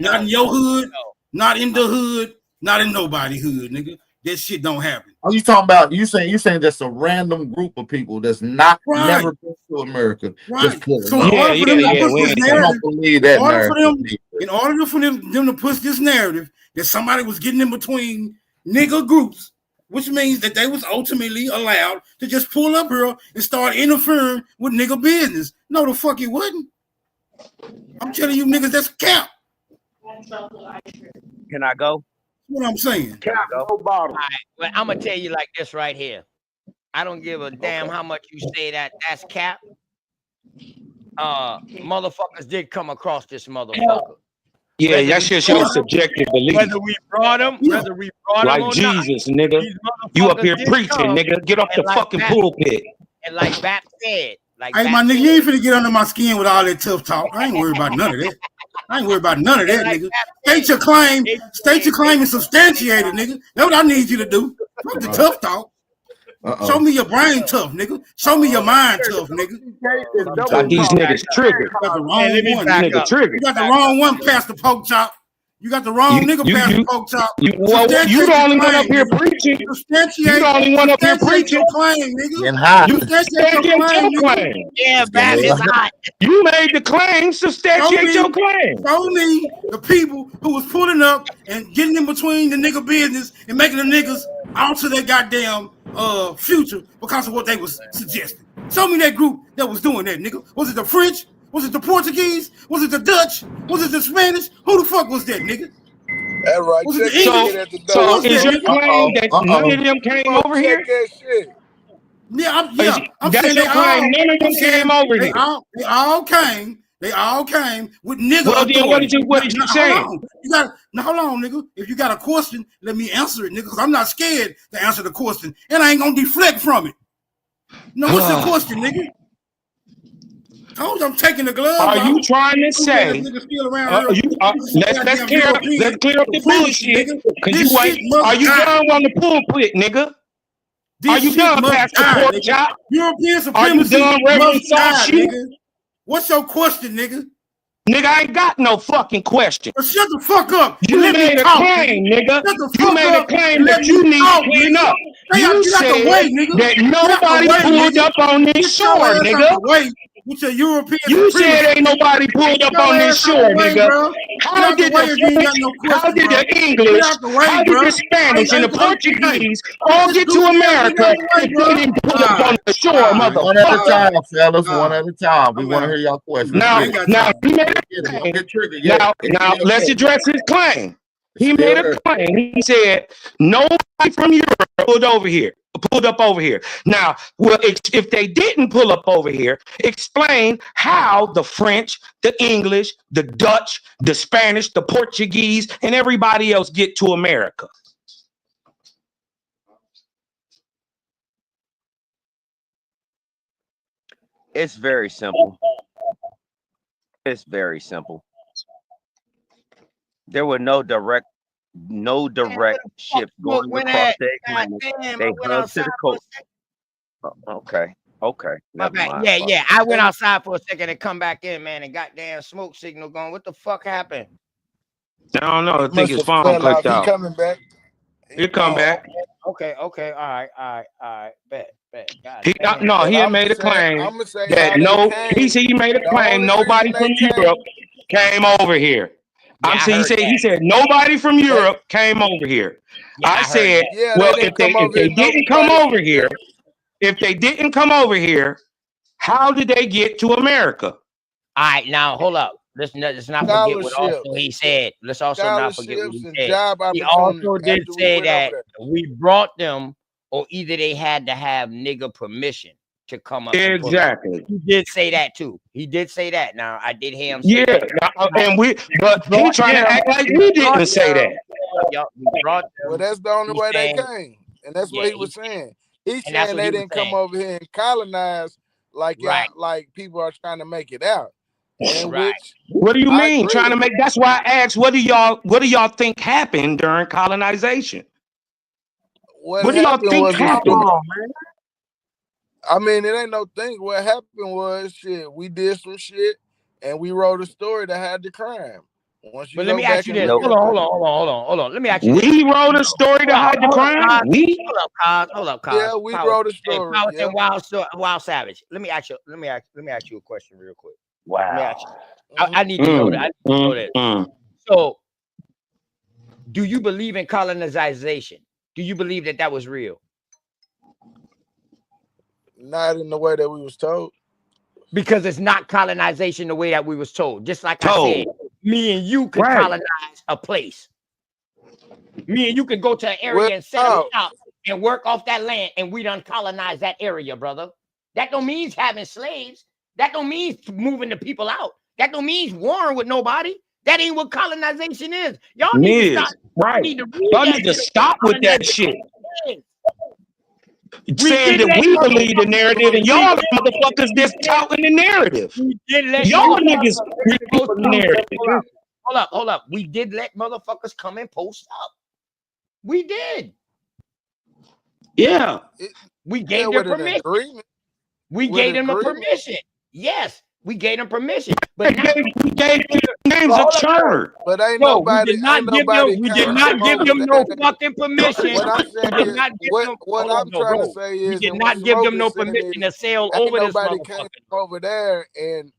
Not in your hood, not in the hood, not in nobody's hood, nigga. That shit don't happen. Are you talking about you saying that's a random group of people that's not never been to America? Right. So in order for them to push this narrative, in order for them to push this narrative that somebody was getting in between nigga groups, which means that they was ultimately allowed to just pull up here and start interfering with nigga business. No, the fuck it wasn't. I'm telling you niggas, that's cap. Can I go? What I'm saying. All right, well, I'm gonna tell you like this right here. I don't give a damn how much you say that's cap. Motherfuckers did come across this motherfucker. Yeah, that shit your subjective belief. Whether we brought them like or Jesus, not, nigga. You up here preaching, nigga. Get off the fucking pulpit. And like Bap said, hey, my nigga, you ain't finna get under my skin with all that tough talk. I ain't worried about none of that. Nigga. State your claim and substantiate it, nigga. That's what I need you to do. Fuck the tough talk. Show me your brain tough, nigga. Show me your mind tough, nigga. Got these niggas triggered. You got the wrong one. You got the wrong one past the poke chop. You got the wrong nigga past the poke chop. You the only one up here preaching. You the only one up here preaching. And hot. You substantiate your claim. Yeah, Bap is hot. You made the claim, substantiate your claim. Show me the people who was pulling up and getting in between the nigga business and making the niggas alter their goddamn future because of what they was suggesting. Show me that group that was doing that, nigga. Was it the French? Was it the Portuguese? Was it the Dutch? Was it the Spanish? Who the fuck was that, nigga? That right. Was it the English? So is your claim that none of them came over here? Yeah, I'm that's saying your claim. None of them came over here. They all came with nigga. Well, then what did you say? Hold on, nigga. If you got a question, let me answer it, nigga, because I'm not scared to answer the question, and I ain't gonna deflect from it. No, what's your question, nigga? Told you I'm taking the glove. Are you trying to say? Let's clear up the bullshit. Are you done on the pulpit, nigga? Are you done past the pork chop? European supremacy. Are you done reverend sauce nigga? What's your question, nigga? Nigga, I ain't got no fucking question. Well, shut the fuck up. You made a claim, nigga. You made a claim that you need to clean up. You said that nobody pulled up on this shore, nigga. With your European you said ain't nobody pulled up on this shore, nigga. How did the English, how did the Spanish and the Portuguese all get to America and didn't pull up on the shore, motherfucker? One at a time, fellas. One at a time. We want to hear y'all questions. Now, let's address his claim. He made a claim. He said nobody from Europe pulled up over here. Now, well, if they didn't pull up over here, explain how the French, the English, the Dutch, the Spanish, the Portuguese, and everybody else get to America. It's very simple. It's very simple. There were no direct ships going across the Atlantic. They held to the coast. Okay. Yeah. I went outside for a second and come back in, man, and goddamn smoke signal going. What the fuck happened? I don't know. I think his phone clicked out. He coming back. He'll come back. Okay. All right. Bet. He had made a claim that he made a claim nobody from Europe came over here. He said nobody from Europe came over here. I said, well, if they didn't come over here, how did they get to America? All right, now hold up. Let's not forget what also he said. Let's also not forget what he said. He also did say that we brought them, or either they had to have nigga permission to come up. Exactly. He did say that too. He did say that. Now I did hear him say that. But he trying to act like we didn't say that. Well, that's the only way they came, and that's what he was saying. He's saying they didn't come over here and colonize like like people are trying to make it out. And what do you mean trying to make? That's why I asked, what do y'all think happened during colonization? What do y'all think happened? I mean, it ain't no thing. What happened was shit. We did some shit, and we wrote a story that had the crime. But let me ask you this. Hold on. Let me ask you this. We wrote a story to hide the crime. Hold up, Cos. Yeah, we wrote a story. Hey, Wild Savage. Let me ask you a question real quick. Wow. Let me ask you. I need to know that. I need to know that. So, do you believe in colonization? Do you believe that was real? Not in the way that we was told. Because it's not colonization the way that we was told. Just like I said, me and you could colonize a place. Me and you could go to an area and settle it out and work off that land, and we done colonize that area, brother. That don't mean having slaves. That don't mean moving the people out. That don't mean warring with nobody. That ain't what colonization is. Y'all need to stop. Y'all need to stop with that shit. Saying that we believe the narrative, and y'all motherfuckers just touting the narrative. Y'all niggas repost the narrative. Hold up. We did let motherfuckers come and post up. We did. Yeah. We gave them permission. We gave them a permission. Yes, we gave them permission. But we gave names a charter. But ain't nobody. We did not give them no fucking permission. What I'm saying what I'm trying to say is, we did not give them no permission to sail over this motherfucker. Nobody came over there and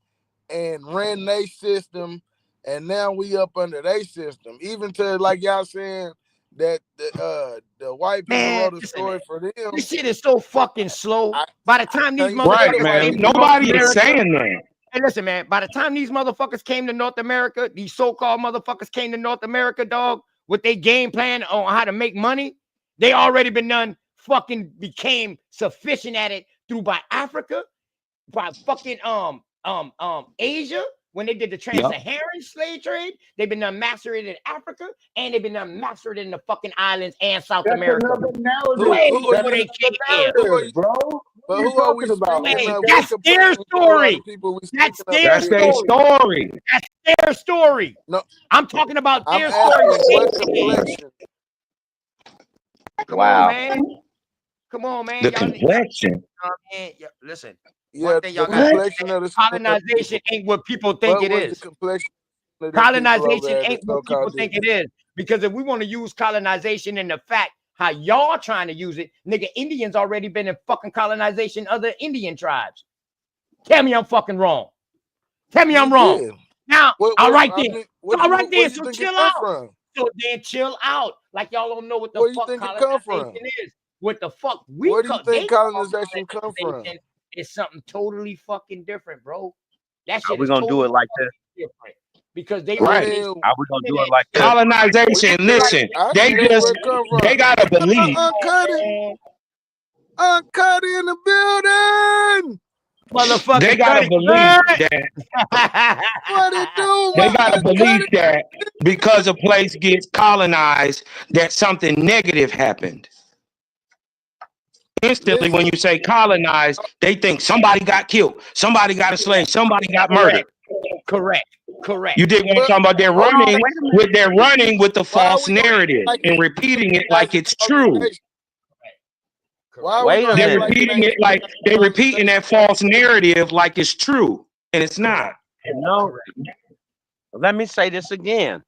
ran their system, and now we up under their system. Even to like y'all saying that the white people wrote a story for them. This shit is so fucking slow. By the time these motherfuckers man, nobody is saying that. Hey, listen, man. By the time these motherfuckers came to North America, these so-called motherfuckers came to North America, dog, with their game plan on how to make money, they already been done. Fucking became sufficient at it through by Africa, by fucking Asia. When they did the trans-Saharan slave trade, they've been done mastered in Africa, and they've been done mastered in the fucking islands and South America. Way before they came here, bro. But who are we about? That's their story. That's their story. That's their story. No, I'm talking about their story. Wow. Come on, man. The complexion. Listen. Yeah, the complexion of colonization ain't what people think it is. Colonization ain't what people think it is. Because if we want to use colonization in the fact how y'all trying to use it, nigga, Indians already been in fucking colonization other Indian tribes. Tell me I'm fucking wrong. Tell me I'm wrong. Now, all right then. All right then, so chill out. So then chill out. Like y'all don't know what the fuck colonization is. What the fuck we Where do you think colonization come from? It's something totally fucking different, bro. That shit How we gonna do it like this? Different. Because they How we gonna do it like this? Colonization, listen, they gotta believe. Uncut in the building. Motherfucker, they gotta believe that. What it do? They gotta believe that because a place gets colonized, that something negative happened. Instantly, when you say colonize, they think somebody got killed, somebody got a slave, somebody got murdered. Correct. You dig what I'm talking about? They're running with the false narrative and repeating it like it's true. They're repeating it like they're repeating that false narrative like it's true, and it's not. No. Let me say this again.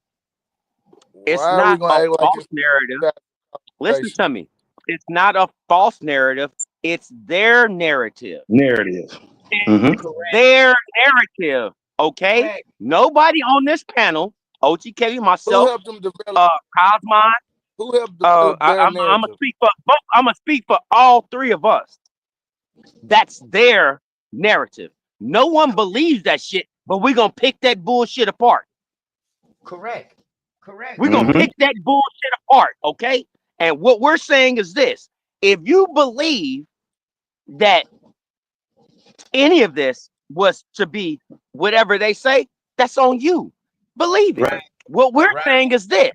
It's not a false narrative. Listen to me. It's not a false narrative. It's their narrative. Mm-hmm. Their narrative. Okay. Nobody on this panel OTK, Who myself, helped them develop? Cosmon. Who helped develop their I'm gonna narrative? speak for both. I'm gonna speak for all three of us. That's their narrative. No one believes that shit, but we're gonna pick that bullshit apart. Correct. Correct. We're gonna pick that bullshit apart, okay? And what we're saying is this: if you believe that any of this was to be whatever they say, that's on you. Believe it. Right. What we're saying is this.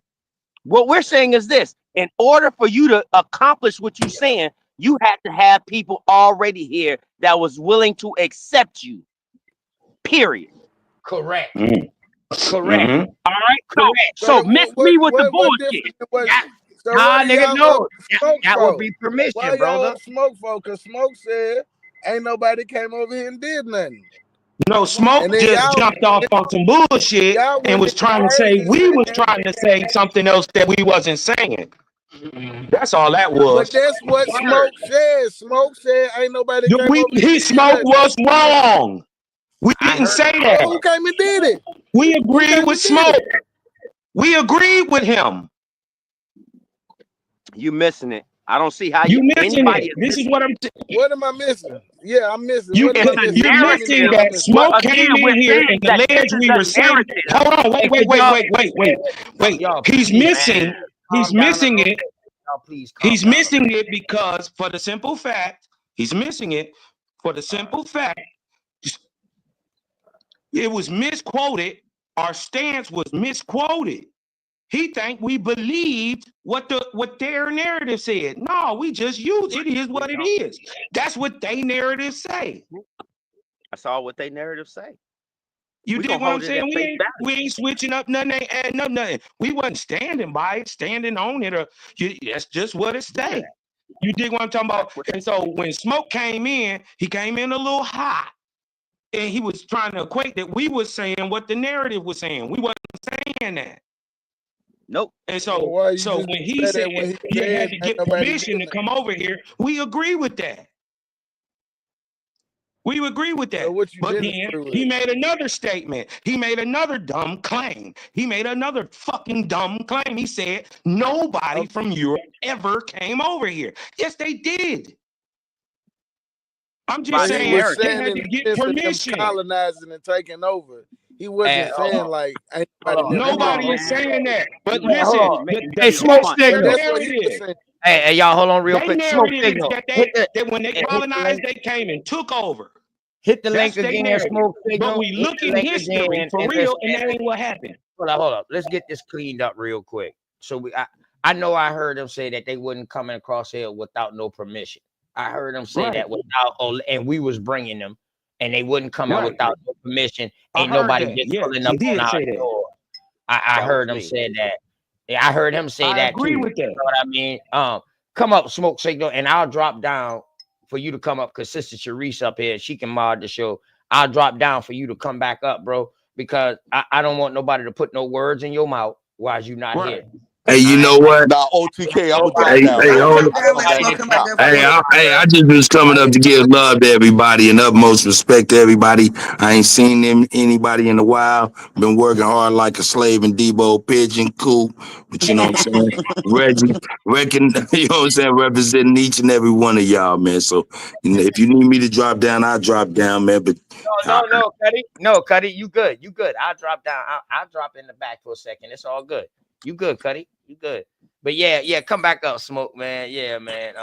What we're saying is this. In order for you to accomplish what you're saying, you had to have people already here that was willing to accept you. Period. Correct. Mm. Correct. Mhm. All right. Correct. So miss me with the bullshit. So Nah, what do nigga, y'all no. up smoke That for? would be permission, Why brother. y'all up smoke for? Because Smoke said ain't nobody came over here and did nothing. No, Smoke And then just y'all jumped off on some bullshit y'all and went was in trying to say crazy we was saying, trying to say something else that we wasn't saying. That's all that but was. that's what Smoke said. Smoke said ain't nobody came over here and did Smoke nothing. was wrong. We didn't say So that. who came and did it? We Who agreed came with and did Smoke. it? We agreed with him. You missing it. I don't see how You missing anybody it. is This is missing what I'm. What am I missing? Yeah, I'm missing. You What am I It's a missing? you're Tell me missing what I'm that missing. Smoke again, came in we're here saying and that this alleged is we a were saying. narrative. Hold on, And could y'all wait. Y'all, He's please, missing. man. He's Calm down a missing little it. bit. Y'all, please calm He's down a missing little it because, for the simple fact, he's missing it for the simple fact it was misquoted. Our stance was misquoted. He think we believed what their narrative said. No, we just used it is what it is. That's what they narrative say. That's all what they narrative say. You We dig gonna what I'm hold it saying? at face value. We ain't switching up nothing, ain't adding up nothing. We wasn't standing by it, standing on it, or that's just what it say. You dig what I'm talking about? And so when Smoke came in, he came in a little hot. And he was trying to equate that we was saying what the narrative was saying. We wasn't saying that. Nope. And So so, why you so just when he say said that when he he said had to ain't get nobody permission did to come over here, we agree with that. We agree with nothing? that. So what you But didn't then agree with? he made another statement. He made another dumb claim. He made another fucking dumb claim. He said nobody from Europe ever came over here. Yes, they did. I'm just But he saying was they saying had in to the get sense of them permission. colonizing and taking over. He wasn't hold saying on. like ain't Hold nobody on. never Nobody came is over. saying that. But Man, hold listen, on. Hey, Smoke that's their Signal. That's what he was narrative. saying. Hey, y'all, hold on real They quick. Smoke narrative is Signal. that when they Hit the colonized, link. they came and took over. Hit the That's link their again, narrative. Smoke But Signal. we Hit look the in link history again, for and real, and that ain't what happened. hold up. Let's get this cleaned up real quick. So I know I heard them say that they wouldn't come across here without no permission. I heard them say that without, and we was bringing them, and they wouldn't come out Right. without no permission. I Ain't heard nobody that. just Yes, pulling he up on did our say that. door. I That heard was him me. say that. Yeah, I heard him say I that agree too. with that. You know what I mean? Come up, Smoke Signal, and I'll drop down for you to come up because Sister Sharice up here, she can mod the show. I'll drop down for you to come back up, bro, because I don't want nobody to put no words in your mouth while you not Right. here. Hey, you know what? Nah, OTK, I'm gonna Hey, drop down. hey, hold on. I just was coming up to give love to everybody and utmost respect to everybody. I ain't seen anybody in a while. Been working hard like a slave in Debo Pigeon, cool. But you know what I'm saying? You know what I'm saying? Representing each and every one of y'all, man. So if you need me to drop down, I'll drop down, man. But No, Cuddy. No, Cuddy, you good. You good. I'll drop down. I'll drop in the back for a second. It's all good. You good, Cuddy. You good. But yeah, come back up, Smoke, man. Yeah, man.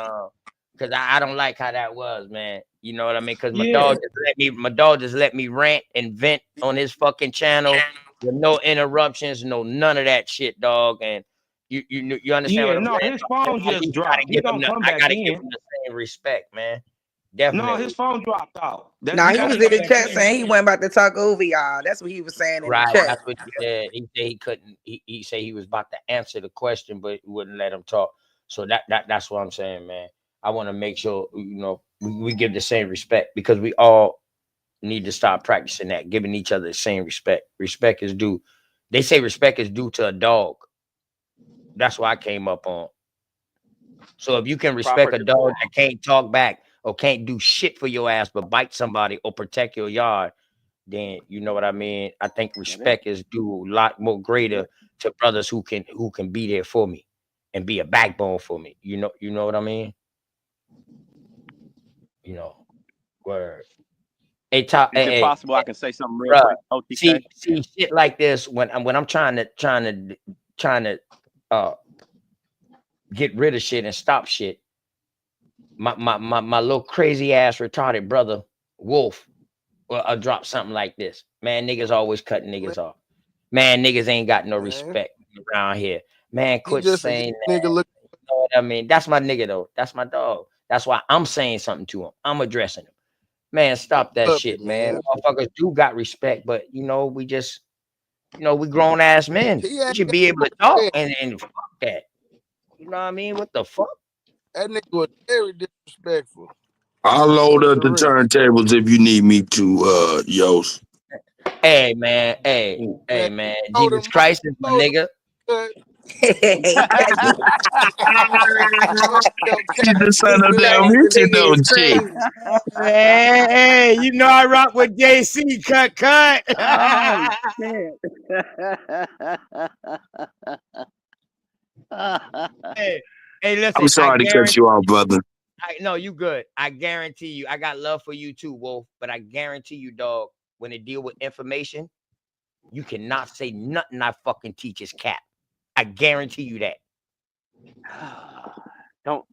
Because I don't like how that was, man. You know what I mean? Because my dog just let me rant and vent on his fucking channel with no interruptions, none of that shit, dog. And you understand what I'm saying? His phone just dropped. He don't come I back gotta in. give him the same respect, man. No, Definitely. his phone dropped out. Nah, he was in the chat saying he wasn't about to talk over y'all. That's what he was saying in the chat. That's what he said. He said he couldn't. He said he was about to answer the question, but wouldn't let him talk. So that's what I'm saying, man. I want to make sure we give the same respect because we all need to start practicing that, giving each other the same respect. Respect is due. They say respect is due to a dog. That's what I came up on. So if you can respect a dog that can't talk back or can't do shit for your ass but bite somebody or protect your yard, then you know what I mean. I think respect is due a lot more greater to brothers who can be there for me and be a backbone for me. You know what I mean. You know, word. Hey, Is it possible I can say something real quick? OTK? See shit like this when I'm trying to get rid of shit and stop shit. My little crazy ass retarded brother Wolf will drop something like this. Man, niggas always cutting niggas off. Man, niggas ain't got no respect around here. Man, quit saying that. Nigga, look. You know what I mean? That's my nigga though. That's my dog. That's why I'm saying something to him. I'm addressing him. Man, stop that shit, man. Motherfuckers do got respect, but we just, we grown ass men. We should be able to talk and fuck that. You know what I mean? What the fuck? That nigga was very disrespectful. I'll load up the turntables if you need me to, Yos. Hey man, man. Jesus Christ is my nigga. She's the son of damn Indigenous chick. Hey, you know I rock with JC. Cut. Hey, listen. I'm sorry to cut you off, brother. No, you good. I guarantee you. I got love for you too, Wolf. But I guarantee you, dog, when it deal with information, you cannot say nothing I fucking teach is cap. I guarantee you that. Don't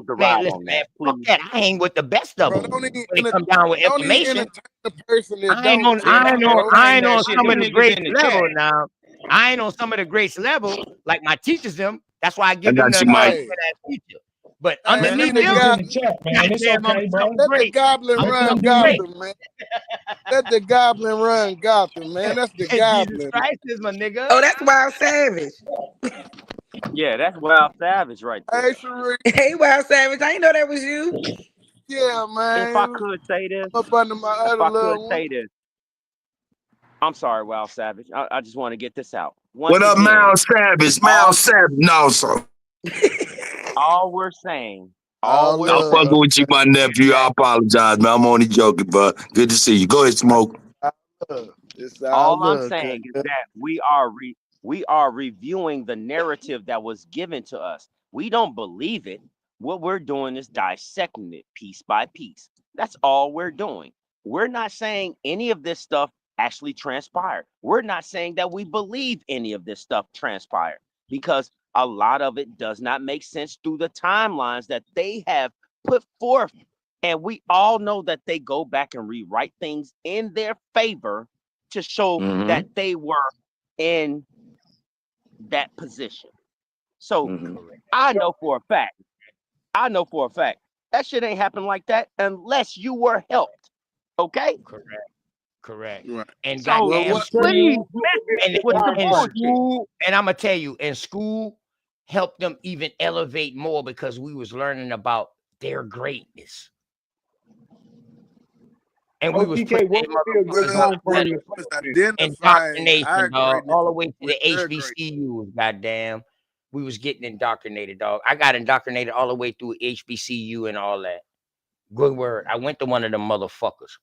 deride man, listen, on man, that. fuck that. I hang with the best of them. When it come down with information, I ain't on some of the great level now. I ain't on some of the greats level like my teachers them. That's why I give them the teacher. But underneath them, let the goblin run Gotham, man. Let the goblin run Gotham, man. That's the goblin. Jesus Christ is my nigga. Oh, that's Wild Savage. Yeah, that's Wild Savage right there. Hey, Sheree. Hey, Wild Savage. I didn't know that was you. Yeah, man. If I could say this, I'm sorry, Wild Savage. I just want to get this out. What up, Mal Savage? Mal Savage. No, sir. All we're saying. I'm fucking with you, my nephew. I apologize, man. I'm only joking, but good to see you. Go ahead, Smoke. All I'm saying is that we are reviewing the narrative that was given to us. We don't believe it. What we're doing is dissecting it piece by piece. That's all we're doing. We're not saying any of this stuff actually transpired. We're not saying that we believe any of this stuff transpired, because a lot of it does not make sense through the timelines that they have put forth. And we all know that they go back and rewrite things in their favor to show that they were in that position. So I know for a fact, that shit ain't happen like that unless you were helped. Okay? Correct. Right. And So, goddamn please, school, and I'm gonna tell you, in school helped them even elevate more because we was learning about their greatness. And we was putting indoctrination, dog, all the way to the HBCUs, goddamn. We was getting indoctrinated, dog. I got indoctrinated all the way through HBCU and all that. Good word. I went to one of them motherfuckers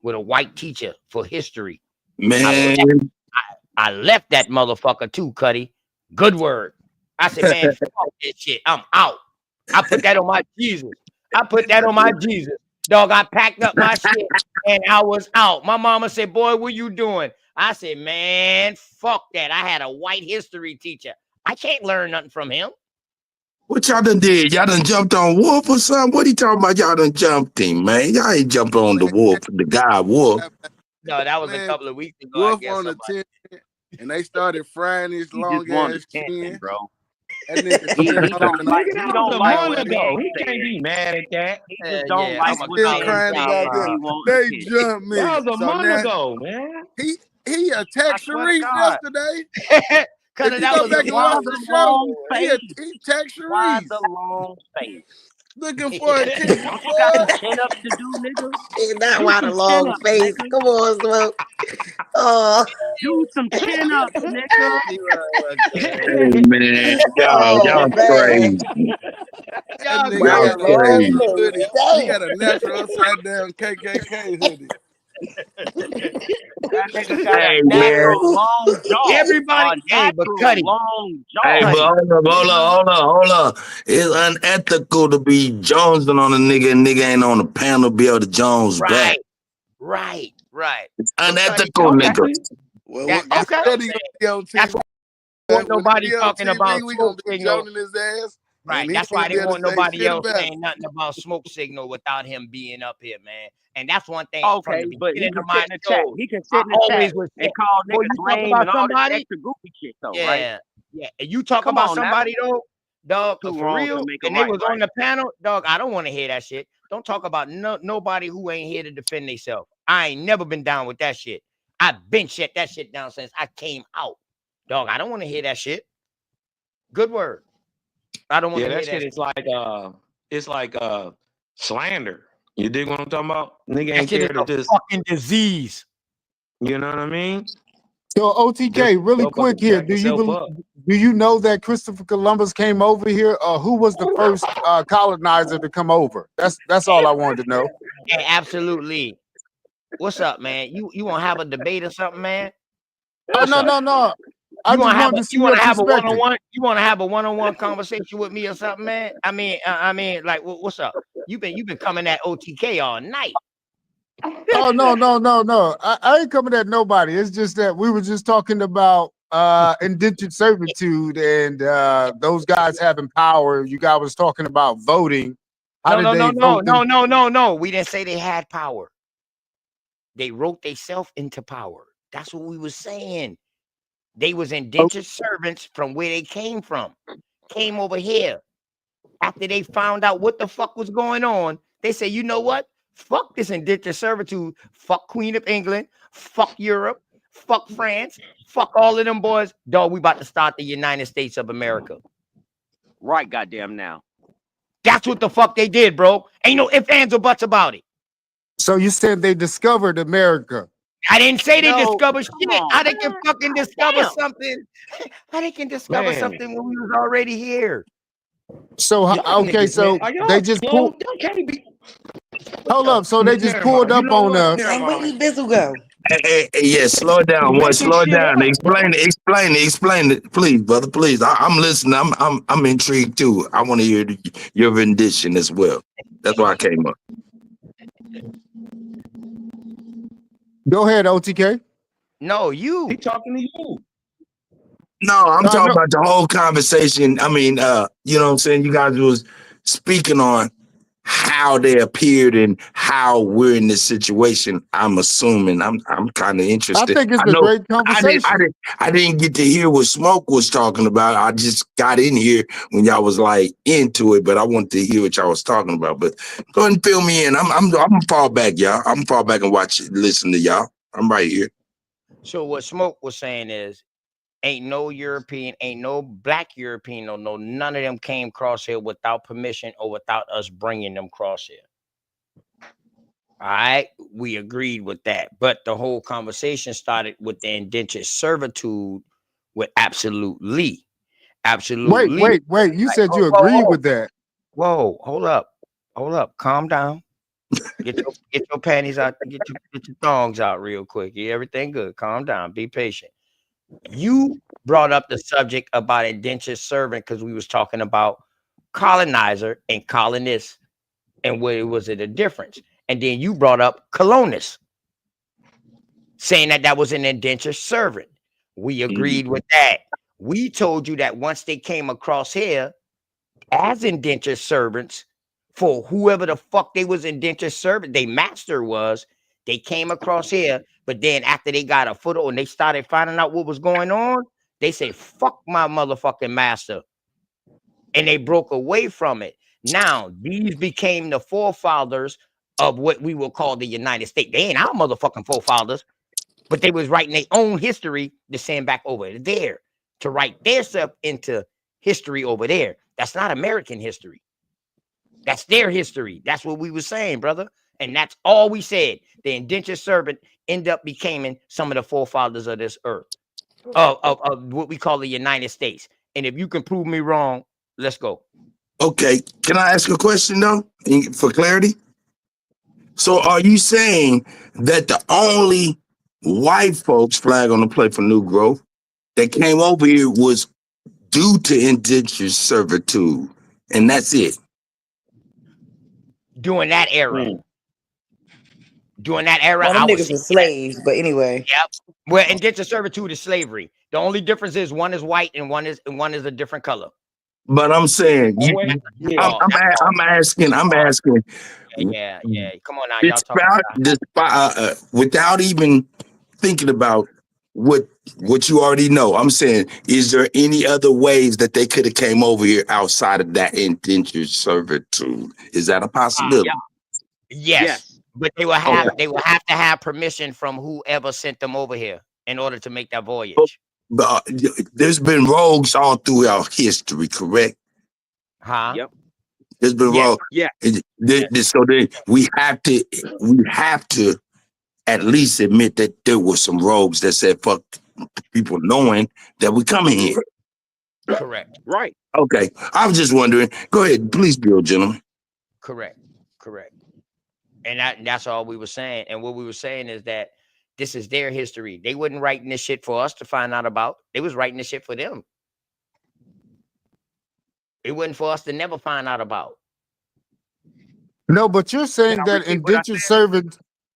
with a white teacher for history. Man, I left that motherfucker too, Cuddy. Good word. I said, man, fuck this shit. I'm out. I put that on my Jesus. Dog, I packed up my shit and I was out. My mama said, boy, what you doing? I said, man, fuck that. I had a white history teacher. I can't learn nothing from him. What y'all done did? Y'all done jumped on Wolf or something? What he talking about? Y'all done jumped him, man. Y'all ain't jumped on the Wolf, the guy Wolf. No, that was a couple of weeks ago. Wolf on the 10, and they started frying his long ass chin, bro. He can't be mad at that. He just don't like what they jumped me. That was a month now, ago, man. He attacked Sharif yesterday. Because if you go back and watch the show, he attacked Sharif. Why the long face? Looking for a kick. You got some chin ups to do, nigga. Not why the long face. Come on, Smoke. Oh, do some chin ups, nigga. Hey man, y'all crazy. That nigga got a natural hoodie. He got a natural upside down KKK hoodie. That nigga got Hey, a man. natural long jaw. Everybody, hey, but Cuddy, long jaw. Hey, but hold up. It's unethical to be jonesing on a nigga and nigga ain't on the panel be able to Jones back. right. It's But Cuddy, unethical, okay. nigga. Well, That's what what I'm he saying. gonna be on That's TV? why want When nobody he on talking about TV, we smoke gonna be signal. joning his ass, Right. and he That's ain't why gonna they be able want to say nobody shit else about it. saying nothing about smoke signal without him being up here, man. And that's one thing from Okay, the but he beginning can of sit my in the chat. show. He can sit I in the chat always was and saying, call boy, niggas you talk lame about and all this somebody, extra goofy shit though, right? yeah. And you talk Come about on now. somebody though, dog, Two for wrongs real, don't make a and they right, was right? on the panel, dog. I don't want to hear that shit. Don't talk about nobody who ain't here to defend themselves. I ain't never been down with that shit. I've been shut that shit down since I came out, dog. I don't want to hear that shit. Good word. I don't want Yeah, to hear that that shit is like slander. You dig what I'm talking about? Nigga That ain't shit is care to a just, fucking disease. you know what I mean? So OTK, really quick here. Do you know that Christopher Columbus came over here? Who was the first colonizer to come over? That's all I wanted to know. Yeah, absolutely. What's up, man? You want to have a debate or something, man? Oh no. I You want just to have wanted to see you want your to have a perspective. one-on-one? You want to have a one-on-one conversation with me or something, man? I mean, like, what's up? You've been coming at OTK all night. Oh no. I ain't coming at nobody. It's just that we were just talking about indentured servitude and those guys having power. You guys was talking about voting. How did they vote? No. We didn't say they had power. They wrote themselves into power. That's what we was saying. They was indentured servants from where they came from. Came over here. After they found out what the fuck was going on, they say, you know what? Fuck this indentured servitude. Fuck Queen of England. Fuck Europe. Fuck France. Fuck all of them boys. Dog, we about to start the United States of America. Right, goddamn now. That's what the fuck they did, bro. Ain't no ifs, ands, or buts about it. So you said they discovered America. I didn't say they discovered shit. on, How they can fucking discover damn. something? How they can discover Man. something when we was already here? So okay, so they just pulled. Hold up, so they just pulled up on us. And where you Bizzle go? Hey, yeah, slow down. Slow down. Explain it, please, brother. Please. I'm listening. I'm intrigued too. I want to hear your rendition as well. That's why I came up. Go ahead, OTK. No, you. He talking to you. No, I'm talking about the whole conversation. I mean, you know what I'm saying? You guys was speaking on how they appeared and how we're in this situation. I'm assuming. I'm kind of interested. I think it's a great conversation. I didn't get to hear what Smoke was talking about. I just got in here when y'all was like into it, but I wanted to hear what y'all was talking about. But go ahead and fill me in. I'm gonna fall back, y'all. I'm gonna fall back and listen to y'all. I'm right here. So what Smoke was saying is, ain't no European, ain't no black European, no, none of them came across here without permission or without us bringing them across here. All right, we agreed with that. But the whole conversation started with the indentured servitude with absolutely. Wait. You said you agreed with that. Whoa, hold up. Calm down. Get your panties out. Get your thongs out real quick. Yeah, everything good. Calm down. Be patient. You brought up the subject about indentured servant because we was talking about colonizer and colonist and what was it a difference? And then you brought up colonist, saying that was an indentured servant. We agreed with that. We told you that once they came across here as indentured servants for whoever the fuck they was indentured servant, they master was, they came across here, but then after they got a foothold and they started finding out what was going on, they say, fuck my motherfucking master. And they broke away from it. Now, these became the forefathers of what we will call the United States. They ain't our motherfucking forefathers, but they was writing their own history to send back over there to write their stuff into history over there. That's not American history. That's their history. That's what we were saying, brother. And that's all we said. The indentured servant end up becoming some of the forefathers of this earth, of what we call the United States. And if you can prove me wrong, let's go. Okay. Can I ask a question though, for clarity? So are you saying that the only white folks flag on the plate for New Growth that came over here was due to indentured servitude, and that's it? During that era. During that era, Well, them I would niggas say were slaves, but anyway. yep. Well, indentured servitude is slavery. The only difference is one is white and one is a different color. But I'm saying, I'm asking. Yeah. Come on now, y'all talking without even thinking about what you already know. I'm saying, is there any other ways that they could have came over here outside of that indentured servitude? Is that a possibility? Yes, but they will have to have permission from whoever sent them over here in order to make that voyage. But there's been rogues all throughout history, correct? Huh? Yep. There's been rogues. Yeah. So then we have to at least admit that there were some rogues that said fuck people knowing that we're coming here. Correct. Right. Okay. I was just wondering. Go ahead, please, build, gentlemen. Correct. And that's all we were saying. And what we were saying is that this is their history. They wasn't writing this shit for us to find out about. They was writing this shit for them. It wasn't for us to never find out about. No, but you're saying that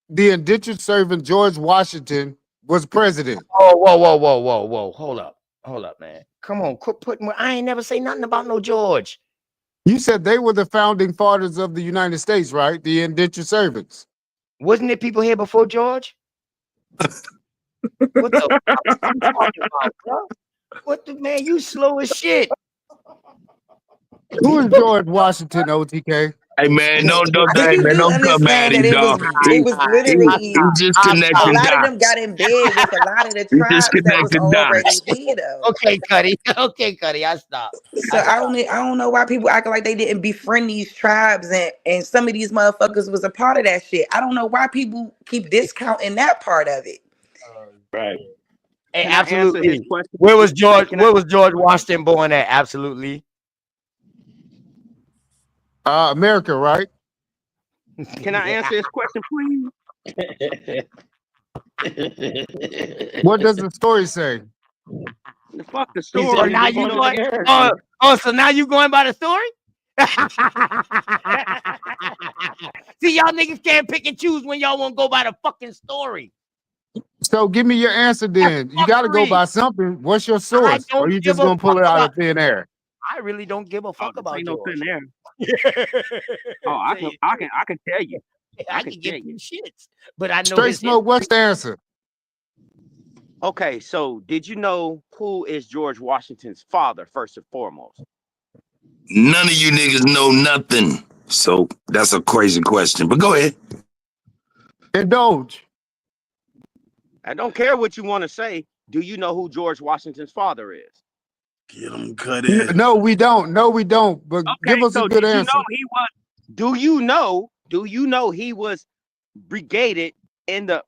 the indentured servant George Washington was president. Oh, whoa. Hold up, man. Come on, quit putting. I ain't never say nothing about no George. You said they were the founding fathers of the United States, right? The indentured servants. Wasn't there people here before George? What the fuck are you talking about, bro? What the man? You slow as shit. Who is George Washington, OTK? Hey man, don't come at That him, dog. it was literally He just connecting a lot dots. of them got in bed with a lot of the tribes that was already here though. Okay, Cuddy, I stop. So I don't know why people acting like they didn't befriend these tribes and some of these motherfuckers was a part of that shit. I don't know why people keep discounting that part of it. Right. Hey, Can I answer his absolutely. question? Where was George Washington born at? Absolutely. America, right? Can I answer his question, please? What does the story say? Fuck the So story. now you going? So now you going by the story? See, y'all niggas can't pick and choose when y'all want to go by the fucking story. So give me your answer then. You got to go by something. What's your source? Or you just going to pull it out of thin air? I really don't give a fuck about no George. thin air. I can tell you. I can give you shits, but I know Straight Smoke. What's the answer? Okay, so did you know who is George Washington's father first and foremost? None of you niggas know nothing. So that's a crazy question. But go ahead. Indulge. I don't care what you want to say. Do you know who George Washington's father is? Get him cut in. No, we don't. But give us a good answer. Do you know he was brigaded in the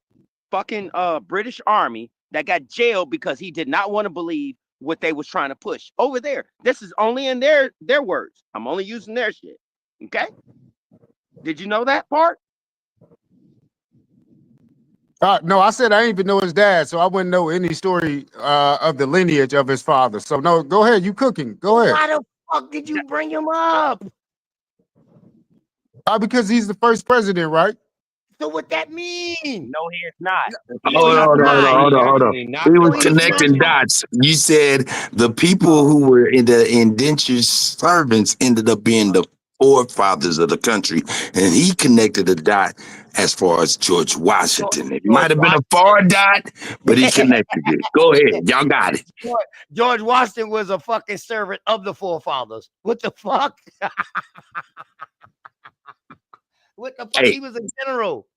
fucking British Army that got jailed because he did not want to believe what they was trying to push over there? This is only in their words. I'm only using their shit. Okay? Did you know that part? No, I said I didn't even know his dad, so I wouldn't know any story of the lineage of his father. So no, go ahead. You cooking? Go ahead. Why the fuck did you bring him up? Because he's the first president, right? So what that mean? No, he is not. Hold on. He was connecting dots. You said the people who were in the indentured servants ended up being the forefathers of the country, and he connected the dot as far as George Washington. It might have been a far dot, but he connected it. Go ahead, y'all got it. George Washington was a fucking servant of the forefathers. What the fuck? What the fuck? Hey. He was a general.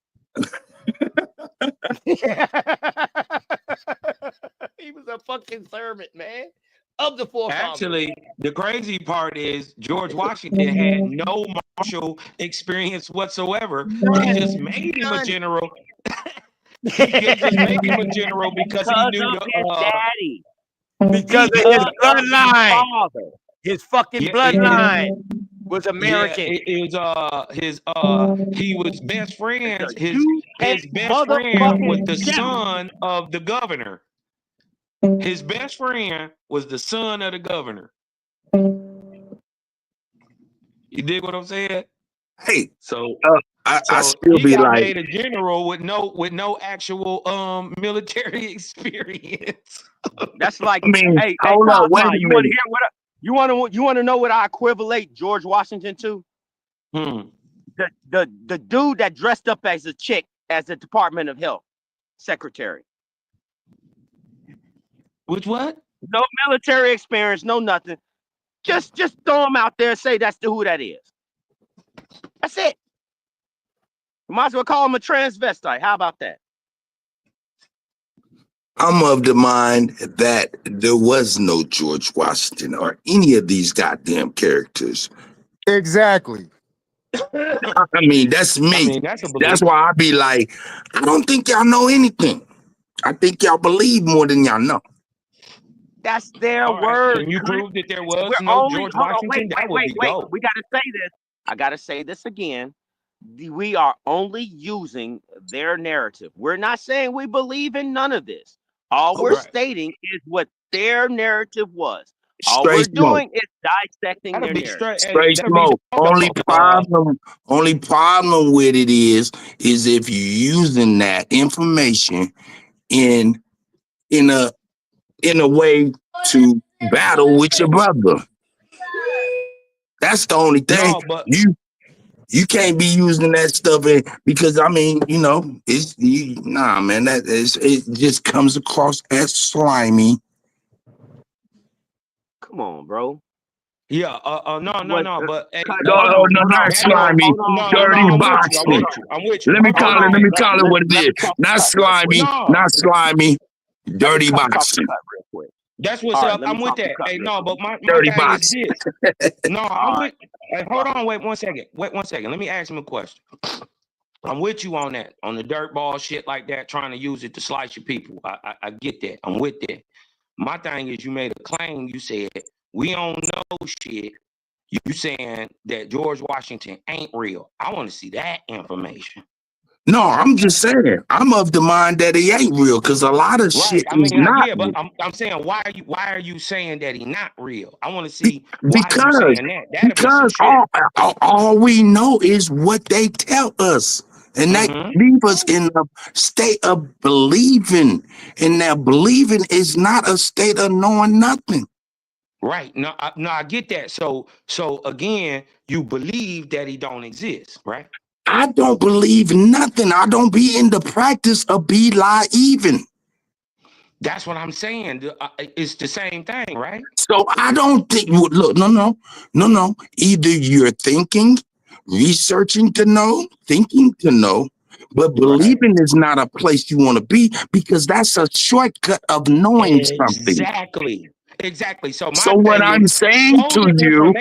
He was a fucking servant, man, of the forefathers. Actually, the crazy part is George Washington had no martial experience whatsoever. He just made him a general. He just made him a general because he knew his daddy. Because of his bloodline. His fucking bloodline. was American. Yeah, it he was best friends. His best friend was the son of the governor. His best friend was the son of the governor. You dig what I'm saying? Hey, so I still he be got like, made a general with no actual military experience. That's like, I mean, hey, hold up, wait Cosmo, a you want to minute. hear what? You want to know what I equivalent George Washington to? The dude that dressed up as a chick as the Department of Health secretary. Which what? No military experience, no nothing. Just throw him out there and say that's who that is. That's it. You might as well call him a transvestite. How about that? I'm of the mind that there was no George Washington or any of these goddamn characters. Exactly. I mean, that's me. I mean, that's a belief. That's why I be like, I don't think y'all know anything. I think y'all believe more than y'all know. That's their All right, word. can you prove that there was We're no only, George hold on, Washington? That would be wait. dope. We got to say this. I got to say this again. We are only using their narrative. We're not saying we believe in none of this. All we're stating is what their narrative was. All we're doing is dissecting their narrative. Straight smoke. Only problem with it is if you're using that information in a way to battle with your brother. That's the only thing. No, but you can't be using that stuff because I mean, nah, man, it just comes across as slimy. Come on, bro. Yeah, no, but hey, no, not slimy. Dirty boxing. I'm with you. Let me call it what it is. Not slimy, not slimy. Dirty boxing. That's what's up. I'm with that. Hey, no, but my Dirty thing boxing. is this. No, I'm with. Hey, hold on, wait 1 second. Let me ask him a question. I'm with you on that, on the dirt ball shit like that, trying to use it to slice your people. I get that. I'm with that. My thing is, you made a claim. You said we don't know shit. You saying that George Washington ain't real. I want to see that information. No, I'm just saying. I'm of the mind that he ain't real because a lot of shit is not. Yeah, but I'm saying why are you saying that he not real? I want to see why you saying that. Because all we know is what they tell us. And that leave us in a state of believing. And that believing is not a state of knowing nothing. Right. No, I get that. So again, you believe that he don't exist, right? I don't believe nothing. I don't be in the practice of be lie even. That's what I'm saying. It's the same thing, right? So I don't think, look, no. Either you're thinking, researching to know, thinking to know, but believing is not a place you want to be because that's a shortcut of knowing something. Exactly. So what I'm saying to you,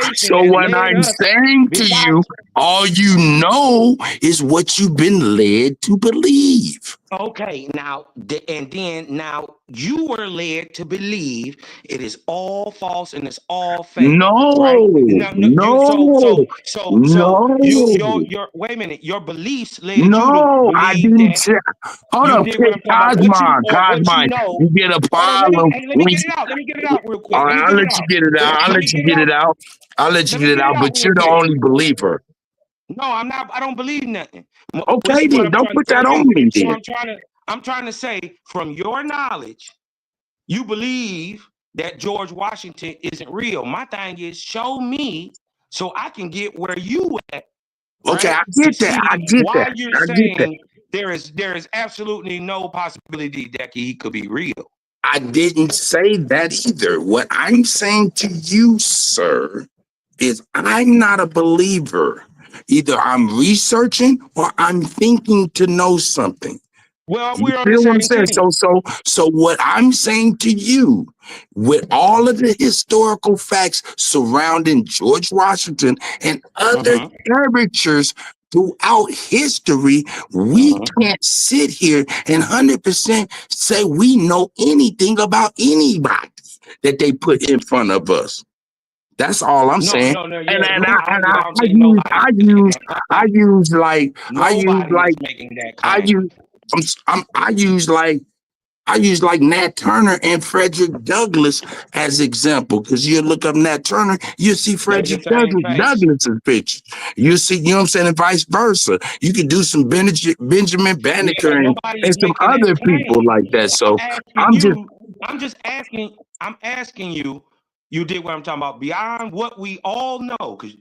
all you know is what you've been led to believe. Okay, now you were led to believe it is all false and it's all fake. No, right? no. Your wait a minute, your beliefs led you to believe I didn't say. Hold up, Cosmo. You get a problem. Let me get it out real quick. All right, I'll let you get it out. But you're the only believer. No, I'm not. I don't believe nothing. Okay, then don't put that on me. So I'm trying to say, from your knowledge, you believe that George Washington isn't real. My thing is, show me so I can get where you at. Okay, right? I get that. Why you're saying there is absolutely no possibility that he could be real. I didn't say that either. What I'm saying to you, sir, is I'm not a believer. Either I'm researching or I'm thinking to know something. Well, you feel what I'm saying? So what I'm saying to you, with all of the historical facts surrounding George Washington and other characters throughout history, we can't sit here and 100% say we know anything about anybody that they put in front of us. That's all I'm saying. No, yeah. And I don't think nobody's I use like nobody is making that claim. I use like Nat Turner and Frederick Douglass as example, because you look up Nat Turner, you see They the Frederick same face. Douglass's picture. You see, you know what I'm saying, and vice versa. You can do some Benjamin Yeah, Banneker but and nobody's some making that other people claim. like that. So I'm asking you, you did what I'm talking about, beyond what we all know, because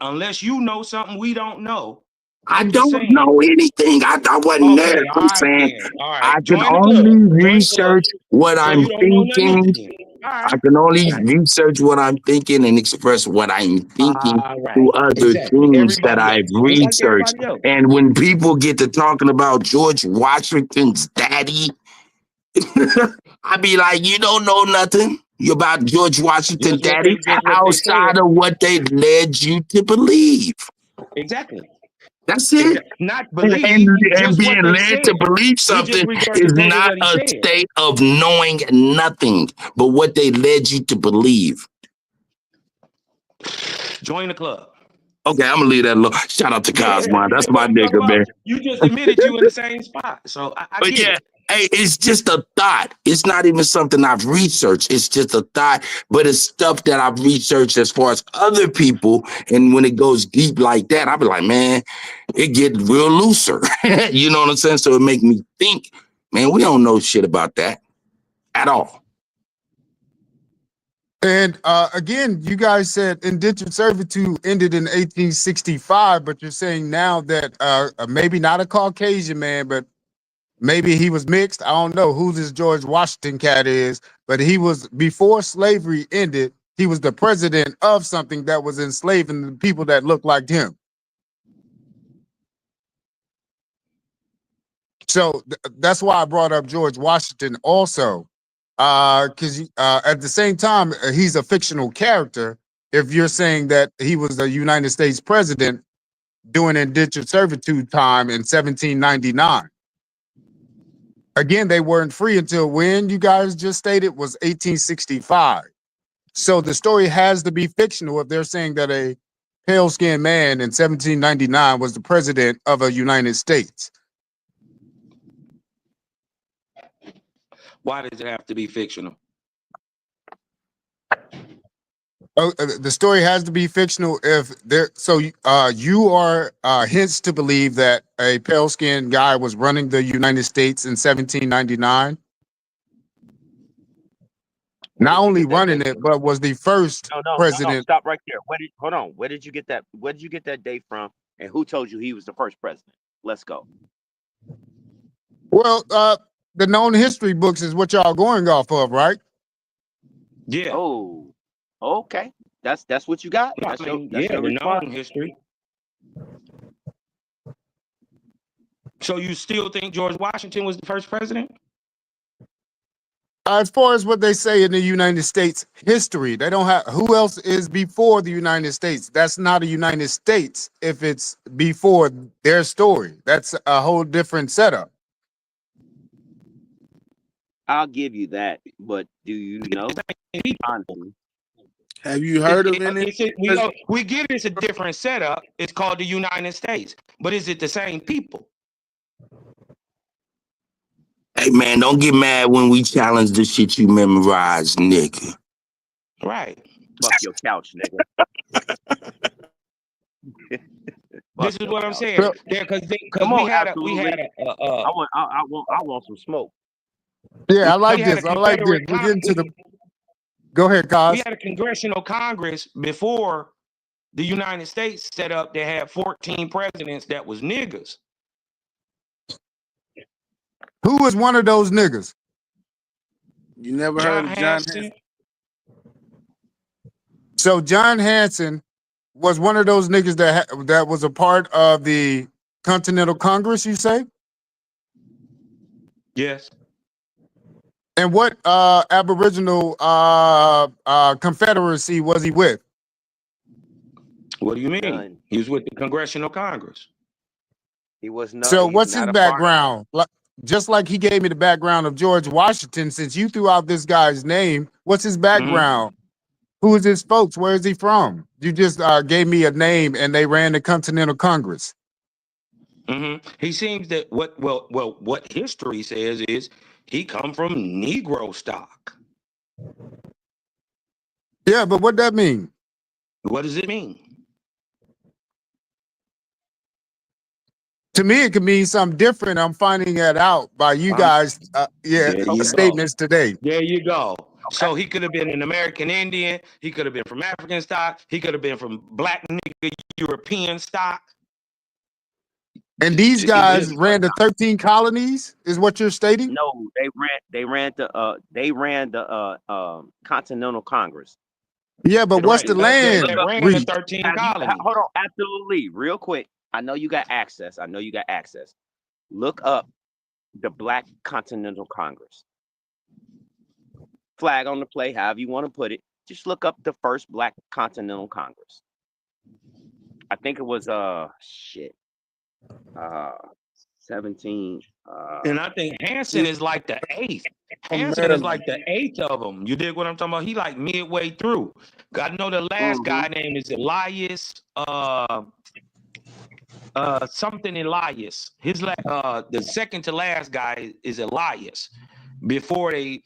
unless you know something we don't know. I don't know anything. I wasn't there. Okay, all I'm right saying then. All right, I can join the club. only Join the club. research what So I'm you don't know nothing thinking. then. All right. I can only research what I'm thinking and express what I'm thinking All right. through other Exactly. things that Everybody else. I've Just like researched. everybody else. And when people get to talking about George Washington's daddy, I be like, you don't know nothing about George Washington's daddy Just what they said. outside of what they led you to believe. Exactly. That's it. Not And believe, just being what they led said. to believe We just something is regurgitated not what he a said. state of knowing nothing, but what they led you to believe. Join the club. Okay, I'm gonna leave that alone. Shout out to Cosmo. That's my nigga, man. You just admitted you in the same spot. So I But get yeah, it. hey, it's just a thought. It's not even something I've researched. It's just a thought, but it's stuff that I've researched as far as other people. And when it goes deep like that, I'll be like, man, it get real looser. You know what I'm saying? So it make me think, man, we don't know shit about that at all. And again, you guys said indentured servitude ended in 1865, but you're saying now that maybe not a Caucasian man, but maybe he was mixed. I don't know who this George Washington cat is, but he was, before slavery ended, he was the president of something that was enslaving the people that looked like him. So that's why I brought up George Washington also, because at the same time, he's a fictional character. If you're saying that he was the United States president during indentured servitude time in 1799. Again, they weren't free until when, you guys just stated, was 1865. So the story has to be fictional if they're saying that a pale-skinned man in 1799 was the president of a United States. Why does it have to be fictional? Oh, the story has to be fictional if there. So you are hints to believe that a pale-skinned guy was running the United States in 1799. Not only running it, but was the first president. No, stop right there. Hold on. Where did you get that? Where did you get that date from? And who told you he was the first president? Let's go. Well, the known history books is what y'all going off of, right? Yeah. Oh, okay. That's what you got. That's your response. Known history. So you still think George Washington was the first president? As far as what they say in the United States history, they don't have who else is before the United States. That's not a United States if it's before their story. That's a whole different setup. I'll give you that, but do you know? Have you heard of any? We get it's a different setup. It's called the United States, but is it the same people? Hey man, don't get mad when we challenge the shit you memorized, nigga. Right. Fuck your couch, nigga. This is what I'm saying. Because we had I want some smoke. Yeah, I like this. I like this. We're getting to the. Go ahead, guys. We had a congressional Congress before the United States set up. They had 14 presidents that was niggas. Who was one of those niggas? You never heard of John Hanson? So John Hanson was one of those niggas that was a part of the Continental Congress, you say? Yes. And what Aboriginal Confederacy was he with? What do you mean? None. He was with the Congressional Congress. He was not. So what's his background? Just like he gave me the background of George Washington, since you threw out this guy's name, what's his background? Who is his folks? Where is he from? You just gave me a name, and they ran the Continental Congress. He seems that what history says is he come from Negro stock. Yeah, but what that mean? What does it mean? To me, it could mean something different. I'm finding that out by you guys. Statements today. There you go. So he could have been an American Indian. He could have been from African stock. He could have been from Black nigga European stock. And these guys ran the 13 colonies, is what you're stating? No, they ran the Continental Congress. Yeah, but what's the land? Hold on, absolutely, real quick. I know you got access. Look up the Black Continental Congress. Flag on the play, however you want to put it. Just look up the first Black Continental Congress. I think it was 17. And I think Hanson is like the 8th. Hanson is like the 8th of them. You dig what I'm talking about? He like midway through. I know the last guy name is Elias. Something Elias. The second to last guy is Elias. Before they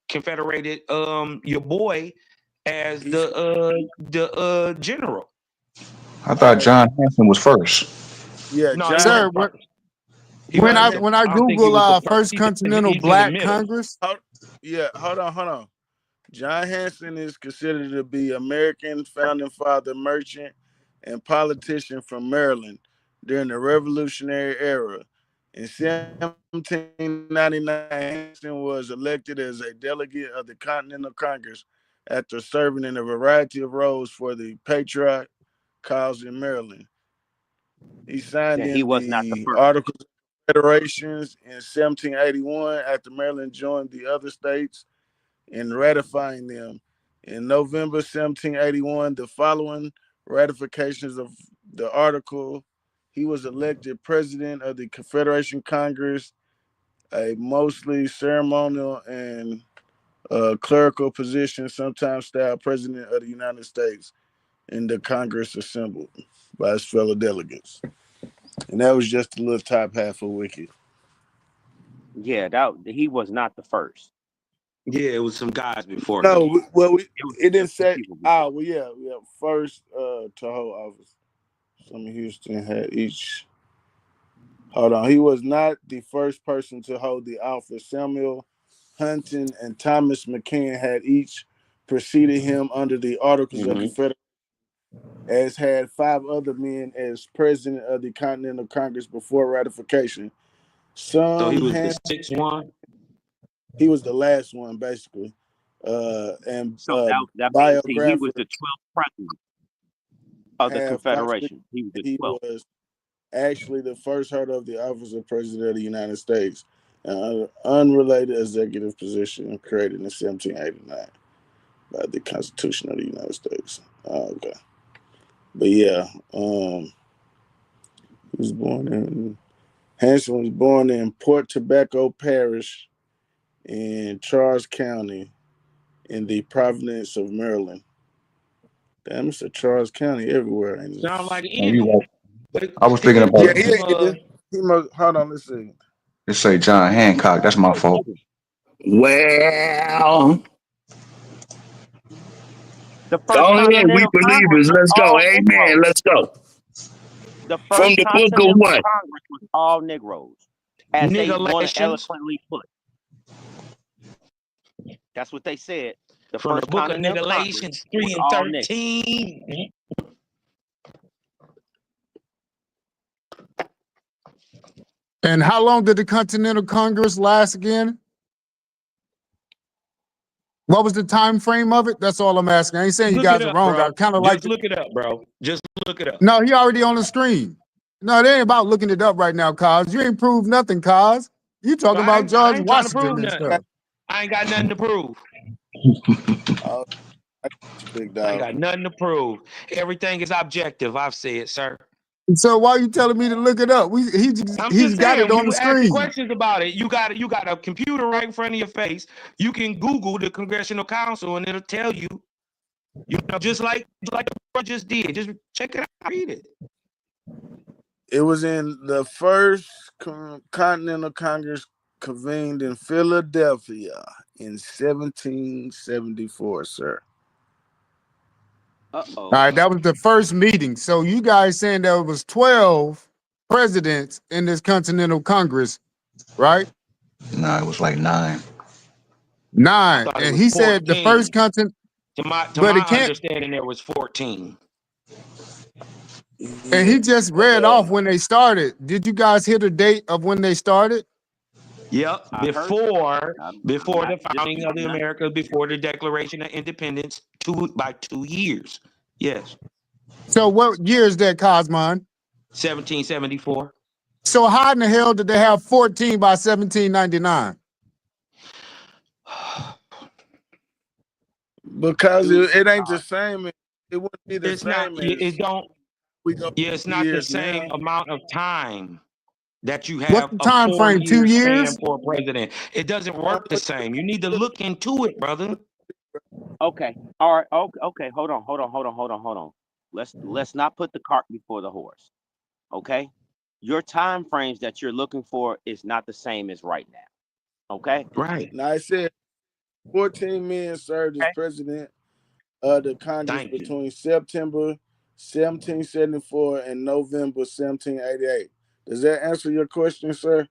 confederated your boy as the general. I thought John Hanson was first. Yeah, No, John. Sir, when I Google First Continental Black Congress. Hold on. John Hanson is considered to be American founding father, merchant, and politician from Maryland during the Revolutionary era. In 1799, Hanson was elected as a delegate of the Continental Congress after serving in a variety of roles for the patriot cause in Maryland. He signed the Articles of Confederations in 1781 after Maryland joined the other states in ratifying them. In November 1781, the following ratifications of the article, he was elected president of the Confederation Congress, a mostly ceremonial and clerical position, sometimes styled president of the United States, in the Congress assembled by his fellow delegates. And that was just a little top half of Wiki. Yeah, he was not the first. Yeah, it was some guys before. No, it didn't say. First to hold office. Some in Houston had each. Hold on, he was not the first person to hold the office. Samuel Huntington and Thomas McCann had each preceded him under the Articles of Confederation, as had 5 other men as president of the Continental Congress before ratification. So he was the 6th one? He was the last one, basically. And so that means he was the 12th president of the Confederation. He was actually the first heard of the office of President of the United States, an unrelated executive position created in 1789 by the Constitution of the United States. Okay. But yeah, Hanson was born in Port Tobacco Parish in Charles County in the Province of Maryland. Damn, it's a Charles County everywhere. Sound like I was thinking about he must, hold on, let's see. Let's say John Hancock. That's my fault. Well, go ahead, we believers. Let's go. Amen. Let's go. The first From the book of what? Congress was all Negroes, as they want to eloquently put. That's what they said. From the book of Galatians 3 and 13. And how long did the Continental Congress last again? What was the time frame of it? That's all I'm asking. I ain't saying you guys are wrong. I kind of like. Just look it up, bro. Just look it up. No, he already on the screen. No, it ain't about looking it up right now, Cos. You ain't proved nothing, Cos. You talking about George Washington and stuff. I ain't got nothing to prove. Big I ain't got nothing to prove. Everything is objective. I've said, sir. So why are you telling me to look it up? I'm He's just got saying, it when on you the asking screen. questions about it, you got a computer right in front of your face. You can Google the Congressional Council and it'll tell you, just like the bro just did. Just check it out, read it. It was in the first Continental Congress convened in Philadelphia in 1774, sir. All right, that was the first meeting. So you guys saying there was 12 presidents in this Continental Congress, right? No, it was like 9. 9. And he said the first continent. To my But it can't. understanding, there was 14. And he just read off when they started. Did you guys hear the date of when they started? Yep, before the founding of the America, before the Declaration of Independence, by 2 years. Yes. So what year is that, Cosmon? 1774. So how in the hell did they have 14 by 1799? Because it ain't the same. It wouldn't be the same. Not. It don't. It's not the same now. amount of time that you have. What's the time frame? 2 years for a president. It doesn't work the same. You need to look into it, brother. Okay. All right. Okay. Hold on. Let's not put the cart before the horse. Okay. Your time frames that you're looking for is not the same as right now. Okay. Right. Now I said 14 men served as president of the Congress between September 1774 and November 1788. Does that answer your question, sir?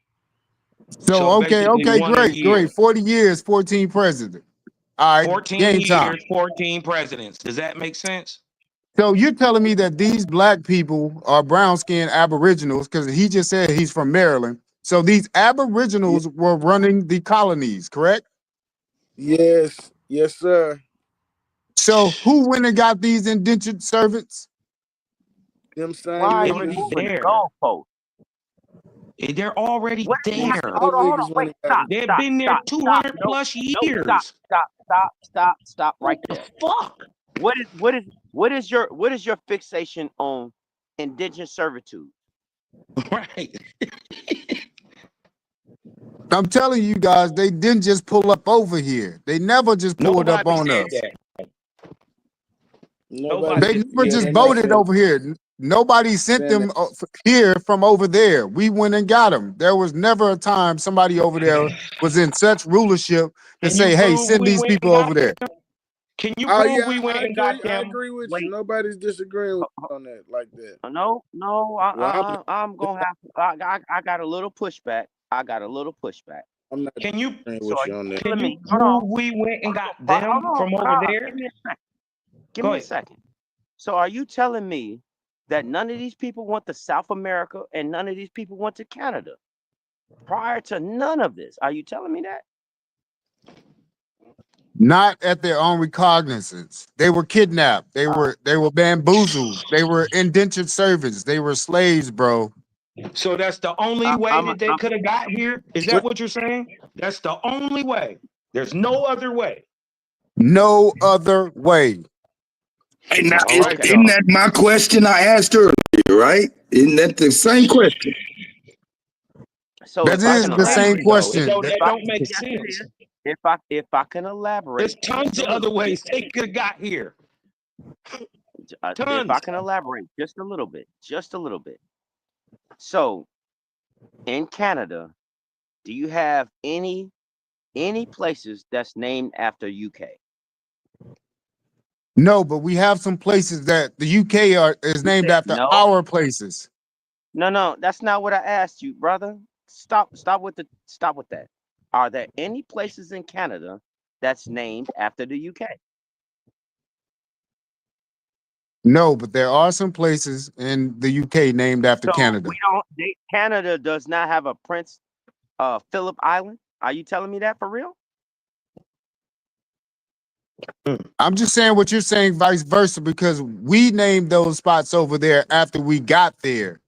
So okay, great. 40 years, 14 presidents. All right, 14 game years, time. 14 presidents. Does that make sense? So you're telling me that these black people are brown-skinned aboriginals, because he just said he's from Maryland. So these aboriginals were running the colonies, correct? Yes, sir. So who went and got these indentured servants? Them same Why are you niggas. moving the goalpost? They're already there. Hold on. Wait, stop. They've been there 200 plus years. Stop right there. Fuck. What is your fixation on indentured servitude? Right. I'm telling you guys, they didn't just pull up over here. They never just pulled up on us. They never just voted over here. Nobody sent them here from over there. We went and got them. There was never a time somebody over there was in such rulership to say, hey, send these people over there. Can you prove we went I and got agree, them? I agree with you. Nobody's disagreeing with you on that like that. No, I'm gonna have. I got a little pushback. I'm not. Can you? So Can you prove we went and got them from over there? Give me a second. So are you telling me that none of these people went to South America and none of these people went to Canada prior to none of this? Are you telling me that? Not at their own recognizance. They were kidnapped. They were bamboozled. They were indentured servants. They were slaves, bro. So that's the only way that they could have got here? Is that what you're saying? That's the only way. There's no other way. No other way. Hey, now, isn't that my question I asked earlier, right? Isn't that the same question? So that is the same question. That don't make sense. If I can elaborate, there's tons of other ways they could have got here. If I can elaborate just a little bit. So, in Canada, do you have any places that's named after UK? No, but we have some places that the UK is named after our places. No, that's not what I asked you, brother. Stop with that. Are there any places in Canada that's named after the UK? No, but there are some places in the UK named after Canada. Canada does not have a Prince Philip Island. Are you telling me that for real? I'm just saying what you're saying, vice versa, because we named those spots over there after we got there.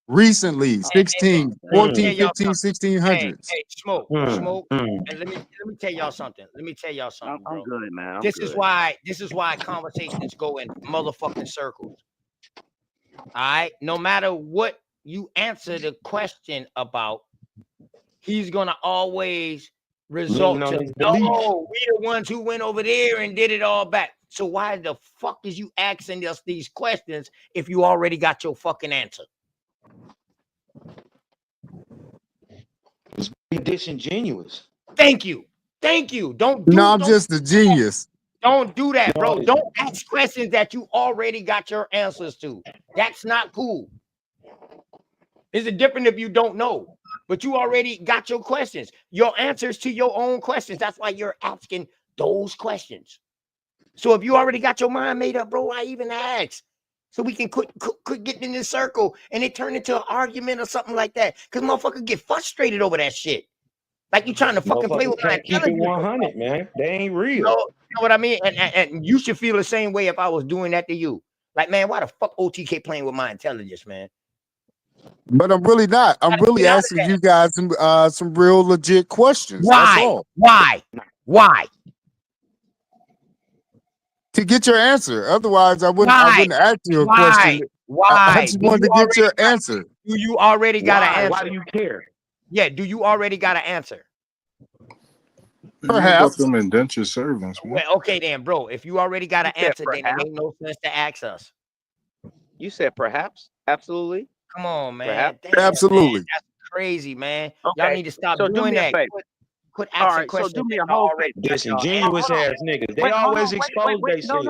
Recently, 14, 15, 1600s. Hey, smoke. And let me tell y'all something. I'm bro. good, man. This is why conversations go in motherfucking circles. All right. No matter what you answer the question about, he's gonna always result to, oh, we the ones who went over there and did it all back. So why the fuck is you asking us these questions if you already got your fucking answer? It's disingenuous. Thank you. Thank you. Don't do. No, I'm just a genius. Don't do that, bro. Don't ask questions that you already got your answers to. That's not cool. Is it different if you don't know? But you already got your questions, your answers to your own questions. That's why you're asking those questions. So if you already got your mind made up, bro, why even ask? So we can quit getting in this circle and it turn into an argument or something like that. Because motherfuckers get frustrated over that shit. Like you trying to fucking play with my keep it 100, man. They ain't real. You know what I mean? And you should feel the same way if I was doing that to you. Like, man, why the fuck OTK playing with my intelligence, man? But I'm really not. I'm really asking you guys some real legit questions. Why? That's all. Why? To get your answer. Otherwise, I wouldn't ask you a question. I just wanted to get your answer. Do you already got an answer? Why do you care? Yeah, do you already got an answer? Perhaps them indentured servants, man. Well, okay then, bro. If you already got an answer, then it ain't no sense to ask us. You said perhaps, absolutely. Come on, man. Perhaps. Damn, absolutely. Man. That's crazy, man. Okay. Y'all need to stop So doing that. Quit asking questions. So do me a whole favor. Disingenuous ass niggas. They always expose themselves.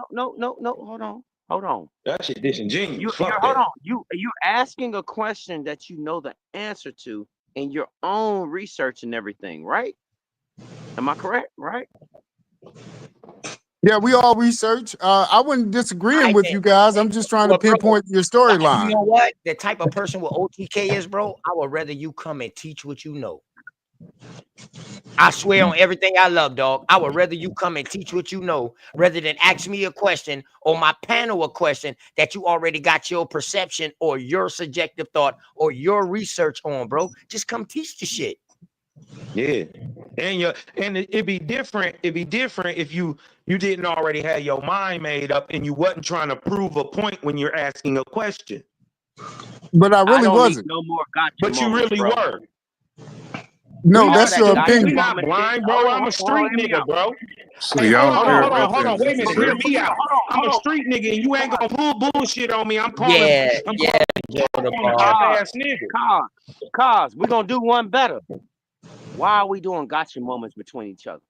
No. Hold on. That shit disingenuous. Hold on. You're asking a question that you know the answer to in your own research and everything, right? Am I correct? Right? Yeah, we all research. I wouldn't disagree with you guys. I'm just trying to pinpoint your storyline. You know what? The type of person what OTK is, bro, I would rather you come and teach what you know. I swear on everything I love, dog. I would rather you come and teach what you know rather than ask me a question or my panel a question that you already got your perception or your subjective thought or your research on, bro. Just come teach the shit. Yeah, and it'd be different. It'd be different if you didn't already have your mind made up and you wasn't trying to prove a point when you're asking a question. But I really wasn't. No more gotcha but you moments, really bro. were. No, that's your You're opinion. not blind, bro. I'm a street nigga, bro. So Hey, y'all hold on. Wait a minute. Hear me out. I'm a street nigga, and you ain't gonna pull bullshit on me. I'm calling. Ass nigga. Cause we're gonna do one better. Why are we doing gotcha moments between each other?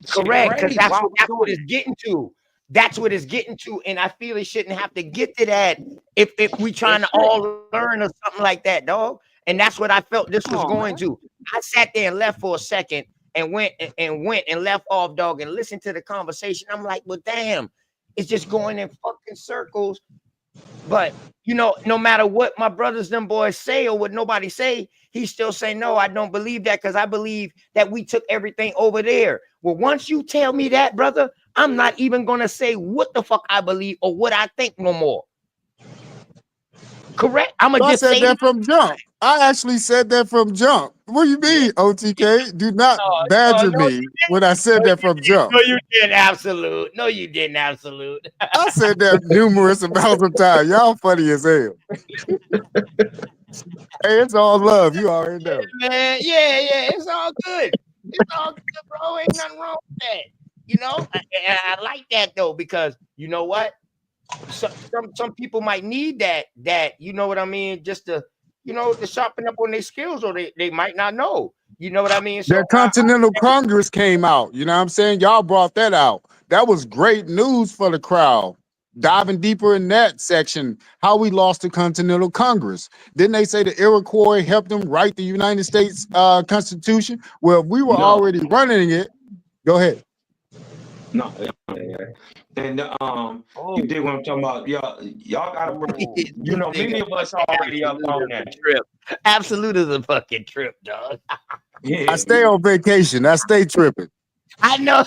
Correct, because that's what it's getting to. That's what it's getting to, and I feel it shouldn't have to get to that if we trying to all learn or something like that, dog. And that's what I felt this was going to. I sat there and left for a second and went and left off, dog, and listened to the conversation. I'm like, well, damn, it's just going in fucking circles. But you know, no matter what my brothers, them boys say or what nobody say, he still say, no, I don't believe that because I believe that we took everything over there. Well, once you tell me that, brother, I'm not even gonna say what the fuck I believe or what I think no more. Correct? I'm gonna just say that from jump. I actually said that from jump. What do you mean, OTK? Do not badger me when I said that from jump. No, you didn't. Absolute. No, you didn't. Absolute. I said that numerous amounts of time. Y'all funny as hell. Hey, it's all love. You already know. Man, yeah, it's all good. It's all good, bro. Ain't nothing wrong with that. You know, I like that though because you know what? Some people might need that you know what I mean, just to to sharpen up on their skills, or they might not know. You know what I mean? So the Continental Congress came out. You know what I'm saying? Y'all brought that out. That was great news for the crowd. Diving deeper in that section, how we lost the Continental Congress. Didn't they say the Iroquois helped them write the United States Constitution? Well, if we were already running it. Go ahead. No. And you dig what I'm talking about? Y'all gotta many of us already up on that trip. Absolute is a fucking trip, dog. Yeah, I stay on vacation. I stay tripping. I know.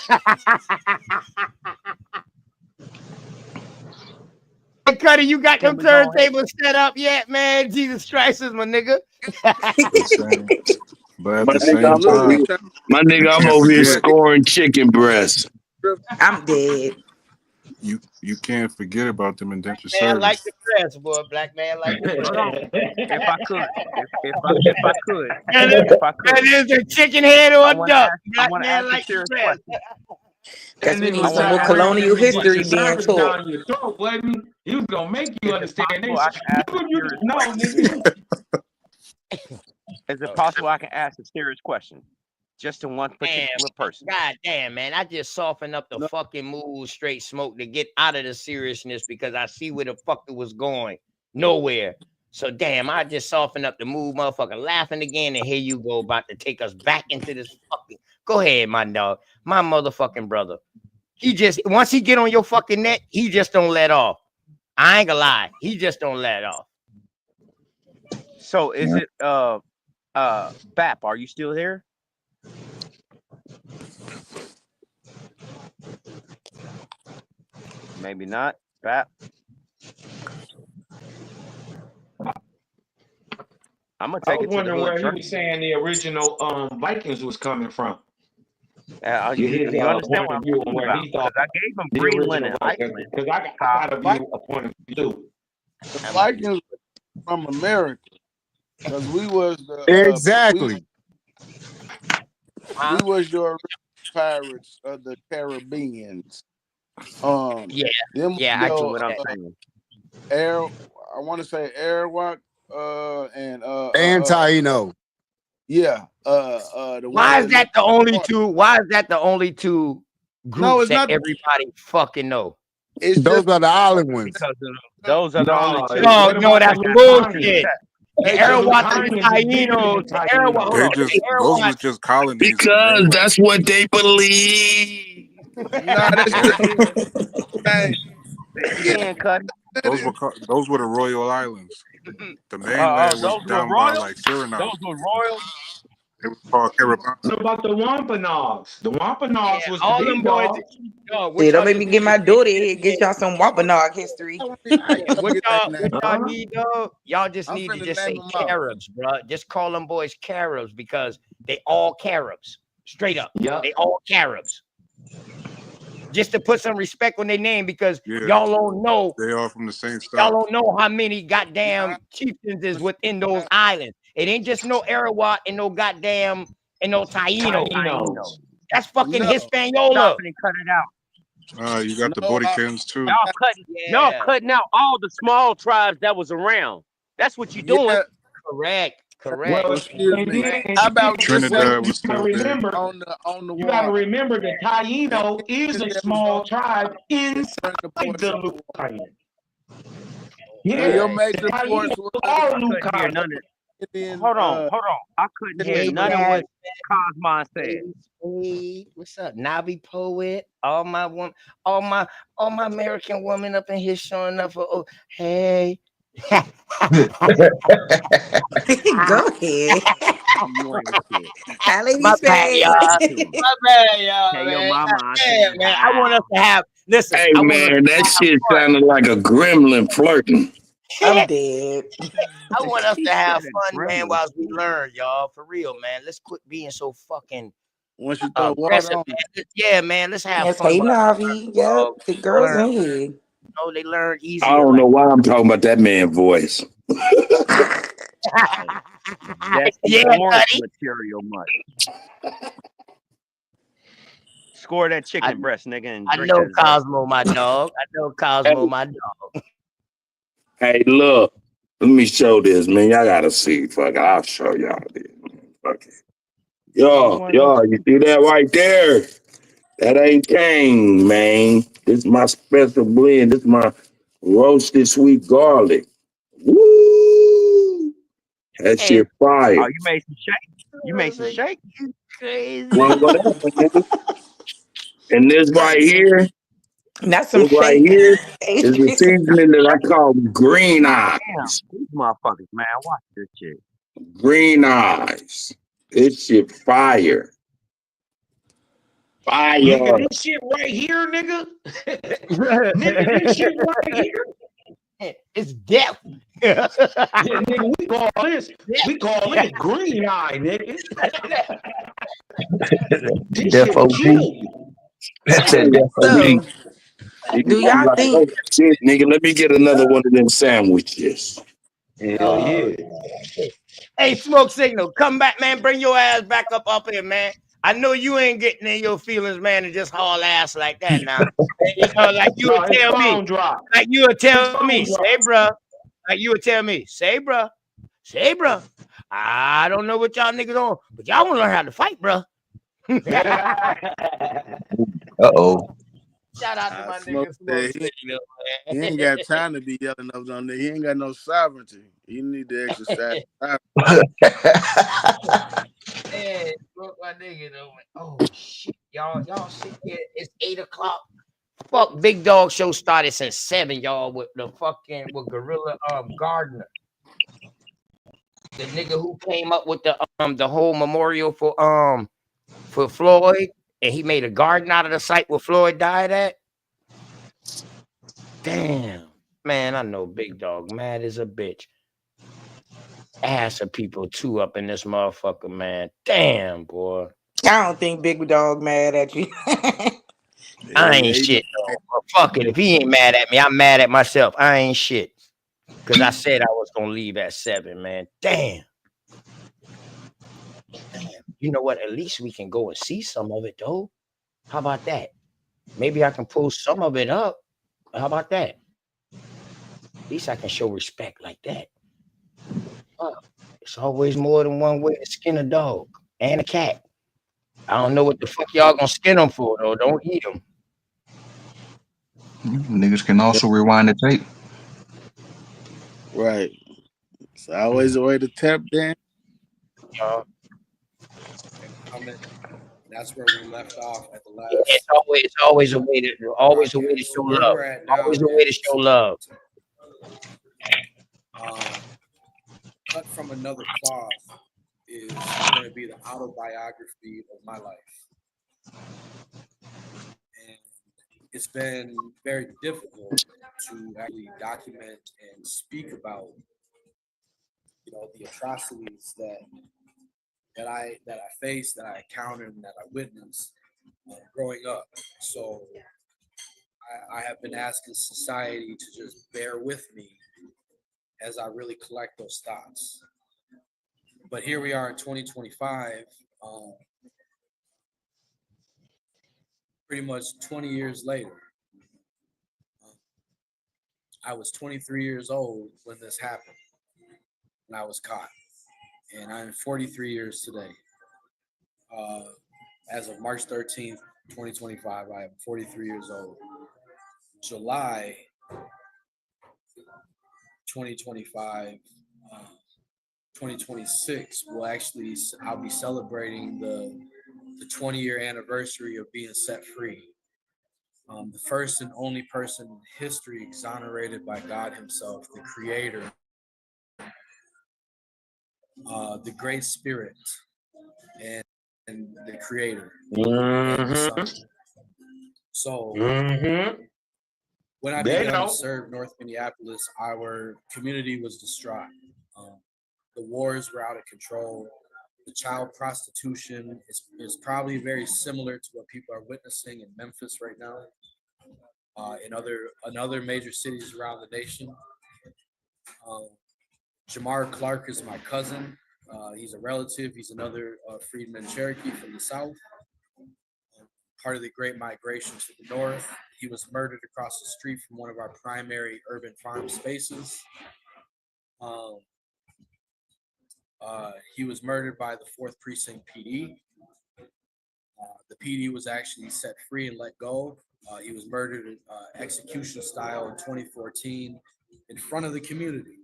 Cuddy, you got them turntables set up yet, man? Jesus Christ is my nigga. But at the same time, my nigga, I'm over here scoring chicken breasts. I'm dead. You can't forget about them indentured Man, like servants. the press, boy. Black man, like the press. Hold on. If I could, That is a chicken head or I a want to duck. ask, Black a man, like the serious press. question. Guess we That need nigga some more was colonial history the being service taught. down your throat, wasn't he? He was gonna make you Is it understand. They possible I can ask a serious no, question? nigga. Is it possible I can ask a serious question? Just to one Damn, particular person. God damn, man. I just softened up the fucking mood, straight smoke, to get out of the seriousness because I see where the fuck it was going. Nowhere. So damn, I just softened up the mood, motherfucker, laughing again, and here you go, about to take us back into this fucking. Go ahead, my dog, my motherfucking brother. He just, once he get on your fucking neck, he just don't let off. I ain't gonna lie, he just don't let off. So is it Bap, are you still here? Maybe not. Bap. I'm gonna I take was it to the wondering where hood. he was saying the original Vikings was coming from. You understand what I'm talking where about? he thought Because I gave him the Greenland original and Vikings, Iceland. because I got a point of view. The Vikings from America, because we was the Exactly. we was your pirates of the Caribbeans. Yeah, them yeah, I your, get what I'm saying. I want to say Arawak and Taino. Yeah. Why is that the only two? Why is that the only two groups it's that not everybody fucking know? Those are the island ones. Because those are the only two. No, that's bullshit. The Arawak and the Taínos, Tainos, the Arawak, hold on, the Those Arawak. was just colonies. Because that's what they believe. Nah, that's Again, cut. Those were the Royal Islands. The mainland was Those were down by royal. like Suriname. Those were royal. It was called Caribbean. What about the Wampanoags? The Wampanoags was all the them big boys. dog. Yeah, don't make me get my daughter here. Get y'all some Wampanoag history. What y'all need, dog? Y'all just need to just say name 'em out. Caribs, bro. Just call them boys Caribs because they all Caribs. Straight up. Yeah. They all Caribs. Just to put some respect on their name because Yeah. y'all don't know. They are from the same Y'all stock. don't know how many goddamn chieftains is within those islands. It ain't just no Arawak and no goddamn and no Taino. That's fucking Hispaniola. Stop and cut it out. You got the Bodykins too. Y'all cutting out all the small tribes that was around. That's what you're doing. Yeah. Correct. Well, Excuse me. and How about Trinidad was still there. remember, on the you got to water? remember that Taino is a small tribe inside the Luke Island. Yeah, your Yeah, major the ports Tainos are Luke Hear Island. none of Hold on. I couldn't hear none of what Cosmon said. Hey, what's up, Navi poet? All my American woman up in here showing up for. Oh, hey. Go ahead. My bad, y'all. Tell Man. your mama I Yeah, said man. I want us to have. Listen, Hey I want us man, to that have shit fun. sounded like a gremlin flirting. I'm dead. I want us to have fun, man, while we learn, y'all. For real, man. Let's quit being so fucking Once you throw aggressive, water on, man. Yeah, man. Let's have Yes, fun. hey while Navi. Yep, the girls in here. No, they learn I easier. don't know why I'm talking about that man's voice. That's the orange material much. Score that chicken breast, nigga. And I drink know that Cosmo, my dog. I know Cosmo, my dog. Hey, look, let me show this, man. Y'all gotta see. Fuck it, I'll show y'all this. Fuck it. Y'all, you see that right there? That ain't cane, man. This is my special blend. This is my roasted sweet garlic. Woo! That shit fire. Oh, you made some shake? You made some shake? You crazy. And this right here, That's some this right shake. here is the seasoning that I call green eyes. Damn, these motherfuckers, man. Watch this shit. Green eyes. This shit fire. Fire. Nigga, this shit right here, nigga. Nigga, this shit right here. It's death. Yeah, nigga, we call it green eye, nigga. This shit will kill you. Do y'all Like, think? oh shit, nigga, let me get another one of them sandwiches. Hell yeah. Hey, Smoke Signal, come back, man. Bring your ass back up here, man. I know you ain't getting in your feelings, man, and just haul ass like that now. You know, like you would No, his tell me. phone dropped. Like you would His tell phone me, dropped. say, bruh. Like you would tell me, say, bruh. Say, bruh. I don't know what y'all niggas on, but y'all want to learn how to fight, bruh. Uh-oh. Shout out to my Smoke nigga Smoke said Signal, he man. ain't got time to be yelling up on there. He ain't got no sovereignty. He need to exercise Man, broke my nigga though. Oh shit, y'all sit here. It's 8:00. Fuck, Big Dog Show started since 7, y'all, with the fucking with Gorilla Gardner, the nigga who came up with the whole memorial for Floyd, and he made a garden out of the site where Floyd died at. Damn, man, I know Big Dog mad as a bitch. Ass of people too up in this motherfucker, man. Damn, boy. I don't think Big Dog mad at you. I ain't shit though. But fuck it. If he ain't mad at me, I'm mad at myself. I ain't shit. Cause I said I was gonna leave at 7, man. Damn. You know what? At least we can go and see some of it though. How about that? Maybe I can pull some of it up. How about that? At least I can show respect like that. It's always more than one way to skin a dog and a cat. I don't know what the fuck y'all gonna skin them for though. Don't eat them. Niggas can also rewind the tape. right. It's always a way to tap dance. That's where we left off at the last. It's always a way to show Where love. we're at now Always a way to show love. Cut from another cloth is going to be the autobiography of my life. And it's been very difficult to actually document and speak about, the atrocities that I faced, that I encountered, and that I witnessed growing up. So I have been asking society to just bear with me as I really collect those thoughts. But here we are in 2025, pretty much 20 years later. I was 23 years old when this happened, when I was caught. And I'm 43 years today. As of March 13th, 2025, I am 43 years old. July 2025, 2026 I'll be celebrating the 20-year anniversary of being set free. The first and only person in history exonerated by God himself, the creator, the great spirit, and the creator. And the son. So when I began to serve North Minneapolis, our community was distraught. The wars were out of control. The child prostitution is probably very similar to what people are witnessing in Memphis right now, in other major cities around the nation. Jamar Clark is my cousin. He's a relative. He's another freedman Cherokee from the South, part of the Great Migration to the North. He was murdered across the street from one of our primary urban farm spaces. He was murdered by the 4th Precinct PD. The PD was actually set free and let go. He was murdered execution style in 2014 in front of the community,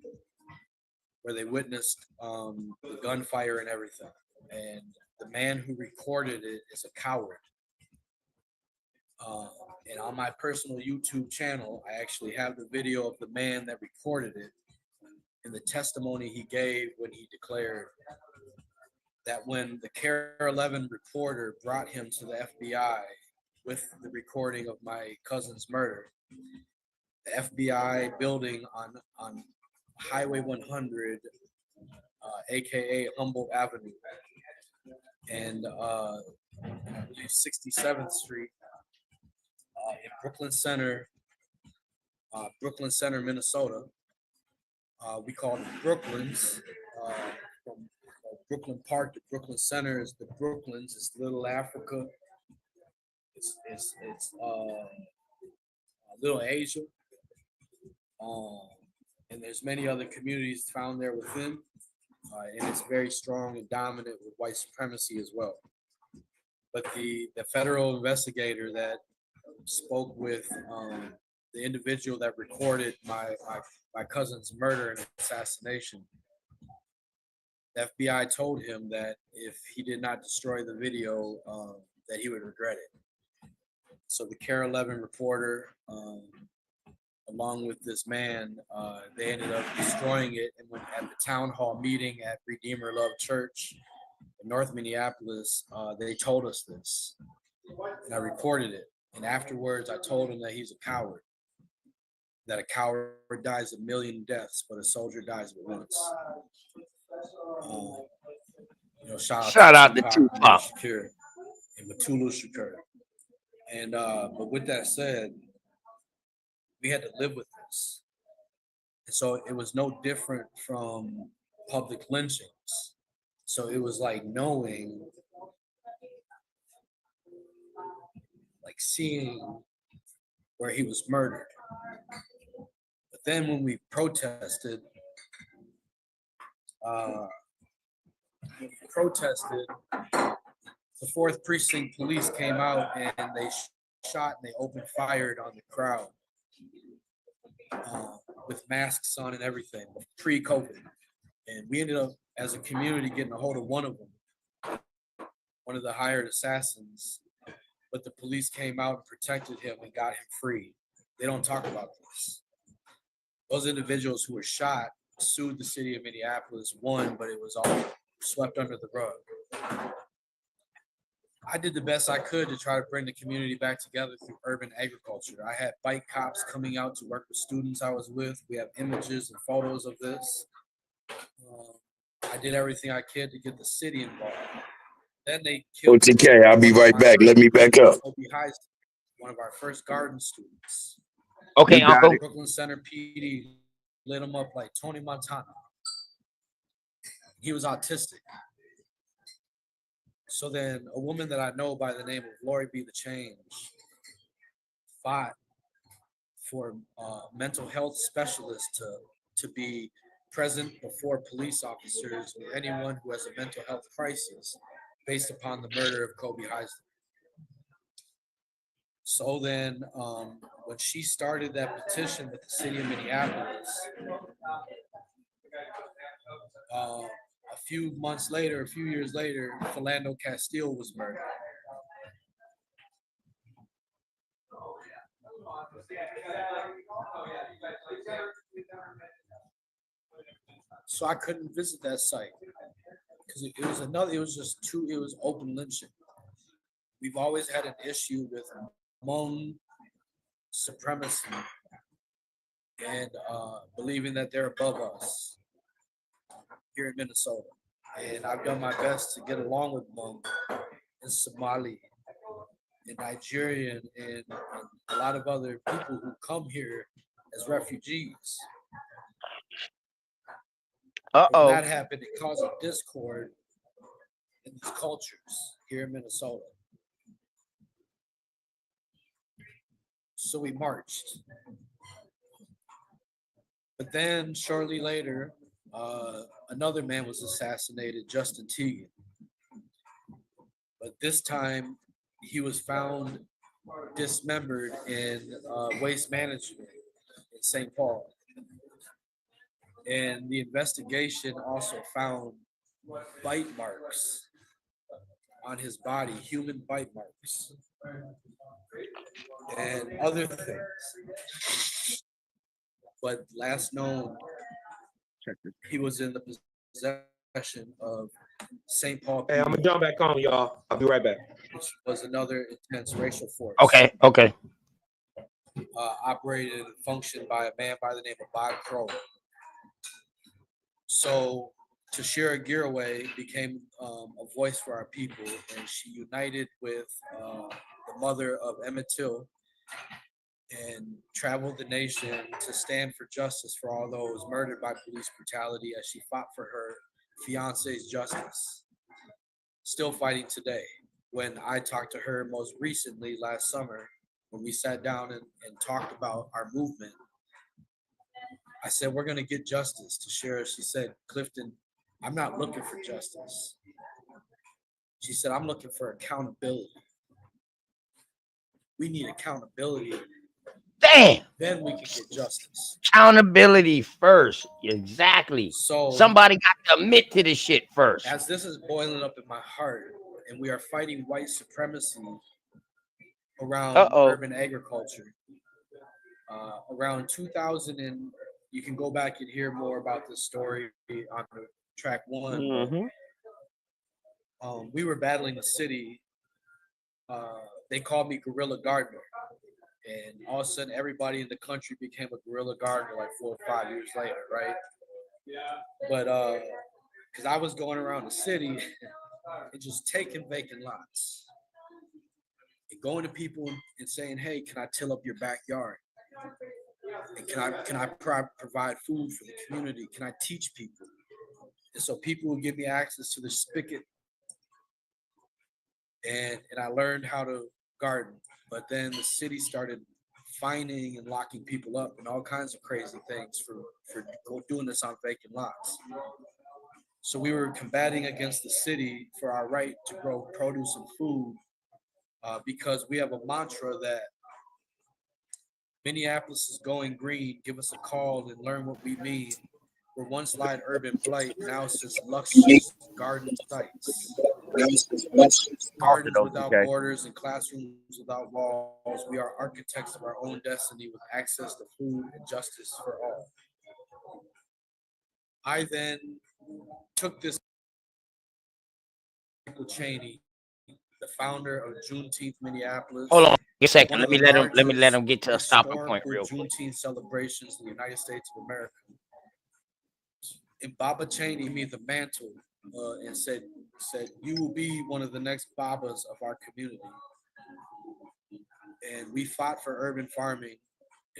where they witnessed the gunfire and everything. And the man who recorded it is a coward. And on my personal YouTube channel, I actually have the video of the man that recorded it and the testimony he gave when he declared that when the KARE 11 reporter brought him to the FBI with the recording of my cousin's murder, the FBI building on Highway 100, aka Humboldt Avenue, and 67th Street in Brooklyn Center, Brooklyn Center, Minnesota. We call it Brooklyns. From Brooklyn Park to Brooklyn Center is the Brooklyns. It's Little Africa. It's Little Asia. And there's many other communities found there within. And it's very strong and dominant with white supremacy as well. But the federal investigator that spoke with the individual that recorded my cousin's murder and assassination, the FBI told him that if he did not destroy the video, that he would regret it. So the CARE 11 reporter, along with this man, they ended up destroying it. And when at the town hall meeting at Redeemer Love Church in North Minneapolis, they told us this, and I recorded it. And afterwards, I told him that he's a coward, that a coward dies a million deaths, but a soldier dies but once. Shout out to Tupac and Matulu Shakur. And but with that said, we had to live with this. And so it was no different from public lynchings. So it was like knowing, like seeing where he was murdered. But then when we protested, the 4th Precinct police came out and they shot and they opened fire on the crowd with masks on and everything, pre-COVID. And we ended up, as a community, getting a hold of one of them, one of the hired assassins. But the police came out and protected him and got him free. They don't talk about this. Those individuals who were shot sued the city of Minneapolis, won, but it was all swept under the rug. I did the best I could to try to bring the community back together through urban agriculture. I had bike cops coming out to work with students I was with. We have images and photos of this. I did everything I could to get the city involved. Then they killed OTK, I'll be right back. Let me back up. One of our first garden students. Okay, Uncle. Brooklyn Center PD lit him up like Tony Montana. He was autistic. So then a woman that I know by the name of Lori Be the Change fought for mental health specialists to be present before police officers or anyone who has a mental health crisis based upon the murder of Kobe Heisler. So then when she started that petition with the city of Minneapolis, a few years later, Philando Castile was murdered. So I couldn't visit that site because it was open lynching. We've always had an issue with Hmong supremacy and believing that they're above us here in Minnesota. And I've done my best to get along with Hmong and Somali and Nigerian and a lot of other people who come here as refugees. When that happened, it caused a discord in these cultures here in Minnesota. So we marched. But then shortly later, another man was assassinated, Justin Teagan. But this time, he was found dismembered in waste management in St. Paul. And the investigation also found bite marks on his body, human bite marks, and other things. But last known, he was in the possession of St. Paul. Hey, I'm gonna jump back on, y'all. I'll be right back. Which was another intense racial force. Okay. Operated and functioned by a man by the name of Bob Crow. So Tashira Giraway became a voice for our people, and she united with the mother of Emmett Till and traveled the nation to stand for justice for all those murdered by police brutality as she fought for her fiance's justice. Still fighting today. When I talked to her most recently last summer, when we sat down and talked about our movement, I said, we're going to get justice to share. She said, Clifton, I'm not looking for justice. She said, I'm looking for accountability. We need accountability. Damn. Then we can get justice. Accountability first. Exactly. So somebody got to admit to this shit first. As this is boiling up in my heart, and we are fighting white supremacy around urban agriculture, around 2000, and you can go back and hear more about this story on the track one. Mm-hmm. We were battling the city. They called me guerrilla gardener. And all of a sudden, everybody in the country became a guerrilla gardener like 4 or 5 years later, right? Yeah. But because I was going around the city and just taking vacant lots and going to people and saying, hey, can I till up your backyard? And can I provide food for the community? Can I teach people? And so people would give me access to the spigot. And I learned how to garden. But then the city started fining and locking people up and all kinds of crazy things for doing this on vacant lots. So we were combating against the city for our right to grow produce and food because we have a mantra that Minneapolis is going green. Give us a call and learn what we mean. We're once lied urban blight, now since luxurious garden sites. Gardens without borders and classrooms without walls. We are architects of our own destiny with access to food and justice for all. I then took this Michael Cheney, the founder of Juneteenth Minneapolis. Hold on a second. Let me let him get to a stopping point real quick. Juneteenth celebrations in the United States of America. And Baba Cheney made the mantle and said, you will be one of the next Babas of our community. And we fought for urban farming.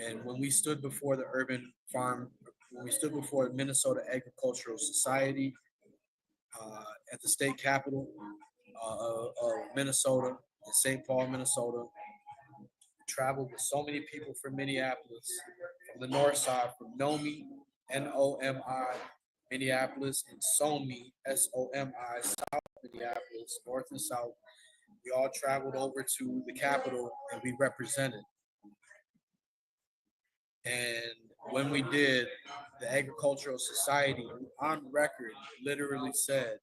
And when we stood before the when we stood before the Minnesota Agricultural Society at the state capitol of Minnesota, in St. Paul, Minnesota, traveled with so many people from Minneapolis, from the north side, from Nomi, N-O-M-I, Minneapolis, and Somi, S-O-M-I, South Minneapolis, north and south. We all traveled over to the Capitol and we represented. And when we did, the Agricultural Society on record literally said,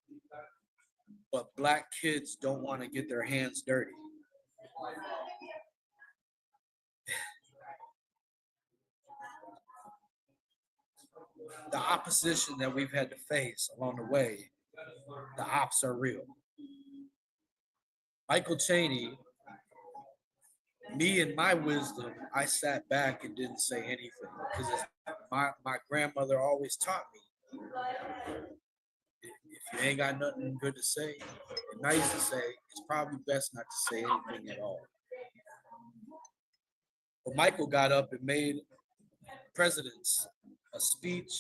but Black kids don't want to get their hands dirty. The opposition that we've had to face along the way, the ops are real. Michael Cheney, me and my wisdom, I sat back and didn't say anything because my grandmother always taught me, if you ain't got nothing good to say and nice to say, it's probably best not to say anything at all. But Michael got up and made presidents a speech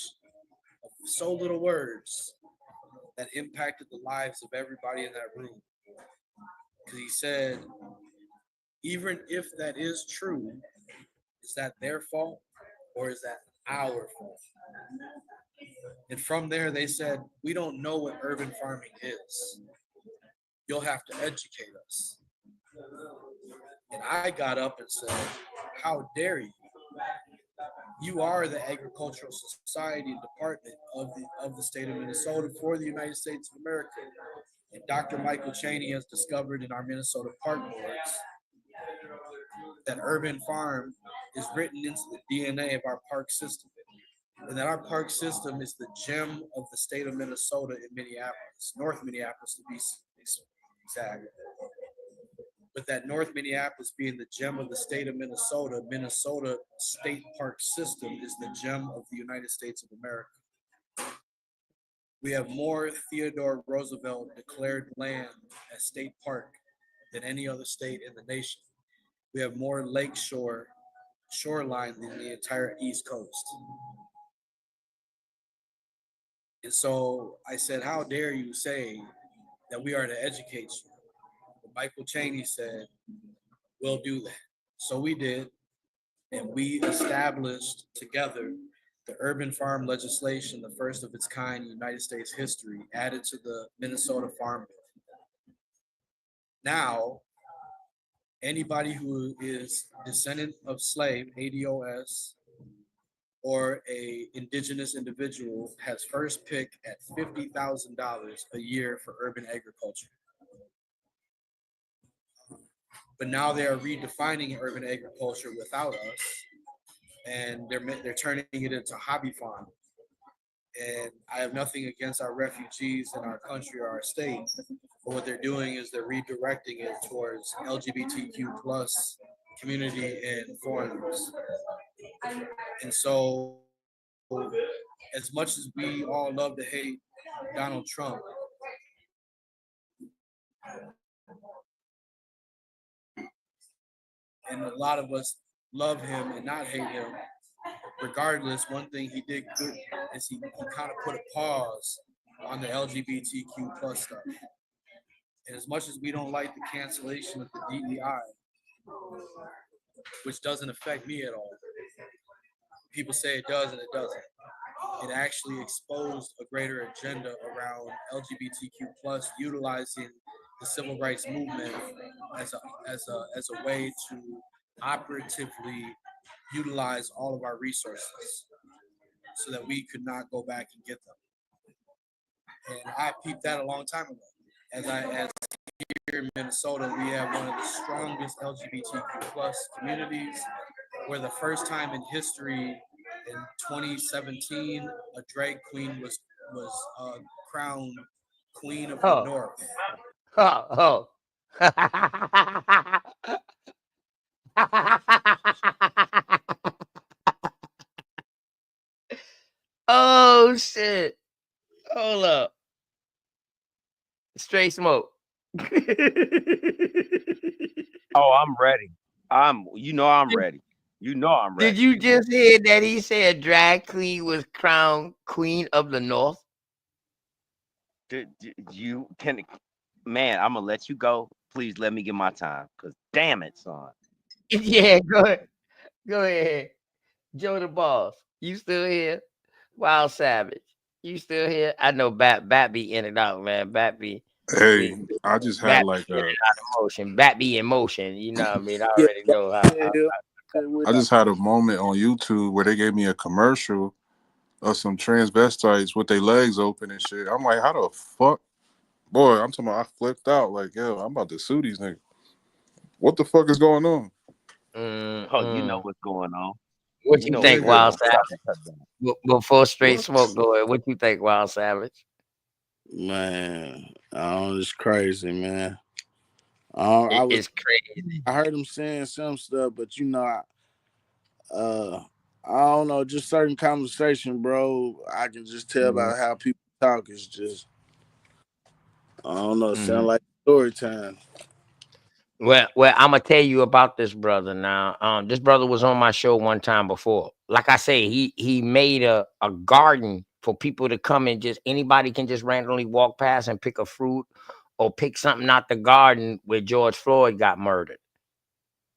of so little words that impacted the lives of everybody in that room. Because he said, even if that is true, is that their fault or is that our fault? And from there, they said, we don't know what urban farming is. You'll have to educate us. And I got up and said, how dare you? You are the Agricultural Society Department of the state of Minnesota for the United States of America. And Dr. Michael Cheney has discovered in our Minnesota park boards that urban farm is written into the DNA of our park system. And that our park system is the gem of the state of Minnesota in Minneapolis, North Minneapolis to be exact. But that North Minneapolis being the gem of the state of Minnesota, Minnesota state park system is the gem of the United States of America. We have more Theodore Roosevelt declared land as state park than any other state in the nation. We have more lakeshore shoreline than the entire East Coast. And so I said, how dare you say that we are to educate you? But Michael Chaney said, we'll do that. So we did, and we established together the urban farm legislation, the first of its kind in United States history, added to the Minnesota Farm Bill. Now, anybody who is descendant of slave, ADOS, or a indigenous individual has first pick at $50,000 a year for urban agriculture. But now they are redefining urban agriculture without us, and they're turning it into hobby farm. And I have nothing against our refugees in our country or our state, but what they're doing is they're redirecting it towards LGBTQ plus community and foreigners. And so, as much as we all love to hate Donald Trump, and a lot of us love him and not hate him, regardless, one thing he did good is he kind of put a pause on the LGBTQ plus stuff. And as much as we don't like the cancellation of the DEI, which doesn't affect me at all, people say it does and it doesn't. It actually exposed a greater agenda around LGBTQ plus utilizing the civil rights movement as a way to operatively utilize all of our resources so that we could not go back and get them. And I peeped that a long time ago. As here in Minnesota, we have one of the strongest LGBTQ plus communities. We're the first time in history in 2017, a drag queen was crowned Queen of the North. Oh shit. Hold up. Straight smoke. Oh, I'm ready. I'm ready. You know I'm ready. Did you just hear that he said drag queen was crowned Queen of the North? You can, man, I'm gonna let you go. Please let me get my time, because damn it, son. Yeah, go ahead. Go ahead. Joe the Boss, you still here? Wild Savage, you still here? I know Bat be in and out, man. Bat be. Hey, I just had Bat like be in a. and out of motion. Bat be in motion. You know what I mean? I Yeah, already know how. I just had a moment on YouTube where they gave me a commercial of some transvestites with their legs open and shit. I'm like, how the fuck? Boy, I'm talking about I flipped out. Like, yo, I'm about to sue these niggas. What the fuck is going on? Oh, you know what's going on. What you think, Wild Savage? Before Straight Smoke go ahead, what you think, Wild Savage? Man, it's crazy, man. It's crazy. I heard him saying some stuff, but I don't know, just certain conversation, bro. I can just tell about how people talk. It's just, I don't know, sound like story time. Well, I'm gonna tell you about this brother now. This brother was on my show one time before. Like I say, he made a garden for people to come and just anybody can just randomly walk past and pick a fruit or pick something out the garden where George Floyd got murdered.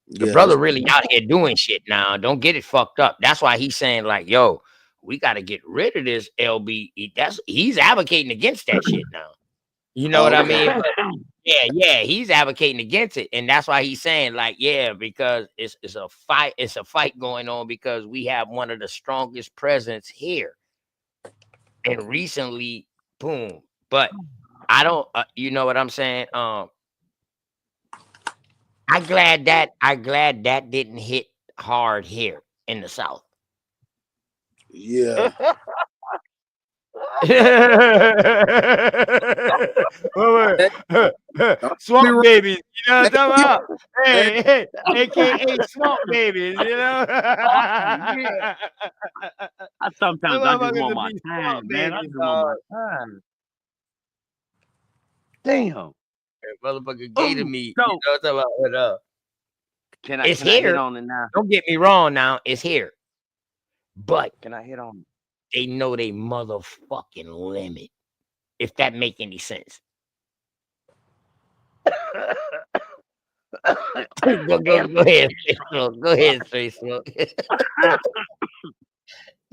The brother really out here doing shit now. Don't get it fucked up. That's why he's saying like, yo, we got to get rid of this LB. He's advocating against that shit now. You know what I mean? But yeah, he's advocating against it, and that's why he's saying like, yeah, because it's a fight. It's a fight going on because we have one of the strongest presidents here, and recently, boom. But I don't. You know what I'm saying? I'm glad that didn't hit hard here in the South. Yeah. Swamp babies, you know what I'm talking about? Hey, aka swamp babies, you know. I sometimes I just want my time, man. I just want my time. Damn. Motherfucker gator meat. You know what I'm talking about? Can I It's hit here. on it now? Don't get me wrong now. It's here. But Can I hit on it? they know they motherfucking limit. If that make any sense. Go ahead. Go ahead, Straight Smoke.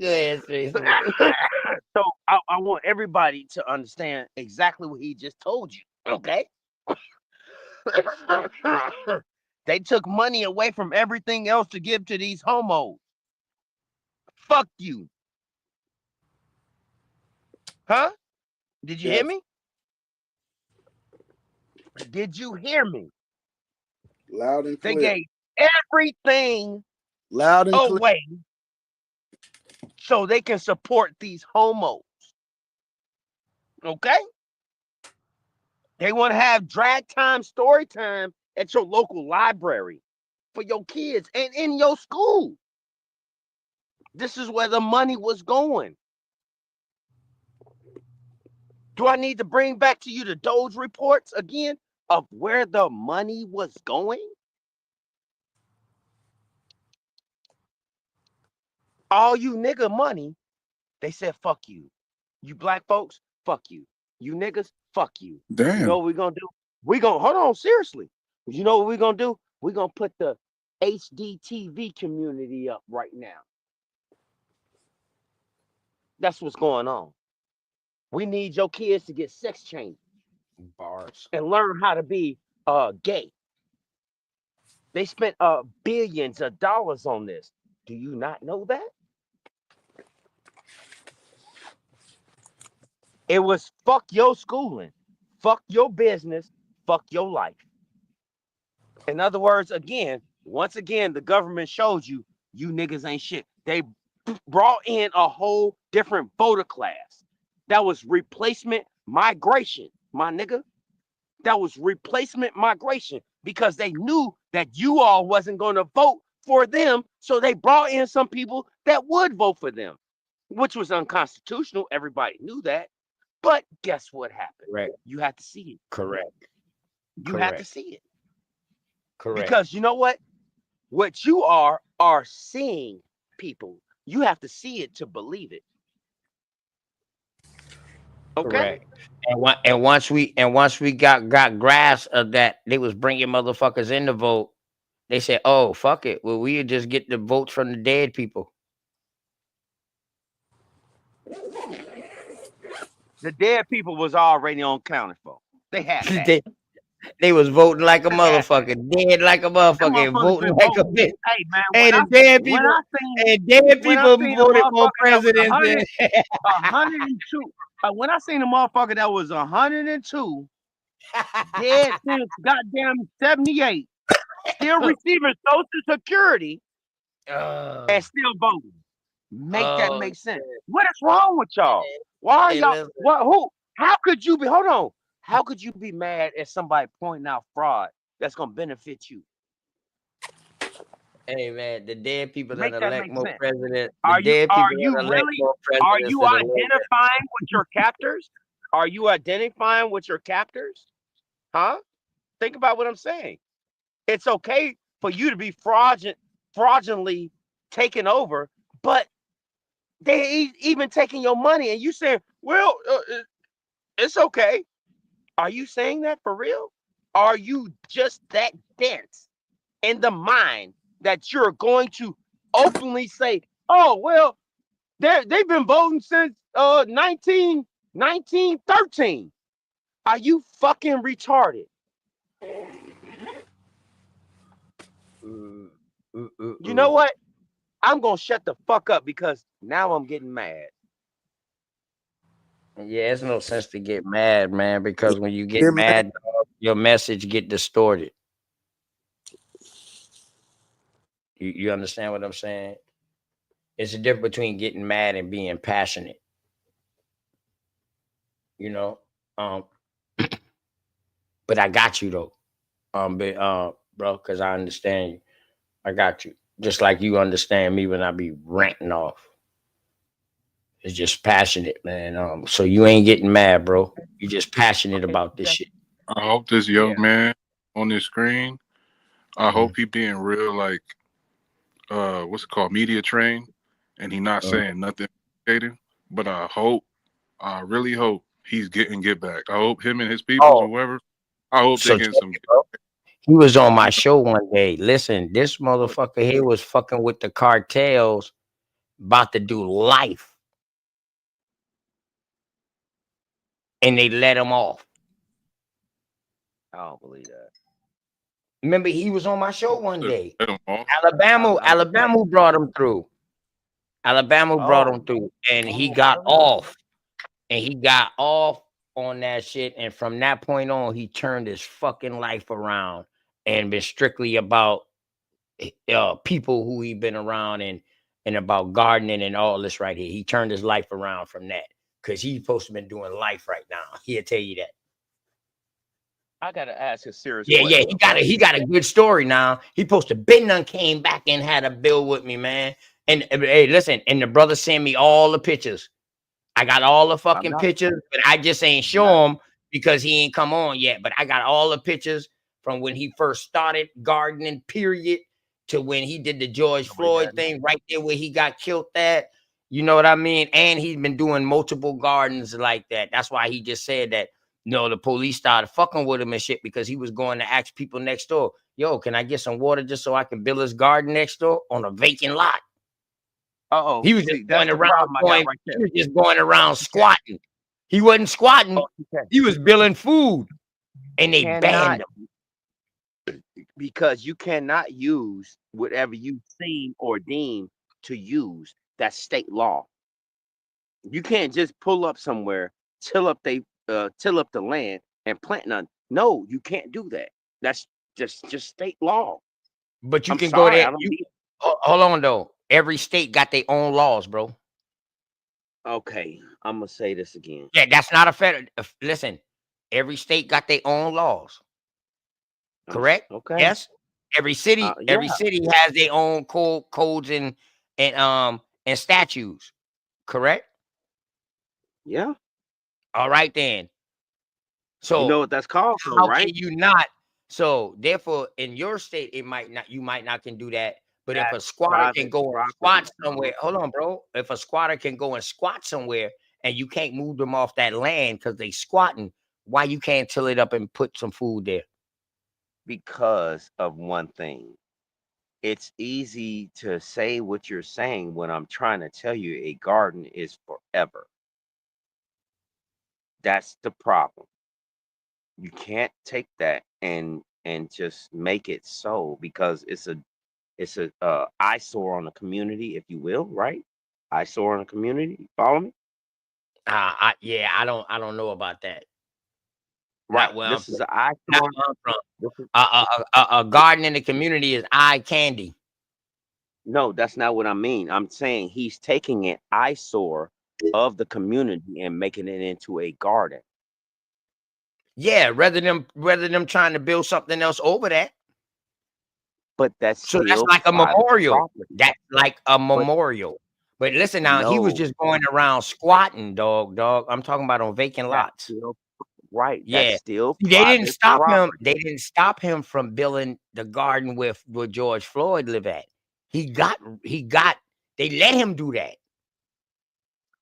Go ahead, Straight Smoke. So I want everybody to understand exactly what he just told you. Okay. They took money away from everything else to give to these homos. Fuck you. Huh? Did you hear me? Did you hear me? Loud and They clear. gave everything Loud and clear. away so they can support these homos. Okay? They want to have drag time, story time at your local library for your kids and in your school. This is where the money was going. Do I need to bring back to you the Doge reports again of where the money was going? All you nigga money, they said, fuck you. You black folks, fuck you. You niggas, fuck you. Damn. You know what we're going to do? We're going to, hold on, seriously. You know what we're going to do? We're going to put the HDTV community up right now. That's what's going on. We need your kids to get sex changes. Bars. And learn how to be gay. They spent billions of dollars on this. Do you not know that? It was fuck your schooling, fuck your business, fuck your life. In other words, once again, the government showed you, you niggas ain't shit. They brought in a whole different voter class. That was replacement migration, my nigga. That was replacement migration because they knew that you all wasn't going to vote for them. So they brought in some people that would vote for them, which was unconstitutional. Everybody knew that. But guess what happened? Correct. You had to see it. Correct. You had to see it. Correct. Because you know what? What you are seeing people. You have to see it to believe it. Okay. Correct. And once we got grasp of that, they was bringing motherfuckers in to vote. They said, "Oh, fuck it. Well, we just get the votes from the dead people." The dead people was already uncounted for. They had that. They was voting like a motherfucker, dead like a motherfucker, and voting like a bitch. Hey man, Hey, the dead people, dead people voted for president. 102. When I seen a motherfucker that was 102, dead since goddamn 78, still receiving Social Security, and still voting. That make sense. What is wrong with y'all? Why are y'all? What? How could you be? Hold on. How could you be mad at somebody pointing out fraud that's gonna benefit you? Hey man, the dead people that Make elect more sense. presidents. Are you identifying identifying with your captors? Are you identifying with your captors? Huh? Think about what I'm saying. It's okay for you to be fraudulently taken over, but they even taking your money, and you saying, "Well, it's okay." Are you saying that for real? Are you just that dense in the mind that you're going to openly say, "Oh, well, they've been voting since 1913. Are you fucking retarded? You know what? I'm gonna shut the fuck up because now I'm getting mad. Yeah, it's no sense to get mad, man, because when you get mad, your message get distorted. You understand what I'm saying? It's a difference between getting mad and being passionate. You know, but I got you though, bro, because I understand you. I got you, just like you understand me when I be ranting off. It's just passionate, man. So you ain't getting mad, bro. You just passionate about this shit. I hope this young man on this screen, I hope he being real, like, what's it called, media trained, and he not saying nothing educated. But I really hope he's getting get back. I hope him and his peoples or whoever. I hope they So getting check some. it, bro. He was on my show one day. Listen, this motherfucker here was fucking with the cartels, about to do life, and they let him off. I don't believe that. Remember, he was on my show one day. Let him off. Alabama brought him through. Alabama brought him through, and he got off. And he got off on that shit. And from that point on, he turned his fucking life around and been strictly about people who he been around and about gardening and all this right here. He turned his life around from that because he's supposed to been doing life right now. He'll tell you that. I gotta ask a serious Yeah, question. he got a good story now. He supposed to been done came back and had a bill with me, man. And hey, listen, and the brother sent me all the pictures. I got all the fucking pictures, but I just ain't show him because he ain't come on yet. But I got all the pictures from when he first started gardening, period, to when he did the George Floyd thing right there where he got killed at. You know what I mean? And he's been doing multiple gardens like that. That's why he just said that, the police started fucking with him and shit because he was going to ask people next door, yo, can I get some water just so I can build his garden next door on a vacant lot? He was just going around he was just going around squatting. He wasn't squatting. He was billing food, and they banned him because you cannot use whatever you seem or deem to use. That's state law. You can't just pull up somewhere, till up the land and plant none. No, you can't do that. That's just state law. But you can go there. Hold on though. Every state got their own laws, bro. Okay, I'm gonna say this again. Yeah, that's not a federal. Listen, every state got their own laws. Correct? Okay. Yes. Every city has their own codes and statutes. Correct? Yeah. All right then. So you know what that's called, how right? can you not? So therefore, in your state, you might not can do that. But if a squatter can go and squat somewhere, hold on, bro. If a squatter can go and squat somewhere and you can't move them off that land because they squatting, why you can't till it up and put some food there? Because of one thing. It's easy to say what you're saying when I'm trying to tell you a garden is forever. That's the problem. You can't take that and just make it so, because it's a eyesore on the community, if you will, right? Eyesore on the community. Follow me? I don't know about that. Right. Not where This I'm is from. an eyesore. Not where I'm from. A garden in the community is eye candy. No, that's not what I mean. I'm saying he's taking an eyesore of the community and making it into a garden. Yeah, rather than trying to build something else over that. But that's like a memorial. That's like a memorial. But listen now, he was just going around squatting, dog. I'm talking about on vacant lots. Right. Yeah. That's still They didn't stop him. They didn't stop him from building the garden where George Floyd lived at. They let him do that.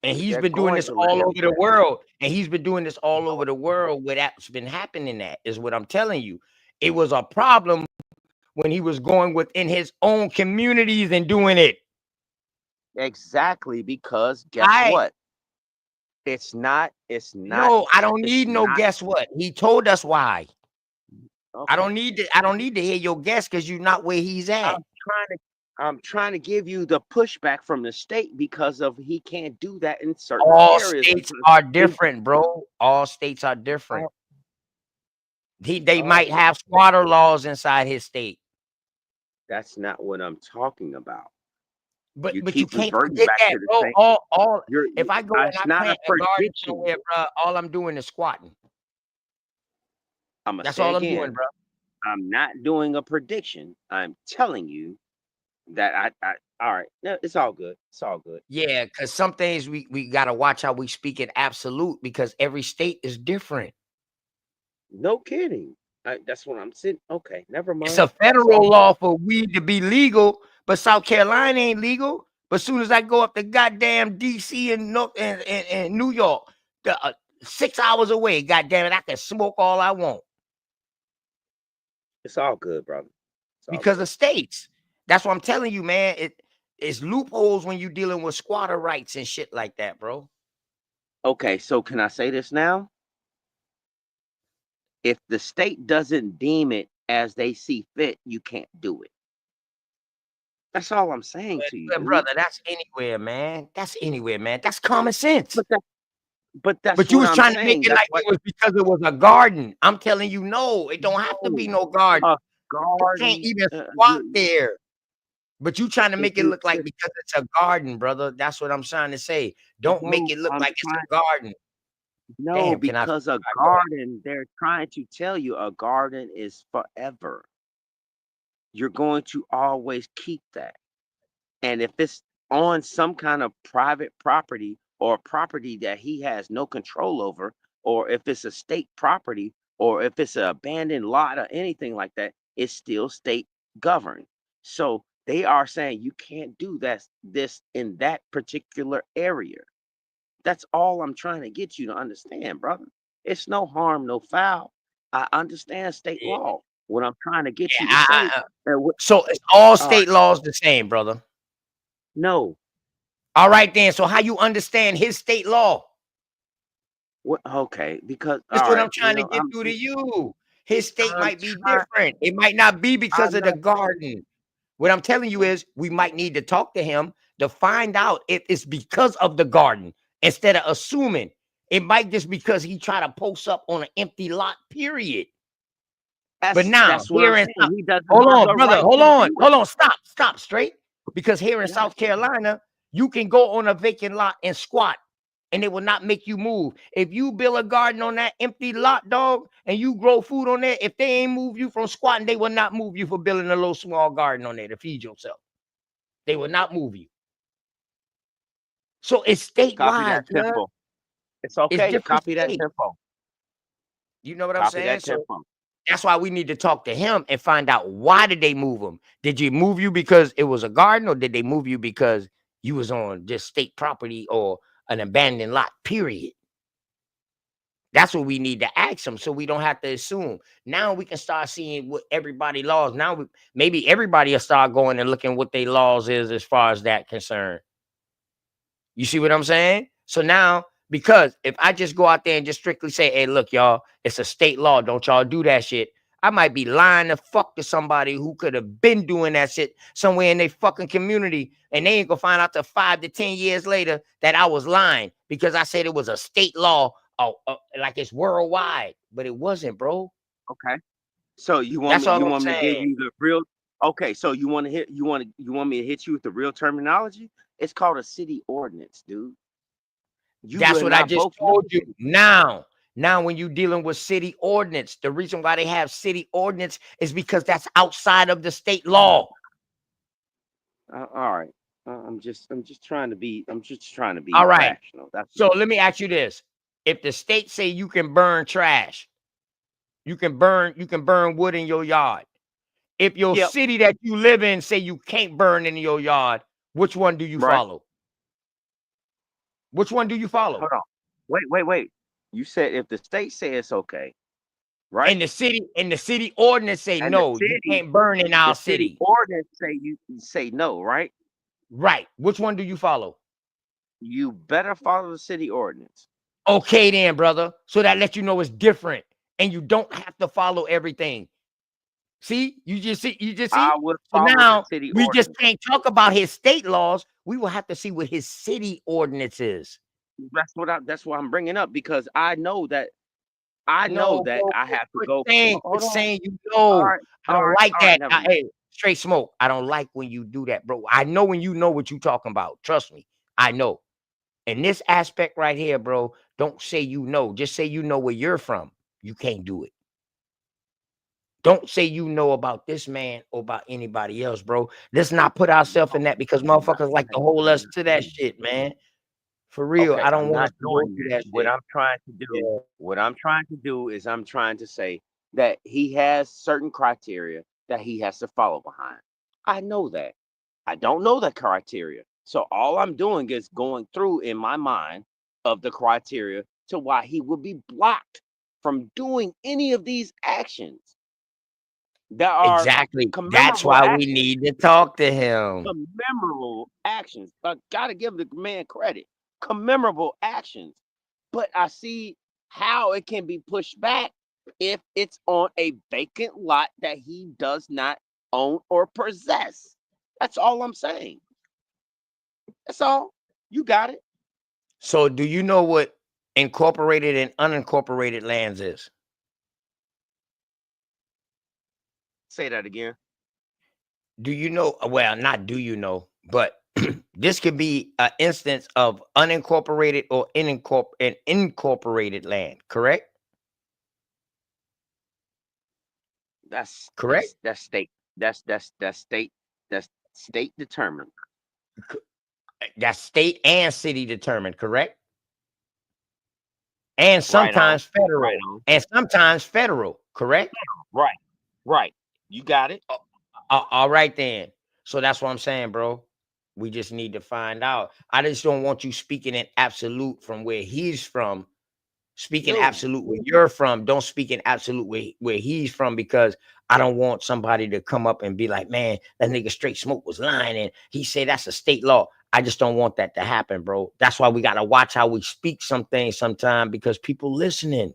And he's been doing this all over the world. And he's been doing this all over the world where that's been happening at, is what I'm telling you. It was a problem when he was going within his own communities and doing it. Exactly, because guess what? It's not. No, I don't need no guess what. He told us why. Okay. I don't need to hear your guess because you're not where he's at. I'm trying to give you the pushback from the state because of he can't do that in certain All areas. states are different, bro. All states are different. They might have squatter laws inside his state. That's not what I'm talking about. But you can't forget that, bro. If I go and I plant a garden somewhere, bro, all I'm doing is squatting. That's all I'm doing, bro. I'm not doing a prediction. I'm telling you that I all right. No, it's all good. It's all good. Yeah, because some things we gotta watch how we speak in absolute because every state is different. No kidding. That's what I'm saying. Okay, never mind. It's a federal law for weed to be legal, but South Carolina ain't legal. But as soon as I go up to goddamn DC and New York, 6 hours away, goddamn it, I can smoke all I want. It's all good, brother. Because of states. That's what I'm telling you, man. It's loopholes when you're dealing with squatter rights and shit like that, bro. Okay, so can I say this now? If the state doesn't deem it as they see fit, you can't do it. That's all I'm saying to you, dude. Brother. That's anywhere, man. That's anywhere, man. That's common sense. But you was trying to make it like it was because it was a garden. I'm telling you, no, it don't have to be no garden. A You garden. can't even squat there. But you trying to make it look like because it's a garden, brother. That's what I'm trying to say. Don't make it look like it's a garden. No, Damn, because a garden, they're trying to tell you a garden is forever. You're going to always keep that. And if it's on some kind of private property or property that he has no control over, or if it's a state property, or if it's an abandoned lot or anything like that, it's still state governed. So they are saying you can't do this in that particular area. That's all I'm trying to get you to understand, brother. It's no harm, no foul. I understand state law. What I'm trying to get you to say. So it's all state laws the same, brother. No. All right, then. So how you understand his state law? What? Okay, because that's what I'm trying to get through to you. His state might be different. It might not be because of the garden. What I'm telling you is we might need to talk to him to find out if it's because of the garden instead of assuming. It might just because he tried to post up on an empty lot, period. But now, here in hold on, brother, hold on, stop straight. Because here in South Carolina, you can go on a vacant lot and squat, and it will not make you move. If you build a garden on that empty lot, dog, and you grow food on there, if they ain't move you from squatting, they will not move you for building a little small garden on there to feed yourself. They will not move you. So it's statewide. Copy that tempo. It's okay. Copy that tempo. You know what I'm saying? So that's why we need to talk to him and find out why did they move him? Did you move you because it was a garden, or did they move you because you was on just state property or an abandoned lot, period? That's what we need to ask them so we don't have to assume. Now we can start seeing what everybody laws. Now maybe everybody will start going and looking what their laws is as far as that concerned. You see what I'm saying? So now, because if I just go out there and just strictly say, hey, look, y'all, it's a state law. Don't y'all do that shit. I might be lying the fuck to somebody who could have been doing that shit somewhere in their fucking community. And they ain't gonna find out till 5 to 10 years later that I was lying because I said it was a state law, like it's worldwide, but it wasn't, bro. Okay. So you want me to give you the real? Okay. So you want me to hit you with the real terminology? It's called a city ordinance, dude. That's what I just told you. Now, when you're dealing with city ordinance, the reason why they have city ordinance is because that's outside of the state law. All right. I'm just trying to be. All right. Rational. So let me ask you this: if the state say you can burn trash, you can burn wood in your yard. If your city that you live in say you can't burn in your yard, which one do you follow? Which one do you follow? Hold on. Wait. You said if the state says it's okay, right? And the city ordinance say no, you can't burn in our city. Ordinance say you say no, right? Right. Which one do you follow? You better follow the city ordinance. Okay, then, brother. So that lets you know it's different, and you don't have to follow everything. See, you just see. So now we just can't talk about his state laws. We will have to see what his city ordinance is. That's what I'm bringing up because I know that I have to go. Saying you know, I don't like that. Hey, straight smoke. I don't like when you do that, bro. I know when you know what you're talking about. Trust me, I know. In this aspect right here, bro, don't say you know. Just say you know where you're from. You can't do it. Don't say you know about this man or about anybody else, bro. Let's not put ourselves in that because motherfuckers like to hold us to that shit, man. For real, I don't want to go through that shit. What I'm trying to do is I'm trying to say that he has certain criteria that he has to follow behind. I know that. I don't know the criteria. So all I'm doing is going through in my mind of the criteria to why he would be blocked from doing any of these actions that are Exactly. That's commemorable why we actions. need to talk to him. Commemorable actions. I gotta give the man credit. Commemorable actions. But I see how it can be pushed back if it's on a vacant lot that he does not own or possess. That's all I'm saying. That's all. You got it. So do you know what incorporated and unincorporated lands is? Say that again. Do you know? Well, not do you know, but this could be an instance of unincorporated or incorporated land, correct? That's Correct. that's state. That's state. That's state determined. That's state and city determined, correct? And Right on. sometimes federal. Right on. And sometimes federal, correct? Right. Right. You got it. All right then. So that's what I'm saying, bro. We just need to find out. I just don't want you speaking in absolute from where he's from. Speaking No. absolute where you're from. Don't speak in absolute where he's from, because I don't want somebody to come up and be like, man, that nigga Straight Smoke was lying and he said that's a state law. I just don't want that to happen, bro. That's why we got to watch how we speak some things sometime, because people listening.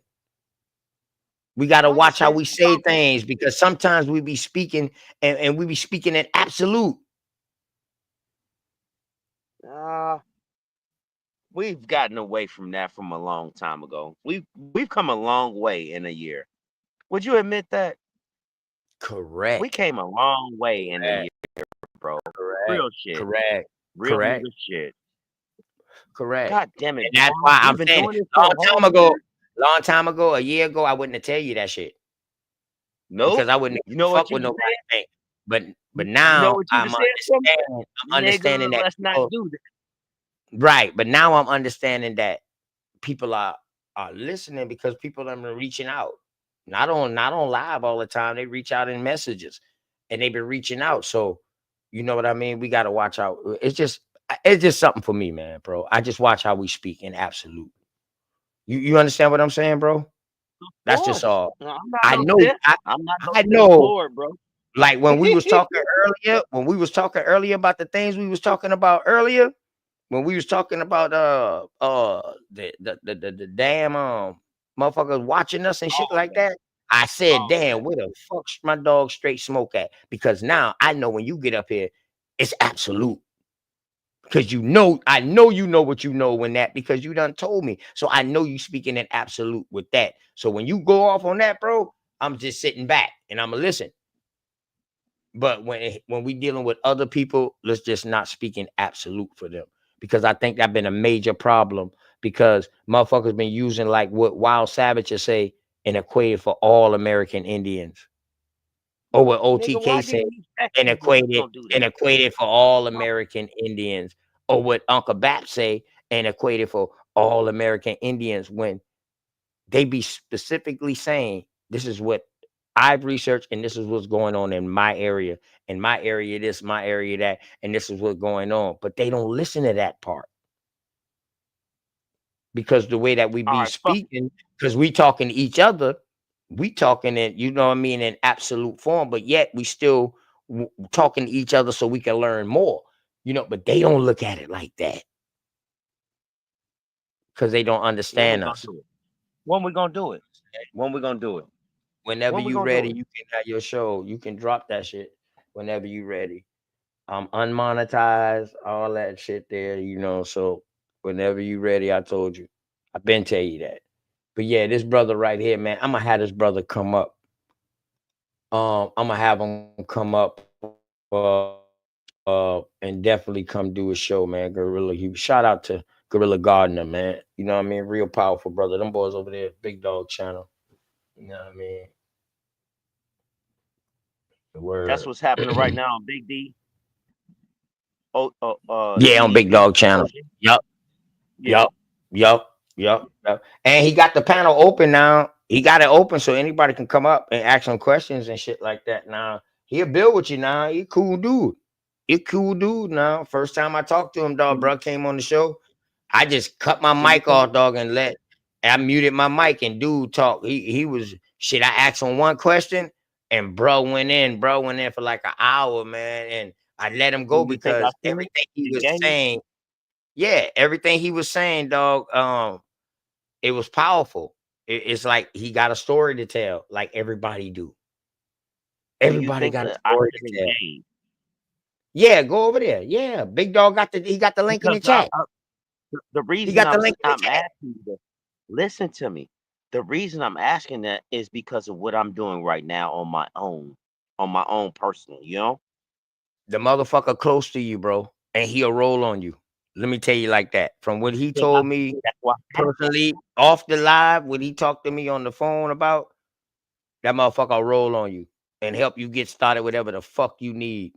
We got to watch how we say things, because sometimes we be speaking and we be speaking in absolute. We've gotten away from that from a long time ago. We've come a long way in a year. Would you admit that? Correct. We came a long way in a year, bro. Correct. Real shit. Correct. Real Correct. nigga shit. Correct. God damn it. And that's bro. why We've I'm been saying doing this for long time ago, a year ago, I wouldn't have tell you that shit. No, because I wouldn't you know fuck what you with just nobody. said? Think. But You now know what you I'm just said? understanding Nigga, that let's not people, do that. right. But now I'm understanding that people are listening, because people are reaching out. Not on live all the time. They reach out in messages, and they've been reaching out. So you know what I mean? We got to watch out. It's just something for me, man, bro. I just watch how we speak in absolute. You understand what I'm saying, bro? That's just all. I'm not I no know. Sith. I'm not no I Sith know. Lord, bro. Like when we was talking earlier, about the things we was talking about earlier, when we was talking about the damn motherfuckers watching us and shit like that. I said, damn, where the fuck's my dog Straight Smoke at? Because now I know when you get up here, it's absolute. Because I know you know what you know when that, because you done told me. So I know you speaking in absolute with that. So when you go off on that, bro, I'm just sitting back and I'm gonna listen. But when we dealing with other people, let's just not speak in absolute for them, because I think that's been a major problem, because motherfuckers been using like what Wild Savages say and equated for all American Indians, or what OTK said and equated for all American Indians, or what Uncle Bap say and equated for all American Indians, when they be specifically saying this is what I've researched and this is what's going on in my area, this, my area that, and this is what's going on. But they don't listen to that part, because the way that we be speaking, because we talking to each other, we talking in, you know what I mean, in absolute form, but yet we still talking to each other so we can learn more, you know, but they don't look at it like that, because they don't understand us. When we gonna do it? When we gonna do it? Whenever you ready, you can have your show. You can drop that shit whenever you ready. I'm unmonetized, all that shit there, you know. So whenever you ready, I told you. I've been tell you that. But yeah, this brother right here, man, I'm gonna have this brother come up. I'm gonna have him come up and definitely come do a show, man. Gorilla. Shout out to Gorilla Gardner, man. You know what I mean? Real powerful brother. Them boys over there, Big Dog Channel. You know what I mean? That's what's happening right now on Big D. Yeah, on Big Dog Channel. Yup. And he got the panel open now. He got it open so anybody can come up and ask him questions and shit like that. Now he'll build with you. Now he cool dude. He cool dude. Now first time I talked to him, dog, bro came on the show. I just cut my mic off, dog, and I muted my mic and dude talk. He was shit. I asked him one question and bro went in for like an hour, man. And I let him go because everything he was saying, everything he was saying, dog, it was powerful. It's like he got a story to tell, like everybody do. Everybody got a story to tell. Yeah, go over there. Yeah, Big Dog he got the link in the chat. The reason He got the I'm link in the I'm chat. asking you to listen to me. The reason I'm asking that is because of what I'm doing right now on my own personal, you know? The motherfucker close to you, bro, and he'll roll on you. Let me tell you like that. From what he told me personally off the live, when he talked to me on the phone about, that motherfucker will roll on you and help you get started whatever the fuck you need.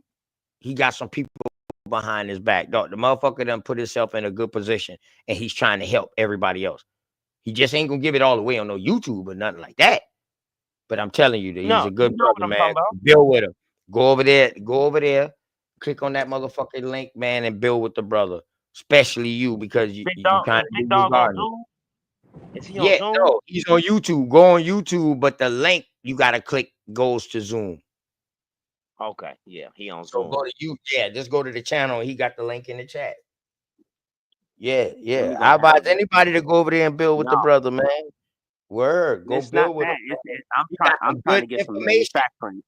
He got some people behind his back. Dog, the motherfucker done put himself in a good position and he's trying to help everybody else. He just ain't gonna give it all away on no YouTube or nothing like that. But I'm telling you that he's a good brother, man. Build with him. Go over there, click on that motherfucking link, man, and build with the brother. Especially you, because you kind of do Zoom? Is he on Zoom? No, he's on YouTube. Go on YouTube, but the link you gotta click goes to Zoom. Okay, yeah, he on So Zoom. go to you, just go to the channel. He got the link in the chat. Yeah. go I advise have it. anybody to go over there and build with the brother, man. Word, go It's not build with that. him. I'm trying to get some manufacturing,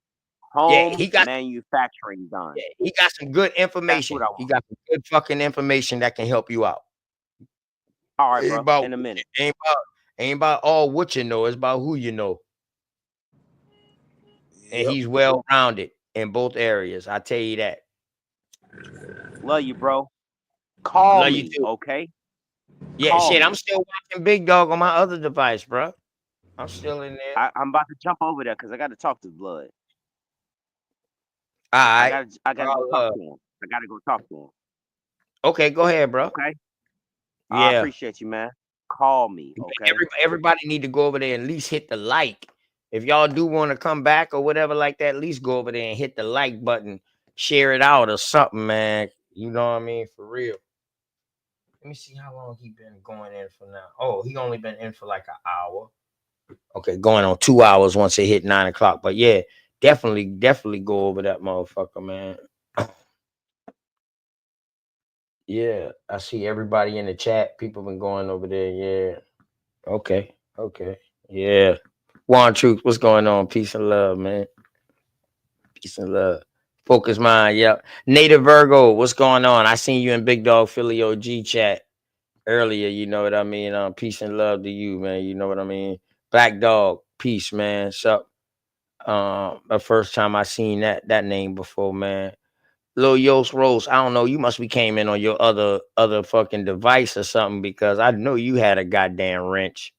He got manufacturing done. he got some good information. That's what I want. He got some good fucking information that can help you out. All right, Ain't bro. about, In a minute. Ain't about all what you know. It's about who you know. And he's well rounded in both areas. I tell you that. Love you, bro. Call Love me, you too. okay? Yeah, Call shit. me. I'm still watching Big Dog on my other device, bro. I'm still in there. I'm about to jump over there because I got to talk to Blood. All right. I gotta go talk to him. I gotta go talk to him. Okay, go ahead, bro. Okay. Yeah. I appreciate you, man. Call me, okay? Everybody need to go over there and at least hit the like. If y'all do want to come back or whatever like that, at least go over there and hit the like button, share it out or something, man. You know what I mean? For real. Let me see how long he been going in for now. Oh, he only been in for like an hour. Okay, going on 2 hours once it hit 9 o'clock. But yeah, definitely go over that motherfucker, man. Yeah, I see everybody in the chat. People been going over there. Yeah. Okay. Yeah. Juan Truth, what's going on? Peace and love, man. Peace and love. Focus mind. Yep. Native Virgo, what's going on? I seen you in Big Dog Philly OG chat earlier. You know what I mean? Peace and love to you, man. You know what I mean? Black Dog, peace, man. Sup? The first time I seen that name before, man. Lil Yost Rose, I don't know. You must be came in on your other fucking device or something, because I know you had a goddamn wrench.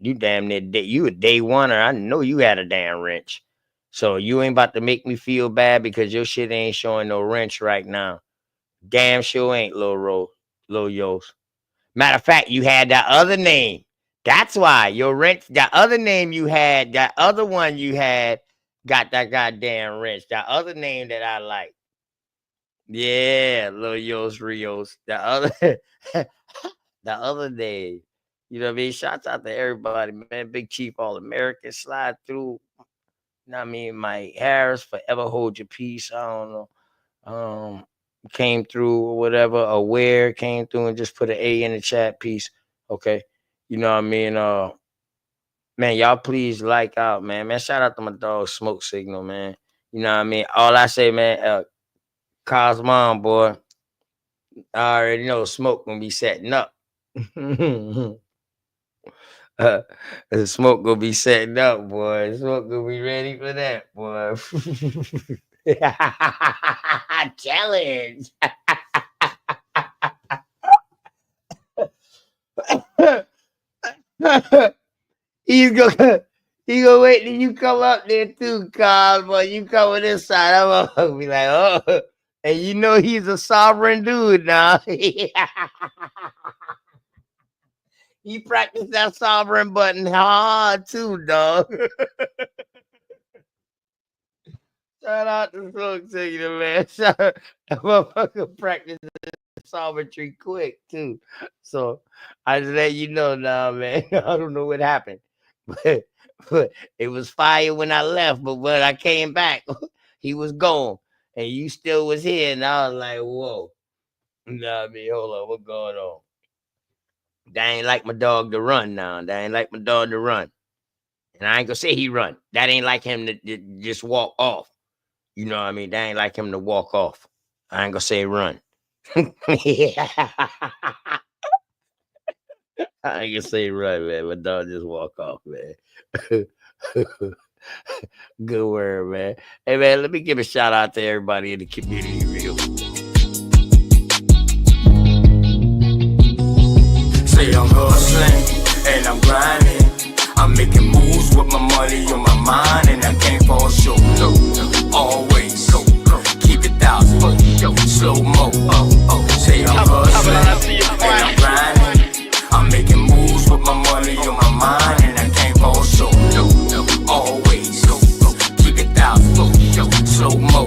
You damn near you a day oneer. I know you had a damn wrench. So you ain't about to make me feel bad because your shit ain't showing no wrench right now. Damn sure ain't, Lil Yost. Matter of fact, you had that other name. That's why your wrench, that other name you had, that other one you had, got that goddamn wrench. That other name that I like. Yeah, Lil Yos Rios. The other the other day. You know what I mean? Shouts out to everybody, man. Big Chief All American, slide through. You know what I mean? Mike Harris, forever hold your peace. I don't know. Came through or whatever. Aware came through and just put an A in the chat piece. Okay. You know what I mean? Man, y'all please like out, man. Man, shout out to my dog Smoke Signal, man. You know what I mean? All I say, man, Cosmon, boy. I already know Smoke gonna be setting up. Smoke gonna be setting up, boy. Smoke gonna be ready for that, boy. Challenge. He gonna wait till you come up there too, Carl. But you come on this side, I'm gonna be like, oh, and you know he's a sovereign dude now. He practiced that sovereign button hard too, dog. Shout out to Silk Singer, man. Shout out, motherfucker practice sovereignty quick too. So I just let you know now, man. I don't know what happened, but it was fire when I left. But when I came back, he was gone, and you still was here, and I was like, whoa. Nah, I mean, hold on, what's going on? That ain't like my dog to run now. That ain't like my dog to run. And I ain't gonna say he run. That ain't like him to just walk off. You know what I mean? That ain't like him to walk off. I ain't gonna say run. I ain't gonna say run, man. My dog just walk off, man. Good word, man. Hey, man, let me give a shout out to everybody in the community real. Say I'm hustling and I'm grinding. I'm making moves with my money on my mind, and I can't fall short. No, always keep it out, slow mo. Say I'm hustling and I'm grinding. I'm making moves with my money on my mind, and I can't fall short. No, always keep it out, slow mo.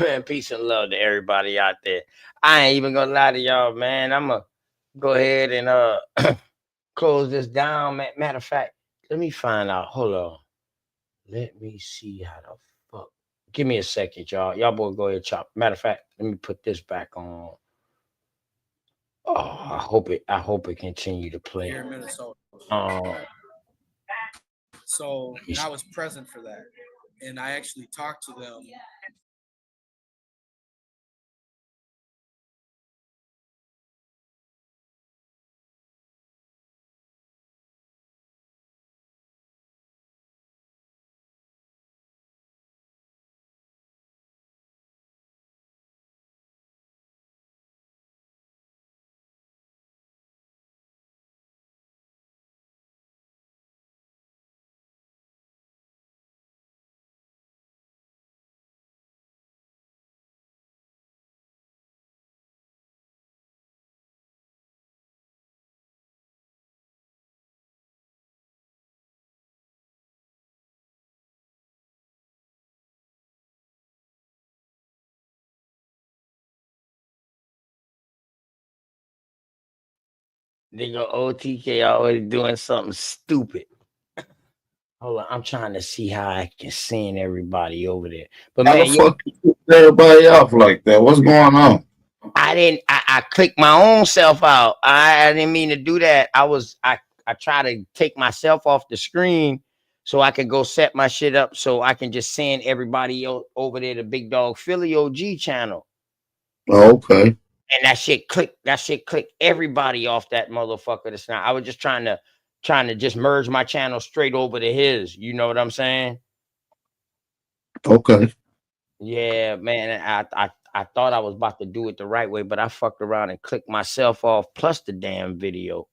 Man, peace and love to everybody out there. I ain't even gonna lie to y'all, man. I'm gonna go ahead and close this down. Matter of fact, let me find out. Hold on. Let me see how the fuck. Give me a second, y'all. Y'all boy go ahead chop. Matter of fact, let me put this back on. Oh, I hope it continue to play. Here in Minnesota. Um, So and I was present for that, and I actually talked to them. nigga OTK always doing something stupid. Hold on, I'm trying to see how I can send everybody over there. But How the man, fuck you put everybody off like that? What's going on? I clicked my own self out. I didn't mean to do that. I try to take myself off the screen so I can go set my shit up so I can just send everybody over there to Big Dog Philly OG channel. Oh, okay. And that shit clicked everybody off that motherfucker. That's not. I was just trying to just merge my channel straight over to his. You know what I'm saying? Okay. Yeah, man. I thought I was about to do it the right way, but I fucked around and clicked myself off plus the damn video.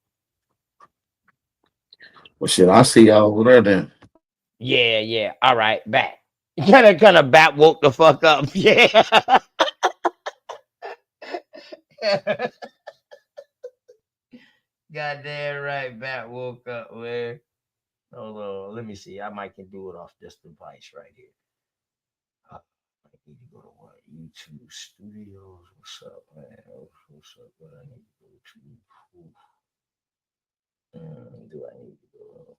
Well, shit, I see y'all over there then. Yeah. All right, back. Kind of bat woke the fuck up. Yeah. Goddamn right, bat woke up, man. Hold on, let me see. I might can do it off this device right here. I need to go to what? YouTube Studios. What's up, man? What's up? What I need to go to? Do I need to go?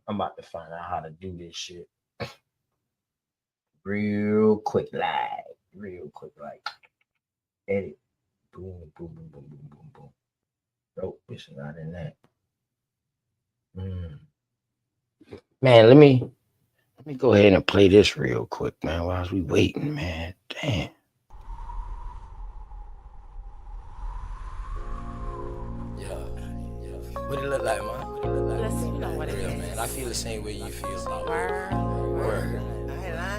I'm about to find out how to do this shit real quick, like. real quick, like edit, boom, boom, boom, boom, boom, boom, boom. Nope, it's not in that. Man, let me go ahead and play this real quick, man, while we waiting, man. Damn. What it look like, man? Man, I feel the same way you feel about word.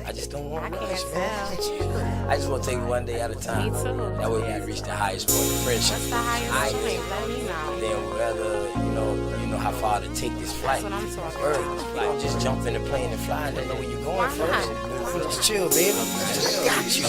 I just don't want to rush, man. I just want to take it one day at a time. That way we reach the highest point of friendship. What's the highest point? Let me know. Then whether you know how far to take this flight. That's what I'm talking about. You don't just jump in the plane and fly and don't know where you're going first. Just chill, baby. Got you.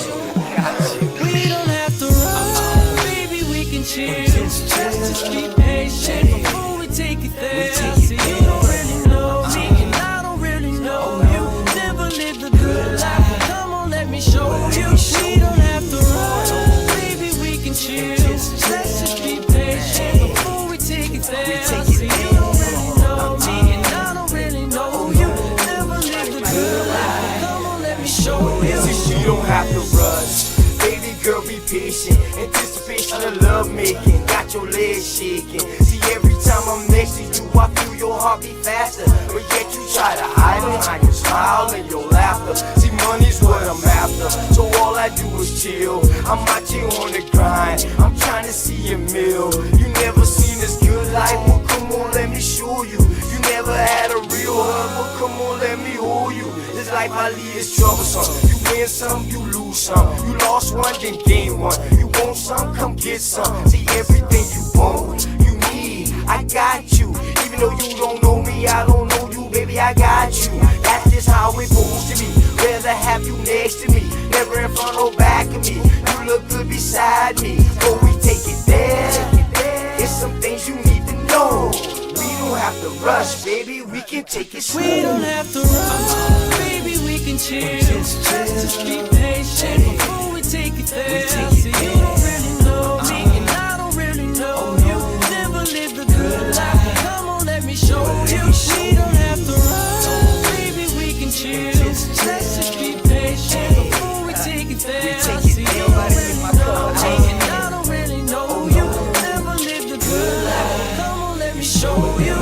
We don't have to run, baby. We can chill. Just be patient before we take it there. See, you don't really know me, and I don't really know you. Never lived a good life. Come on, let me show you. We don't have to run, baby. We can chill. Let's just be patient before we take it there. See, you don't really know me, and I don't really know you. Never lived a good life. Come on, let me show you. See, you don't have to rush. Baby girl, be patient. Anticipation of love making. Got your legs shaking. See, every time I'm next to you, I feel your heart beat faster. But yet you try to hide behind your smile and your laughter. See, money's what I'm after, so all I do is chill. I'm out here on the grind. I'm trying to see a meal. You never seen this good life. Well, come on, let me show you. You never had a real hug. Well, come on, let me hold you. This life I lead is troublesome. You win some, you lose some. You lost one, then gain one. You want some, come get some. See, everything you want, you need, I got you. Even though you don't know me, I don't know you, baby, I got you. That's just how it's supposed to be. Rather have you next to me, never in front or back of me. You look good beside me, but we take it there. It's some things you need to know. We don't have to rush, baby, we can take it slow. We don't have to run, baby, we can chill. Just be patient before we take it there. See, you don't really know me, and I don't really know you. Never lived a good life. Come on, let me show you. We don't have to run, baby, we can chill. Let's just be patient before we take it there. See, you don't really know me, and I don't really know you. Never lived a good life. Come on, let me show you.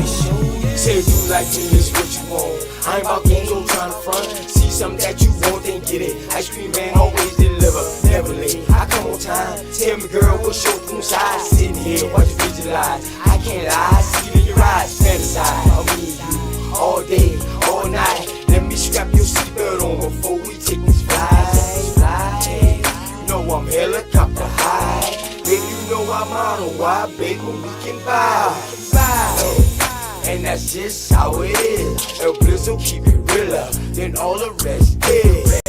Say you like me, it's what you want. I ain't about games, I'm trying to front. See something that you want, then get it. Ice cream man always deliver, never late. I come on time. Tell me, girl, what's your room size? Sitting here, watch you visualize. I can't lie, see it in your eyes. Fantasize, I need you all day, all night. Let me strap your seatbelt on before we take this flight. You know I'm helicopter high. Baby, you know I'm on a wide, baby, we can vibe. And that's just how it is. El Bliss will keep it realer than all the rest is.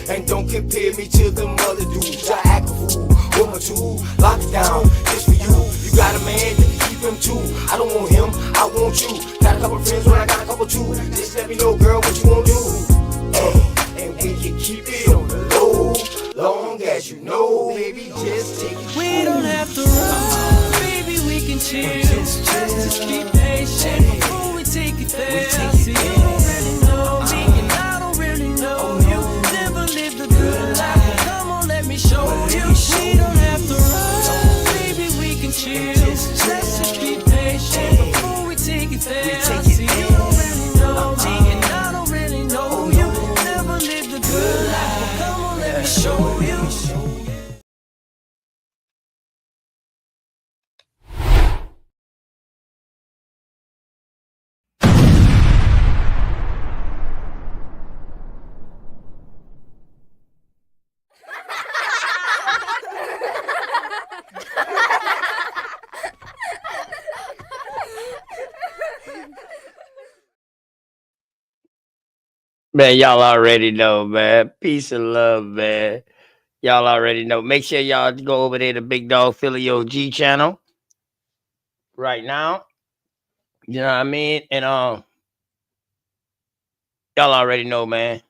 And don't compare me to them other dudes. I act a fool with my tool. Lock it down just for you. You got a man, you can keep him too. I don't want him, I want you. Got a couple friends, but I got a couple too. Just let me know, girl, what you wanna do. And we can keep it on the low, long as you know, baby, just take it. We don't have to run, baby, we can chill. Just be patient before we take it there. See, you don't really know me, and I don't really know you. Never lived a good life. Come on, let me show you. We don't have to run, baby, we can chill. Let's just be patient before we take it there. See, you don't really know me, and I don't really know you. Never lived a good life. Come on, let me show you. Man, y'all already know, man. Peace and love, man. Y'all already know. Make sure y'all go over there to Big Dog Philly OG channel right now. You know what I mean? And y'all already know, man.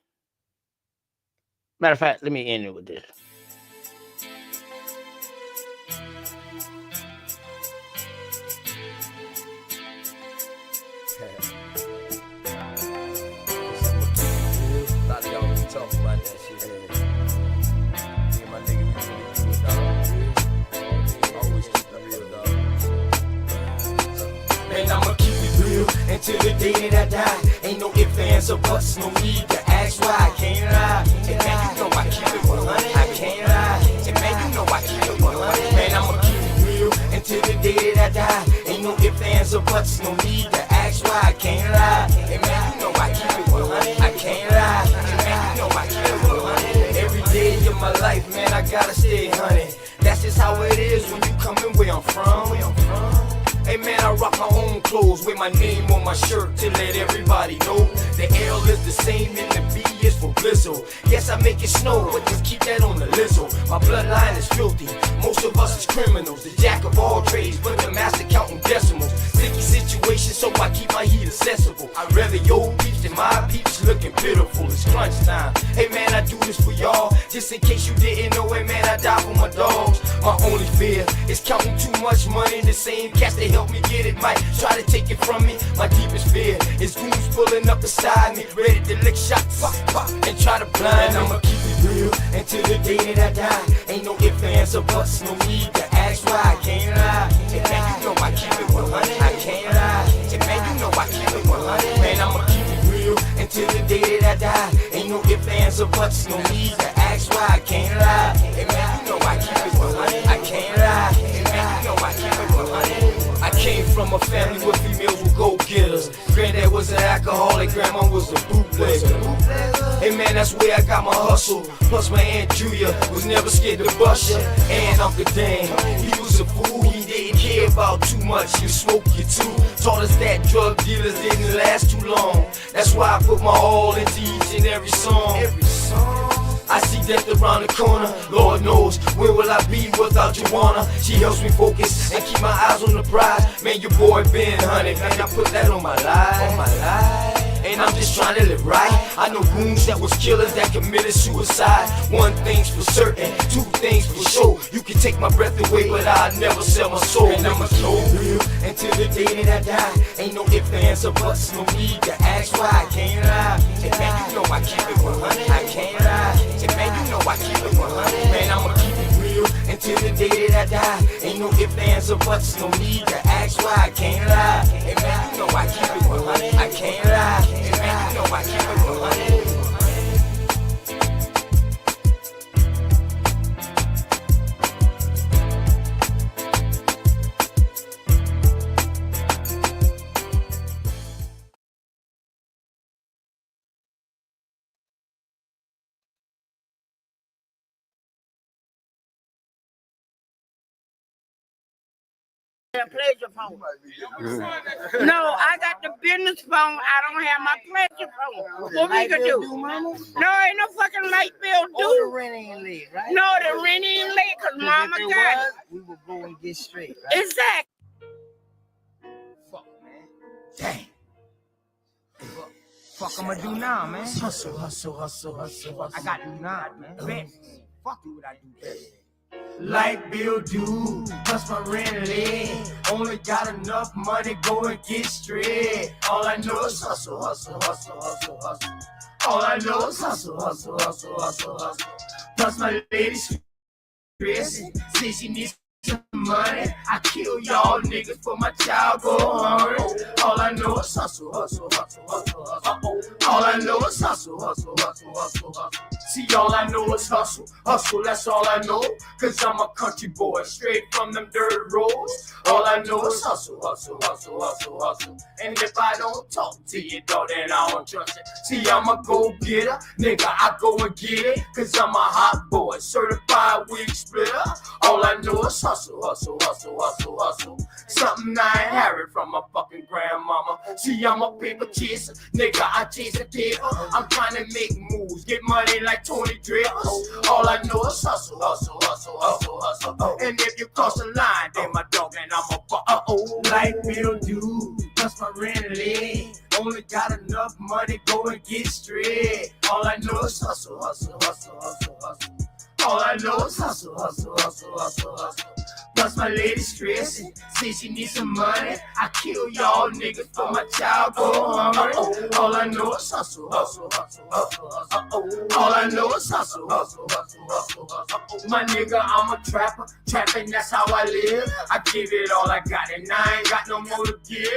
Matter of fact, let me end it with this. A lot of y'all talk about that shit. Ain't no ifs, ands, or buts, no need to ask why. I can't lie, and man, you know I keep it 100. I can't lie, and man, you know I keep it 100. Man, I'ma keep it real until the day that I die. Ain't no ifs, ands, or buts, no need to ask why. I can't lie, and man, you know I keep it 100. I can't lie, and man, you know I keep it 100. Every day of my life, man, I gotta stay 100. That's just how it is when you coming where I'm from. Hey man, I rock my own clothes with my name on my shirt to let everybody know the L is the same and the B is for blizzle. Yes, I make it snow, but just keep that on the lizzo. My bloodline is filthy, most of us is criminals. The jack of all trades, but the master counting decimals. Sticky situation, so I keep my heat accessible. I'd rather your peeps than my peeps looking pitiful. It's crunch time. Hey man, I do this for y'all, just in case you didn't know it, man, I die for my dogs. My only fear is counting too much money. The same cats that help me get it might try to take it from me. My deepest fear is goons pulling up beside me, ready to lick shots, pop, pop, and try to blind me. I'ma keep it real until the day that I die. Ain't no ifs, ands, or buts, no need to ask why. I can't lie, and man, you know I keep it 100. I can't lie, and man, you know I keep it 100. Man, I'ma keep it real until the day that I die. Ain't no ifs, ands, or buts, no need to ask why. I can't lie, and man, you know I keep it 100. I can't lie, and man, you know I keep it 100. I came from a family where females were go-getters. Granddad was an alcoholic, grandma was a bootlegger. Hey man, that's where I got my hustle. Plus my Aunt Julia was never scared to bust ya. And Uncle Dan, he was a fool. He didn't care about too much. You smoke, you too. Taught us that drug dealers didn't last too long. That's why I put my all into each and every song. I see death around the corner. Lord knows, where will I be without Joanna? She helps me focus and keep my eyes on the prize. Man, your boy been 100. Man, I put that on my life. And I'm just trying to live right. I know goons that was killers that committed suicide. One thing's for certain, two things for sure. You can take my breath away, but I'll never sell my soul. And I'ma keep it real until the day that I die. Ain't no ifs, ands, or buts, no need to ask why. I can't lie, and man, you know I keep it 100. I can't lie, and man, you know I keep it 100. Man, I'ma keep it real until the day that I die. Ain't no ifs, ands, or buts, no need to ask why. I can't lie, and man, you know I keep it 100. I can't lie, and man, you know I keep it 100. Pleasure phone. No, I got the business phone. I don't have my pleasure phone. What we can do? No, ain't no fucking light bill due. The rent ain't late, right? No, the rent ain't late because mama got it. We will go and get straight, right? Exactly. Fuck, man. Dang. Fuck I'ma do now, man. Hustle, hustle, hustle, hustle, hustle. I got to do now, man. Bet. Fuck you what I do better. Light bill due, plus my rent late. Only got enough money, go and get straight. All I know is hustle, hustle, hustle, hustle, hustle. All I know is hustle, hustle, hustle, hustle, hustle. Plus my lady's stressing, say she needs some money. I kill y'all niggas for my child go hungry. All I know is hustle, hustle, hustle, hustle, hustle. All I know is hustle, hustle, hustle, hustle, hustle. See, all I know is hustle, hustle, that's all I know. Cause I'm a country boy, straight from them dirt roads. All I know is hustle, hustle, hustle, hustle, hustle. And if I don't talk to you, dog, then I don't trust it. See, I'm a go-getter, nigga, I go and get it. Cause I'm a hot boy, certified wig splitter. All I know is hustle, hustle, hustle, hustle, hustle. Something I inherit from my fucking grandmama. See, I'm a paper chaser, nigga, I chase a paper. I'm trying to make moves, get money like Tony Drapers. All I know is hustle, hustle, hustle, hustle, hustle. And if you cross the line, then my dog and I'm a light bill due, plus my rent late. Only got enough money, go and get straight. All I know is hustle, hustle, hustle, hustle, hustle. All I know is hustle, hustle, hustle, hustle, hustle. Plus my lady stressing, say she needs some money. I kill y'all niggas for my child go hungry. All I know is hustle, hustle, hustle, hustle, hustle. All I know is hustle, hustle, hustle, hustle, hustle. My nigga, I'm a trapper, trapping, that's how I live. I give it all I got and I ain't got no more to give.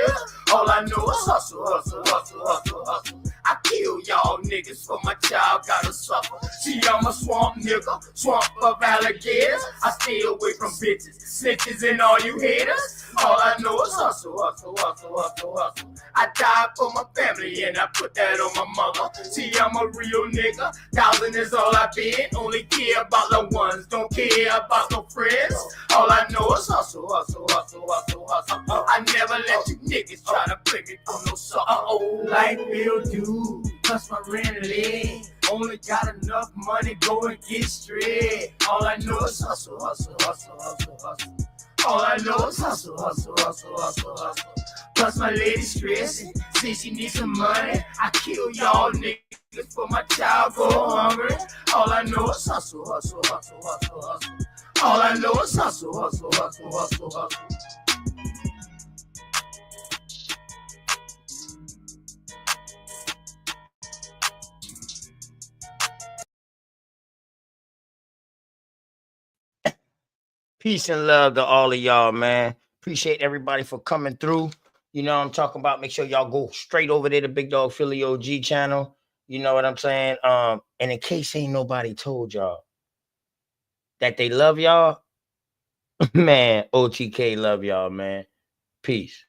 All I know is hustle, hustle, hustle, hustle, hustle. I kill y'all niggas for my child gotta suffer. See, I'm a swamp nigga, swamp of alligators. I stay away from bitches, snitches and all you haters. All I know is hustle, hustle, hustle, hustle, hustle. I died for my family and I put that on my mother. See, I'm a real nigga, 1,000 is all I been. Only care about the ones, don't care about no friends. All I know is hustle, hustle, hustle, hustle, hustle. I never let you niggas try to play me for no sucker. Light bill due, plus my rent leg. Only got enough money, go and get straight. All I know is hustle, hustle, hustle, hustle, hustle. All I know is hustle, hustle, hustle, hustle, hustle. Plus my lady stressing, say she needs some money. I kill y'all niggas for my child go hungry. All I know is hustle, hustle, hustle, hustle, hustle. All I know is hustle, hustle, hustle, hustle, hustle. Peace and love to all of y'all, man. Appreciate everybody for coming through. You know what I'm talking about. Make sure y'all go straight over there to Big Dog Philly OG channel. You know what I'm saying? And in case ain't nobody told y'all that they love y'all, man, OTK love y'all, man. Peace.